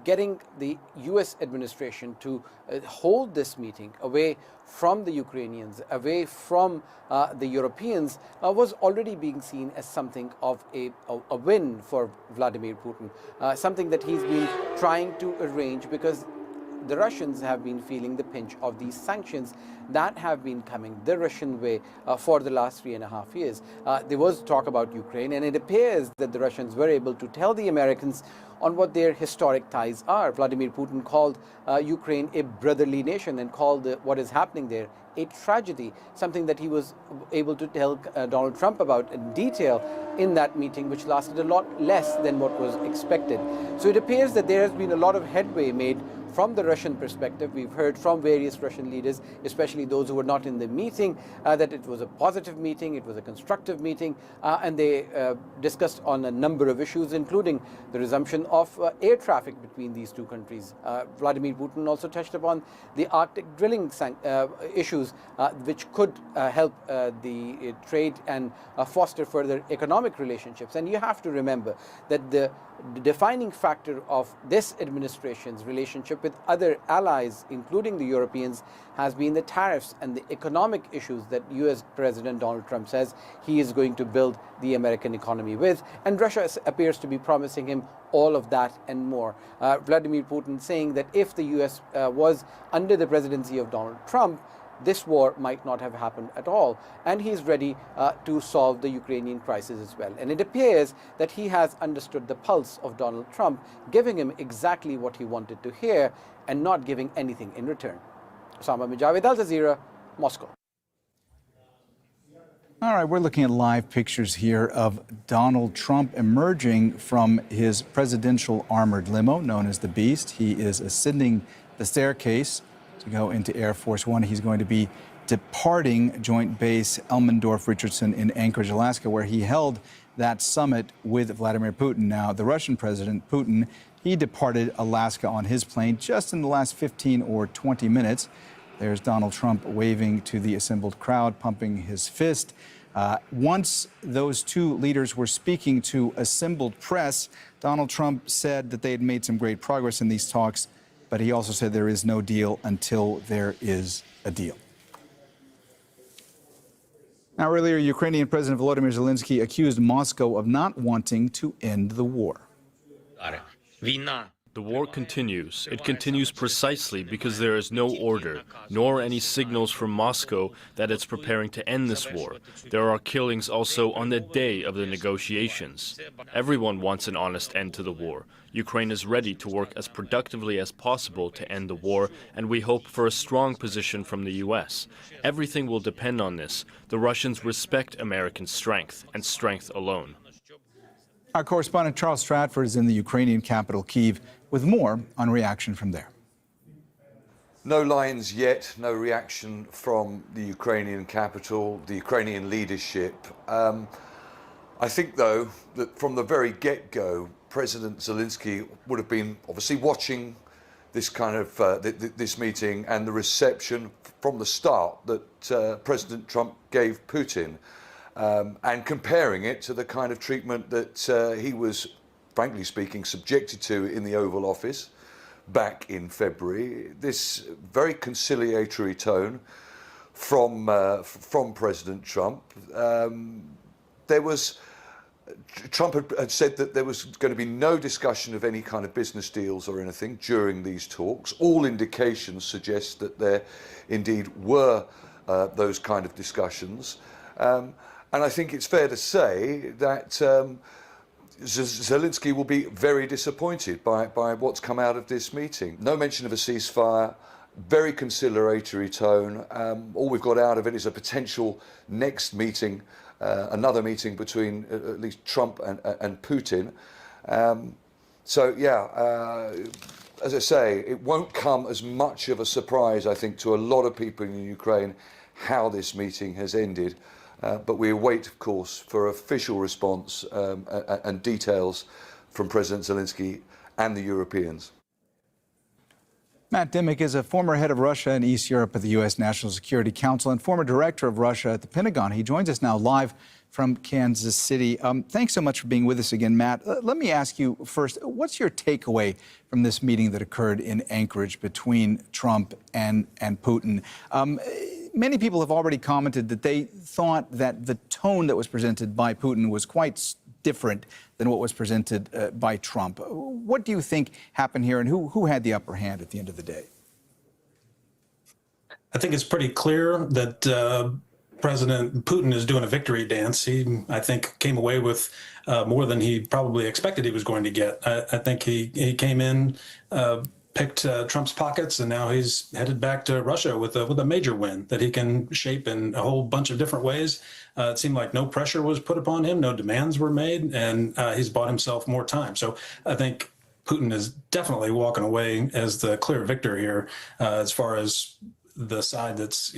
Getting the US administration to hold this meeting away from the Ukrainians, away from the Europeans, was already being seen as something of a win for Vladimir Putin, something that he's been trying to arrange, because the Russians have been feeling the pinch of these sanctions that have been coming the Russian way for the last 3.5 years. There was talk about Ukraine, and it appears that the Russians were able to tell the Americans on what their historic ties are. Vladimir Putin called Ukraine a brotherly nation and called what is happening there a tragedy, something that he was able to tell Donald Trump about in detail in that meeting, which lasted a lot less than what was expected. So it appears that there has been a lot of headway made from the Russian perspective. We've heard from various Russian leaders, especially those who were not in the meeting, that it was a positive meeting, it was a constructive meeting, and they discussed on a number of issues, including the resumption of air traffic between these two countries. Vladimir Putin also touched upon the Arctic drilling issues, which could help the trade and foster further economic relationships. And you have to remember that the defining factor of this administration's relationship with other allies, including the Europeans, has been the tariffs and the economic issues that US President Donald Trump says he is going to build the American economy with. And Russia appears to be promising him all of that and more. Vladimir Putin saying that if the US was under the presidency of Donald Trump, this war might not have happened at all, and he's ready to solve the Ukrainian crisis as well. And it appears that he has understood the pulse of Donald Trump, giving him exactly what he wanted to hear and not giving anything in return. Osama bin Javed, Al Jazeera, Moscow. All right, we're looking at live pictures here of Donald Trump emerging from his presidential armored limo known as the Beast. He is ascending the staircase to go into Air Force One. He's going to be departing Joint Base Elmendorf-Richardson in Anchorage, Alaska, where he held that summit with Vladimir Putin. Now, the Russian President Putin He departed Alaska on his plane just in the last 15 or 20 minutes. There's Donald Trump waving to the assembled crowd, pumping his fist. Once those two leaders were speaking to assembled press, Donald Trump said that they had made some great progress in these talks, but he also said there is no deal until there is a deal. Now, earlier, Ukrainian President Volodymyr Zelensky accused Moscow of not wanting to end the war. The war continues. It continues precisely because there is no order, nor any signals from Moscow that it's preparing to end this war. There are killings also on the day of the negotiations. Everyone wants an honest end to the war. Ukraine is ready to work as productively as possible to end the war, and we hope for a strong position from the U.S. Everything will depend on this. The Russians respect American strength, and strength alone. Our correspondent Charles Stratford is in the Ukrainian capital, Kyiv, with more on reaction from there. No lines yet, no reaction from the Ukrainian capital, the Ukrainian leadership. I think, though, that from the very get-go, President Zelensky would have been obviously watching this kind of this meeting and the reception from the start that President Trump gave Putin. And comparing it to the kind of treatment that he was, frankly speaking, subjected to in the Oval Office back in February. This very conciliatory tone from President Trump. Trump had said that there was going to be no discussion of any kind of business deals or anything during these talks. All indications suggest that there indeed were those kind of discussions. And I think it's fair to say that Zelensky will be very disappointed by what's come out of this meeting. No mention of a ceasefire, very conciliatory tone. All we've got out of it is a potential next meeting, another meeting between at least Trump and Putin. As I say, it won't come as much of a surprise, I think, to a lot of people in Ukraine how this meeting has ended. But we await, of course, for official response and details from President Zelensky and the Europeans. Matt Dimick is a former head of Russia and East Europe at the U.S. National Security Council and former director of Russia at the Pentagon. He joins us now live from Kansas City. Thanks so much for being with us again, Matt. Let me ask you first, what's your takeaway from this meeting that occurred in Anchorage between Trump and Putin? Many people have already commented that they thought that the tone that was presented by Putin was quite different than what was presented by Trump. What do you think happened here, and who had the upper hand at the end of the day? I think it's pretty clear that President Putin is doing a victory dance. He, I think, came away with more than he probably expected he was going to get. I think he came in, picked Trump's pockets, and now he's headed back to Russia with a major win that he can shape in a whole bunch of different ways. It seemed like no pressure was put upon him, no demands were made, and he's bought himself more time. So I think Putin is definitely walking away as the clear victor here, as far as the side that's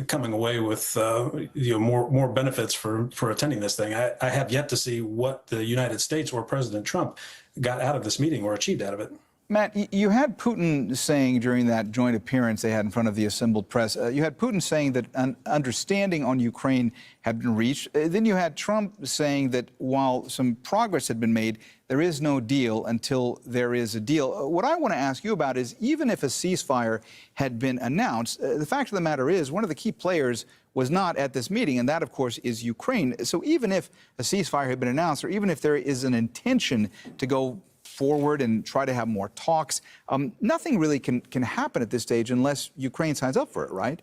coming away with more benefits for attending this thing. I have yet to see what the United States or President Trump got out of this meeting or achieved out of it. Matt, you had Putin saying during that joint appearance they had in front of the assembled press, you had Putin saying that an understanding on Ukraine had been reached. Then you had Trump saying that while some progress had been made, there is no deal until there is a deal. What I want to ask you about is, even if a ceasefire had been announced, the fact of the matter is one of the key players was not at this meeting, and that, of course, is Ukraine. So even if a ceasefire had been announced, or even if there is an intention to go forward and try to have more talks, nothing really can happen at this stage unless Ukraine signs up for it, right?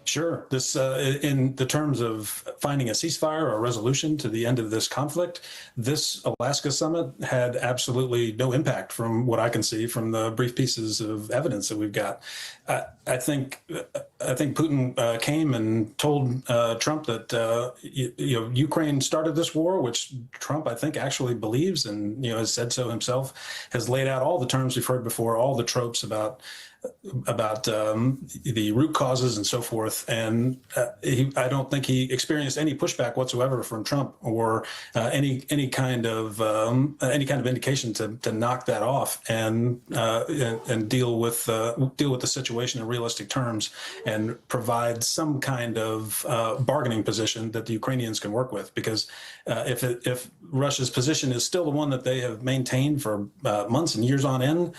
Sure. This, in the terms of finding a ceasefire or a resolution to the end of this conflict, this Alaska summit had absolutely no impact from what I can see from the brief pieces of evidence that we've got. I think Putin came and told Trump that Ukraine started this war, which Trump, I think, actually believes and has said so himself. Has laid out all the terms we've heard before, all the tropes about the root causes and so forth. And I don't think he experienced any pushback whatsoever from Trump or any kind of indication to knock that off and deal with the situation in realistic terms and provide some kind of bargaining position that the Ukrainians can work with. Because if Russia's position is still the one that they have maintained for months and years on end,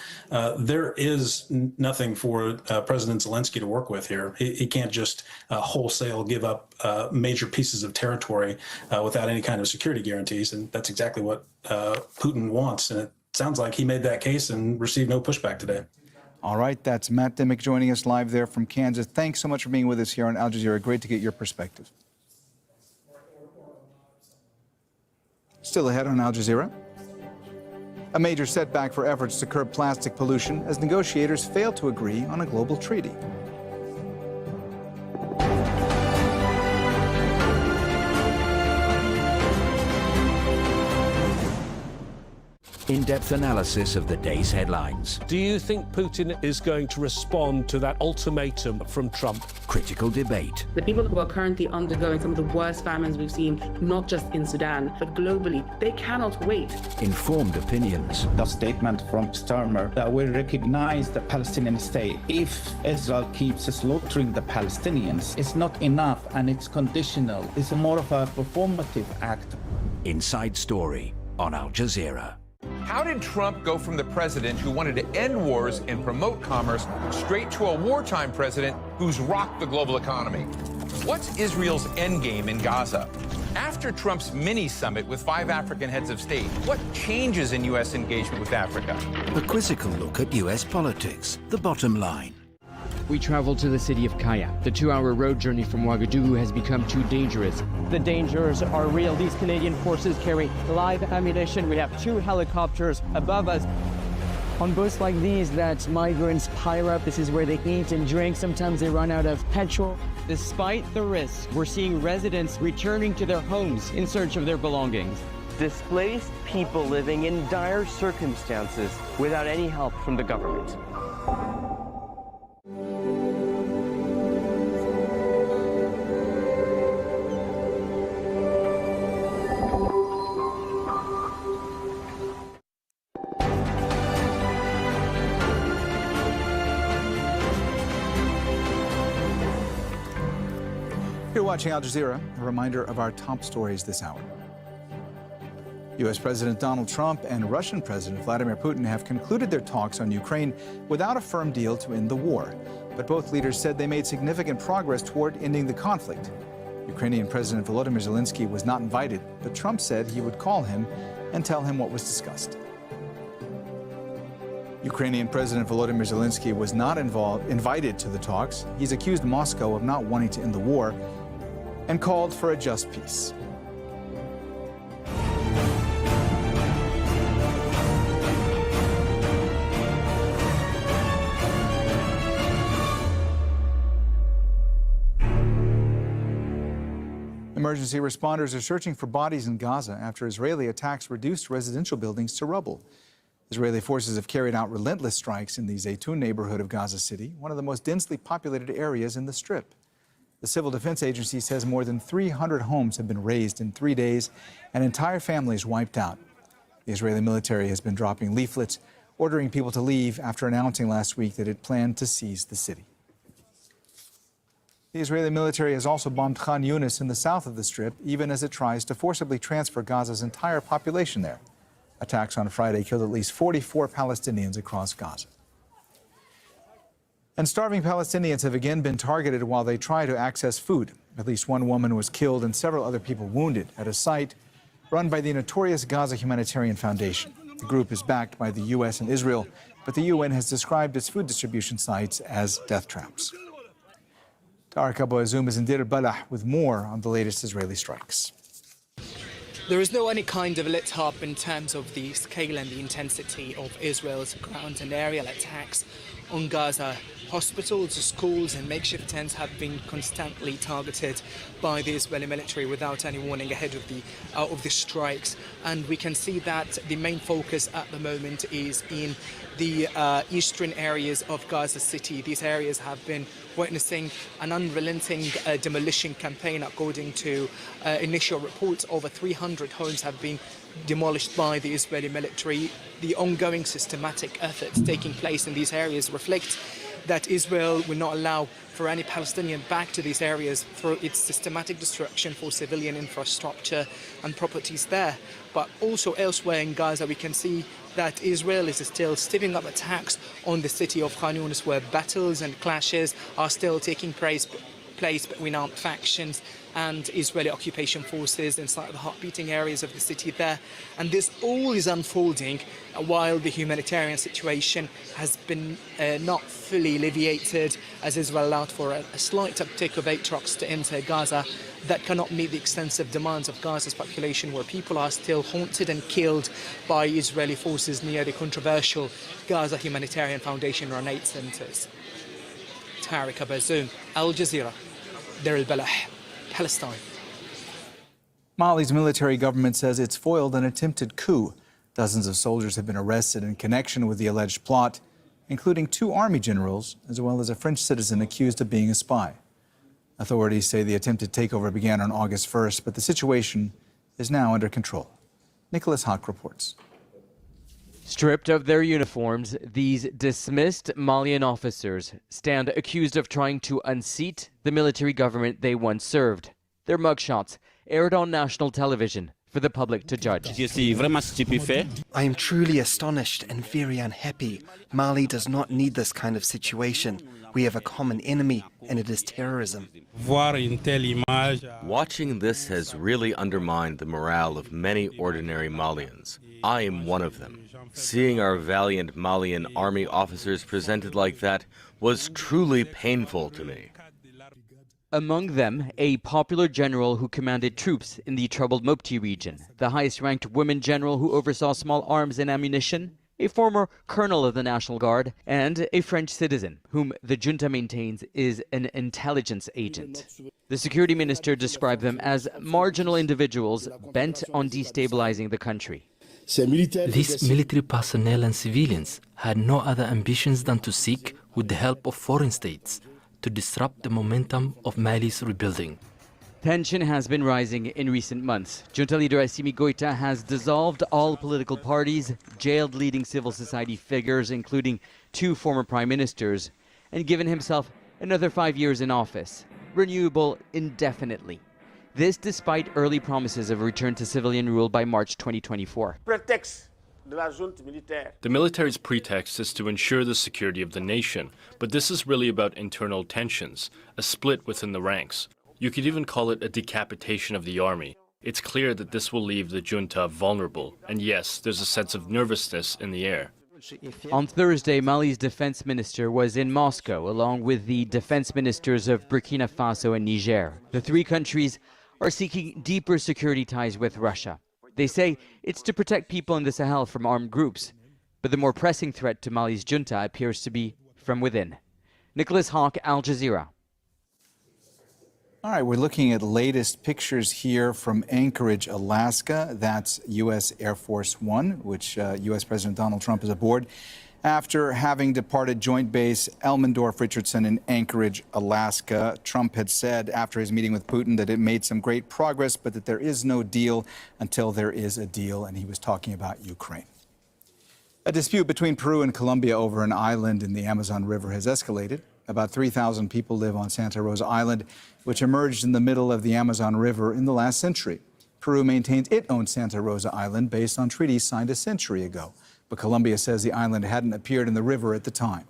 there is nothing for President Zelensky to work with here. He can't just wholesale give up major pieces of territory without any kind of security guarantees, and that's exactly what Putin wants. And it sounds like he made that case and received no pushback today. All right, that's Matt Dimick joining us live there from Kansas. Thanks so much for being with us here on Al Jazeera. Great to get your perspective. Still ahead on Al Jazeera. A major setback for efforts to curb plastic pollution as negotiators fail to agree on a global treaty. In-depth analysis of the day's headlines. Do you think Putin is going to respond to that ultimatum from Trump? Critical debate. The people who are currently undergoing some of the worst famines we've seen, not just in Sudan, but globally, they cannot wait. Informed opinions. The statement from Starmer that will recognize the Palestinian state if Israel keeps slaughtering the Palestinians. It's not enough and it's conditional. It's more of a performative act. Inside Story on Al Jazeera. How did Trump go from the president who wanted to end wars and promote commerce straight to a wartime president who's rocked the global economy? What's Israel's endgame in Gaza? After Trump's mini-summit with 5 African heads of state, what changes in U.S. engagement with Africa? A quizzical look at U.S. politics, the bottom line. We travel to the city of Kaya. The 2-hour road journey from Ouagadougou has become too dangerous. The dangers are real. These Canadian forces carry live ammunition. We have 2 helicopters above us. On boats like these that migrants pile up, this is where they eat and drink. Sometimes they run out of petrol. Despite the risks, we're seeing residents returning to their homes in search of their belongings. Displaced people living in dire circumstances without any help from the government. You're watching Al Jazeera, a reminder of our top stories this hour. U.S. President Donald Trump and Russian President Vladimir Putin have concluded their talks on Ukraine without a firm deal to end the war. But both leaders said they made significant progress toward ending the conflict. Ukrainian President Volodymyr Zelensky was not invited, but Trump said he would call him and tell him what was discussed. Ukrainian President Volodymyr Zelensky was not invited to the talks. He's accused Moscow of not wanting to end the war and called for a just peace. Emergency responders are searching for bodies in Gaza after Israeli attacks reduced residential buildings to rubble. Israeli forces have carried out relentless strikes in the Zaytun neighborhood of Gaza City, one of the most densely populated areas in the Strip. The Civil Defense Agency says more than 300 homes have been razed in 3 days and entire families wiped out. The Israeli military has been dropping leaflets ordering people to leave after announcing last week that it planned to seize the city. The Israeli military has also bombed Khan Yunis in the south of the Strip, even as it tries to forcibly transfer Gaza's entire population there. Attacks on Friday killed at least 44 Palestinians across Gaza. And starving Palestinians have again been targeted while they try to access food. At least one woman was killed and several other people wounded at a site run by the notorious Gaza Humanitarian Foundation. The group is backed by the U.S. and Israel, but the UN has described its food distribution sites as death traps. Tarek Abu Azoum is in Deir al-Balah with more on the latest Israeli strikes. There is no any kind of let-up in terms of the scale and the intensity of Israel's ground and aerial attacks on Gaza Hospitals, schools and makeshift tents have been constantly targeted by the Israeli military without any warning ahead of the strikes. And we can see that the main focus at the moment is in the eastern areas of Gaza City. These areas have been witnessing an unrelenting demolition campaign. According to initial reports, over 300 homes have been demolished by the Israeli military. The ongoing systematic efforts taking place in these areas reflect that Israel will not allow for any Palestinian back to these areas for its systematic destruction for civilian infrastructure and properties there. But also elsewhere in Gaza, we can see that Israel is still stepping up attacks on the city of Khan Younis, where battles and clashes are still taking place between armed factions and Israeli occupation forces inside the hot-beating areas of the city there. And this all is unfolding while the humanitarian situation has been not fully alleviated, as Israel allowed for a slight uptick of 8 trucks to enter Gaza that cannot meet the extensive demands of Gaza's population, where people are still haunted and killed by Israeli forces near the controversial Gaza Humanitarian Foundation or aid centers. Tariq Abazoum, Al Jazeera, Deir el-Balah, Palestine. Mali's military government says it's foiled an attempted coup. Dozens of soldiers have been arrested in connection with the alleged plot, including 2 army generals, as well as a French citizen accused of being a spy. Authorities say the attempted takeover began on August 1st, but the situation is now under control. Nicholas Hock reports. Stripped of their uniforms, these dismissed Malian officers stand accused of trying to unseat the military government they once served. Their mugshots aired on national television for the public to judge. I am truly astonished and very unhappy. Mali does not need this kind of situation. We have a common enemy, and it is terrorism. Watching this has really undermined the morale of many ordinary Malians. I am one of them. Seeing our valiant Malian army officers presented like that was truly painful to me. Among them, a popular general who commanded troops in the troubled Mopti region, the highest-ranked woman general who oversaw small arms and ammunition, a former colonel of the National Guard, and a French citizen whom the junta maintains is an intelligence agent. The security minister described them as marginal individuals bent on destabilizing the country. These military personnel and civilians had no other ambitions than to seek, with the help of foreign states, to disrupt the momentum of Mali's rebuilding. Tension has been rising in recent months. Junta leader Assimi Goïta has dissolved all political parties, jailed leading civil society figures, including 2 former prime ministers, and given himself another 5 years in office, renewable indefinitely. This despite early promises of return to civilian rule by March 2024. The military's pretext is to ensure the security of the nation, but this is really about internal tensions, a split within the ranks. You could even call it a decapitation of the army. It's clear that this will leave the junta vulnerable, and yes, there's a sense of nervousness in the air. On Thursday, Mali's defense minister was in Moscow, along with the defense ministers of Burkina Faso and Niger. The 3 countries are seeking deeper security ties with Russia. They say it's to protect people in the Sahel from armed groups, but the more pressing threat to Mali's junta appears to be from within. Nicholas Hock, Al Jazeera. All right, we're looking at latest pictures here from Anchorage, Alaska. That's U.S. Air Force One, which U.S. President Donald Trump is aboard, after having departed Joint Base Elmendorf-Richardson in Anchorage, Alaska. Trump had said after his meeting with Putin that it made some great progress, but that there is no deal until there is a deal, and he was talking about Ukraine. A dispute between Peru and Colombia over an island in the Amazon River has escalated. About 3,000 people live on Santa Rosa Island, which emerged in the middle of the Amazon River in the last century. Peru maintains it owns Santa Rosa Island based on treaties signed a century ago, but Colombia says the island hadn't appeared in the river at the time.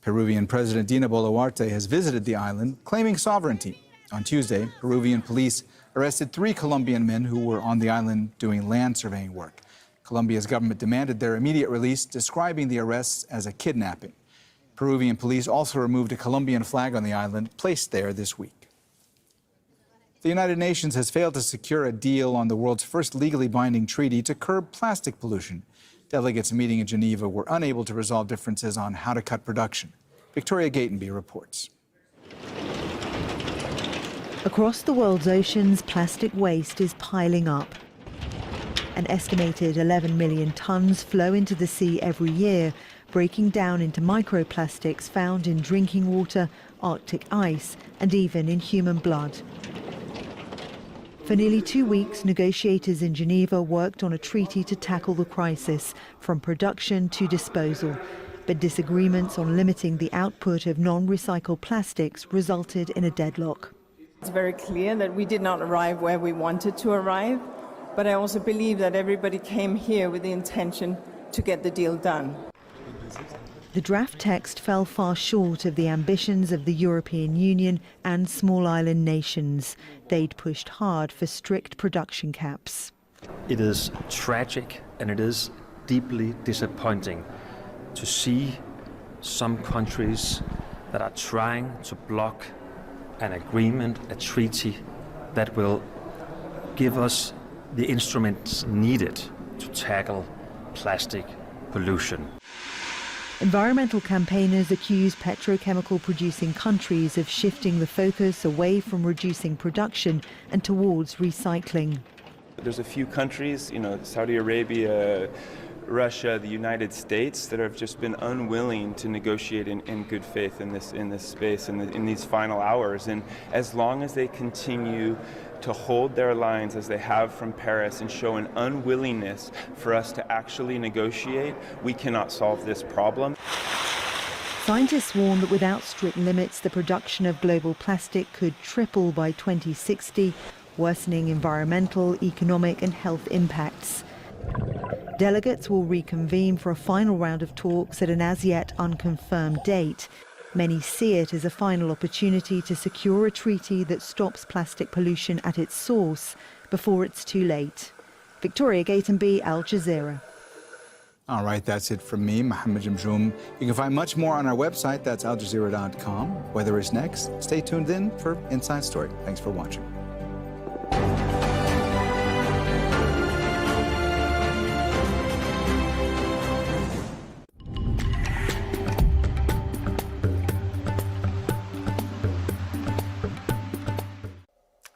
Peruvian President Dina Boluarte has visited the island, claiming sovereignty. On Tuesday, Peruvian police arrested 3 Colombian men who were on the island doing land surveying work. Colombia's government demanded their immediate release, describing the arrests as a kidnapping. Peruvian police also removed a Colombian flag on the island, placed there this week. The United Nations has failed to secure a deal on the world's first legally binding treaty to curb plastic pollution. Delegates meeting in Geneva were unable to resolve differences on how to cut production. Victoria Gatenby reports. Across the world's oceans, plastic waste is piling up. An estimated 11 million tons flow into the sea every year, breaking down into microplastics found in drinking water, Arctic ice, and even in human blood. For nearly 2 weeks, negotiators in Geneva worked on a treaty to tackle the crisis, from production to disposal. But disagreements on limiting the output of non-recycled plastics resulted in a deadlock. It's very clear that we did not arrive where we wanted to arrive, but I also believe that everybody came here with the intention to get the deal done. The draft text fell far short of the ambitions of the European Union and small island nations. They'd pushed hard for strict production caps. It is tragic and it is deeply disappointing to see some countries that are trying to block an agreement, a treaty that will give us the instruments needed to tackle plastic pollution. Environmental campaigners accuse petrochemical producing countries of shifting the focus away from reducing production and towards recycling. There's a few countries, Saudi Arabia, Russia, the United States, that have just been unwilling to negotiate in good faith in this space in these final hours. And as long as they continue to hold their lines as they have from Paris and show an unwillingness for us to actually negotiate, we cannot solve this problem. Scientists warn that without strict limits, the production of global plastic could triple by 2060, worsening environmental, economic and health impacts. Delegates will reconvene for a final round of talks at an as yet unconfirmed date. Many see it as a final opportunity to secure a treaty that stops plastic pollution at its source before it's too late. Victoria Gatenby, Al Jazeera. All right, that's it from me, Mohammed Jamjoom. You can find much more on our website, that's aljazeera.com. Weather is next. Stay tuned in for Inside Story. Thanks for watching.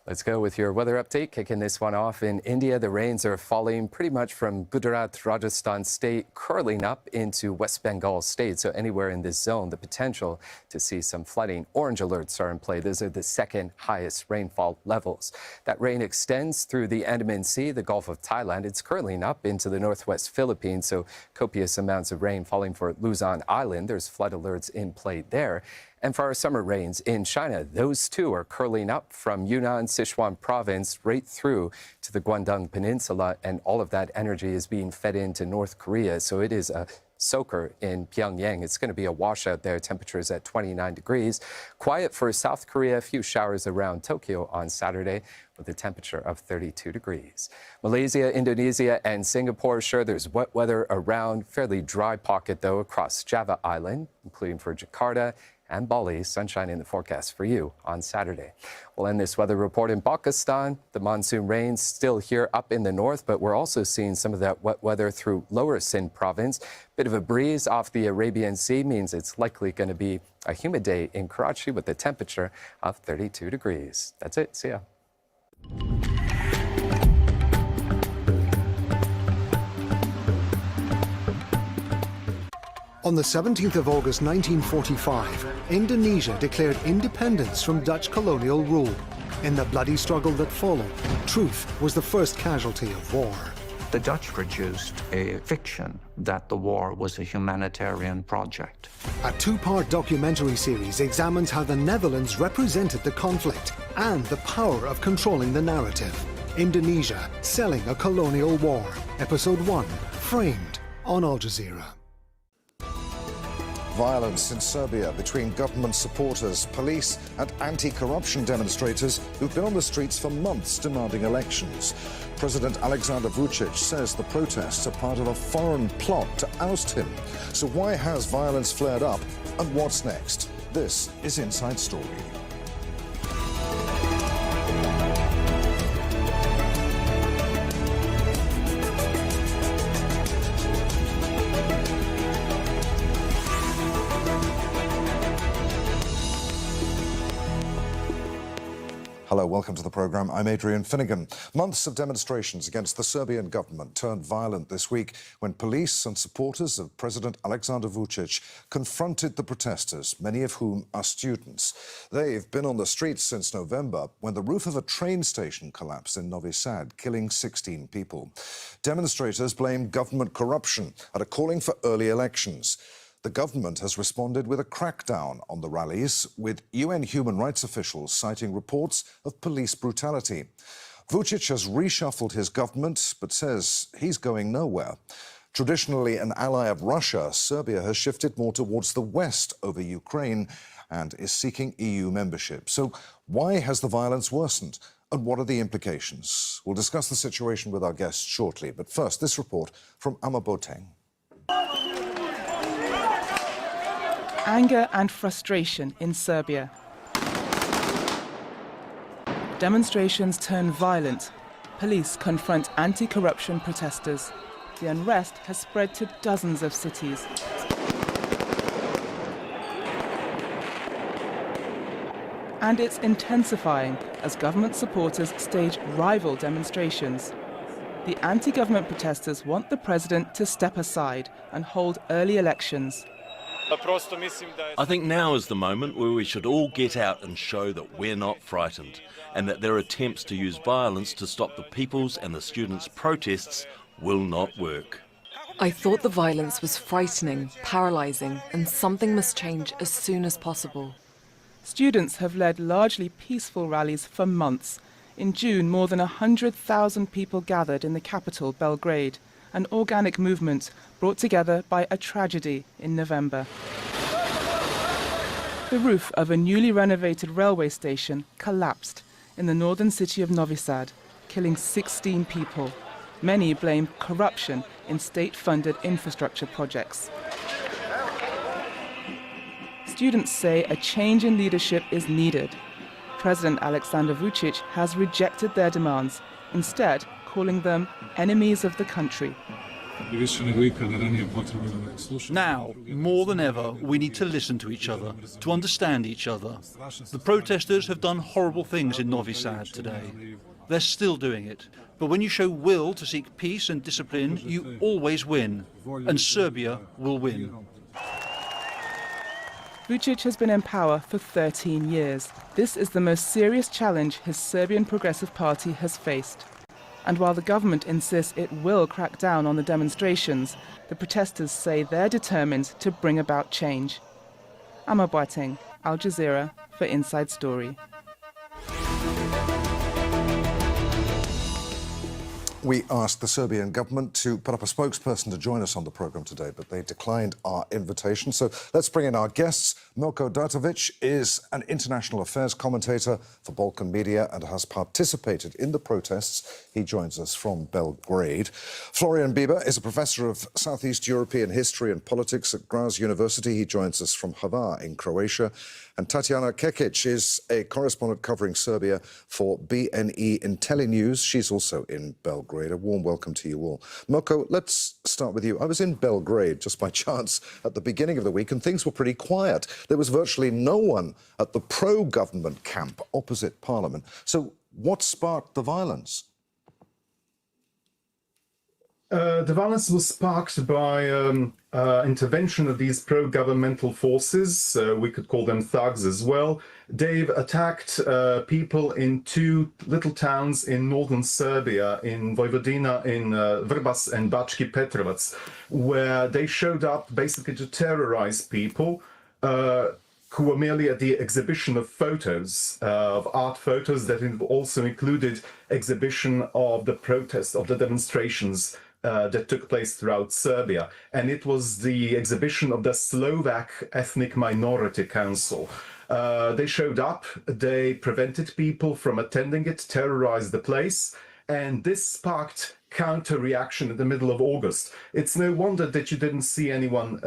Let's go with your weather update. Kicking this one off in India, the rains are falling pretty much from Gujarat, Rajasthan state, curling up into West Bengal state. So anywhere in this zone, the potential to see some flooding. Orange alerts are in play. Those are the second highest rainfall levels. That rain extends through the Andaman Sea, the Gulf of Thailand. It's curling up into the northwest Philippines. So copious amounts of rain falling for Luzon Island. There's flood alerts in play there. And for our summer rains in China, those too are curling up from Yunnan, Sichuan province right through to the Guangdong Peninsula. And all of that energy is being fed into North Korea. So it is a soaker in Pyongyang. It's going to be a washout there. Temperatures at 29 degrees. Quiet for South Korea. A few showers around Tokyo on Saturday with a temperature of 32 degrees. Malaysia, Indonesia, and Singapore, sure, there's wet weather around. Fairly dry pocket, though, across Java Island, including for Jakarta and Bali. Sunshine in the forecast for you on Saturday. We'll end this weather report in Pakistan. The monsoon rains still here up in the north, but we're also seeing some of that wet weather through lower Sindh province. Bit of a breeze off the Arabian Sea means it's likely going to be a humid day in Karachi with a temperature of 32 degrees. That's it. See ya. On the 17th of August 1945, Indonesia declared independence from Dutch colonial rule. In the bloody struggle that followed, truth was the first casualty of war. The Dutch produced a fiction that the war was a humanitarian project. A two-part documentary series examines how the Netherlands represented the conflict and the power of controlling the narrative. Indonesia, Selling a Colonial War. Episode 1, Framed, on Al Jazeera. Violence in Serbia between government supporters, police and anti-corruption demonstrators who've been on the streets for months demanding elections. President Alexander Vučić says the protests are part of a foreign plot to oust him. So why has violence flared up and what's next? This is Inside Story. Hello, welcome to the programme. I'm Adrian Finnegan. Months of demonstrations against the Serbian government turned violent this week when police and supporters of President Alexander Vučić confronted the protesters, many of whom are students. They've been on the streets since November when the roof of a train station collapsed in Novi Sad, killing 16 people. Demonstrators blame government corruption and are calling for early elections. The government has responded with a crackdown on the rallies, with UN human rights officials citing reports of police brutality. Vučić has reshuffled his government, but says he's going nowhere. Traditionally an ally of Russia, Serbia has shifted more towards the west over Ukraine and is seeking EU membership. So why has the violence worsened? And what are the implications? We'll discuss the situation with our guests shortly. But first, this report from Ama Boateng. Anger and frustration in Serbia. Demonstrations turn violent. Police confront anti-corruption protesters. The unrest has spread to dozens of cities. And it's intensifying as government supporters stage rival demonstrations. The anti-government protesters want the president to step aside and hold early elections. I think now is the moment where we should all get out and show that we're not frightened, and that their attempts to use violence to stop the people's and the students' protests will not work. I thought the violence was frightening, paralysing, and something must change as soon as possible. Students have led largely peaceful rallies for months. In June, more than 100,000 people gathered in the capital, Belgrade, an organic movement brought together by a tragedy in November. The roof of a newly renovated railway station collapsed in the northern city of Novi Sad, killing 16 people. Many blame corruption in state-funded infrastructure projects. Students say a change in leadership is needed. President Alexander Vučić has rejected their demands, instead calling them enemies of the country. Now, more than ever, we need to listen to each other, to understand each other. The protesters have done horrible things in Novi Sad today. They're still doing it. But when you show will to seek peace and discipline, you always win. And Serbia will win. Vučić has been in power for 13 years. This is the most serious challenge his Serbian Progressive Party has faced. And while the government insists it will crack down on the demonstrations, the protesters say they're determined to bring about change. Ama Boateng, Al Jazeera, for Inside Story. We asked the Serbian government to put up a spokesperson to join us on the programme today, but they declined our invitation. So let's bring in our guests. Milko Dartovic is an international affairs commentator for Balkan Media and has participated in the protests. He joins us from Belgrade. Florian Bieber is a professor of Southeast European history and politics at Graz University. He joins us from Hvar in Croatia. And Tatjana Kekic is a correspondent covering Serbia for BNE IntelliNews. She's also in Belgrade. A warm welcome to you all. Milko, let's start with you. I was in Belgrade just by chance at the beginning of the week, and things were pretty quiet. There was virtually no one at the pro-government camp opposite Parliament. So what sparked the violence? The violence was sparked by intervention of these pro-governmental forces. We could call them thugs as well. They've attacked people in two little towns in northern Serbia, in Vojvodina, in Vrbas and Bački Petrovac, where they showed up basically to terrorize people who were merely at the exhibition of photos, of art photos that also included exhibition of the protests, of the demonstrations that took place throughout Serbia. And it was the exhibition of the Slovak Ethnic Minority Council. They showed up, they prevented people from attending it, terrorized the place, and this sparked counter-reaction in the middle of August. It's no wonder that you didn't see anyone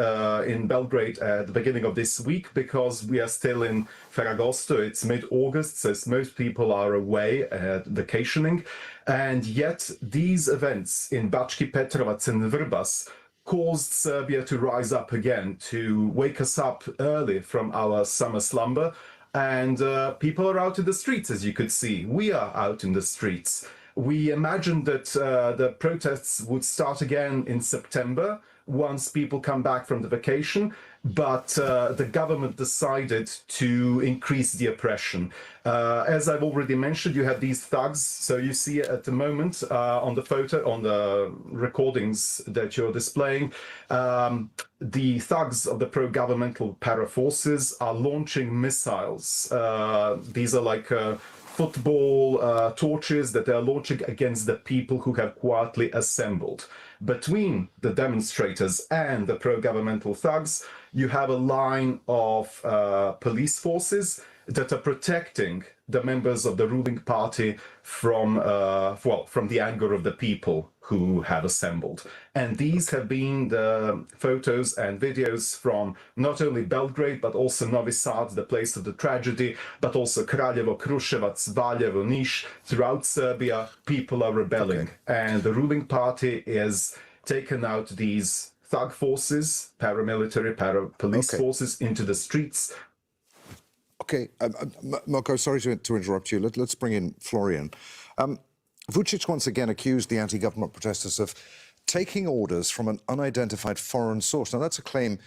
in Belgrade at the beginning of this week, because we are still in Ferragosto. It's mid-August, so most people are away vacationing. And yet these events in Bački Petrovac and Vrbas caused Serbia to rise up again, to wake us up early from our summer slumber. And people are out in the streets, as you could see. We are out in the streets. We imagined that the protests would start again in September once people come back from the vacation, but the government decided to increase the oppression. As I've already mentioned, you have these thugs. So you see at the moment on the photo, on the recordings that you're displaying, the thugs of the pro-governmental paraforces are launching missiles. These are like football torches that they are launching against the people who have quietly assembled. Between the demonstrators and the pro-governmental thugs, you have a line of police forces that are protecting the members of the ruling party from the anger of the people who have assembled. And these have been the photos and videos from not only Belgrade, but also Novi Sad, the place of the tragedy, but also Kraljevo, Kruševac, Valjevo, Niš. Throughout Serbia, people are rebelling. And the ruling party has taken out these thug forces, paramilitary, police forces into the streets. Okay, Marko, sorry to interrupt you. Let's bring in Florian. Vučić once again accused the anti-government protesters of taking orders from an unidentified foreign source. Now, that's a claim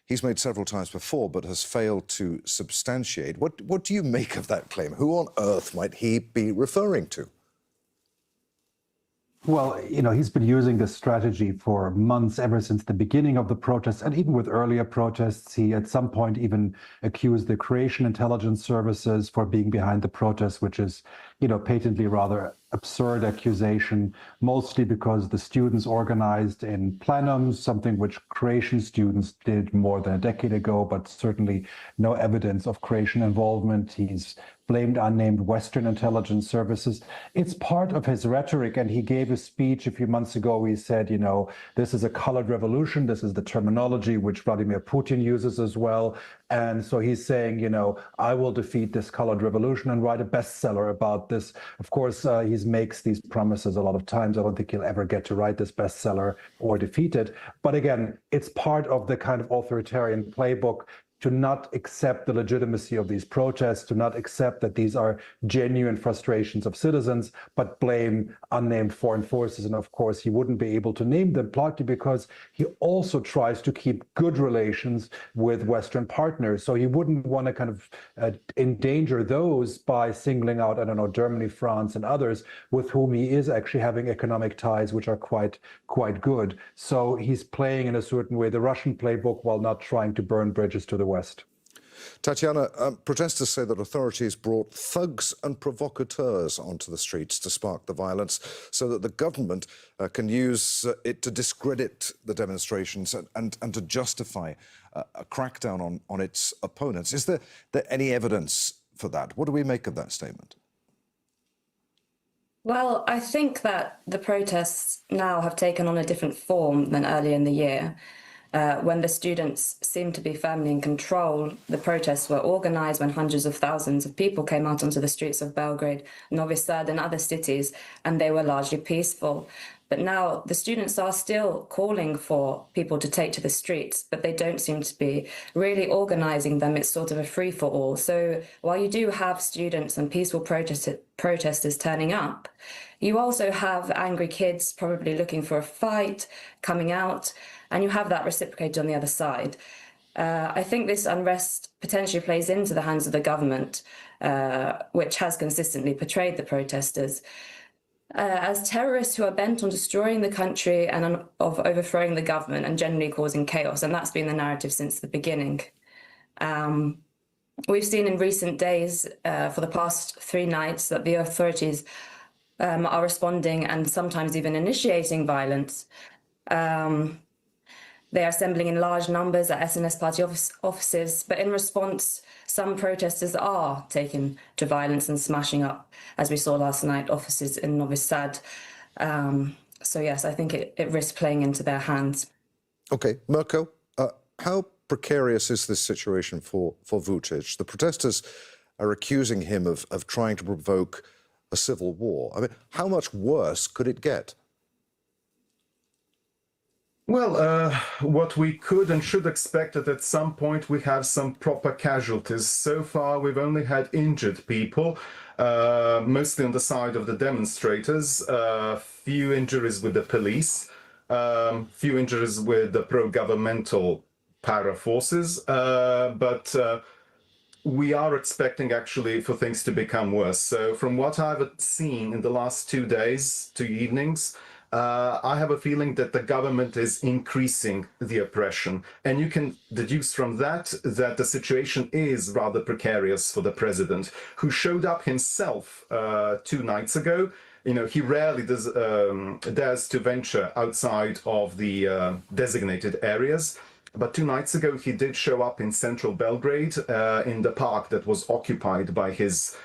he's made several times before, but has failed to substantiate. What do you make of that claim? Who on earth might he be referring to? Well, you know, he's been using this strategy for months, ever since the beginning of the protests, and even with earlier protests. He at some point even accused the Croatian intelligence services for being behind the protests, which is, you know, patently rather absurd accusation, mostly because the students organized in plenums, something which Croatian students did more than a decade ago, but certainly no evidence of Croatian involvement. He's blamed unnamed Western intelligence services. It's part of his rhetoric, and he gave a speech a few months ago where he said, you know, this is a colored revolution. This is the terminology which Vladimir Putin uses as well. And so he's saying, you know, I will defeat this colored revolution and write a bestseller about this. Of course, he makes these promises a lot of times. I don't think he'll ever get to write this bestseller or defeat it. But again, it's part of the kind of authoritarian playbook to not accept the legitimacy of these protests, to not accept that these are genuine frustrations of citizens, but blame unnamed foreign forces. And of course, he wouldn't be able to name them, partly because he also tries to keep good relations with Western partners. So he wouldn't want to kind of endanger those by singling out, I don't know, Germany, France, and others with whom he is actually having economic ties, which are quite good. So he's playing in a certain way the Russian playbook while not trying to burn bridges to the West. Tatiana, protesters say that authorities brought thugs and provocateurs onto the streets to spark the violence so that the government can use it to discredit the demonstrations and to justify a crackdown on its opponents. Is there any evidence for that? What do we make of that statement? Well, I think that the protests now have taken on a different form than earlier in the year. When the students seemed to be firmly in control, the protests were organized when hundreds of thousands of people came out onto the streets of Belgrade, Novi Sad and other cities, and they were largely peaceful. But now the students are still calling for people to take to the streets, but they don't seem to be really organizing them. It's sort of a free-for-all. So while you do have students and peaceful protesters turning up, you also have angry kids probably looking for a fight, coming out, and you have that reciprocated on the other side. I think this unrest potentially plays into the hands of the government, which has consistently portrayed the protesters as terrorists who are bent on destroying the country and of overthrowing the government and generally causing chaos. And that's been the narrative since the beginning. We've seen in recent days, for the past 3 nights, that the authorities are responding and sometimes even initiating violence. They are assembling in large numbers at SNS party offices, but in response, some protesters are taking to violence and smashing up, as we saw last night, offices in Novi Sad. So yes, I think it risks playing into their hands. Okay, Mirko, how precarious is this situation for Vučić? The protesters are accusing him of trying to provoke a civil war. I mean, how much worse could it get? Well, what we could and should expect that at some point we have some proper casualties. So far, we've only had injured people, mostly on the side of the demonstrators, few injuries with the police, few injuries with the pro-governmental para forces, but we are expecting actually for things to become worse. So from what I've seen in the last 2 days, 2 evenings, I have a feeling that the government is increasing the oppression. And you can deduce from that that the situation is rather precarious for the president, who showed up himself 2 nights ago. You know, he rarely dares to venture outside of the designated areas. But 2 nights ago, he did show up in central Belgrade in the park that was occupied by his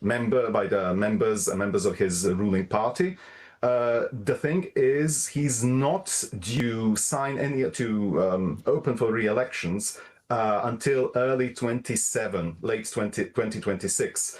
members of his ruling party. The thing is, he's not due to open for re-elections until early 2026.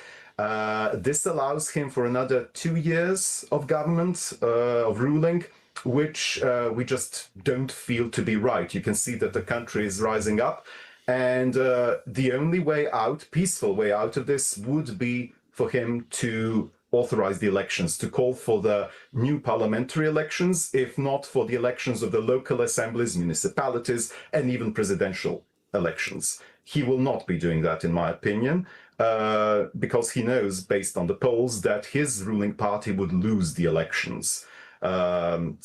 This allows him for another 2 years of government, of ruling, which we just don't feel to be right. You can see that the country is rising up, and the only way out, peaceful way out of this, would be for him to authorize the elections, to call for the new parliamentary elections, if not for the elections of the local assemblies, municipalities, and even presidential elections. He will not be doing that, in my opinion, because he knows, based on the polls, that his ruling party would lose the elections. In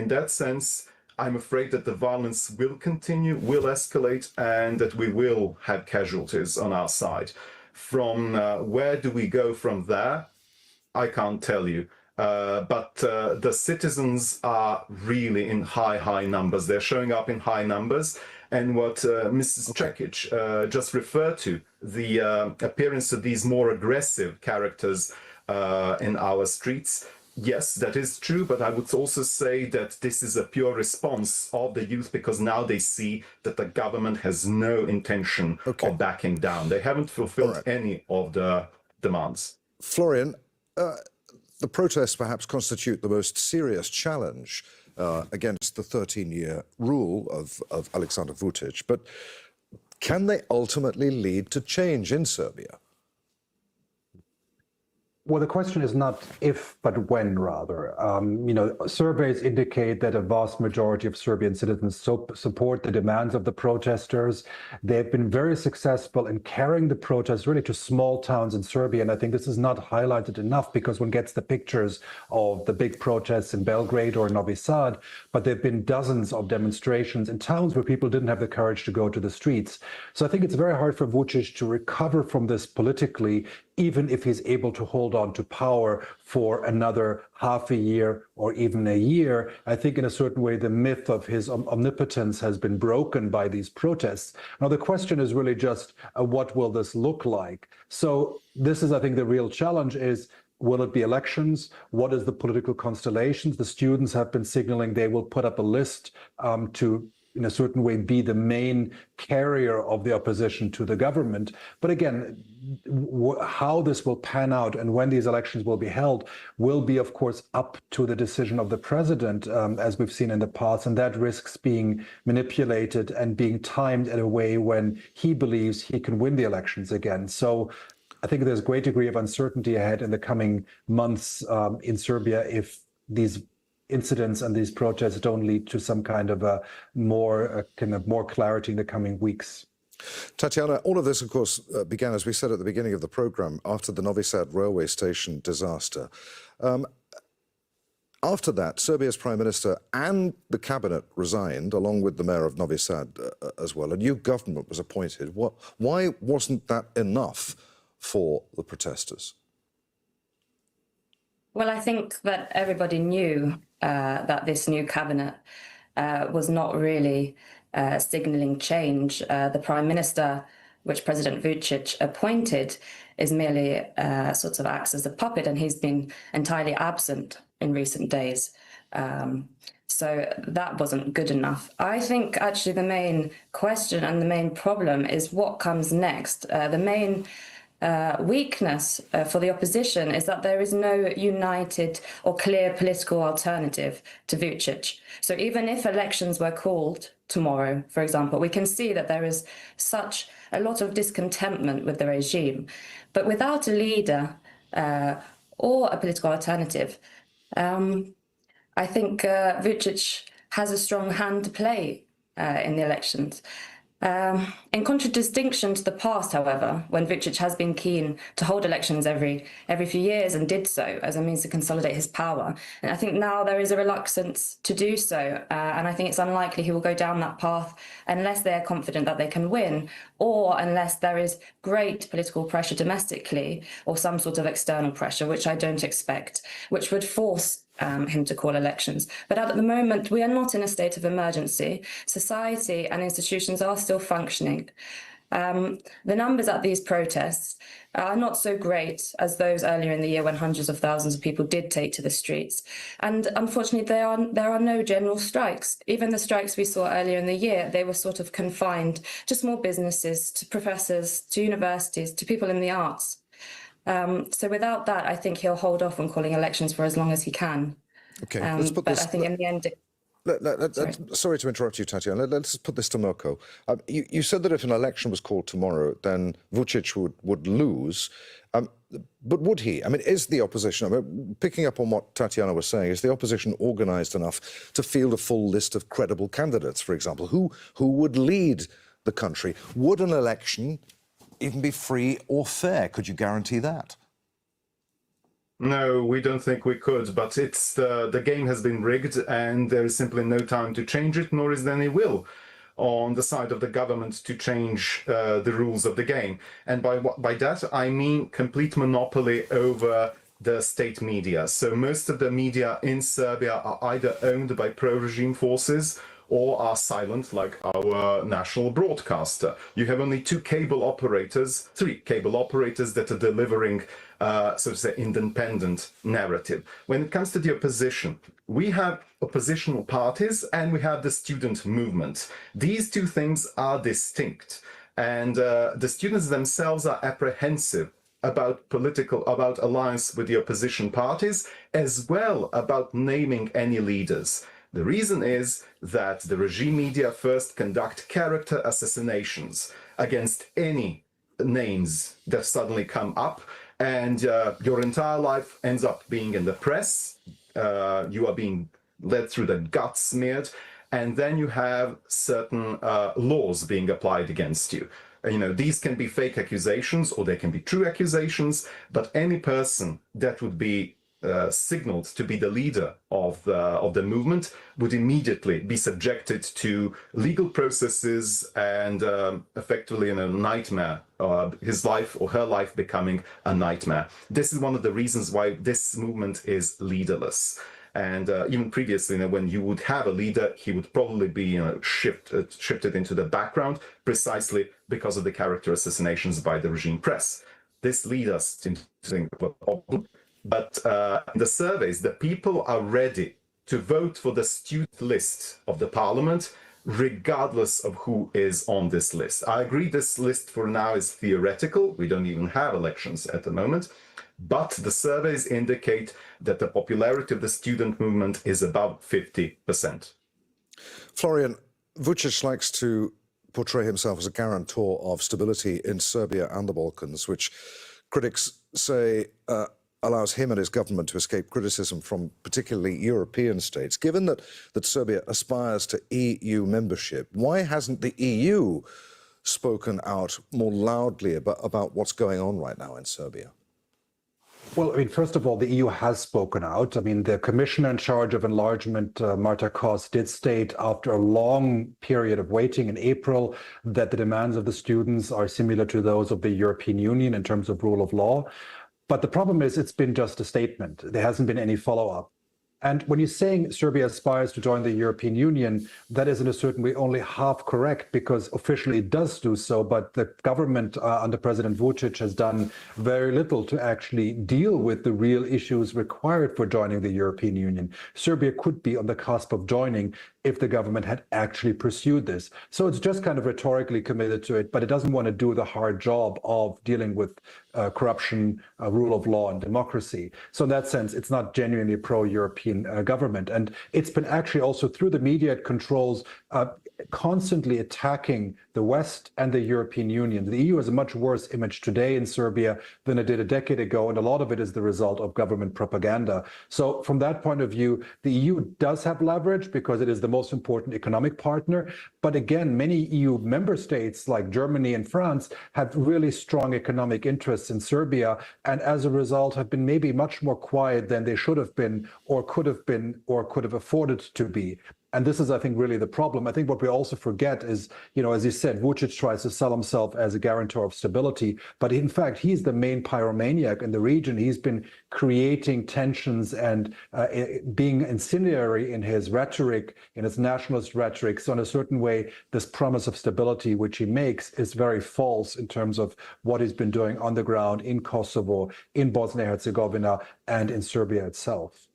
that sense, I'm afraid that the violence will continue, will escalate, and that we will have casualties on our side. From where do we go from there? I can't tell you. But the citizens are really in high numbers. They're showing up in high numbers. And what Mrs. Cekic just referred to, the appearance of these more aggressive characters in our streets, yes, that is true, but I would also say that this is a pure response of the youth, because now they see that the government has no intention of backing down. They haven't fulfilled any of the demands. Florian, the protests perhaps constitute the most serious challenge against the 13-year rule of Alexander Vučić, but can they ultimately lead to change in Serbia? Well, the question is not if, but when, rather. Surveys indicate that a vast majority of Serbian citizens support the demands of the protesters. They've been very successful in carrying the protests really to small towns in Serbia. And I think this is not highlighted enough, because one gets the pictures of the big protests in Belgrade or Novi Sad, but there have been dozens of demonstrations in towns where people didn't have the courage to go to the streets. So I think it's very hard for Vučić to recover from this politically, even if he's able to hold on to power for another half a year or even a year. I think in a certain way, the myth of his omnipotence has been broken by these protests. Now, the question is really just, what will this look like? So this is, I think, the real challenge is, will it be elections? What is the political constellations? The students have been signaling they will put up a list to, in a certain way, be the main carrier of the opposition to the government. But again, how this will pan out and when these elections will be held will be, of course, up to the decision of the president, as we've seen in the past, and that risks being manipulated and being timed in a way when he believes he can win the elections again. So I think there's a great degree of uncertainty ahead in the coming months in Serbia if these incidents and these protests don't lead to some kind of more clarity in the coming weeks. Tatiana, all of this, of course, began, as we said at the beginning of the programme, after the Novi Sad railway station disaster. After that, Serbia's Prime Minister and the cabinet resigned, along with the mayor of Novi Sad as well. A new government was appointed. Why wasn't that enough for the protesters? Well, I think that everybody knew that this new cabinet was not really signalling change. The Prime Minister, which President Vučić appointed, is merely sort of acts as a puppet, and he's been entirely absent in recent days. So that wasn't good enough. I think actually the main question and the main problem is what comes next. The main weakness for the opposition is that there is no united or clear political alternative to Vučić. So even if elections were called tomorrow, for example, we can see that there is such a lot of discontentment with the regime. But without a leader or a political alternative, I think Vučić has a strong hand to play in the elections. In contradistinction to the past, however, when Vučić has been keen to hold elections every few years and did so as a means to consolidate his power, and I think now there is a reluctance to do so, and I think it's unlikely he will go down that path unless they are confident that they can win, or unless there is great political pressure domestically or some sort of external pressure, which I don't expect, which would force him to call elections. But at the moment, we are not in a state of emergency. Society and institutions are still functioning. The numbers at these protests are not so great as those earlier in the year when hundreds of thousands of people did take to the streets. And unfortunately, there are no general strikes. Even the strikes we saw earlier in the year, they were sort of confined to small businesses, to professors, to universities, to people in the arts. So without that, I think he'll hold off on calling elections for as long as he can. Okay, but I think in the end... Sorry to interrupt you, Tatiana. Let's put this to Mirko. You said that if an election was called tomorrow, then Vučić would lose. But would he? I mean, is the opposition, picking up on what Tatiana was saying, is the opposition organised enough to field a full list of credible candidates, for example? Who would lead the country? Would an election even be free or fair? Could you guarantee that? No, we don't think we could, but it's the game has been rigged and there is simply no time to change it, nor is there any will on the side of the government to change the rules of the game. And by that, I mean complete monopoly over the state media. So most of the media in Serbia are either owned by pro-regime forces or are silent, like our national broadcaster. You have only three cable operators that are delivering, so to say, independent narrative. When it comes to the opposition, we have oppositional parties and we have the student movement. These two things are distinct, and the students themselves are apprehensive about alliance with the opposition parties, as well about naming any leaders. The reason is that the regime media first conduct character assassinations against any names that suddenly come up, and your entire life ends up being in the press. You are being led through the gut smeared, and then you have certain laws being applied against you. You know, these can be fake accusations or they can be true accusations, but any person that would be signaled to be the leader of the movement would immediately be subjected to legal processes and effectively in a nightmare, his life or her life becoming a nightmare. This is one of the reasons why this movement is leaderless. And even previously, when you would have a leader, he would probably be shifted into the background precisely because of the character assassinations by the regime press. This leads us to think of a problem. But in the surveys, the people are ready to vote for the student list of the parliament, regardless of who is on this list. I agree this list for now is theoretical. We don't even have elections at the moment. But the surveys indicate that the popularity of the student movement is above 50%. Florian, Vučić likes to portray himself as a guarantor of stability in Serbia and the Balkans, which critics say allows him and his government to escape criticism from particularly European states. Given that Serbia aspires to EU membership, why hasn't the EU spoken out more loudly about what's going on right now in Serbia? Well, I mean, first of all, the EU has spoken out. I mean, the commissioner in charge of enlargement, Marta Kos, did state after a long period of waiting in April that the demands of the students are similar to those of the European Union in terms of rule of law. But the problem is it's been just a statement. There hasn't been any follow-up. And when you're saying Serbia aspires to join the European Union, that is in a certain way only half correct, because officially it does do so, but the government under President Vučić has done very little to actually deal with the real issues required for joining the European Union. Serbia could be on the cusp of joining if the government had actually pursued this. So it's just kind of rhetorically committed to it, but it doesn't want to do the hard job of dealing with corruption, rule of law, and democracy. So in that sense, it's not genuinely pro-European government. And it's been actually also through the media it controls constantly attacking the West and the European Union. The EU has a much worse image today in Serbia than it did a decade ago, and a lot of it is the result of government propaganda. So from that point of view, the EU does have leverage because it is the most important economic partner. But again, many EU member states like Germany and France have really strong economic interests in Serbia, and as a result have been maybe much more quiet than they should have been or could have afforded to be. And this is, I think, really the problem. I think what we also forget is, as you said, Vučić tries to sell himself as a guarantor of stability, but in fact, he's the main pyromaniac in the region. He's been creating tensions and being incendiary in his rhetoric, in his nationalist rhetoric. So in a certain way, this promise of stability, which he makes, is very false in terms of what he's been doing on the ground in Kosovo, in Bosnia-Herzegovina, and in Serbia itself.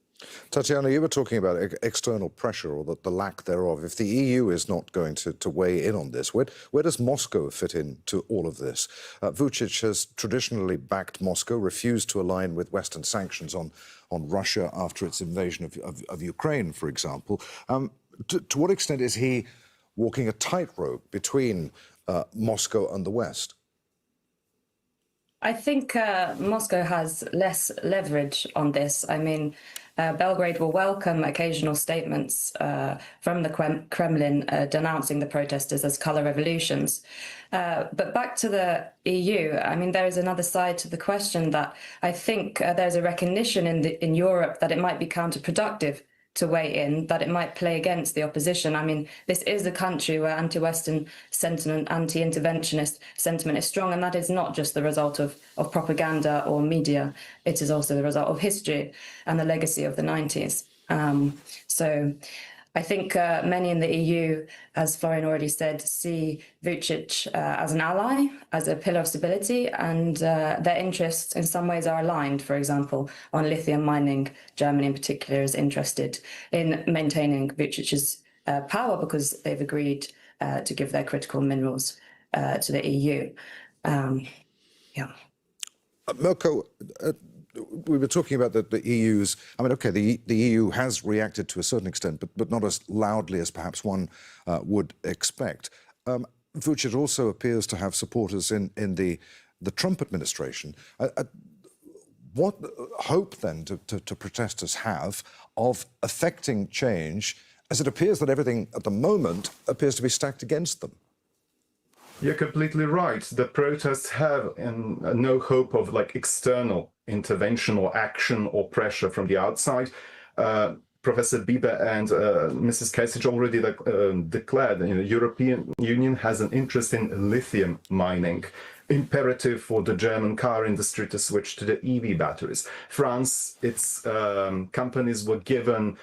Tatiana, you were talking about external pressure or the lack thereof. If the EU is not going to weigh in on this, where does Moscow fit into all of this? Vučić has traditionally backed Moscow, refused to align with Western sanctions on Russia after its invasion of Ukraine, for example. To what extent is he walking a tightrope between Moscow and the West? I think Moscow has less leverage on this. I mean, Belgrade will welcome occasional statements from the Kremlin denouncing the protesters as colour revolutions. But back to the EU, I mean, there is another side to the question that I think there's a recognition in Europe that it might be counterproductive to weigh in, that it might play against the opposition. I mean, this is a country where anti-Western sentiment, anti-interventionist sentiment is strong, and that is not just the result of propaganda or media. It is also the result of history and the legacy of the 90s. So I think many in the EU, as Florian already said, see Vučić as an ally, as a pillar of stability, and their interests in some ways are aligned. For example, on lithium mining, Germany in particular is interested in maintaining Vučić's power because they've agreed to give their critical minerals to the EU. Milko, we were talking about the EU's. I mean, okay, the EU has reacted to a certain extent, but not as loudly as perhaps one would expect. Vučić also appears to have supporters in the Trump administration. What hope then do protesters have of affecting change, as it appears that everything at the moment appears to be stacked against them? You're completely right. The protests have no hope of external intervention or action or pressure from the outside. Professor Bieber and Mrs. Kasich already declared that the European Union has an interest in lithium mining. Imperative for the German car industry to switch to the EV batteries. France, its companies were given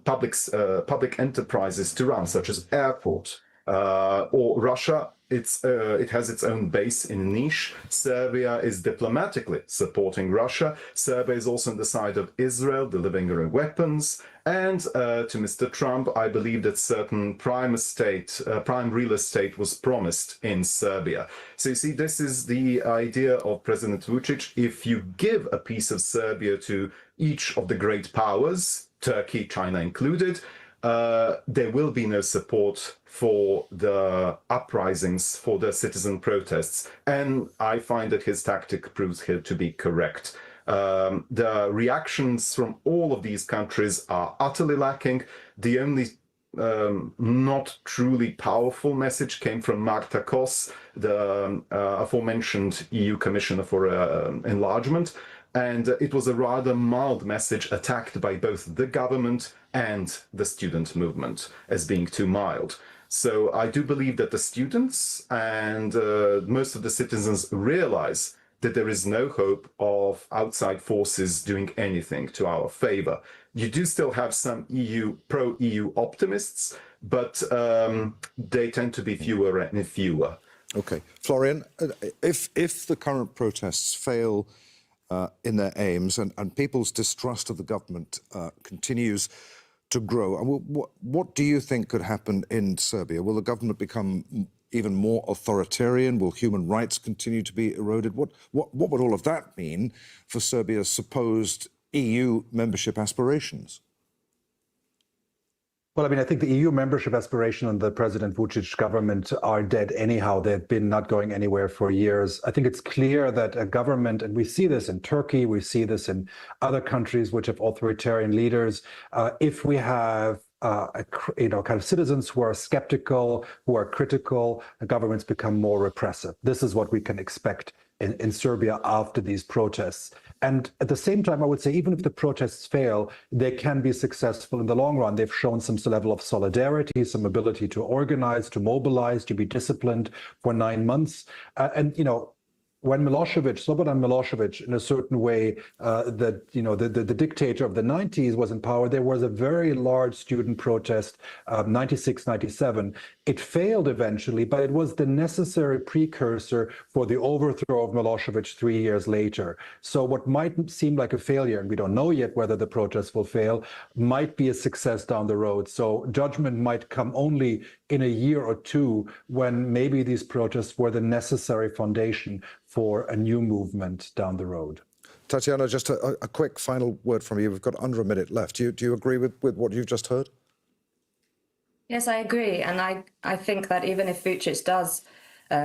public enterprises to run, such as airport. Or Russia, it has its own base in Niš. Serbia is diplomatically supporting Russia. Serbia is also on the side of Israel, delivering her own weapons. And to Mr. Trump, I believe that certain prime real estate was promised in Serbia. So you see, this is the idea of President Vučić. If you give a piece of Serbia to each of the great powers, Turkey, China included, there will be no support for the uprisings, for the citizen protests. And I find that his tactic proves here to be correct. The reactions from all of these countries are utterly lacking. The only not truly powerful message came from Marta Kos, the aforementioned EU Commissioner for Enlargement. And it was a rather mild message attacked by both the government and the student movement as being too mild. So I do believe that the students and most of the citizens realize that there is no hope of outside forces doing anything to our favor. You do still have some pro-EU optimists, but they tend to be fewer and fewer. Okay. Florian, if the current protests fail in their aims and people's distrust of the government continues to grow. What do you think could happen in Serbia? Will the government become even more authoritarian? Will human rights continue to be eroded? What would all of that mean for Serbia's supposed EU membership aspirations? Well, I mean, I think the EU membership aspiration and the President Vučić government are dead anyhow. They've been not going anywhere for years. I think it's clear that a government, and we see this in Turkey, we see this in other countries which have authoritarian leaders, if we have kind of citizens who are skeptical, who are critical, the governments become more repressive. This is what we can expect in Serbia after these protests. And at the same time, I would say, even if the protests fail, they can be successful in the long run. They've shown some level of solidarity, some ability to organize, to mobilize, to be disciplined for 9 months. And, you know, when Slobodan Milošević, in a certain way, the dictator of the 90s was in power, there was a very large student protest, 96, 97. It failed eventually, but it was the necessary precursor for the overthrow of Milošević 3 years later. So what might seem like a failure, and we don't know yet whether the protests will fail, might be a success down the road. So judgment might come only in a year or two, when maybe these protests were the necessary foundation for a new movement down the road. Tatiana, just a quick final word from you. We've got under a minute left. Do you agree with what you've just heard? Yes, I agree. And I think that even if Vučić does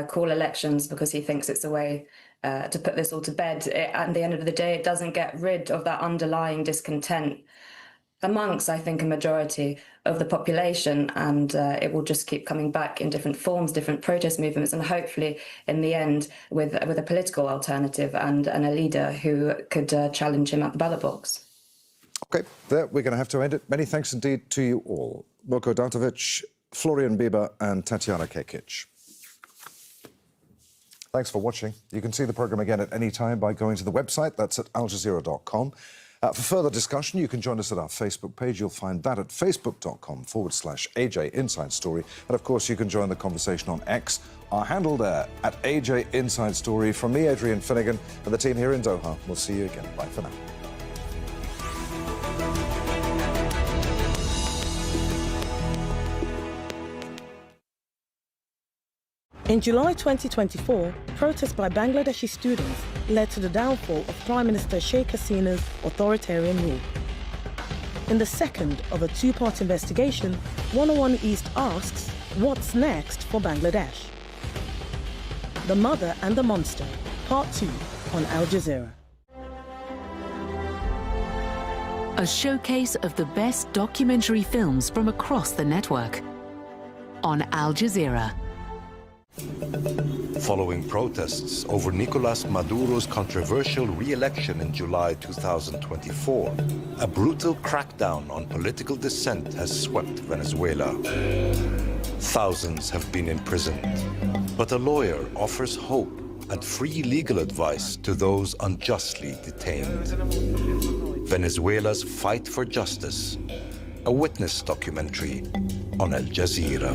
call elections because he thinks it's a way to put this all to bed, at the end of the day, it doesn't get rid of that underlying discontent amongst, I think, a majority of the population, and it will just keep coming back in different forms, different protest movements, and hopefully in the end with a political alternative and a leader who could challenge him at the ballot box. Okay, there we're going to have to end it. Many thanks indeed to you all. Milko Dantovic, Florian Bieber and Tatiana Kekic. Thanks for watching. You can see the programme again at any time by going to the website. That's at aljazeera.com. For further discussion, you can join us at our Facebook page. You'll find that at facebook.com/AJ Inside Story. And of course, you can join the conversation on X, our handle there at AJ Inside Story. From me, Adrian Finnegan, and the team here in Doha. We'll see you again. Bye for now. In July 2024, protests by Bangladeshi students led to the downfall of Prime Minister Sheikh Hasina's authoritarian rule. In the second of a two-part investigation, 101 East asks, what's next for Bangladesh? The Mother and the Monster, Part 2 on Al Jazeera. A showcase of the best documentary films from across the network on Al Jazeera. Following protests over Nicolas Maduro's controversial re-election in July 2024, a brutal crackdown on political dissent has swept Venezuela. Thousands have been imprisoned, but a lawyer offers hope and free legal advice to those unjustly detained. Venezuela's fight for justice, a witness documentary on Al Jazeera.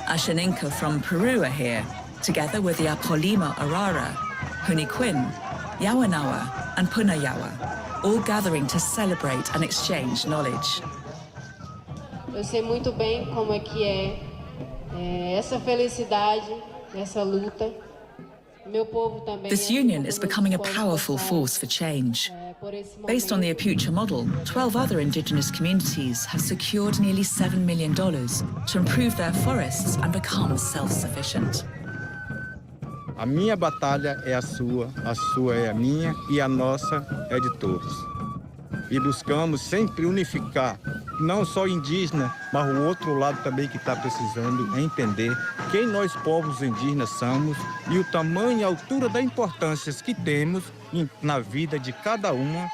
Ashaninka from Peru are here, together with Yapolima Arara, Huniquin, Yawanawa, and Punayawa, all gathering to celebrate and exchange knowledge. Eu sei muito bem como é que é essa felicidade, essa luta. This union is becoming a powerful force for change. Based on the Apucha model, 12 other indigenous communities have secured nearly $7 million to improve their forests and become self-sufficient. A minha batalha é a sua é a minha e a nossa é de todos. E buscamos sempre unificar, não só indígena, mas o outro lado também que está precisando entender quem nós povos indígenas somos e o tamanho e a altura da importância que temos na vida de cada uma,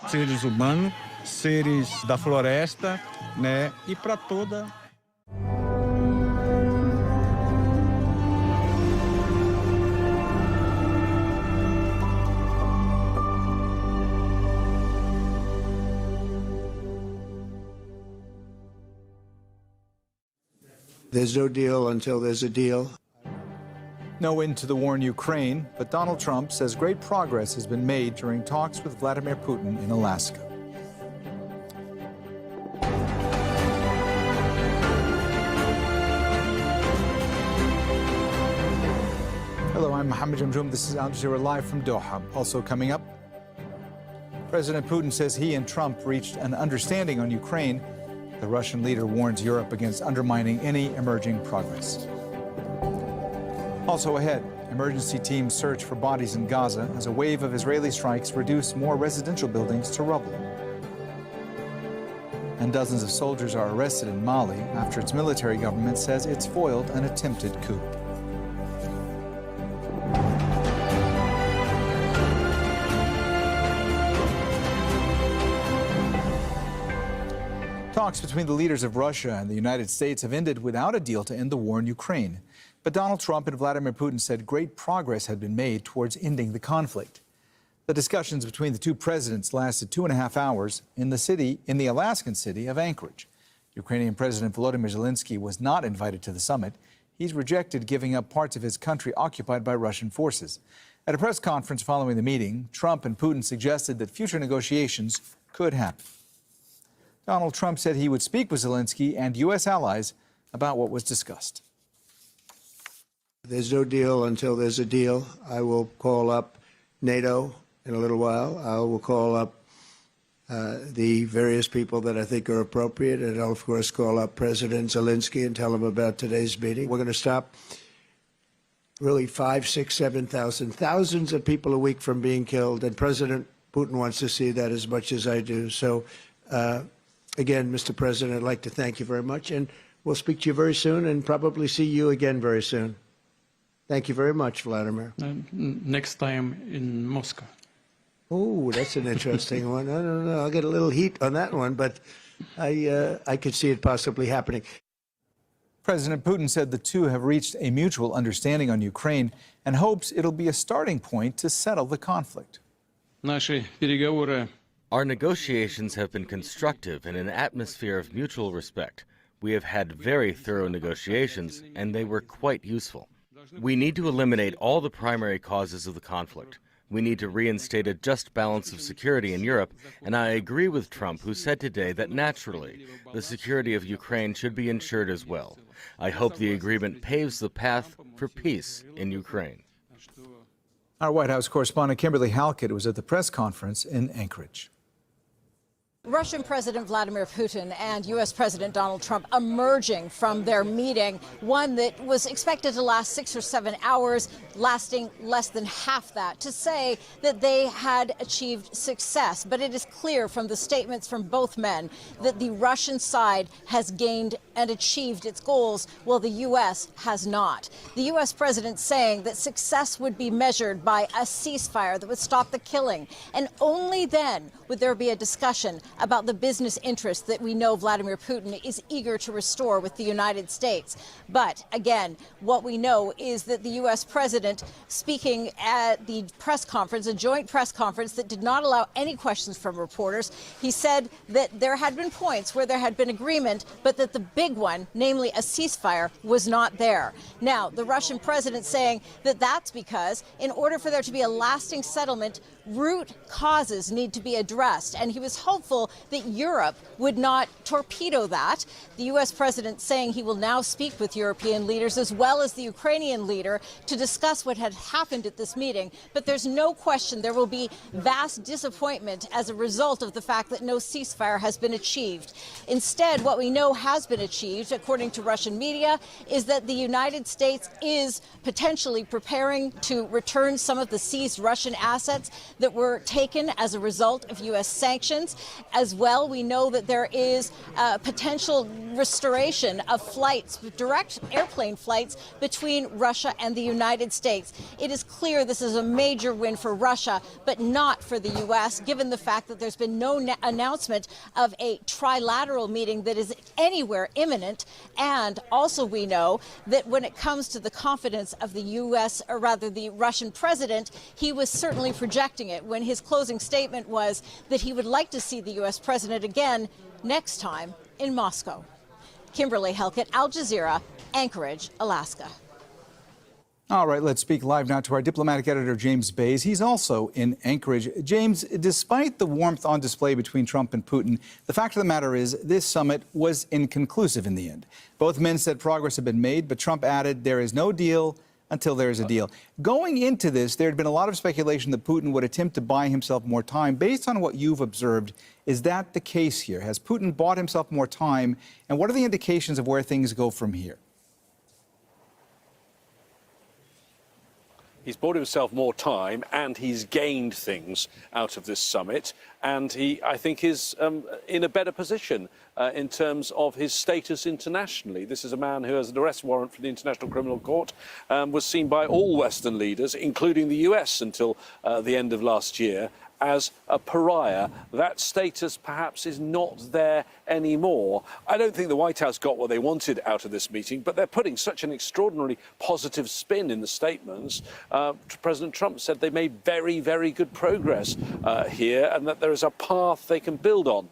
seres humanos, seres da floresta, né, e para toda. There's no deal until there's a deal. No end to the war in Ukraine, but Donald Trump says great progress has been made during talks with Vladimir Putin in Alaska. Hello, I'm Mohammed Jamjoom. This is Al Jazeera Live from Doha. Also coming up, President Putin says he and Trump reached an understanding on Ukraine. The Russian leader warns Europe against undermining any emerging progress. Also ahead, emergency teams search for bodies in Gaza as a wave of Israeli strikes reduce more residential buildings to rubble. And dozens of soldiers are arrested in Mali after its military government says it's foiled an attempted coup. Talks between the leaders of Russia and the United States have ended without a deal to end the war in Ukraine. But Donald Trump and Vladimir Putin said great progress had been made towards ending the conflict. The discussions between the two presidents lasted 2.5 hours in the Alaskan city of Anchorage. Ukrainian President Volodymyr Zelensky was not invited to the summit. He's rejected giving up parts of his country occupied by Russian forces. At a press conference following the meeting, Trump and Putin suggested that future negotiations could happen. Donald Trump said he would speak with Zelensky and U.S. allies about what was discussed. There's no deal until there's a deal. I will call up NATO in a little while. I will call up the various people that I think are appropriate, and I'll, of course, call up President Zelensky and tell him about today's meeting. We're going to stop really 5, 6, 7,000, thousands of people a week from being killed, and President Putin wants to see that as much as I do. So, again, Mr. President, I'd like to thank you very much, and we'll speak to you very soon and probably see you again very soon. Thank you very much, Vladimir. Next time in Moscow. Oh, that's an interesting one. I don't know. I'll get a little heat on that one, but I could see it possibly happening. President Putin said the two have reached a mutual understanding on Ukraine and hopes it'll be a starting point to settle the conflict. Our negotiations have been constructive in an atmosphere of mutual respect. We have had very thorough negotiations, and they were quite useful. We need to eliminate all the primary causes of the conflict. We need to reinstate a just balance of security in Europe, and I agree with Trump, who said today that naturally the security of Ukraine should be ensured as well. I hope the agreement paves the path for peace in Ukraine. Our White House correspondent Kimberly Halkett was at the press conference in Anchorage. Russian President Vladimir Putin and U.S. President Donald Trump emerging from their meeting, one that was expected to last 6 or 7 hours, lasting less than half that, to say that they had achieved success. But it is clear from the statements from both men that the Russian side has gained and achieved its goals, while the U.S. has not. The U.S. president saying that success would be measured by a ceasefire that would stop the killing, and only then would there be a discussion about the business interests that we know Vladimir Putin is eager to restore with the United States. But again, what we know is that the U.S. president, speaking at the press conference, a joint press conference that did not allow any questions from reporters, he said that there had been points where there had been agreement, but that the big one, namely a ceasefire, was not there. Now, the Russian president saying that that's because in order for there to be a lasting settlement, root causes need to be addressed, and he was hopeful that Europe would not torpedo that. The U.S. president saying he will now speak with European leaders as well as the Ukrainian leader to discuss what had happened at this meeting, but there's no question there will be vast disappointment as a result of the fact that no ceasefire has been achieved. Instead, what we know has been achieved, according to Russian media, is that the United States is potentially preparing to return some of the seized Russian assets that were taken as a result of U.S. sanctions. As well, we know that there is potential restoration of flights, direct airplane flights between Russia and the United States. It is clear this is a major win for Russia, but not for the U.S., given the fact that there's been no announcement of a trilateral meeting that is anywhere imminent. And also we know that when it comes to the confidence of the U.S., or rather the Russian president, he was certainly projecting it when his closing statement was that he would like to see the U.S. president again next time in Moscow. Kimberly Halkett, Al Jazeera, Anchorage, Alaska. All right, let's speak live now to our diplomatic editor, James Bays. He's also in Anchorage. James, despite the warmth on display between Trump and Putin, the fact of the matter is this summit was inconclusive in the end. Both men said progress had been made, but Trump added there is no deal until there is a deal. Going into this, there had been a lot of speculation that Putin would attempt to buy himself more time. Based on what you've observed, is that the case here? Has Putin bought himself more time? And what are the indications of where things go from here? He's bought himself more time and he's gained things out of this summit. And he, I think, is in a better position in terms of his status internationally. This is a man who has an arrest warrant from the International Criminal Court, was seen by all Western leaders, including the US until the end of last year, as a pariah. That status perhaps is not there anymore. I don't think the White House got what they wanted out of this meeting, but they're putting such an extraordinarily positive spin in the statements. President Trump said they made very, very good progress here and that there is a path they can build on.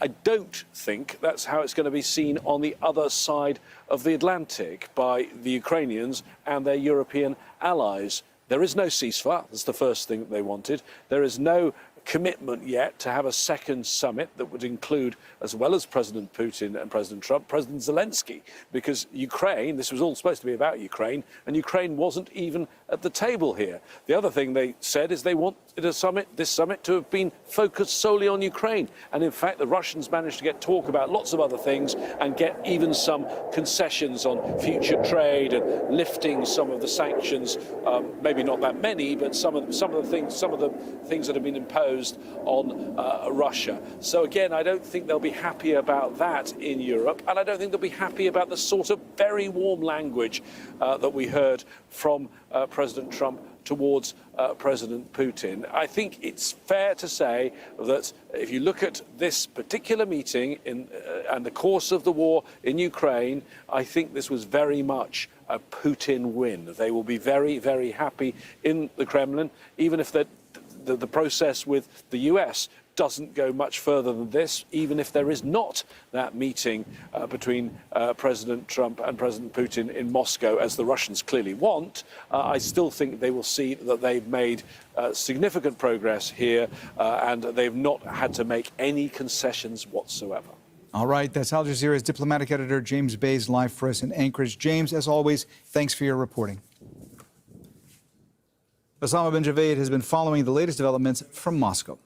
I don't think that's how it's going to be seen on the other side of the Atlantic by the Ukrainians and their European allies. There is no ceasefire. That's the first thing that they wanted. There is no commitment yet to have a second summit that would include, as well as President Putin and President Trump, President Zelensky, because Ukraine, this was all supposed to be about Ukraine, and Ukraine wasn't even at the table here. The other thing they said is they wanted this summit to have been focused solely on Ukraine. And in fact, the Russians managed to get talk about lots of other things and get even some concessions on future trade and lifting some of the sanctions, maybe not that many, but some of the things that have been imposed on Russia. So again, I don't think they'll be happy about that in Europe, and I don't think they'll be happy about the sort of very warm language that we heard from President Trump towards President Putin. I think it's fair to say that if you look at this particular meeting and the course of the war in Ukraine, I think this was very much a Putin win. They will be very, very happy in the Kremlin, even if the process with the US doesn't go much further than this, even if there is not that meeting between President Trump and President Putin in Moscow, as the Russians clearly want. I still think they will see that they've made significant progress here and they've not had to make any concessions whatsoever. All right, that's Al Jazeera's diplomatic editor, James Bays, live for us in Anchorage. James, as always, thanks for your reporting. Osama bin Javed has been following the latest developments from Moscow.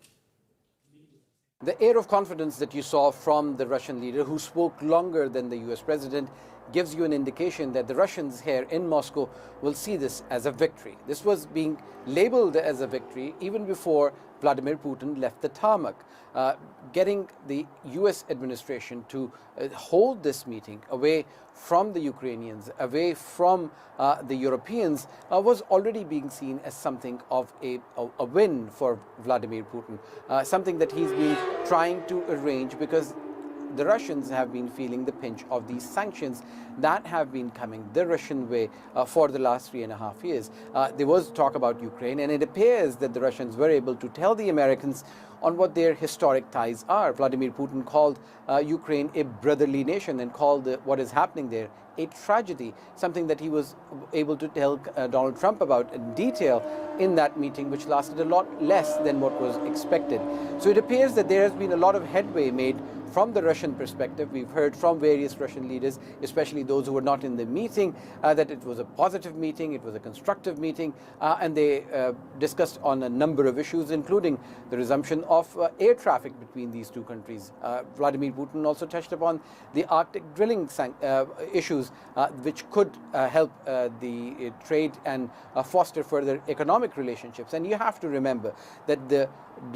The air of confidence that you saw from the Russian leader, who spoke longer than the US president, gives you an indication that the Russians here in Moscow will see this as a victory. This was being labeled as a victory even before Vladimir Putin left the tarmac. Getting the US administration to hold this meeting away from the Ukrainians, away from the Europeans, was already being seen as something of a win for Vladimir Putin, something that he's been trying to arrange, because the Russians have been feeling the pinch of these sanctions that have been coming the Russian way for the last 3.5 years. There was talk about Ukraine, and it appears that the Russians were able to tell the Americans on what their historic ties are. Vladimir Putin called Ukraine a brotherly nation and called what is happening there a tragedy, something that he was able to tell Donald Trump about in detail in that meeting, which lasted a lot less than what was expected. So it appears that there has been a lot of headway made from the Russian perspective. We've heard from various Russian leaders, especially those who were not in the meeting, that it was a positive meeting, it was a constructive meeting, and they discussed on a number of issues, including the resumption of air traffic between these two countries. Vladimir Putin also touched upon the Arctic drilling issues, which could help the trade and foster further economic relationships. And you have to remember that the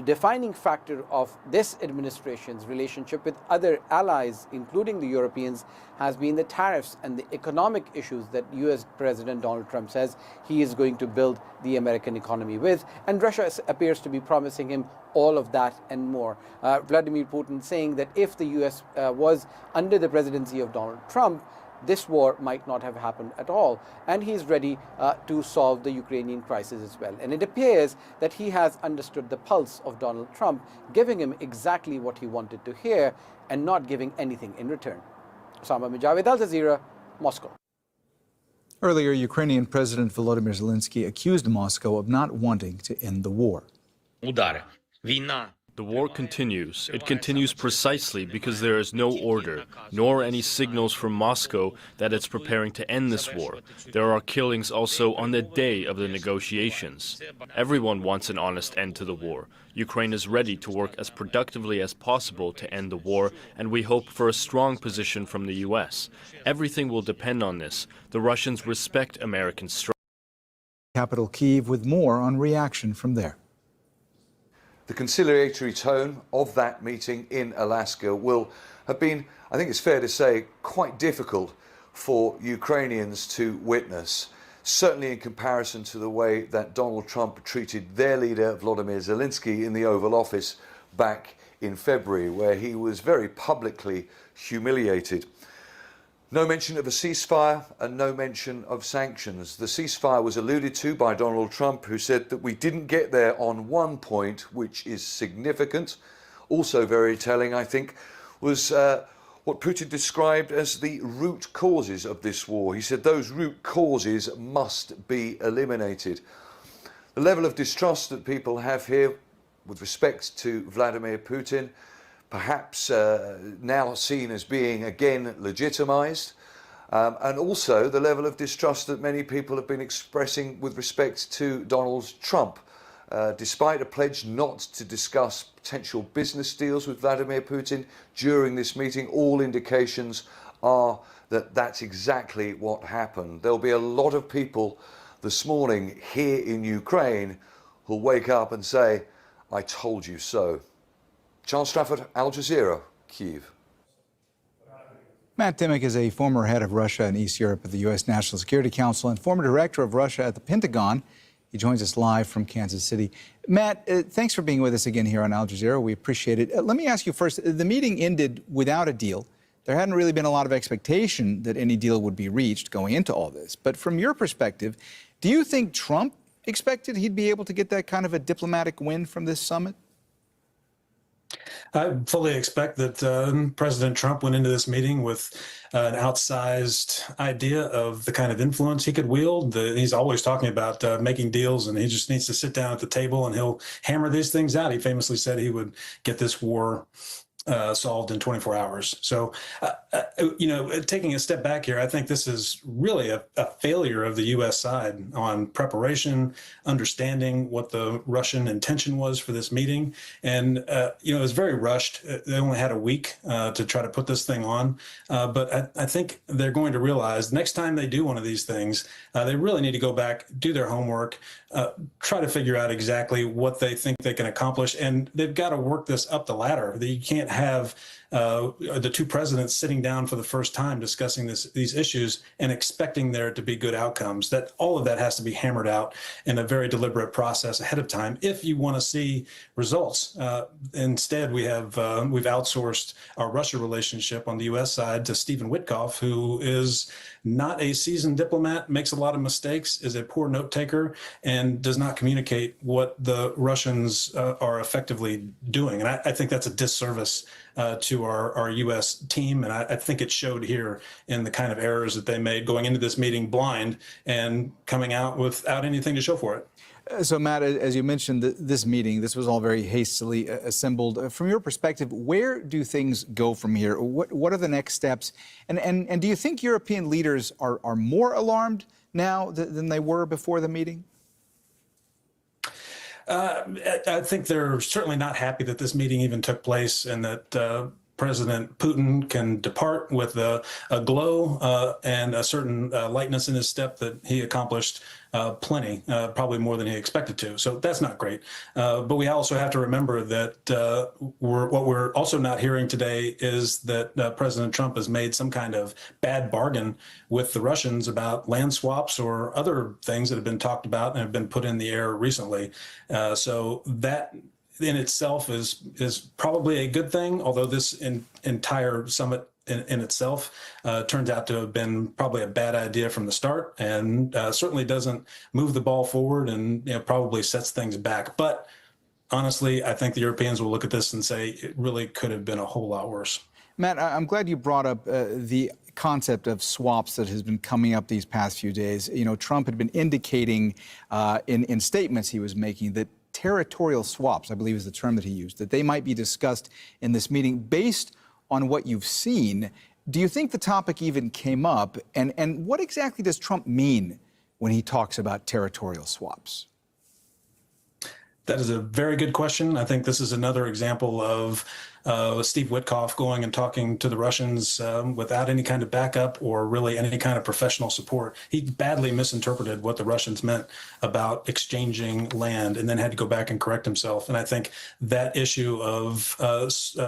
defining factor of this administration's relationship with other allies, including the Europeans, has been the tariffs and the economic issues that US President Donald Trump says he is going to build the American economy with. And Russia appears to be promising him all of that and more. Vladimir Putin saying that if the US was under the presidency of Donald Trump, this war might not have happened at all, and he is ready to solve the Ukrainian crisis as well. And it appears that he has understood the pulse of Donald Trump, giving him exactly what he wanted to hear and not giving anything in return. Osama bin Javed, Al Jazeera, Moscow. Earlier, Ukrainian President Volodymyr Zelensky accused Moscow of not wanting to end the war. The war continues. It continues precisely because there is no order, nor any signals from Moscow that it's preparing to end this war. There are killings also on the day of the negotiations. Everyone wants an honest end to the war. Ukraine is ready to work as productively as possible to end the war, and we hope for a strong position from the U.S. Everything will depend on this. The Russians respect American strength. Capital Kyiv with more on reaction from there. The conciliatory tone of that meeting in Alaska will have been, I think it's fair to say, quite difficult for Ukrainians to witness, certainly in comparison to the way that Donald Trump treated their leader, Volodymyr Zelensky, in the Oval Office back in February, where he was very publicly humiliated. No mention of a ceasefire and no mention of sanctions. The ceasefire was alluded to by Donald Trump, who said that we didn't get there on one point, which is significant. Also very telling, I think, was what Putin described as the root causes of this war. He said those root causes must be eliminated. The level of distrust that people have here with respect to Vladimir Putin, perhaps now seen as being again legitimized, and also the level of distrust that many people have been expressing with respect to Donald Trump. Despite a pledge not to discuss potential business deals with Vladimir Putin during this meeting, all indications are that that's exactly what happened. There'll be a lot of people this morning here in Ukraine who'll wake up and say, "I told you so." Charles Strafford, Al Jazeera, Kyiv. Matt Dimick is a former head of Russia and East Europe at the U.S. National Security Council and former director of Russia at the Pentagon. He joins us live from Kansas City. Matt, thanks for being with us again here on Al Jazeera. We appreciate it. Let me ask you first, the meeting ended without a deal. There hadn't really been a lot of expectation that any deal would be reached going into all this. But from your perspective, do you think Trump expected he'd be able to get that kind of a diplomatic win from this summit? I fully expect that President Trump went into this meeting with an outsized idea of the kind of influence he could wield. He's always talking about making deals, and he just needs to sit down at the table and he'll hammer these things out. He famously said he would get this war solved in 24 hours. So, taking a step back here, I think this is really a failure of the U.S. side on preparation, understanding what the Russian intention was for this meeting. And, it was very rushed. They only had a week to try to put this thing on. But I think they're going to realize next time they do one of these things, they really need to go back, do their homework, try to figure out exactly what they think they can accomplish. And they've got to work this up the ladder. You can't have the two presidents sitting down for the first time discussing these issues and expecting there to be good outcomes. That all of that has to be hammered out in a very deliberate process ahead of time if you want to see results. Instead, we've outsourced our Russia relationship on the U.S. side to Stephen Witkoff, who is not a seasoned diplomat, makes a lot of mistakes, is a poor note taker, and does not communicate what the Russians are effectively doing. And I think that's a disservice to our U.S. team. And I think it showed here in the kind of errors that they made going into this meeting blind and coming out without anything to show for it. So, Matt, as you mentioned, this meeting, this was all very hastily assembled. From your perspective, where do things go from here? What are the next steps? And do you think European leaders are more alarmed now than they were before the meeting? I think they're certainly not happy that this meeting even took place and that President Putin can depart with a glow and a certain lightness in his step that he accomplished plenty, probably more than he expected to. So that's not great. But we also have to remember that what we're also not hearing today is that President Trump has made some kind of bad bargain with the Russians about land swaps or other things that have been talked about and have been put in the air recently. So that in itself is probably a good thing, although this entire summit in itself turns out to have been probably a bad idea from the start, and certainly doesn't move the ball forward and probably sets things back. But honestly, I think the Europeans will look at this and say it really could have been a whole lot worse. Matt, I'm glad you brought up the concept of swaps that has been coming up these past few days. You know, Trump had been indicating in statements he was making that territorial swaps, I believe is the term that he used, that they might be discussed in this meeting. Based on what you've seen, do you think the topic even came up? And what exactly does Trump mean when he talks about territorial swaps? That is a very good question. I think this is another example of Steve Witkoff going and talking to the Russians without any kind of backup or really any kind of professional support. He badly misinterpreted what the Russians meant about exchanging land and then had to go back and correct himself. And I think that issue of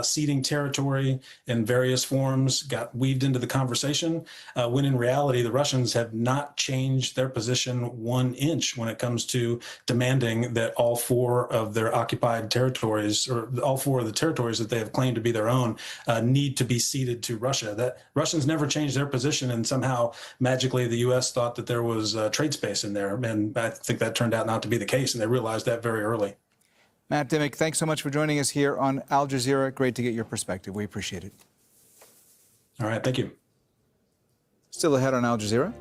ceding territory in various forms got weaved into the conversation, when in reality, the Russians have not changed their position 1 inch when it comes to demanding that all 4 of their occupied territories, or all 4 of the territories that they have claimed to be their own, need to be ceded to Russia. That Russians never changed their position, and somehow magically the U.S. thought that there was trade space in there, and I think that turned out not to be the case, and they realized that very early. Matt Dimick, thanks so much for joining us here on Al Jazeera. Great to get your perspective. We appreciate it. All right, thank you. Still ahead on Al Jazeera,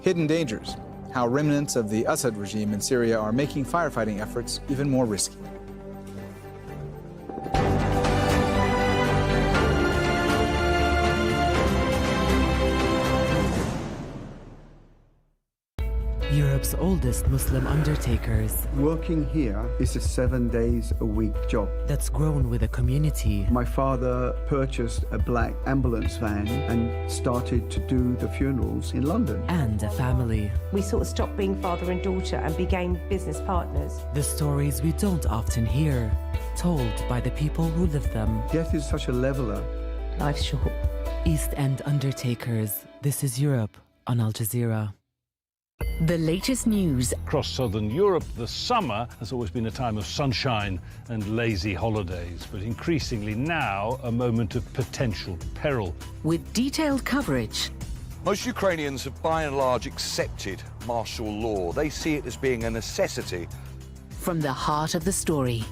hidden dangers, how remnants of the Assad regime in Syria are making firefighting efforts even more risky. Europe's oldest Muslim undertakers. Working here is a 7 days a week job. That's grown with a community. My father purchased a black ambulance van and started to do the funerals in London. And a family. We sort of stopped being father and daughter and became business partners. The stories we don't often hear, told by the people who live them. Death is such a leveler. Life's short. East End Undertakers. This is Europe on Al Jazeera. The latest news. Across southern Europe, the summer has always been a time of sunshine and lazy holidays, but increasingly now a moment of potential peril. With detailed coverage. Most Ukrainians have by and large accepted martial law. They see it as being a necessity. From the heart of the story.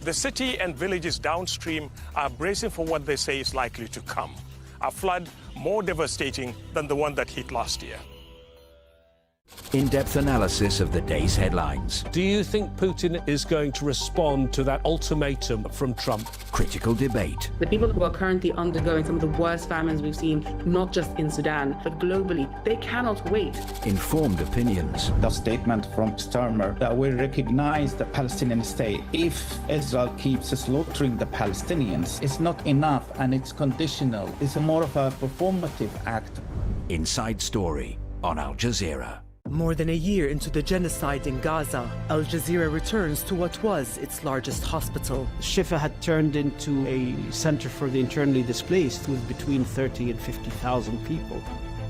The city and villages downstream are bracing for what they say is likely to come. A flood more devastating than the one that hit last year. In-depth analysis of the day's headlines. Do you think Putin is going to respond to that ultimatum from Trump? Critical debate. The people who are currently undergoing some of the worst famines we've seen, not just in Sudan, but globally, they cannot wait. Informed opinions. The statement from Starmer that we recognize the Palestinian state if Israel keeps slaughtering the Palestinians is not enough, and it's conditional. It's more of a performative act. Inside Story on Al Jazeera. More than a year into the genocide in Gaza, Al Jazeera returns to what was its largest hospital. Shifa had turned into a center for the internally displaced with between 30 and 50,000 people.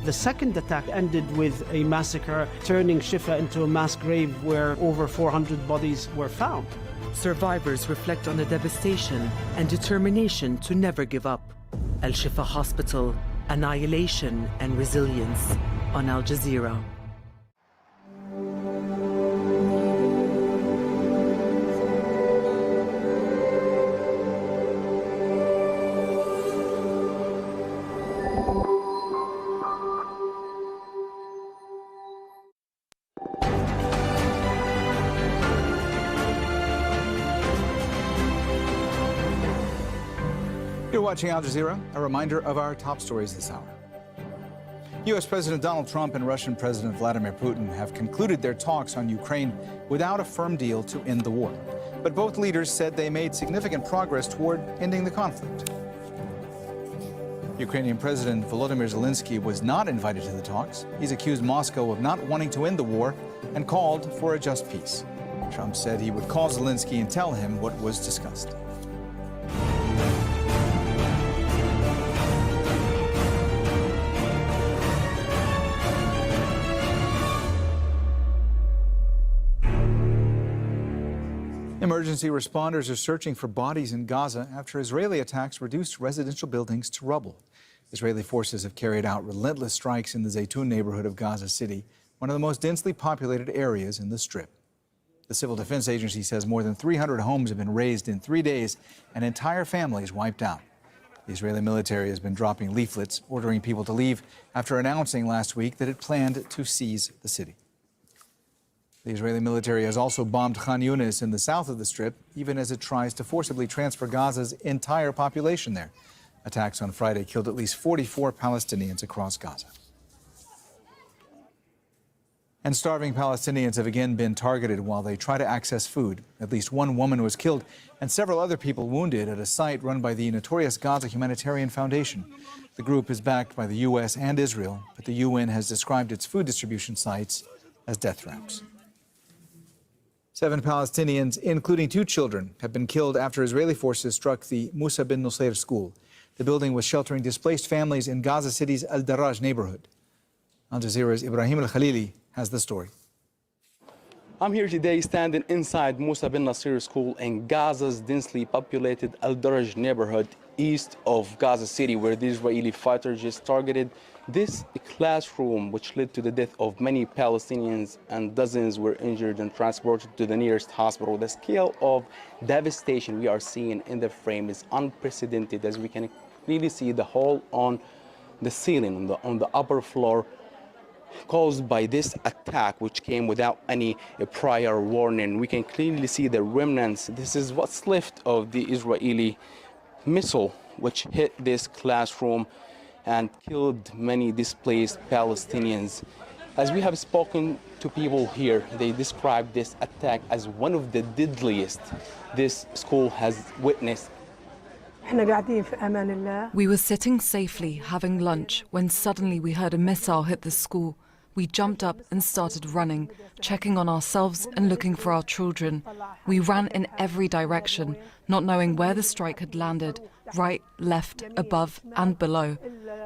The second attack ended with a massacre, turning Shifa into a mass grave where over 400 bodies were found. Survivors reflect on the devastation and determination to never give up. Al Shifa Hospital, annihilation and resilience on Al Jazeera. You're watching Al Jazeera. A reminder of our top stories this hour. U.S. President Donald Trump and Russian President Vladimir Putin have concluded their talks on Ukraine without a firm deal to end the war. But both leaders said they made significant progress toward ending the conflict. Ukrainian President Volodymyr Zelensky was not invited to the talks. He's accused Moscow of not wanting to end the war and called for a just peace. Trump said he would call Zelensky and tell him what was discussed. Emergency responders are searching for bodies in Gaza after Israeli attacks reduced residential buildings to rubble. Israeli forces have carried out relentless strikes in the Zaytun neighborhood of Gaza City, one of the most densely populated areas in the Strip. The Civil Defense Agency says more than 300 homes have been razed in 3 days and entire families wiped out. The Israeli military has been dropping leaflets ordering people to leave after announcing last week that it planned to seize the city. The Israeli military has also bombed Khan Yunis in the south of the Strip, even as it tries to forcibly transfer Gaza's entire population there. Attacks on Friday killed at least 44 Palestinians across Gaza. And starving Palestinians have again been targeted while they try to access food. At least one woman was killed and several other people wounded at a site run by the notorious Gaza Humanitarian Foundation. The group is backed by the U.S. and Israel, but the UN has described its food distribution sites as death traps. 7 Palestinians, including 2 children, have been killed after Israeli forces struck the Musa bin Nusayr school. The building was sheltering displaced families in Gaza City's Al-Darraj neighborhood. Al Jazeera's Ibrahim Al-Khalili has the story. I'm here today standing inside Musa bin Nasir School in Gaza's densely populated Al-Darraj neighborhood east of Gaza City, where the Israeli fighters just targeted this classroom, which led to the death of many Palestinians, and dozens were injured and transported to the nearest hospital. The scale of devastation we are seeing in the frame is unprecedented, as we can clearly see the hole on the ceiling on the upper floor caused by this attack, which came without any prior warning. We can clearly see the remnants. This is what's left of the Israeli missile which hit this classroom and killed many displaced Palestinians. As we have spoken to people here, they describe this attack as one of the deadliest this school has witnessed. We were sitting safely having lunch when suddenly we heard a missile hit the school. We jumped up and started running, checking on ourselves and looking for our children. We ran in every direction, not knowing where the strike had landed, right, left, above and below.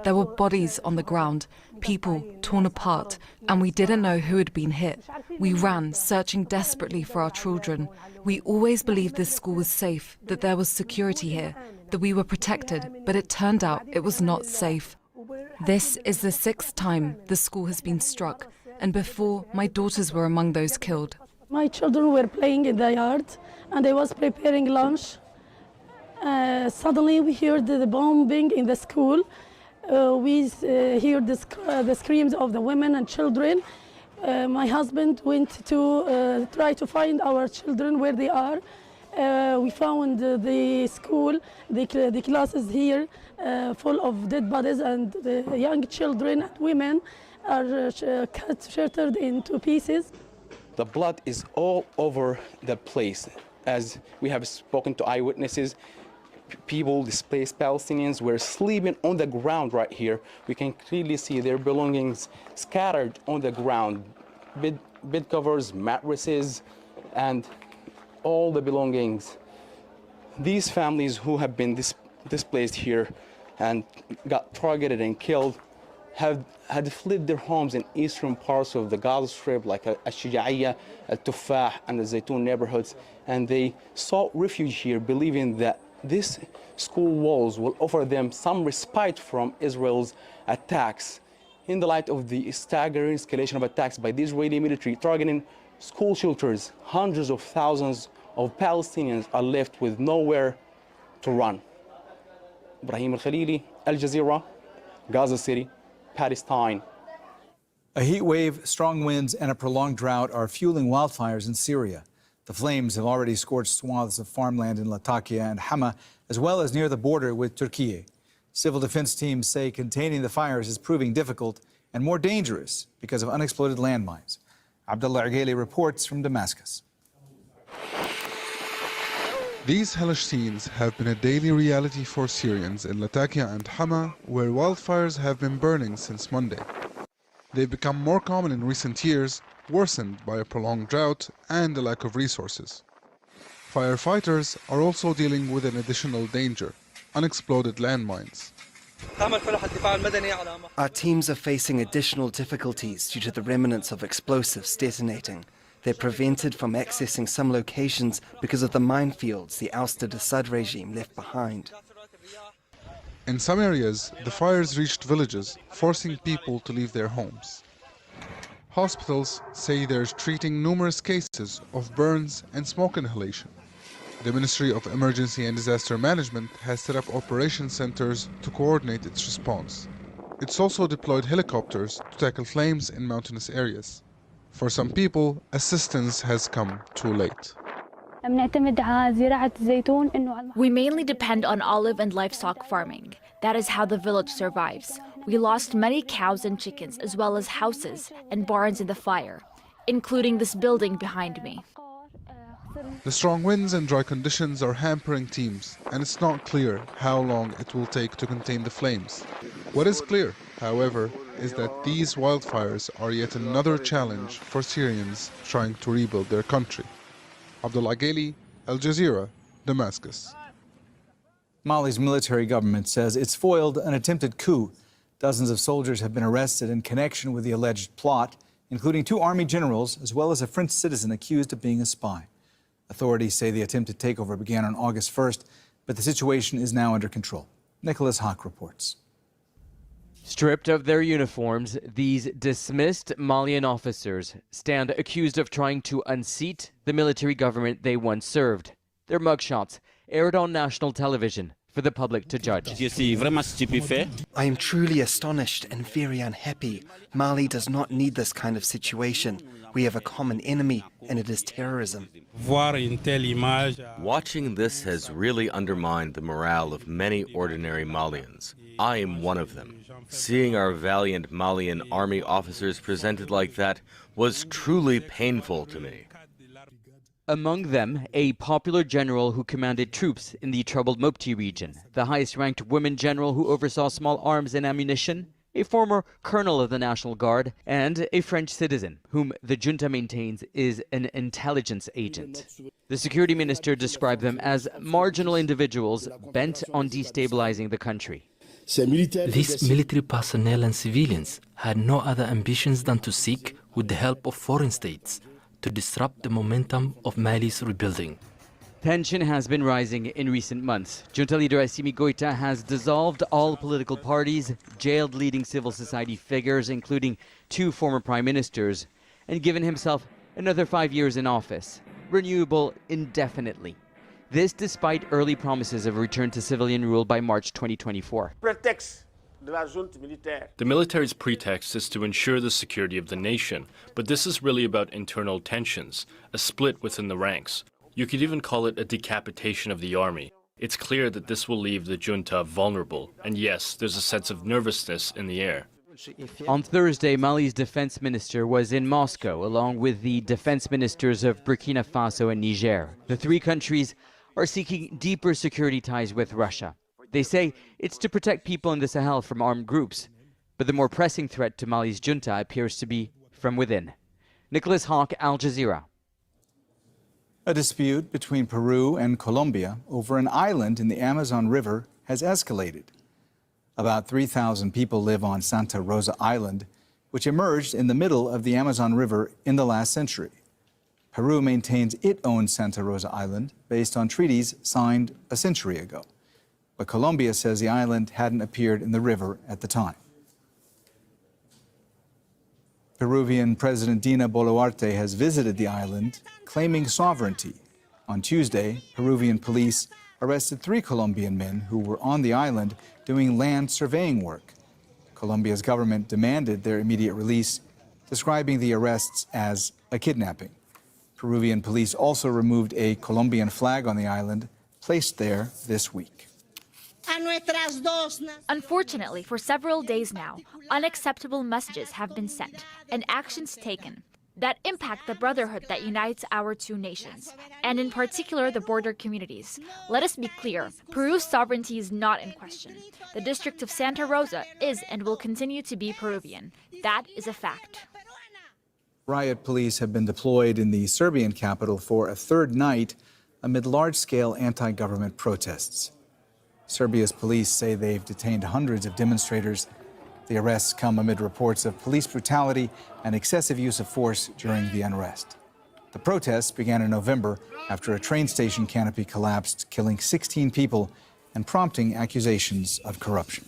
There were bodies on the ground, people torn apart, and we didn't know who had been hit. We ran, searching desperately for our children. We always believed this school was safe, that there was security here, that we were protected, but it turned out it was not safe. This is the 6th time the school has been struck, and before, my daughters were among those killed. My children were playing in the yard, and I was preparing lunch. Suddenly we heard the bombing in the school. We heard the screams of the women and children. My husband went to try to find our children where they are. We found the school, the classes here full of dead bodies, and the young children and women are shattered into pieces. The blood is all over the place. As we have spoken to eyewitnesses, people, displaced Palestinians, were sleeping on the ground right here. We can clearly see their belongings scattered on the ground. Bed covers, mattresses, and all the belongings. These families who have been displaced here and got targeted and killed had fled their homes in eastern parts of the Gaza Strip, like Al-Shija'iyya, Al-Tufah, and the Zaytun neighborhoods, and they sought refuge here, believing that this school walls will offer them some respite from Israel's attacks. In the light of the staggering escalation of attacks by the Israeli military targeting school shelters, hundreds of thousands of Palestinians are left with nowhere to run. Ibrahim Al-Khalili, Al Jazeera, Gaza City, Palestine. A heat wave, strong winds, and a prolonged drought are fueling wildfires in Syria. The flames have already scorched swaths of farmland in Latakia and Hama, as well as near the border with Turkey. Civil defense teams say containing the fires is proving difficult and more dangerous because of unexploded landmines. Abdullah Argheli reports from Damascus. These hellish scenes have been a daily reality for Syrians in Latakia and Hama, where wildfires have been burning since Monday. They've become more common in recent years, worsened by a prolonged drought and a lack of resources. Firefighters are also dealing with an additional danger: unexploded landmines. Our teams are facing additional difficulties due to the remnants of explosives detonating. They're prevented from accessing some locations because of the minefields the ousted Assad regime left behind. In some areas, the fires reached villages, forcing people to leave their homes. Hospitals say they're treating numerous cases of burns and smoke inhalation. The Ministry of Emergency and Disaster Management has set up operation centers to coordinate its response. It's also deployed helicopters to tackle flames in mountainous areas. For some people, assistance has come too late. We mainly depend on olive and livestock farming. That is how the village survives. We lost many cows and chickens, as well as houses and barns in the fire, including this building behind me. The strong winds and dry conditions are hampering teams, and it's not clear how long it will take to contain the flames. What is clear, however, is that these wildfires are yet another challenge for Syrians trying to rebuild their country. Abdullah Ghali, Al Jazeera, Damascus. Mali's military government says it's foiled an attempted coup. Dozens of soldiers have been arrested in connection with the alleged plot, including 2 army generals, as well as a French citizen accused of being a spy. Authorities say the attempted takeover began on August 1st, but the situation is now under control. Nicholas Hawk reports. Stripped of their uniforms, these dismissed Malian officers stand accused of trying to unseat the military government they once served. Their mugshots aired on national television for the public to judge. I am truly astonished and very unhappy. Mali does not need this kind of situation. We have a common enemy, and it is terrorism. Watching this has really undermined the morale of many ordinary Malians. I am one of them. Seeing our valiant Malian army officers presented like that was truly painful to me. Among them, a popular general who commanded troops in the troubled Mopti region, the highest-ranked woman general who oversaw small arms and ammunition, a former colonel of the National Guard, and a French citizen, whom the junta maintains is an intelligence agent. The security minister described them as marginal individuals bent on destabilizing the country. These military personnel and civilians had no other ambitions than to seek, with the help of foreign states, to disrupt the momentum of Mali's rebuilding. Tension has been rising in recent months. Junta leader Assimi Goïta has dissolved all political parties, jailed leading civil society figures, including 2 former prime ministers, and given himself another 5 years in office, renewable indefinitely. This despite early promises of return to civilian rule by March 2024. The military's pretext is to ensure the security of the nation, but this is really about internal tensions, a split within the ranks. You could even call it a decapitation of the army. It's clear that this will leave the junta vulnerable, and yes, there's a sense of nervousness in the air. On Thursday, Mali's defense minister was in Moscow, along with the defense ministers of Burkina Faso and Niger. The 3 countries are seeking deeper security ties with Russia. They say it's to protect people in the Sahel from armed groups, but the more pressing threat to Mali's junta appears to be from within. Nicholas Hawk, Al Jazeera. A dispute between Peru and Colombia over an island in the Amazon River has escalated. About 3,000 people live on Santa Rosa Island, which emerged in the middle of the Amazon River in the last century. Peru maintains it owns Santa Rosa Island based on treaties signed a century ago. But Colombia says the island hadn't appeared in the river at the time. Peruvian President Dina Boluarte has visited the island, claiming sovereignty. On Tuesday, Peruvian police arrested 3 Colombian men who were on the island doing land surveying work. Colombia's government demanded their immediate release, describing the arrests as a kidnapping. Peruvian police also removed a Colombian flag on the island, placed there this week. Unfortunately, for several days now, unacceptable messages have been sent and actions taken that impact the brotherhood that unites our 2 nations, and in particular the border communities. Let us be clear, Peru's sovereignty is not in question. The district of Santa Rosa is and will continue to be Peruvian. That is a fact. Riot police have been deployed in the Serbian capital for a 3rd night amid large-scale anti-government protests. Serbia's police say they've detained hundreds of demonstrators. The arrests come amid reports of police brutality and excessive use of force during the unrest. The protests began in November after a train station canopy collapsed, killing 16 people and prompting accusations of corruption.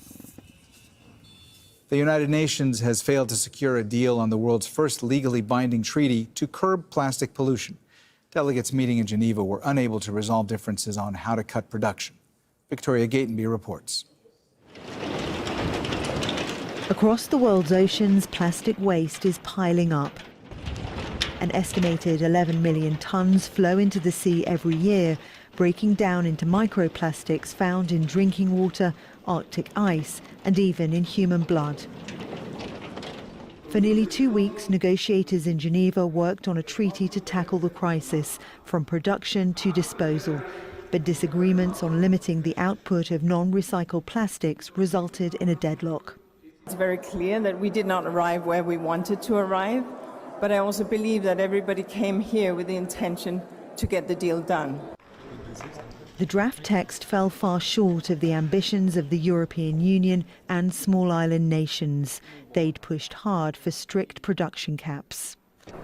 The United Nations has failed to secure a deal on the world's first legally binding treaty to curb plastic pollution. Delegates meeting in Geneva were unable to resolve differences on how to cut production. Victoria Gatenby reports. Across the world's oceans, plastic waste is piling up. An estimated 11 million tons flow into the sea every year, breaking down into microplastics found in drinking water, Arctic ice, and even in human blood. For nearly 2 weeks, negotiators in Geneva worked on a treaty to tackle the crisis, from production to disposal. But disagreements on limiting the output of non-recycled plastics resulted in a deadlock. It's very clear that we did not arrive where we wanted to arrive, but I also believe that everybody came here with the intention to get the deal done. The draft text fell far short of the ambitions of the European Union and small island nations. They'd pushed hard for strict production caps.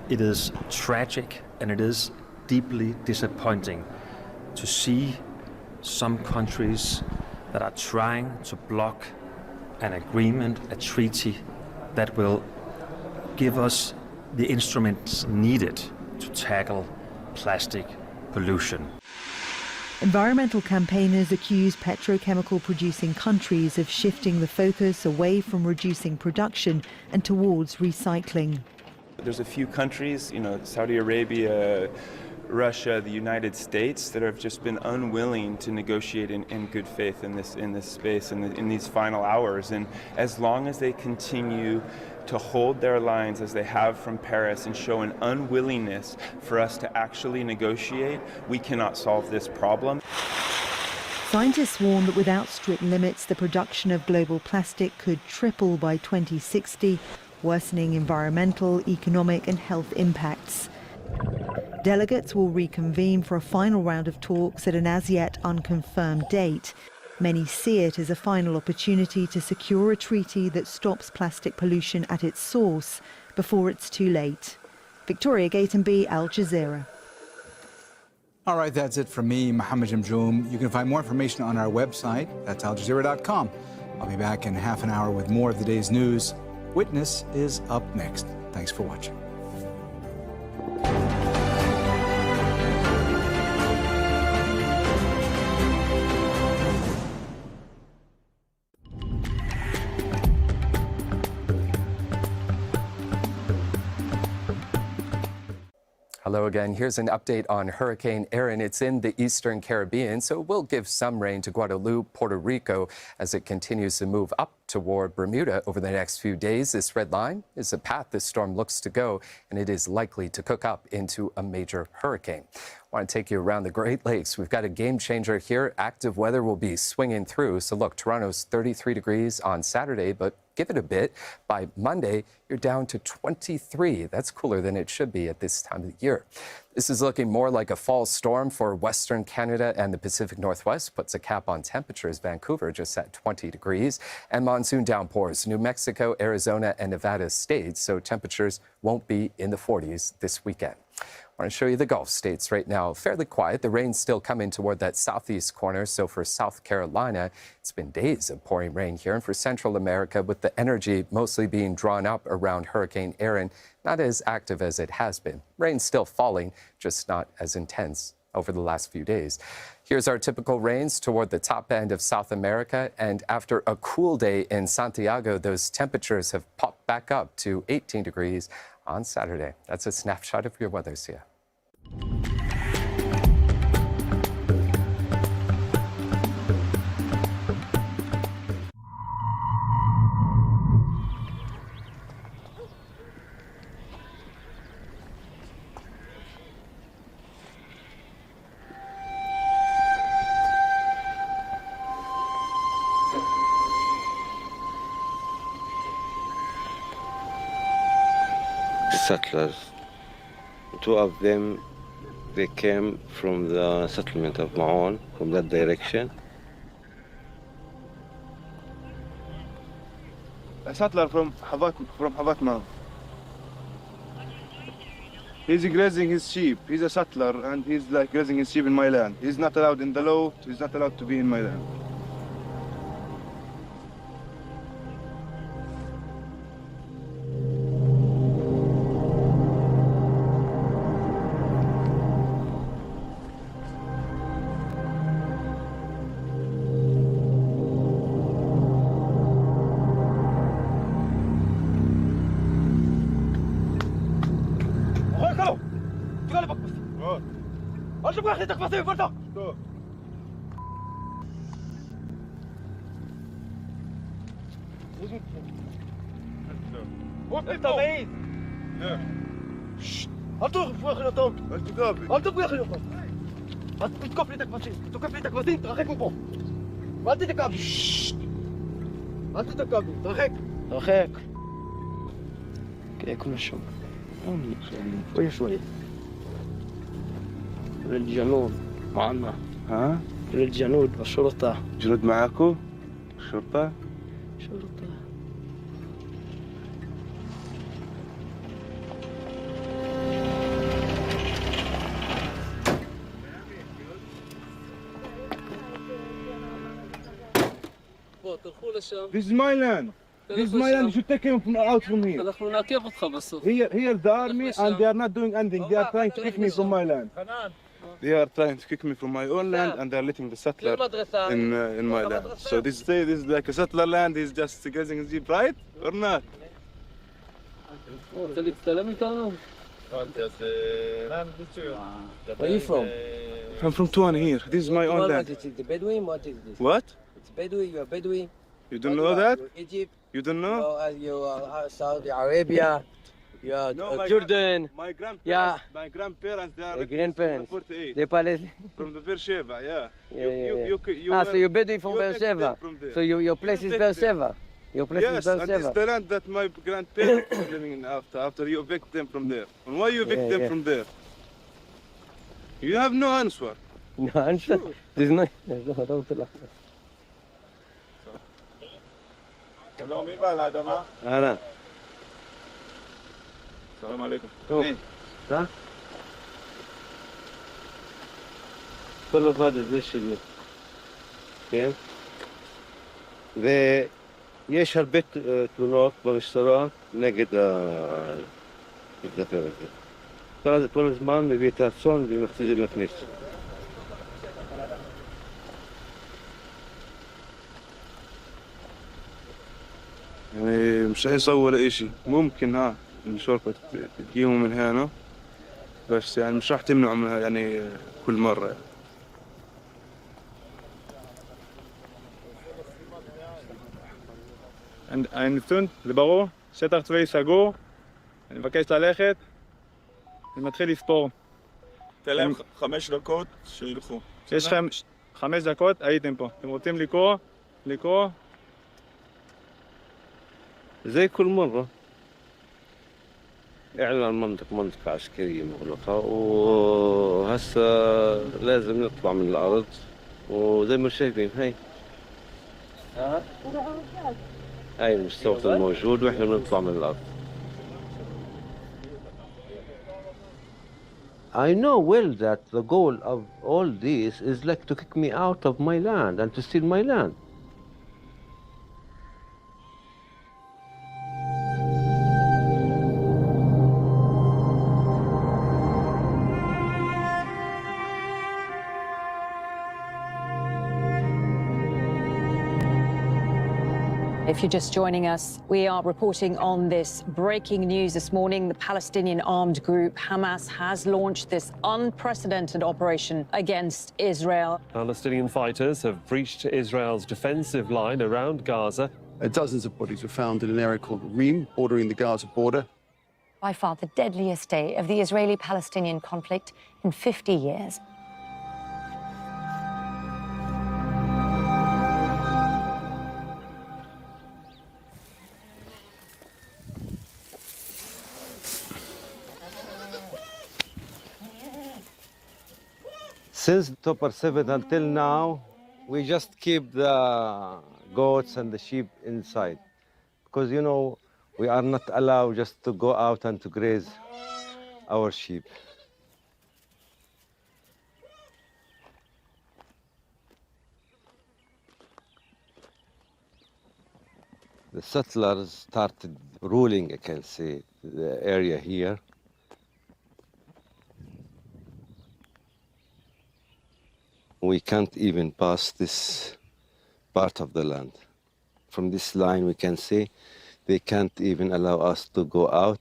It is tragic and it is deeply disappointing to see some countries that are trying to block an agreement, a treaty that will give us the instruments needed to tackle plastic pollution. Environmental campaigners accuse petrochemical producing countries of shifting the focus away from reducing production and towards recycling. There's a few countries, Saudi Arabia, Russia, the United States, that have just been unwilling to negotiate in good faith in this space in these final hours. And as long as they continue to hold their lines as they have from Paris and show an unwillingness for us to actually negotiate, we cannot solve this problem. Scientists warn that without strict limits, the production of global plastic could triple by 2060, worsening environmental, economic and health impacts. Delegates will reconvene for a final round of talks at an as yet unconfirmed date. Many see it as a final opportunity to secure a treaty that stops plastic pollution at its source before it's too late. Victoria Gatenby, Al Jazeera. All right, that's it from me, Mohammed Jamjoom. You can find more information on our website. That's aljazeera.com. I'll be back in half an hour with more of the day's news. Witness is up next. Thanks for watching. Hello again. Here's an update on Hurricane Erin. It's in the eastern Caribbean, so it will give some rain to Guadeloupe, Puerto Rico, as it continues to move up toward Bermuda over the next few days. This red line is the path this storm looks to go, and it is likely to cook up into a major hurricane. I want to take you around the Great Lakes. We've got a game changer here. Active weather will be swinging through. So look, Toronto's 33 degrees on Saturday, but give it a bit. By Monday, you're down to 23. That's cooler than it should be at this time of the year. This is looking more like a fall storm for Western Canada and the Pacific Northwest. Puts a cap on temperatures. Vancouver just at 20 degrees. And monsoon downpours. New Mexico, Arizona, and Nevada states. So temperatures won't be in the 40s this weekend. I want to show you the Gulf states right now. Fairly quiet. The rain's still coming toward that southeast corner. So for South Carolina, it's been days of pouring rain here. And for Central America, with the energy mostly being drawn up around Hurricane Erin, not as active as it has been. Rain's still falling, just not as intense over the last few days. Here's our typical rains toward the top end of South America. And after a cool day in Santiago, those temperatures have popped back up to 18 degrees on Saturday. That's a snapshot of your weather, Sia. Settlers. Two of them, they came from the settlement of Ma'on, from that direction. A settler from Havatma. He's grazing his sheep. He's a settler and he's like grazing his sheep in my land. He's not allowed in the law. He's not allowed to be in my land. كل الشغل شوية شوية للجنود معنا ها؟ للجنود والشرطة جنود معاكو؟ شرطة؟ شرطة This is my land. This is my land. You should take him out from here. Here the army, and they are not doing anything. They are trying to kick me from my land. They are trying to kick me from my own land, and they are letting the settler in my land. So this is like a settler land. He's just grazing his jeep, right or not? Where are you from? I'm from Tuan here. This is my own land. What is it? The Bedouin? What is this? What? It's Bedouin. You are Bedouin. You don't know that? Egypt. You don't know? You are Saudi Arabia. You are Jordan. My grandparents. Yeah. My grandparents. They are Your grandparents. from the 48. They Palestinian. From the Beersheba, yeah. So you're Bedouin from Beersheba. So your place is Beersheba. Your place is Yes, and Beersheba. this is the land that my grandparents were living in after you evict them from there. And why you evict them from there? You have no answer. No answer? There's no أهلا. السلام عليكم. صح؟ كله فاضي ليش اللي فهمت؟ ויש הרבה תלונות במשטרה נגד המתנפל הזה. כל הזמן מביא את הצאן ומכניס. يعني مش هيسووا ولا إشي. ممكن الشرطة تجيهم من هنا بس يعني مش راح تمنعوا منها يعني كل مرة. אני נפטון, זה ברור, שטח צבאי סגור, אני מבקש ללכת, אני מתחיל לספור. תן להם 5 דקות שילכו. יש לכם 5 דקות, הייתם פה. אתם רוצים לקרוא? زي كل مرة اعلن المنطقة منطقة عسكرية مغلقة وهسه لازم نطلع من الأرض وزي ما شايفين هاي المستوطن الموجود واحنا بنطلع من الأرض. I know well that the goal of all this is like to kick me out of my land and to steal my land. If you're just joining us, we are reporting on this breaking news this morning. The Palestinian armed group Hamas has launched this unprecedented operation against Israel. Palestinian fighters have breached Israel's defensive line around Gaza. Dozens of bodies were found in an area called Reem, bordering the Gaza border. By far the deadliest day of the Israeli-Palestinian conflict in 50 years. Since October 7th until now, we just keep the goats and the sheep inside. Because, you know, we are not allowed just to go out and to graze our sheep. The settlers started ruling, I can say, the area here. We can't even pass this part of the land. From this line, we can see they can't even allow us to go out.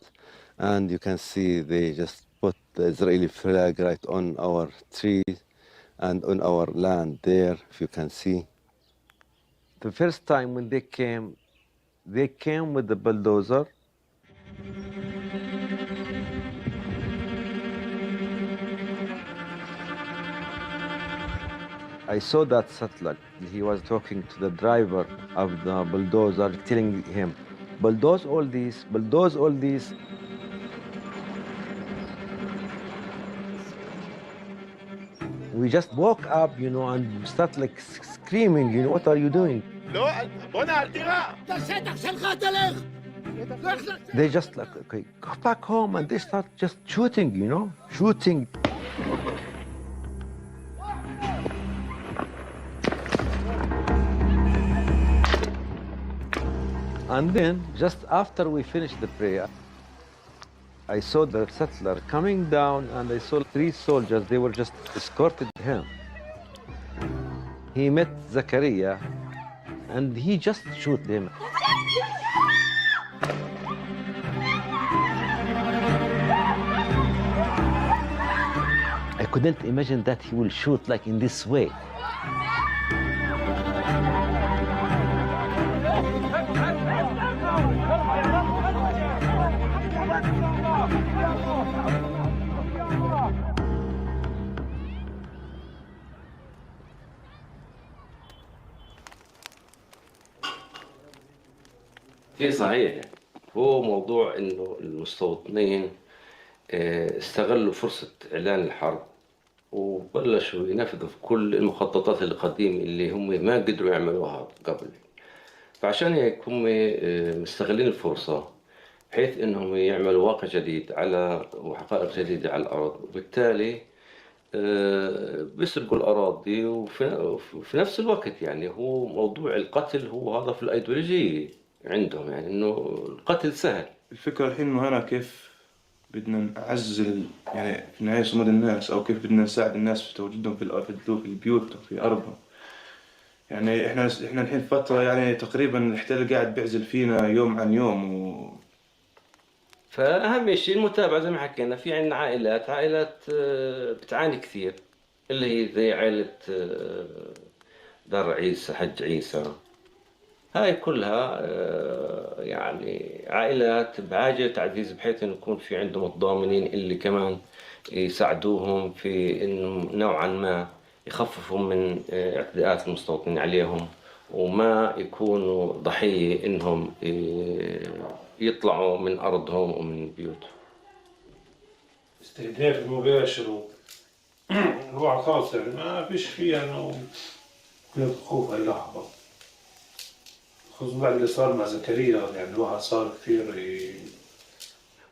And you can see they just put the Israeli flag right on our trees and on our land there, if you can see. The first time when they came with the bulldozer. I saw that settler. He was talking to the driver of the bulldozer, telling him, bulldoze all these, bulldoze all these. We just woke up, and start like screaming, what are you doing? They just like, okay, go back home, and they start just shooting, shooting. And then, just after we finished the prayer, I saw the settler coming down, and I saw 3 soldiers. They were just escorted him. He met Zakaria, and he just shoot him. I couldn't imagine that he will shoot like in this way. هي صحيح، هو موضوع انه المستوطنين استغلوا فرصة اعلان الحرب وبلشوا ينفذوا في كل المخططات القديمة اللي هم ما قدروا يعملوها قبل. فعشان هيك هم مستغلين الفرصة بحيث انهم يعملوا واقع جديد وحقائق جديدة على الارض، وبالتالي بيسرقوا الأراضي. وفي نفس الوقت يعني هو موضوع القتل هو هذا في الأيديولوجية عندهم، يعني إنه القتل سهل. الفكرة الحين إنه هنا كيف بدنا نعزل يعني في النهاية صمود الناس، أو كيف بدنا نساعد الناس في تواجدهم في البيوت وفي أرضهم. يعني إحنا الحين فترة يعني تقريبا الاحتلال قاعد بيعزل فينا يوم عن يوم فأهم شيء المتابعة زي ما حكينا. في عندنا عائلات بتعاني كثير، اللي هي زي عائلة دار عيسى، حج عيسى. هاي كلها يعني عائلات بحاجة تعزيز بحيث إنه يكون في عندهم الضامنين اللي كمان يساعدوهم في إنه نوعا ما يخففوا من اعتداءات المستوطنين عليهم، وما يكونوا ضحية إنهم يطلعوا من أرضهم ومن بيوتهم. استهداف المباشر هو خاص، يعني ما فيش فيها إنه خوف أي لحظة، خصوصا بعد اللي صار مع زكريا. يعني الواحد صار كثير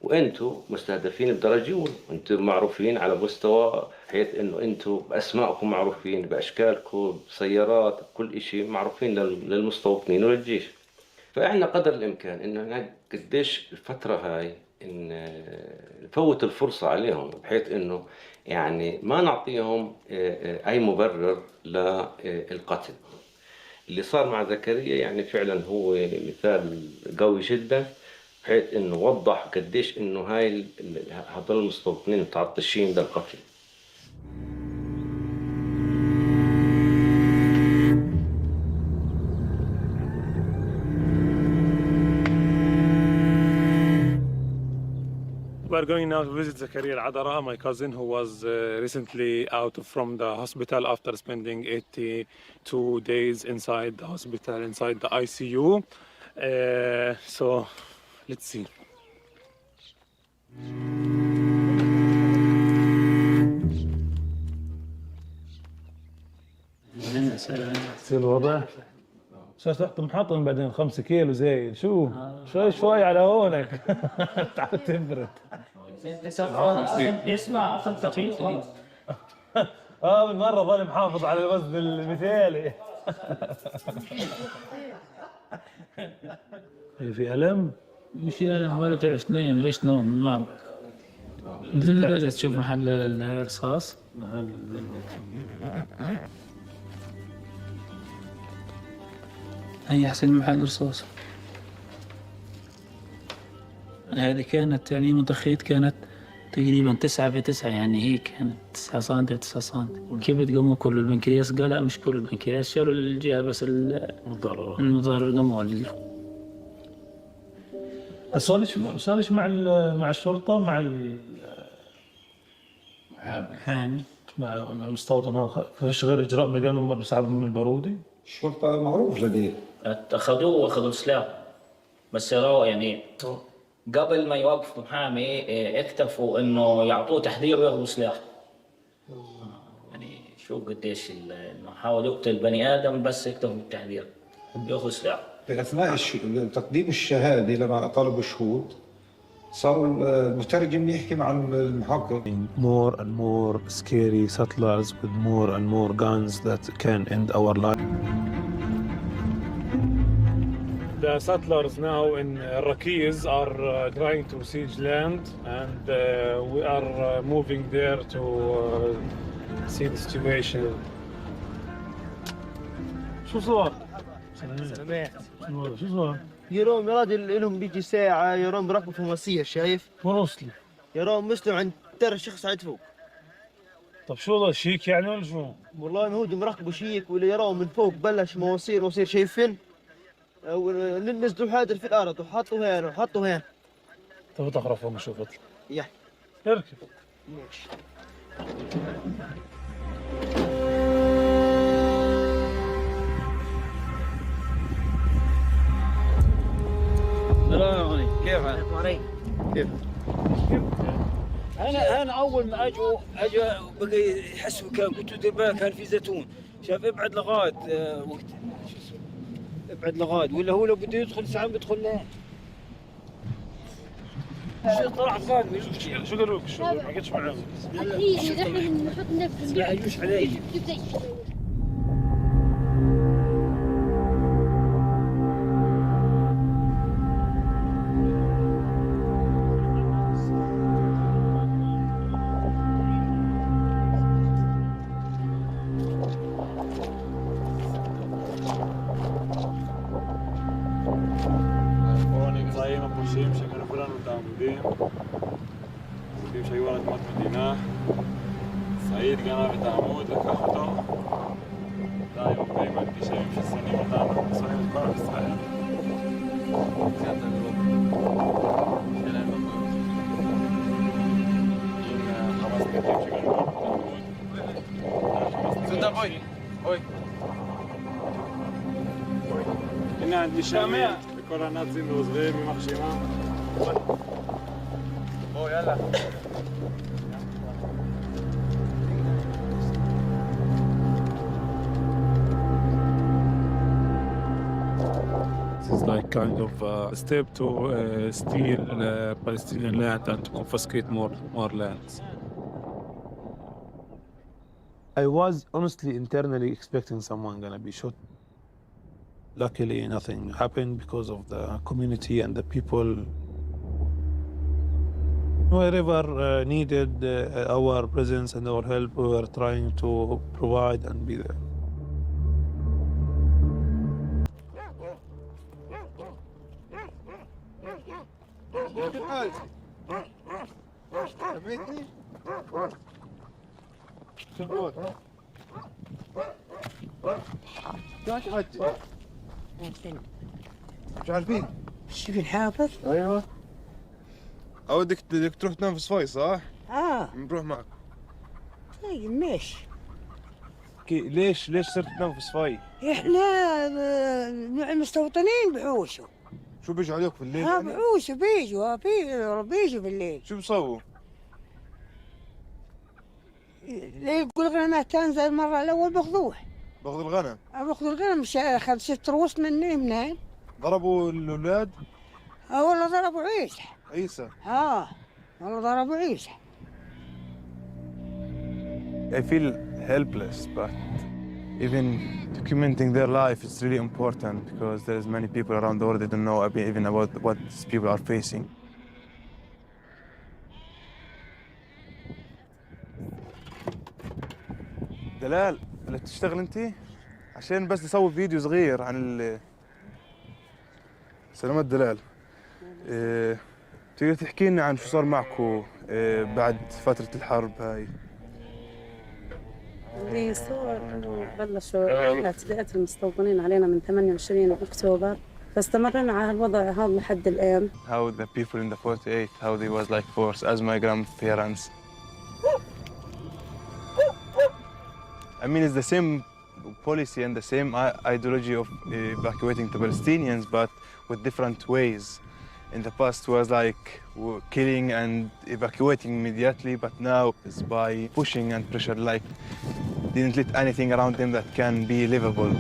وانتم مستهدفين بدرجة أولى، وانتم معروفين على مستوى بحيث انه انتم باسمائكم معروفين، باشكالكم، بسيارات، بكل شيء معروفين للمستوطنين وللجيش. فاحنا قدر الامكان انه قديش الفترة هاي ان نفوت الفرصة عليهم، بحيث انه يعني ما نعطيهم اي مبرر للقتل. اللي صار مع زكريا يعني فعلا هو مثال قوي جدا، بحيث انه وضح قديش انه هذول المستوطنين متعطشين للقتل. We are going now to visit Zakaria al-Adara, my cousin, who was recently out from the hospital after spending 82 days inside the hospital, inside the ICU. So, let's see. شو الوضع؟ شو محطم بعدين 5 كيلو زايد، شو شوي على هونك. تعال تبرد. اسمع من مرة ظل محافظ على الوزن المثالي. في ألم؟ مش ألم ولا تعرف تنام، ليش نوم ما بدنا تشوف محل الرصاص. هي أحسن محل رصاص. هذه كانت يعني متخيط، كانت تقريبا 9 في 9 يعني هيك كانت 9 سم في 9 سم. كيف بتقوموا كل البنكرياس؟ قال لا مش كل البنكرياس، شالوا الجهة بس المضرر قاموا. صارش مع الشرطة مع مع المستوطن هذا، فيش غير إجراء مجال بسحب من البارودي؟ الشرطة معروف جديد. أخذوا سلاح، بس يعني قبل ما يوقفوا محامي اكتفوا إنه يعطوه تحذير وياخذوا سلاح. يعني شو قديش إنه حاول يقتل بني آدم بس اكتفوا بالتحذير ياخذ سلاح. في أثناء تقديم الشهادة لما طلبوا الشهود صار المترجم يحكي مع المحقق. More and more scary settlers with more and more guns that can end our life. The settlers now in Rakiz are trying to siege land, and we are moving there to see the situation. شو صار؟ شو صار؟ يروم يا راجل لهم بيجي ساعة، يروم بركبوا في مسير، شايف؟ وين وصلوا؟ يروم مسلم عند ترى شخص عند فوق. طب شو شيك يعني ولا شو؟ والله ما هو مركبوا شيك، ولا يروم من فوق بلش مواسير شايفين؟ نزلوا حاجة في الأرض وحطوا هنا. طب تخرفوا نشوف اطلع. يا اركب. ماشي. السلام عليكم، كيف حالك؟ كيف؟ انا اول ما اجوا بقى يحسوا قلت دير بالك كان في زيتون، شاف ابعد لغايه وقت شو اسمه ابعد لغايه، ولا هو لو بده يدخل ساعه بيدخل لهين. شو طلع فاهم شو قالوا لك؟ شو ما قلتش معاهم؟ اكيد احنا بنحط نفس لا يجوش علي. سعيد قناة عمود لكحته دائما في شيء يمشي السنين مطعم صحيح الكرة في الساحل هنا عندي شامي بكرة نازل وصغير بمخشي امام يلا This is like kind of a step to steal Palestinian land and to confiscate more lands. I was honestly internally expecting someone gonna be shot. Luckily, nothing happened because of the community and the people. Wherever needed our presence and our help, we were trying to provide and be there. مش عارفين شو الحافظ؟ ايوه اودك تروح تنام في صفاي صح؟ نروح معك. طيب ماشي. ليش صرت تنام في صفاي؟ احنا المستوطنين بيعوشوا. شو بيجوا عليك في الليل؟ بيعوشوا بيجوا بالليل. شو بيسووا؟ يقول غنمات تنزل المرة الأول بياخذوه. باخذوا الغنم؟ باخذوا الغنم، أخذ 6 رؤوس مني هناك. ضربوا الأولاد؟ والله ضربوا عيسى. والله ضربوا عيسى. I feel helpless, but even documenting their life is really important because there's many people around the world that don't know even about what these people are facing. دلال اللي بتشتغل انت عشان بس نسوي فيديو صغير عن سلامات دلال. تقدر تحكي لنا عن شو صار معكم بعد فترة الحرب هاي. اللي صار انه بلشوا اعتداءات المستوطنين علينا من 28 اكتوبر، فاستمرنا على الوضع هذا لحد الان. How the people in the 48, how they was like forced as my grandparents. I mean, it's the same policy and the same ideology of evacuating the Palestinians, but with different ways. In the past was like killing and evacuating immediately, but now it's by pushing and pressure, like didn't let anything around them that can be livable.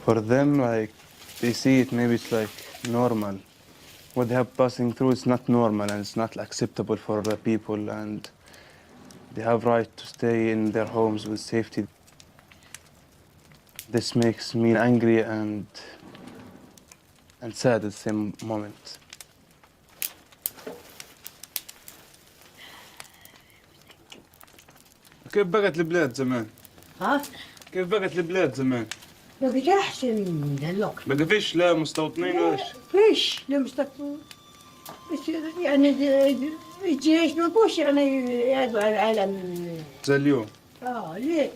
For them, like, they see it, maybe it's like normal. What they have passing through is not normal and it's not acceptable for the people, and they have right to stay in their homes with safety. This makes me angry and sad at the same moment. كيف بقت البلاد زمان؟ ها؟ كيف بقت البلاد زمان؟ بقى أحسن من هالوقت. بقى فيش لا مستوطنين ولا شيء؟ فيش لا مستوطنين. بس يعني الجيش ما بوش يعني يدعو على العالم. زي اليوم. ليه؟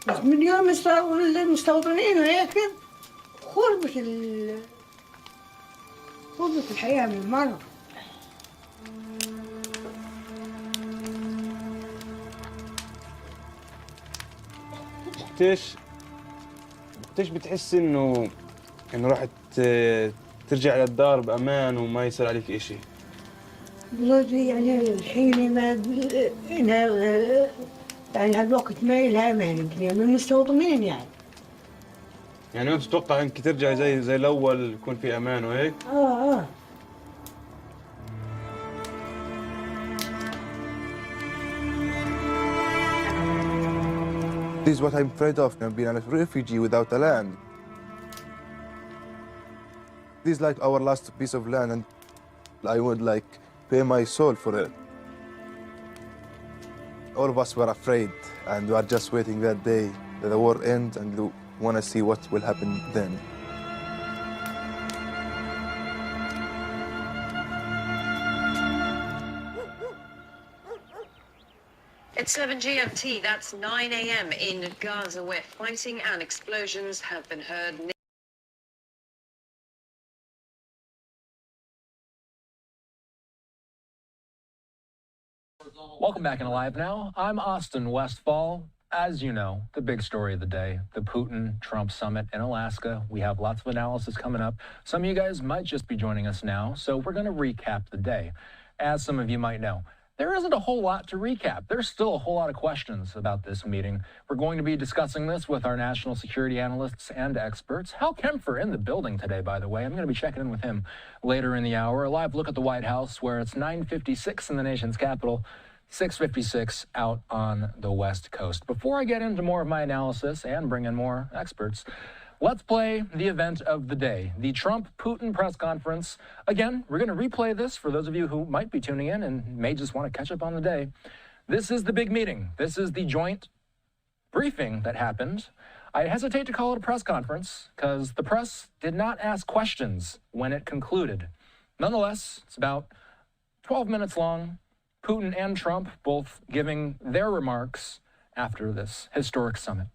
بس من يوم المستوطنين هيك خربت الحياة من مرة. وقتيش بتحس انه راح ترجع للدار بامان وما يصير عليك اشي؟ يعني الحين ما يعني هالوقت ما لها امان من المستوطنين يعني. يعني ما بتتوقع انك ترجع زي الاول يكون في امان وهيك؟ This is what I'm afraid of, being a refugee without a land. This is like our last piece of land, and I would like pay my soul for it. All of us were afraid, and we are just waiting that day that the war ends, and we want to see what will happen then. It's 7 GMT, that's 9 a.m. in Gaza, where fighting and explosions have been heard. Welcome back in Alive Now. I'm Austin Westfall. As you know, the big story of the day, the Putin-Trump summit in Alaska. We have lots of analysis coming up. Some of you guys might just be joining us now, so we're going to recap the day. As some of you might know, there isn't a whole lot to recap. There's still a whole lot of questions about this meeting. We're going to be discussing this with our national security analysts and experts. Hal Kempfer in the building today, by the way. I'm going to be checking in with him later in the hour. A live look at the White House, where it's 9:56 in the nation's capital, 6:56 out on the West Coast. Before I get into more of my analysis and bring in more experts, let's play the event of the day, the Trump-Putin press conference. Again, we're going to replay this for those of you who might be tuning in and may just want to catch up on the day. This is the big meeting. This is the joint briefing that happened. I hesitate to call it a press conference because the press did not ask questions when it concluded. Nonetheless, it's about 12 minutes long. Putin and Trump both giving their remarks after this historic summit.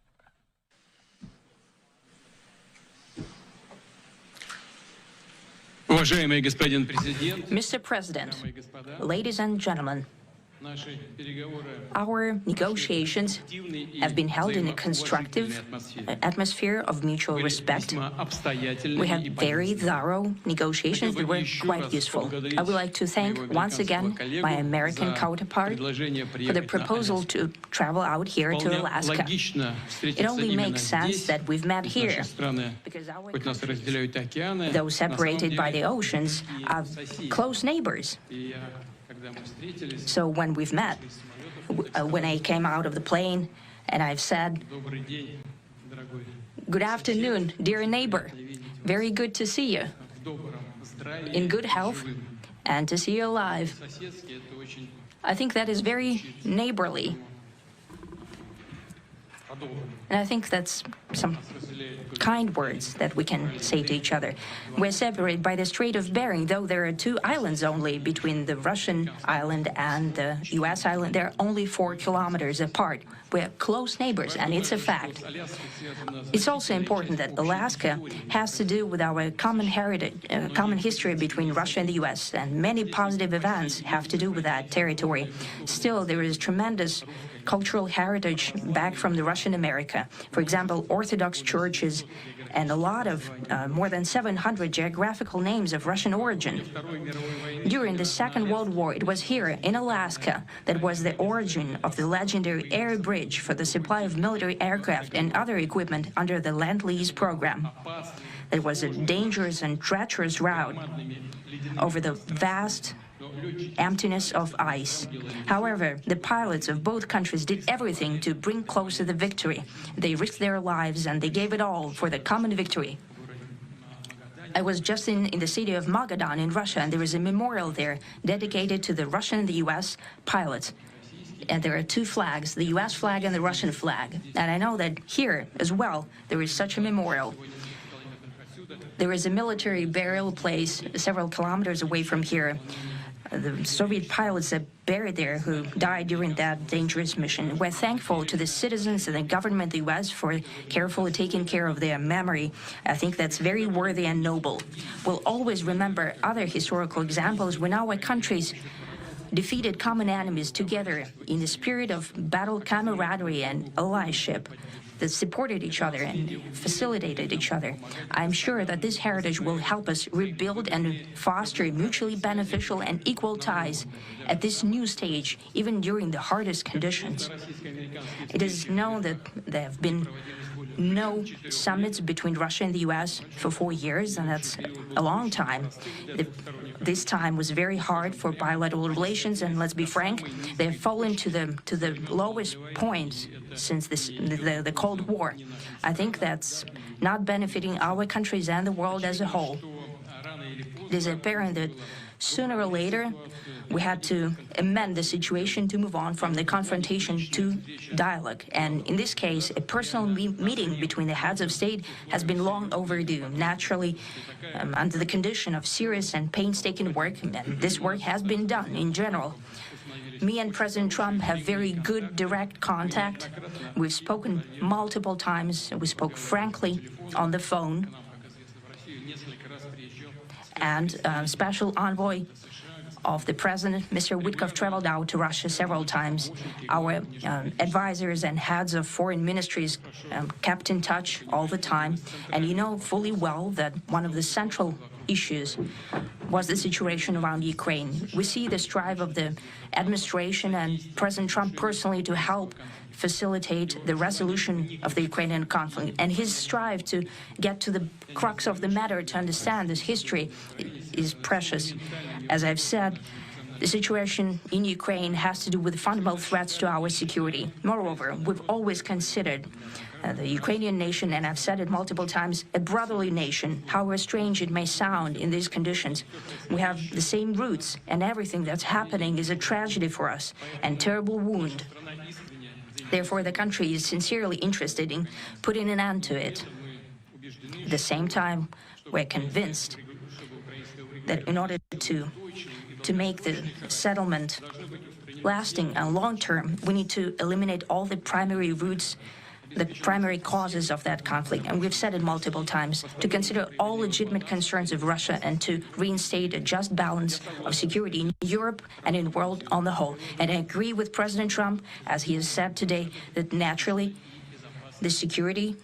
Mr. President, ladies and gentlemen, Our negotiations have been held in a constructive atmosphere of mutual respect. We had very thorough negotiations that were quite useful. I would like to thank once again my American counterpart for the proposal to travel out here to Alaska. It only makes sense that we've met here, because our countries, though separated by the oceans, are close neighbors. So when we've met, when I came out of the plane and I've said, "Good afternoon, dear neighbor. Very good to see you. In good health and to see you alive." I think that is very neighborly. And I think that's some kind words that we can say to each other. We're separated by the Strait of Bering, though there are 2 islands only between the Russian island and the U.S. island. They're only 4 kilometers apart. We're close neighbors, and it's a fact. It's also important that Alaska has to do with our common heritage, common history between Russia and the U.S., and many positive events have to do with that territory. Still, there is tremendous cultural heritage back from the Russian America. For example, Orthodox churches and a lot of more than 700 geographical names of Russian origin. During the Second World War, it was here in Alaska that was the origin of the legendary air bridge for the supply of military aircraft and other equipment under the Lend-Lease program. It was a dangerous and treacherous route over the vast emptiness of ice. However, the pilots of both countries did everything to bring closer the victory. They risked their lives and they gave it all for the common victory. I was just in the city of Magadan in Russia, and there is a memorial there dedicated to the Russian and the U.S. pilots. And there are 2 flags, the U.S. flag and the Russian flag. And I know that here as well, there is such a memorial. There is a military burial place several kilometers away from here. The Soviet pilots are buried there who died during that dangerous mission. We're thankful to the citizens and the government of the U.S. for carefully taking care of their memory. I think that's very worthy and noble. We'll always remember other historical examples when our countries defeated common enemies together in the spirit of battle camaraderie and allyship that supported each other and facilitated each other. I'm sure that this heritage will help us rebuild and foster mutually beneficial and equal ties at this new stage, even during the hardest conditions. It is known that there have been no summits between Russia and the U.S. for 4 years, and that's a long time. This time was very hard for bilateral relations, and let's be frank, they've fallen to the lowest point since the Cold War. I think that's not benefiting our countries and the world as a whole. It is apparent that sooner or later we had to amend the situation to move on from the confrontation to dialogue. And in this case, a personal meeting between the heads of state has been long overdue. Naturally, under the condition of serious and painstaking work, and this work has been done in general. Me and President Trump have very good direct contact. We've spoken multiple times. We spoke frankly on the phone. And Special Envoy of the President, Mr. Witkoff, traveled out to Russia several times. Our advisors and heads of foreign ministries kept in touch all the time. And you know fully well that one of the central issues was the situation around Ukraine. We see the strive of the administration and President Trump personally to help facilitate the resolution of the Ukrainian conflict. And his strive to get to the crux of the matter, to understand this history, is precious. As I've said, the situation in Ukraine has to do with fundamental threats to our security. Moreover, we've always considered the Ukrainian nation, and I've said it multiple times, a brotherly nation, however strange it may sound in these conditions. We have the same roots, and everything that's happening is a tragedy for us and terrible wound. Therefore, the country is sincerely interested in putting an end to it. At the same time, we're convinced that in order to make the settlement lasting and long-term, we need to eliminate all the primary roots the primary causes of that conflict, and we've said it multiple times, to consider all legitimate concerns of Russia and to reinstate a just balance of security in Europe and in the world on the whole. And I agree with President Trump, as he has said today, that naturally the security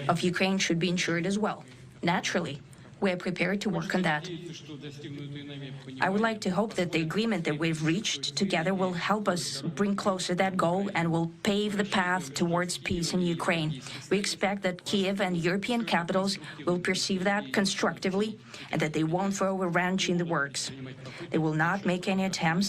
of Ukraine should be ensured as well. Naturally, we are prepared to work on that. I would like to hope that the agreement that we've reached together will help us bring closer that goal and will pave the path towards peace in Ukraine. We expect that Kiev and European capitals will perceive that constructively and that they won't throw a wrench in the works. They will not make any attempts